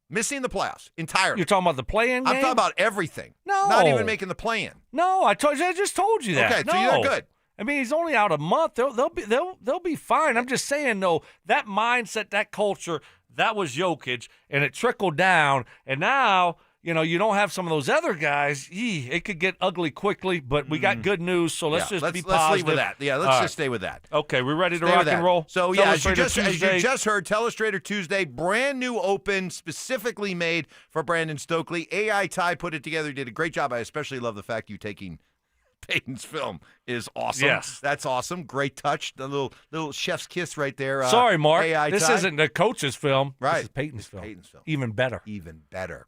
S13: Missing the playoffs entirely.
S17: You're talking about the play-in game?
S13: I'm talking about everything.
S17: No.
S13: Not even making the play-in.
S17: No, I just told you that.
S13: Okay, so you're good.
S17: I mean, he's only out a month. They'll be fine. I'm just saying, though, that mindset, that culture, that was Jokic, and it trickled down. And now, you don't have some of those other guys. It could get ugly quickly, but we got good news, so let's be positive.
S13: Let's leave with that. Yeah, let's just stay with that.
S17: Okay, we ready to rock and roll?
S13: So, as you just heard, Telestrator Tuesday, brand new open, specifically made for Brandon Stokley. AI Ty put it together. He did a great job. I especially love the fact you taking Payton's film is awesome.
S17: Yes.
S13: That's awesome. Great touch. The little chef's kiss right there.
S17: Sorry, Mark.
S13: AI
S17: this
S13: Ty.
S17: isn't the coach's film.
S13: Right.
S17: This is Payton's film.
S13: Payton's film.
S17: Even better.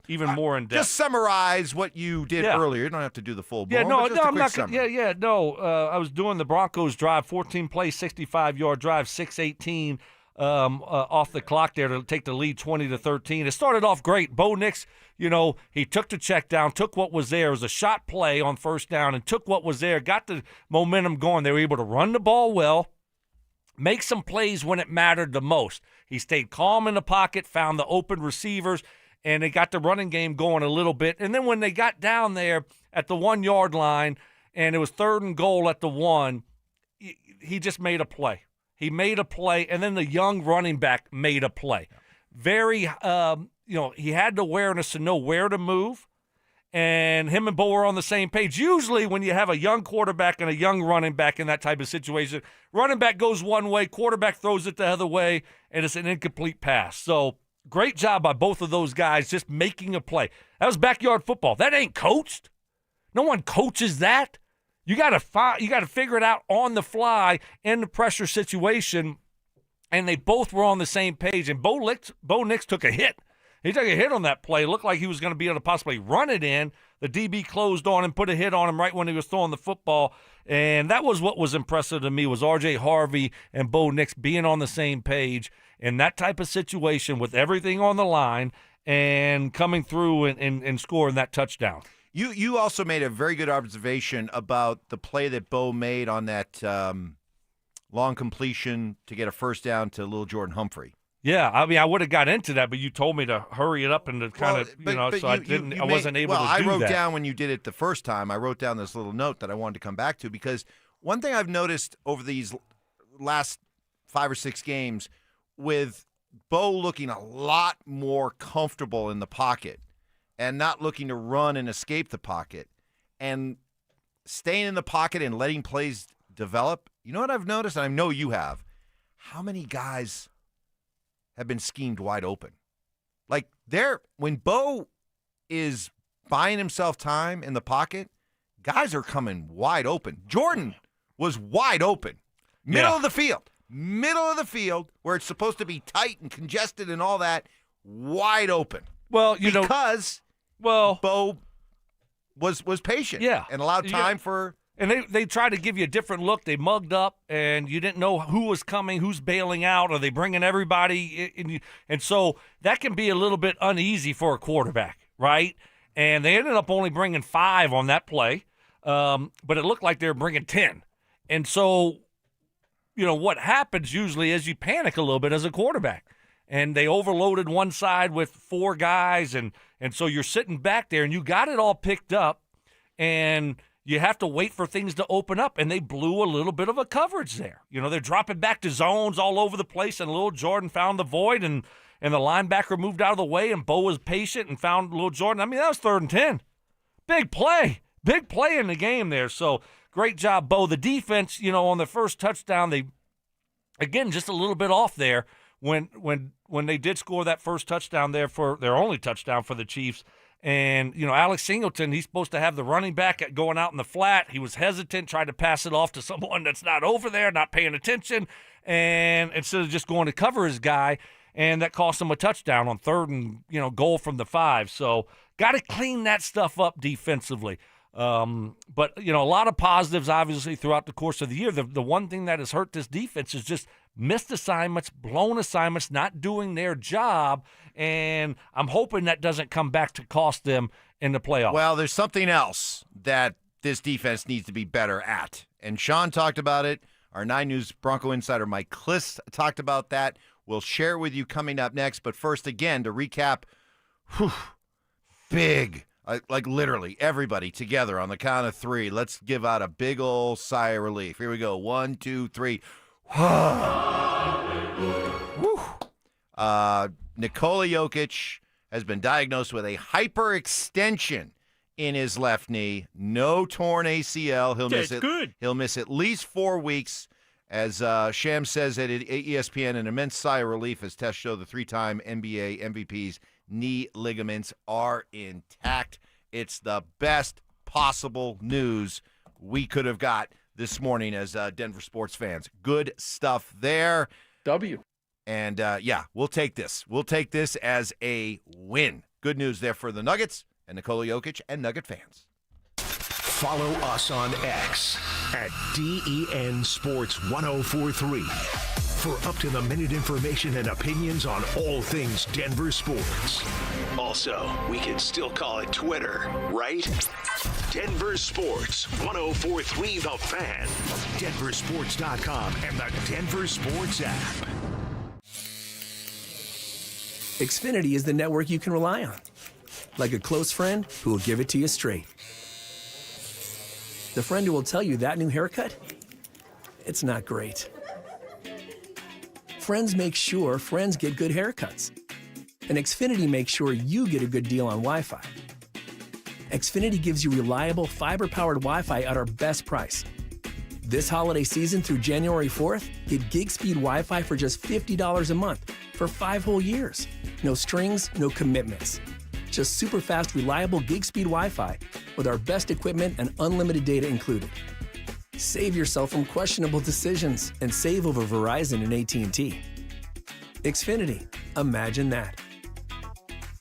S13: Even
S17: more in depth.
S13: Just summarize what you did earlier. You don't have to do the full blown.
S17: I'm not going to. I was doing the Broncos drive, 14-play, 65-yard drive, 6:18 off the clock there to take the lead 20-13. It started off great. Bo Nix, he took the check down, took what was there. It was a shot play on first down and took what was there, got the momentum going. They were able to run the ball well, make some plays when it mattered the most. He stayed calm in the pocket, found the open receivers, and they got the running game going a little bit. And then when they got down there at the 1-yard line and it was 3rd and goal at the 1, he just made a play. He made a play, and then the young running back made a play. Very, he had the awareness to know where to move, and him and Bo were on the same page. Usually when you have a young quarterback and a young running back in that type of situation, running back goes one way, quarterback throws it the other way, and it's an incomplete pass. So great job by both of those guys just making a play. That was backyard football. That ain't coached. No one coaches that. You got to figure it out on the fly in the pressure situation, and they both were on the same page. And Bo Nix took a hit. He took a hit on that play. It looked like he was going to be able to possibly run it in. The DB closed on him, put a hit on him right when he was throwing the football. And that was what was impressive to me was R.J. Harvey and Bo Nix being on the same page in that type of situation with everything on the line and coming through and scoring that touchdown.
S13: You also made a very good observation about the play that Bo made on that long completion to get a first down to little Jordan Humphrey.
S17: Yeah, I mean, I would have got into that, but you told me to hurry it up and to kind of, so I wasn't able to do that.
S13: I wrote down when you did it the first time, I wrote down this little note that I wanted to come back to because one thing I've noticed over these last 5 or 6 games with Bo looking a lot more comfortable in the pocket and not looking to run and escape the pocket and staying in the pocket and letting plays develop. You know what I've noticed, and I know you have? How many guys have been schemed wide open? Like, when Bo is buying himself time in the pocket, guys are coming wide open. Jordan was wide open. Middle of the field, where it's supposed to be tight and congested and all that, wide open.
S17: Well,
S13: because Bo was patient, and allowed time for.
S17: And they tried to give you a different look. They mugged up, and you didn't know who was coming, who's bailing out. Are they bringing everybody in? And so that can be a little bit uneasy for a quarterback, right? And they ended up only bringing 5 on that play, but it looked like they were bringing 10. And so, what happens usually is you panic a little bit as a quarterback. And they overloaded one side with 4 guys, and so you're sitting back there, and you got it all picked up, and you have to wait for things to open up, and they blew a little bit of a coverage there. They're dropping back to zones all over the place, and Lil Jordan found the void, and the linebacker moved out of the way, and Bo was patient and found Lil Jordan. I mean, that was 3rd and 10. Big play in the game there. So great job, Bo. The defense, on the first touchdown, they, again, just a little bit off there when they did score that first touchdown there for their only touchdown for the Chiefs. And, Alex Singleton, he's supposed to have the running back going out in the flat. He was hesitant, tried to pass it off to someone that's not over there, not paying attention, and instead of just going to cover his guy, and that cost him a touchdown on 3rd and, goal from the 5. So got to clean that stuff up defensively. But, a lot of positives, obviously, throughout the course of the year. The one thing that has hurt this defense is just missed assignments, blown assignments, not doing their job, and I'm hoping that doesn't come back to cost them in the playoffs.
S13: Well, there's something else that this defense needs to be better at, and Sean talked about it. Our 9 News Bronco insider Mike Cliss talked about that. We'll share it with you coming up next, but first, again, to recap, big, like literally everybody together on the count of 3. Let's give out a big old sigh of relief. Here we go. 1, 2, 3. Nikola Jokic has been diagnosed with a hyperextension in his left knee. No torn ACL. He'll miss at least 4 weeks. As Sham says at ESPN, an immense sigh of relief as tests show the 3-time NBA MVP's knee ligaments are intact. It's the best possible news we could have got this morning as Denver sports fans. Good stuff there.
S2: W.
S13: And, we'll take this. We'll take this as a win. Good news there for the Nuggets and Nikola Jokic and Nugget fans.
S1: Follow us on X at DEN Sports 1043 for up-to-the-minute information and opinions on all things Denver sports. Also, we can still call it Twitter, right? Denver Sports 1043 The Fan, DenverSports.com, and the Denver Sports app.
S3: Xfinity is the network you can rely on. Like a close friend who will give it to you straight. The friend who will tell you that new haircut, it's not great. Friends make sure friends get good haircuts. And Xfinity makes sure you get a good deal on Wi-Fi. Xfinity gives you reliable fiber-powered Wi-Fi at our best price. This holiday season through January 4th, get gig speed Wi-Fi for just $50 a month for 5 whole years. No strings, no commitments. Just super fast, reliable gig speed Wi-Fi with our best equipment and unlimited data included. Save yourself from questionable decisions and save over Verizon and AT&T. Xfinity. Imagine that.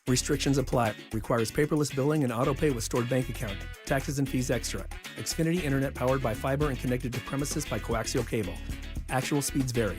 S3: Restrictions apply. Requires paperless billing and auto pay with stored bank account. Taxes and fees extra. Xfinity Internet powered by fiber and connected to premises by coaxial cable. Actual speeds vary.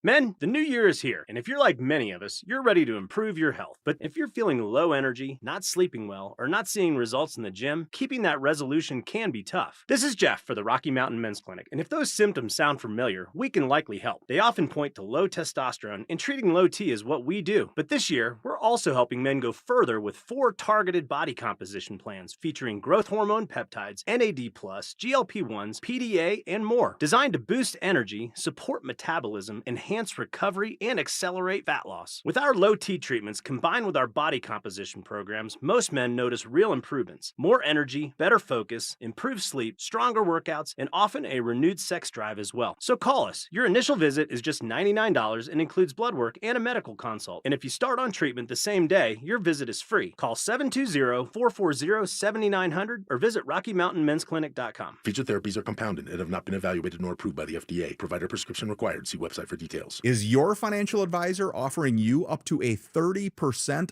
S5: Men, the new year is here, and if you're like many of us, you're ready to improve your health. But if you're feeling low energy, not sleeping well, or not seeing results in the gym, keeping that resolution can be tough. This is Jeff for the Rocky Mountain Men's Clinic, and if those symptoms sound familiar, we can likely help. They often point to low testosterone, and treating low T is what we do. But this year, we're also helping men go further with 4 targeted body composition plans featuring growth hormone peptides, NAD+, GLP-1s, PDA, and more, designed to boost energy, support metabolism, enhance recovery, and accelerate fat loss. With our low T treatments combined with our body composition programs, most men notice real improvements. More energy, better focus, improved sleep, stronger workouts, and often a renewed sex drive as well. So call us. Your initial visit is just $99 and includes blood work and a medical consult. And if you start on treatment the same day, your visit is free. Call 720-440-7900 or visit RockyMountainMen'sClinic.com.
S14: Featured therapies are compounded and have not been evaluated nor approved by the FDA. Provider prescription required. See website for details.
S16: Is your financial advisor offering you up to a 30%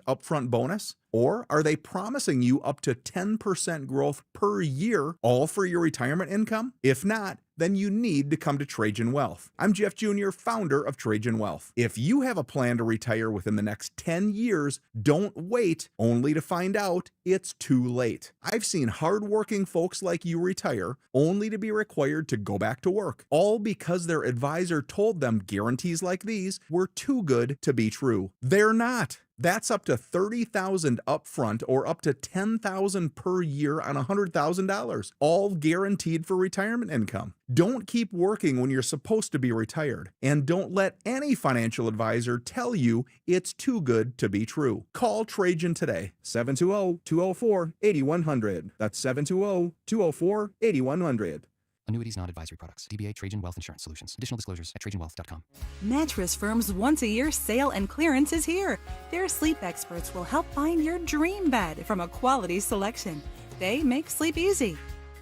S16: upfront bonus? Or are they promising you up to 10% growth per year, all for your retirement income? If not, then you need to come to Trajan Wealth. I'm Jeff Jr., founder of Trajan Wealth. If you have a plan to retire within the next 10 years, don't wait only to find out it's too late. I've seen hardworking folks like you retire only to be required to go back to work, all because their advisor told them guarantees like these were too good to be true. They're not. That's up to $30,000 upfront or up to $10,000 per year on $100,000, all guaranteed for retirement income. Don't keep working when you're supposed to be retired, and don't let any financial advisor tell you it's too good to be true. Call Trajan today, 720-204-8100. That's 720-204-8100.
S2: Annuities not advisory products. DBA Trajan Wealth Insurance Solutions. Additional disclosures at TrajanWealth.com.
S6: Mattress Firm's once-a-year sale and clearance is here. Their sleep experts will help find your dream bed from a quality selection. They make sleep easy.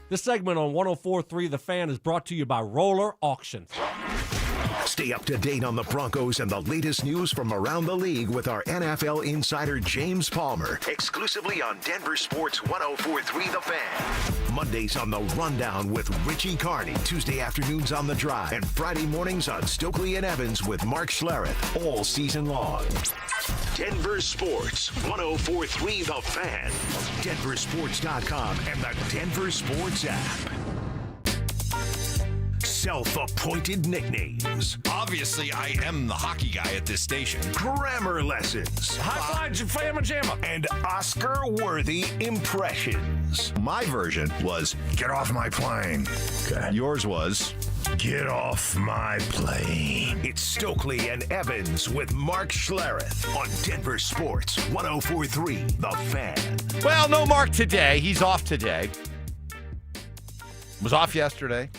S15: This segment on 104.3 The Fan is brought to you by Roller Auctions.
S1: Stay up to date on the Broncos and the latest news from around the league with our NFL insider James Palmer, exclusively on Denver Sports 104.3 The Fan. Mondays on The Rundown with Richie Carney, Tuesday afternoons on The Drive, and Friday mornings on Stokley and Evans with Mark Schlereth, all season long. Denver Sports 104.3 The Fan, DenverSports.com, and the Denver Sports app. Self-appointed nicknames.
S31: Obviously, I am the hockey guy at this station.
S1: Grammar lessons.
S15: High five, Fama Jamma.
S1: And Oscar-worthy impressions.
S31: My version was, get off my plane. Okay. Yours was, get off my plane.
S1: It's Stokley and Evans with Mark Schlereth on Denver Sports 104.3 The Fan.
S13: Well, no Mark today. He's off today. Was off yesterday.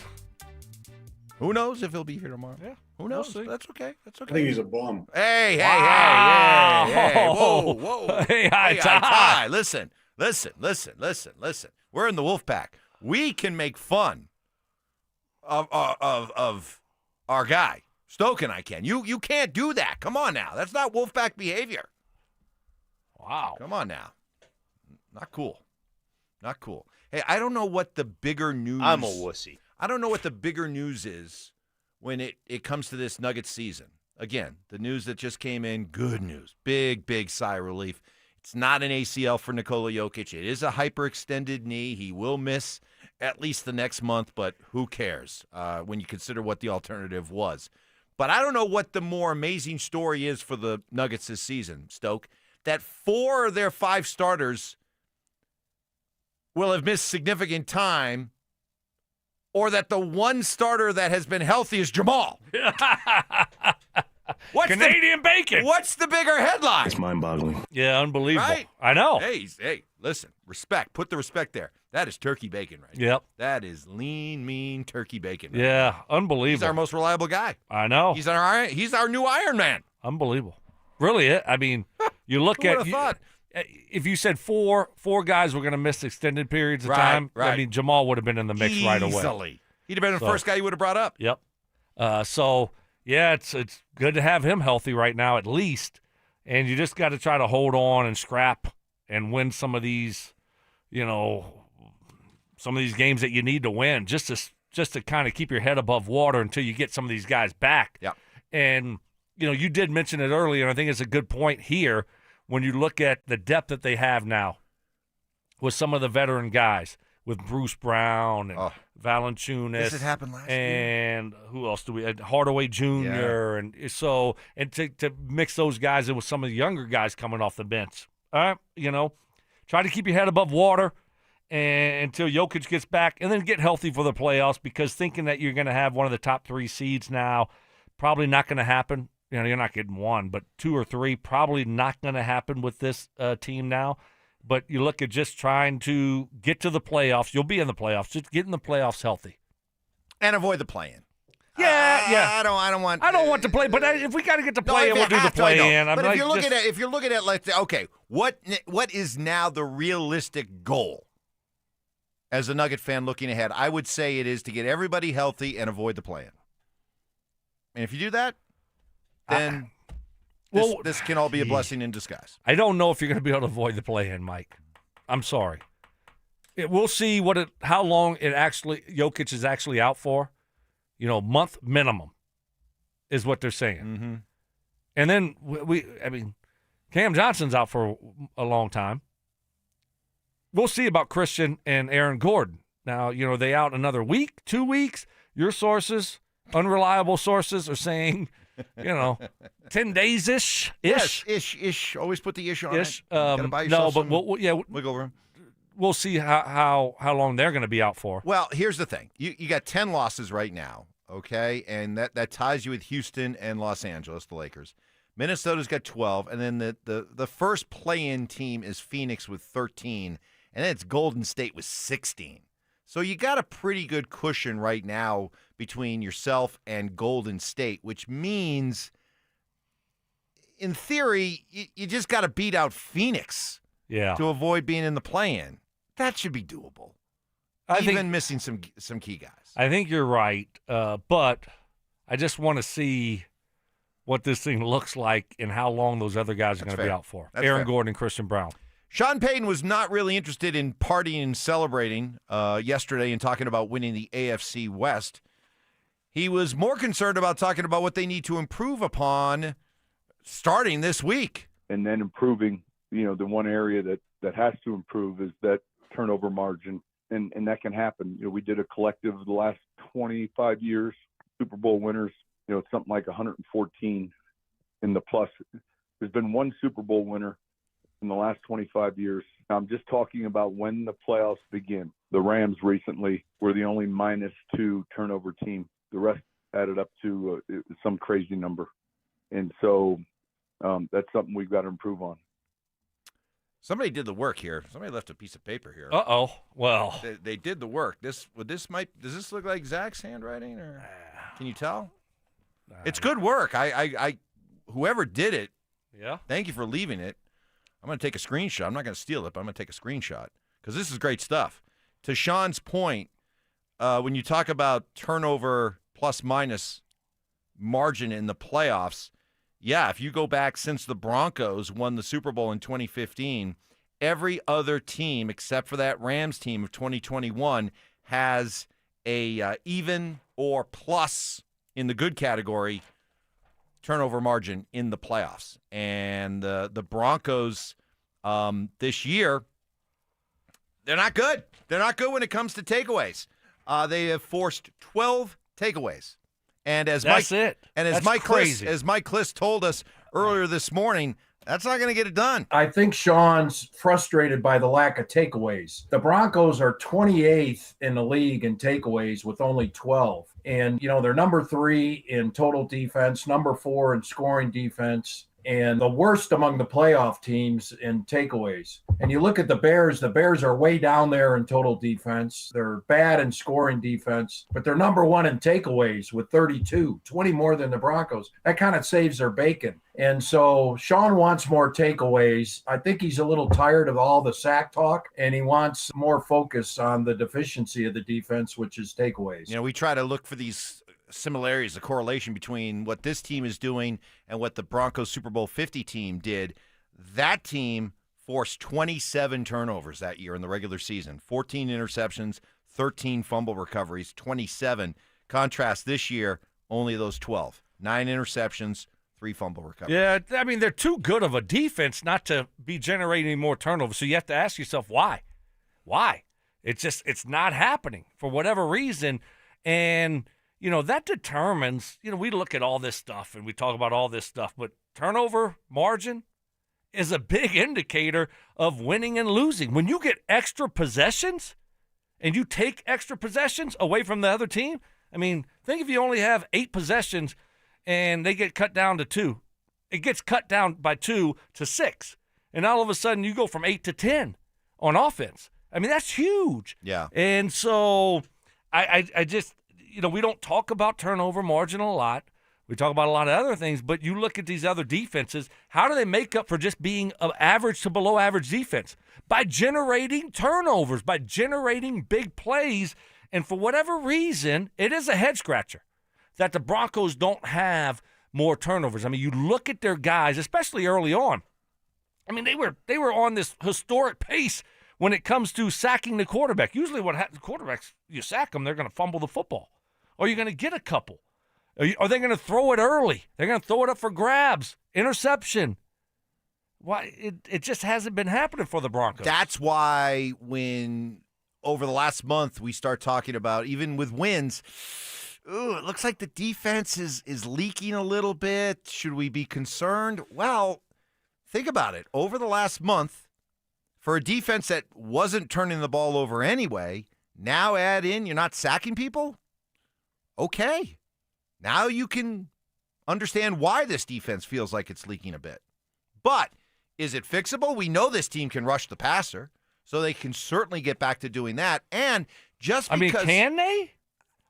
S13: Who knows if he'll be here tomorrow?
S15: Yeah.
S13: Who knows? That's okay. That's okay.
S18: I think he's a bum.
S13: Hey,
S15: Wow.
S13: hey. Whoa.
S15: Hey,
S13: Ty. Listen. We're in the wolf pack. We can make fun of our guy. Stoke and I can. You can't do that. Come on now. That's not wolf pack behavior.
S15: Wow.
S13: Come on now. Not cool. Hey, I don't know what the bigger news.
S19: I'm a wussy.
S13: I don't know what the bigger news is when it comes to this Nuggets season. Again, the news that just came in, good news. Big sigh of relief. It's not an ACL for Nikola Jokic. It is a hyperextended knee. He will miss at least the next month, but who cares when you consider what the alternative was. But I don't know what the more amazing story is for the Nuggets this season, Stoke, that 4 of their 5 starters will have missed significant time, or that the one starter that has been healthy is Jamal.
S15: Canadian bacon.
S13: What's the bigger headline?
S14: It's mind-boggling.
S15: Yeah, unbelievable.
S13: Right?
S15: I know.
S13: Hey, listen, respect. Put the respect there. That is turkey bacon right
S15: Yep.
S13: now. That is lean, mean turkey bacon. Right
S15: Yeah,
S13: now.
S15: unbelievable.
S13: He's our most reliable guy.
S15: I know.
S13: He's our new Iron Man.
S15: Unbelievable. Really, I mean, you look
S13: Who
S15: at
S13: would've thought?
S15: If you said four guys were going to miss extended periods of
S13: Right,
S15: time,
S13: right.
S15: I mean, Jamal would have been in the mix right away.
S13: Easily. He'd have been the first guy you would have brought up.
S15: Yep. So, yeah, it's good to have him healthy right now at least. And you just got to try to hold on and scrap and win some of these, some of these games that you need to win just to kind of keep your head above water until you get some of these guys back.
S13: Yeah.
S15: And, you did mention it earlier, and I think it's a good point here when you look at the depth that they have now with some of the veteran guys, with Bruce Brown and Valanciunas.
S13: This had happened last year.
S15: And who else do we have? Hardaway Jr.
S13: Yeah.
S15: And so, and to mix those guys in with some of the younger guys coming off the bench. All right, try to keep your head above water until Jokic gets back, and then get healthy for the playoffs, because thinking that you're going to have one of the top 3 seeds now, probably not going to happen. You're not getting 1, but 2 or 3, probably not going to happen with this team now. But you look at just trying to get to the playoffs. You'll be in the playoffs. Just get in the playoffs healthy.
S13: And avoid the play-in.
S15: Yeah.
S13: I don't want.
S15: I don't want to play, but if we got to get to play-in, we'll do the play-in.
S13: But if you're looking at, let's say, okay, what is now the realistic goal as a Nugget fan looking ahead? I would say it is to get everybody healthy and avoid the play-in. And if you do that, then this can all be a blessing in disguise.
S15: I don't know if you're going to be able to avoid the play-in, Mike. I'm sorry. We'll see how long Jokic is actually out for. Month minimum is what they're saying.
S13: Mm-hmm.
S15: And then Cam Johnson's out for a long time. We'll see about Christian and Aaron Gordon. Now, they out another week, 2 weeks. Your sources, unreliable sources, are saying 10 days-ish.
S13: Yes, ish. Always put the ish on it. Gotta buy
S15: No,
S13: yourself
S15: but
S13: some wiggle room.
S15: We'll see how long they're going to be out for.
S13: Well, here's the thing. You got 10 losses right now, okay? And that ties you with Houston and Los Angeles, the Lakers. Minnesota's got 12, and then the first play-in team is Phoenix with 13, and then it's Golden State with 16. So you got a pretty good cushion right now between yourself and Golden State, which means, in theory, you just got to beat out Phoenix to avoid being in the play-in. That should be doable. Even missing some key guys.
S15: I think you're right, but I just want to see what this thing looks like and how long those other guys are going to be out for.
S13: That's
S15: Aaron
S13: fair.
S15: Gordon and Christian Brown.
S13: Sean Payton was not really interested in partying and celebrating yesterday and talking about winning the AFC West. He was more concerned about talking about what they need to improve upon starting this week.
S7: And then improving, the one area that has to improve is that turnover margin. And that can happen. We did a collective the last 25 years, Super Bowl winners, it's something like 114 in the plus. There's been one Super Bowl winner in the last 25 years. I'm just talking about when the playoffs begin. The Rams recently were the only -2 turnover team. The rest added up to some crazy number. And so that's something we've got to improve on.
S13: Somebody did the work here. Somebody left a piece of paper here.
S15: Uh-oh. Well.
S13: They did the work. Does this look like Zach's handwriting, or can you tell? It's good work. I whoever did it, thank you for leaving it. I'm going to take a screenshot. I'm not going to steal it, but I'm going to take a screenshot because this is great stuff. To Sean's point, when you talk about turnover plus-minus margin in the playoffs, if you go back since the Broncos won the Super Bowl in 2015, every other team except for that Rams team of 2021 has a even or plus in the good category turnover margin in the playoffs. And the Broncos this year, they're not good. They're not good when it comes to takeaways. They have forced 12 takeaways. And as
S15: That's
S13: Mike,
S15: it.
S13: And as
S15: That's
S13: Mike
S15: crazy.
S13: Cliss, as Mike Cliss told us earlier this morning, that's not going to get it done.
S11: I think Sean's frustrated by the lack of takeaways. The Broncos are 28th in the league in takeaways with only 12. And, they're number 3 in total defense, number 4 in scoring defense, and the worst among the playoff teams in takeaways. And you look at the Bears are way down there in total defense. They're bad in scoring defense, but they're number 1 in takeaways with 32, 20 more than the Broncos. That kind of saves their bacon. And so Sean wants more takeaways. I think he's a little tired of all the sack talk, and he wants more focus on the deficiency of the defense, which is takeaways.
S13: We try to look for these similarities, the correlation between what this team is doing and what the Broncos Super Bowl 50 team did. That team forced 27 turnovers that year in the regular season, 14 interceptions, 13 fumble recoveries, 27. Contrast this year, only those 12. 9 interceptions, 3 fumble recoveries.
S15: Yeah, I mean, they're too good of a defense not to be generating more turnovers. So you have to ask yourself, why? Why? It's not happening for whatever reason. And that determines, we look at all this stuff and we talk about all this stuff, but turnover margin is a big indicator of winning and losing. When you get extra possessions and you take extra possessions away from the other team, I mean, think if you only have 8 possessions and they get cut down to 2. It gets cut down by 2 to 6. And all of a sudden you go from 8 to 10 on offense. I mean, that's huge.
S13: Yeah.
S15: And so I just, we don't talk about turnover margin a lot. We talk about a lot of other things, but you look at these other defenses, how do they make up for just being an average to below average defense? By generating turnovers, by generating big plays. And for whatever reason, it is a head scratcher that the Broncos don't have more turnovers. I mean, you look at their guys, especially early on. I mean, they were on this historic pace when it comes to sacking the quarterback. Usually what happens, quarterbacks, you sack them, they're going to fumble the football. Or you're going to get a couple. Are they going to throw it early? They're going to throw it up for grabs, interception. Why? It just hasn't been happening for the Broncos.
S13: That's why when over the last month we start talking about, even with wins, ooh, it looks like the defense is leaking a little bit. Should we be concerned? Well, think about it. Over the last month, for a defense that wasn't turning the ball over anyway, now add in you're not sacking people? Okay. Now you can understand why this defense feels like it's leaking a bit. But is it fixable? We know this team can rush the passer, so they can certainly get back to doing that. And just because...
S15: can they?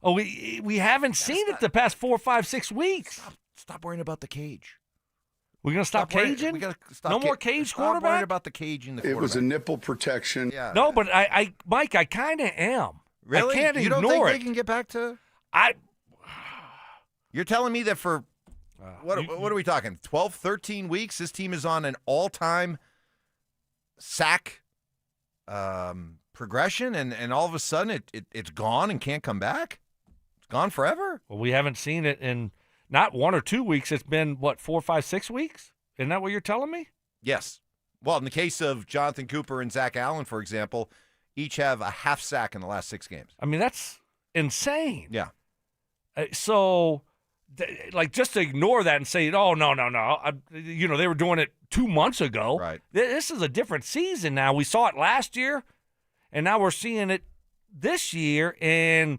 S15: Oh, we haven't seen it the past 4, 5, 6 weeks.
S13: Stop worrying about the cage.
S15: We're going to stop caging?
S13: We gotta stop
S15: no more cage quarterback?
S13: Stop worrying about the cage in the quarterback.
S7: It was a nipple protection.
S13: Yeah.
S15: No, but Mike, I kind of am.
S13: Really?
S15: I can't
S13: you
S15: ignore
S13: don't think
S15: it.
S13: they can get back to... You're telling me that for... What are we talking? 12, 13 weeks? This team is on an all-time sack progression, and all of a sudden it's gone and can't come back? It's gone forever?
S15: Well, we haven't seen it in not 1 or 2 weeks. It's been, 4, 5, 6 weeks? Isn't that what you're telling me?
S13: Yes. Well, in the case of Jonathan Cooper and Zach Allen, for example, each have a half sack in the last 6 games.
S15: I mean, that's insane.
S13: Yeah.
S15: Just to ignore that and say, oh, no. They were doing it 2 months ago.
S13: Right.
S15: This is a different season now. We saw it last year, and now we're seeing it this year. And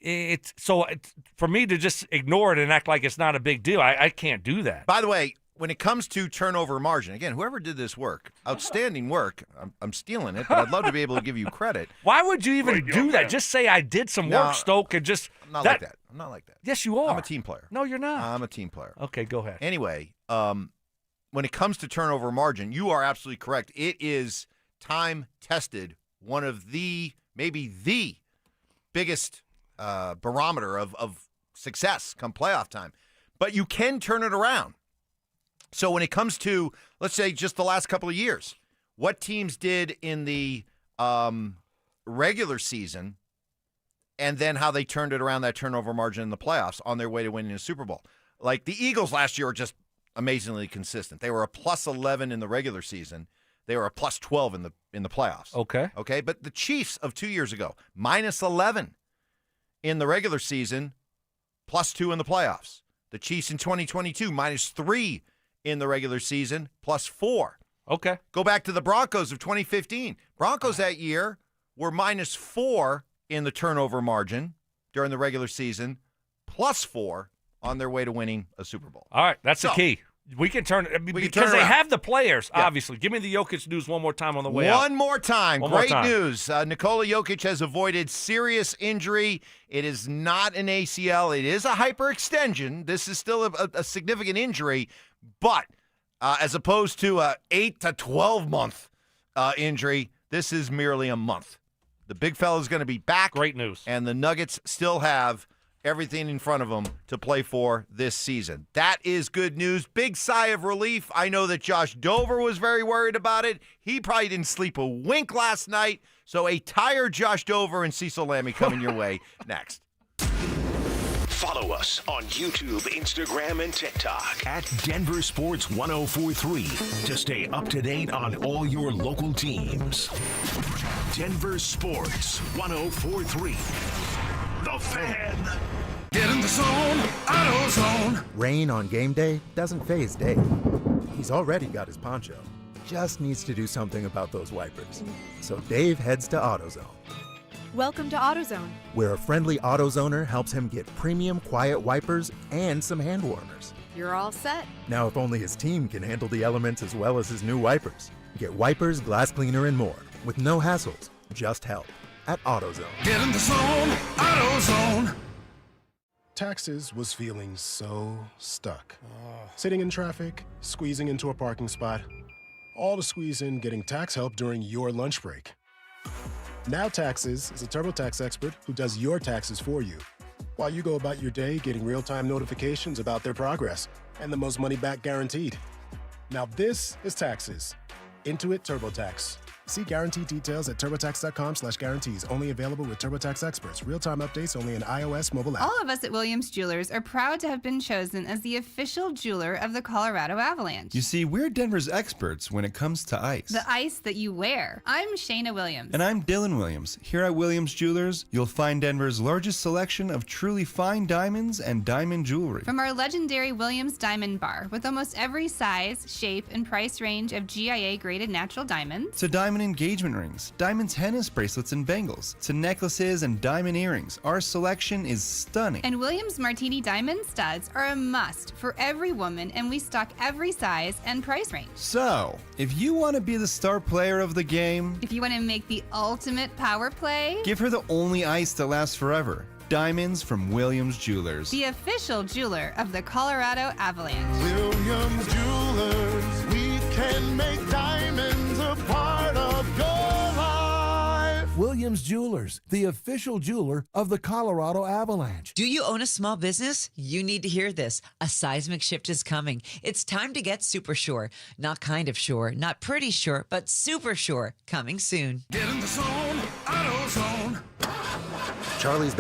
S15: for me to just ignore it and act like it's not a big deal, I can't do that.
S13: By the way, when it comes to turnover margin, again, whoever did this work, outstanding work. I'm stealing it, but I'd love to be able to give you credit.
S15: Why would you even do that? Just say I did some work, Stoke, and just...
S13: I'm not like that. I'm not like that.
S15: Yes, you are.
S13: I'm a team player.
S15: No, you're not.
S13: I'm a team player.
S15: Okay, go ahead.
S13: Anyway, when it comes to turnover margin, you are absolutely correct. It is time-tested, one of maybe the biggest barometer of success come playoff time. But you can turn it around. So when it comes to, let's say, just the last couple of years, what teams did in the regular season and then how they turned it around, that turnover margin in the playoffs on their way to winning a Super Bowl. Like the Eagles last year were just amazingly consistent. They were a plus 11 in the regular season. They were a plus 12 in the playoffs. Okay. But the Chiefs of 2 years ago, minus 11 in the regular season, plus 2 in the playoffs. The Chiefs in 2022, minus 3 in the regular season, plus 4.
S15: Okay.
S13: Go back to the Broncos of 2015. Broncos that year were minus 4 in the turnover margin during the regular season, plus 4 on their way to winning a Super Bowl.
S15: All right, that's the key. We can turn it because they have the players, obviously. Give me the Jokic news one more time on the way out.
S13: One more time. Great news. Nikola Jokic has avoided serious injury. It is not an ACL. It is a hyperextension. This is still a significant injury, but as opposed to a 8 to 12-month injury, this is merely a month. The big fella is going to be back.
S15: Great news.
S13: And the Nuggets still have everything in front of them to play for this season. That is good news. Big sigh of relief. I know that Josh Dover was very worried about it. He probably didn't sleep a wink last night. So a tired Josh Dover and Cecil Lammey coming your way next.
S1: Follow us on YouTube, Instagram, and TikTok at Denver Sports 1043 to stay up to date on all your local teams. Denver Sports 1043. The Fan.
S12: Get in the zone, AutoZone.
S18: Rain on game day doesn't faze Dave. He's already got his poncho. Just needs to do something about those wipers. So Dave heads to AutoZone,
S19: Welcome to AutoZone.
S18: where a friendly AutoZoner helps him get premium quiet wipers and some hand warmers.
S19: You're all set.
S18: Now, if only his team can handle the elements as well as his new wipers. Get wipers, glass cleaner, and more with no hassles, just help at AutoZone.
S12: Get in the zone, AutoZone.
S20: Taxes was feeling so stuck. Sitting in traffic, squeezing into a parking spot, all to squeeze in getting tax help during your lunch break. Now Taxes is a TurboTax expert who does your taxes for you, while you go about your day getting real-time notifications about their progress and the most money back guaranteed. Now this is Taxes. Intuit TurboTax. See guarantee details at turbotax.com/guarantees. Only available with TurboTax experts. Real-time updates only in iOS mobile app.
S8: All of us at Williams Jewelers are proud to have been chosen as the official jeweler of the Colorado Avalanche.
S21: You see, we're Denver's experts when it comes to ice.
S8: The ice that you wear. I'm Shayna Williams.
S21: And I'm Dylan Williams. Here at Williams Jewelers, you'll find Denver's largest selection of truly fine diamonds and diamond jewelry.
S8: From our legendary Williams Diamond Bar, with almost every size, shape, and price range of GIA-graded natural diamonds,
S21: to diamond engagement rings, diamond tennis bracelets and bangles, to necklaces and diamond earrings, our selection is stunning.
S8: And Williams Martini Diamond Studs are a must for every woman, and we stock every size and price range.
S21: So, if you want to be the star player of the game,
S8: if you want to make the ultimate power play,
S21: give her the only ice that lasts forever. Diamonds from Williams Jewelers.
S8: The official jeweler of the Colorado Avalanche.
S12: Williams Jewelers, we can make diamonds a part of your life.
S22: Williams Jewelers, the official jeweler of the Colorado Avalanche.
S23: Do you own a small business? You need to hear this. A seismic shift is coming. It's time to get super sure. Not kind of sure, not pretty sure, but super sure. Coming soon.
S12: Get in the zone, AutoZone.
S18: Charlie's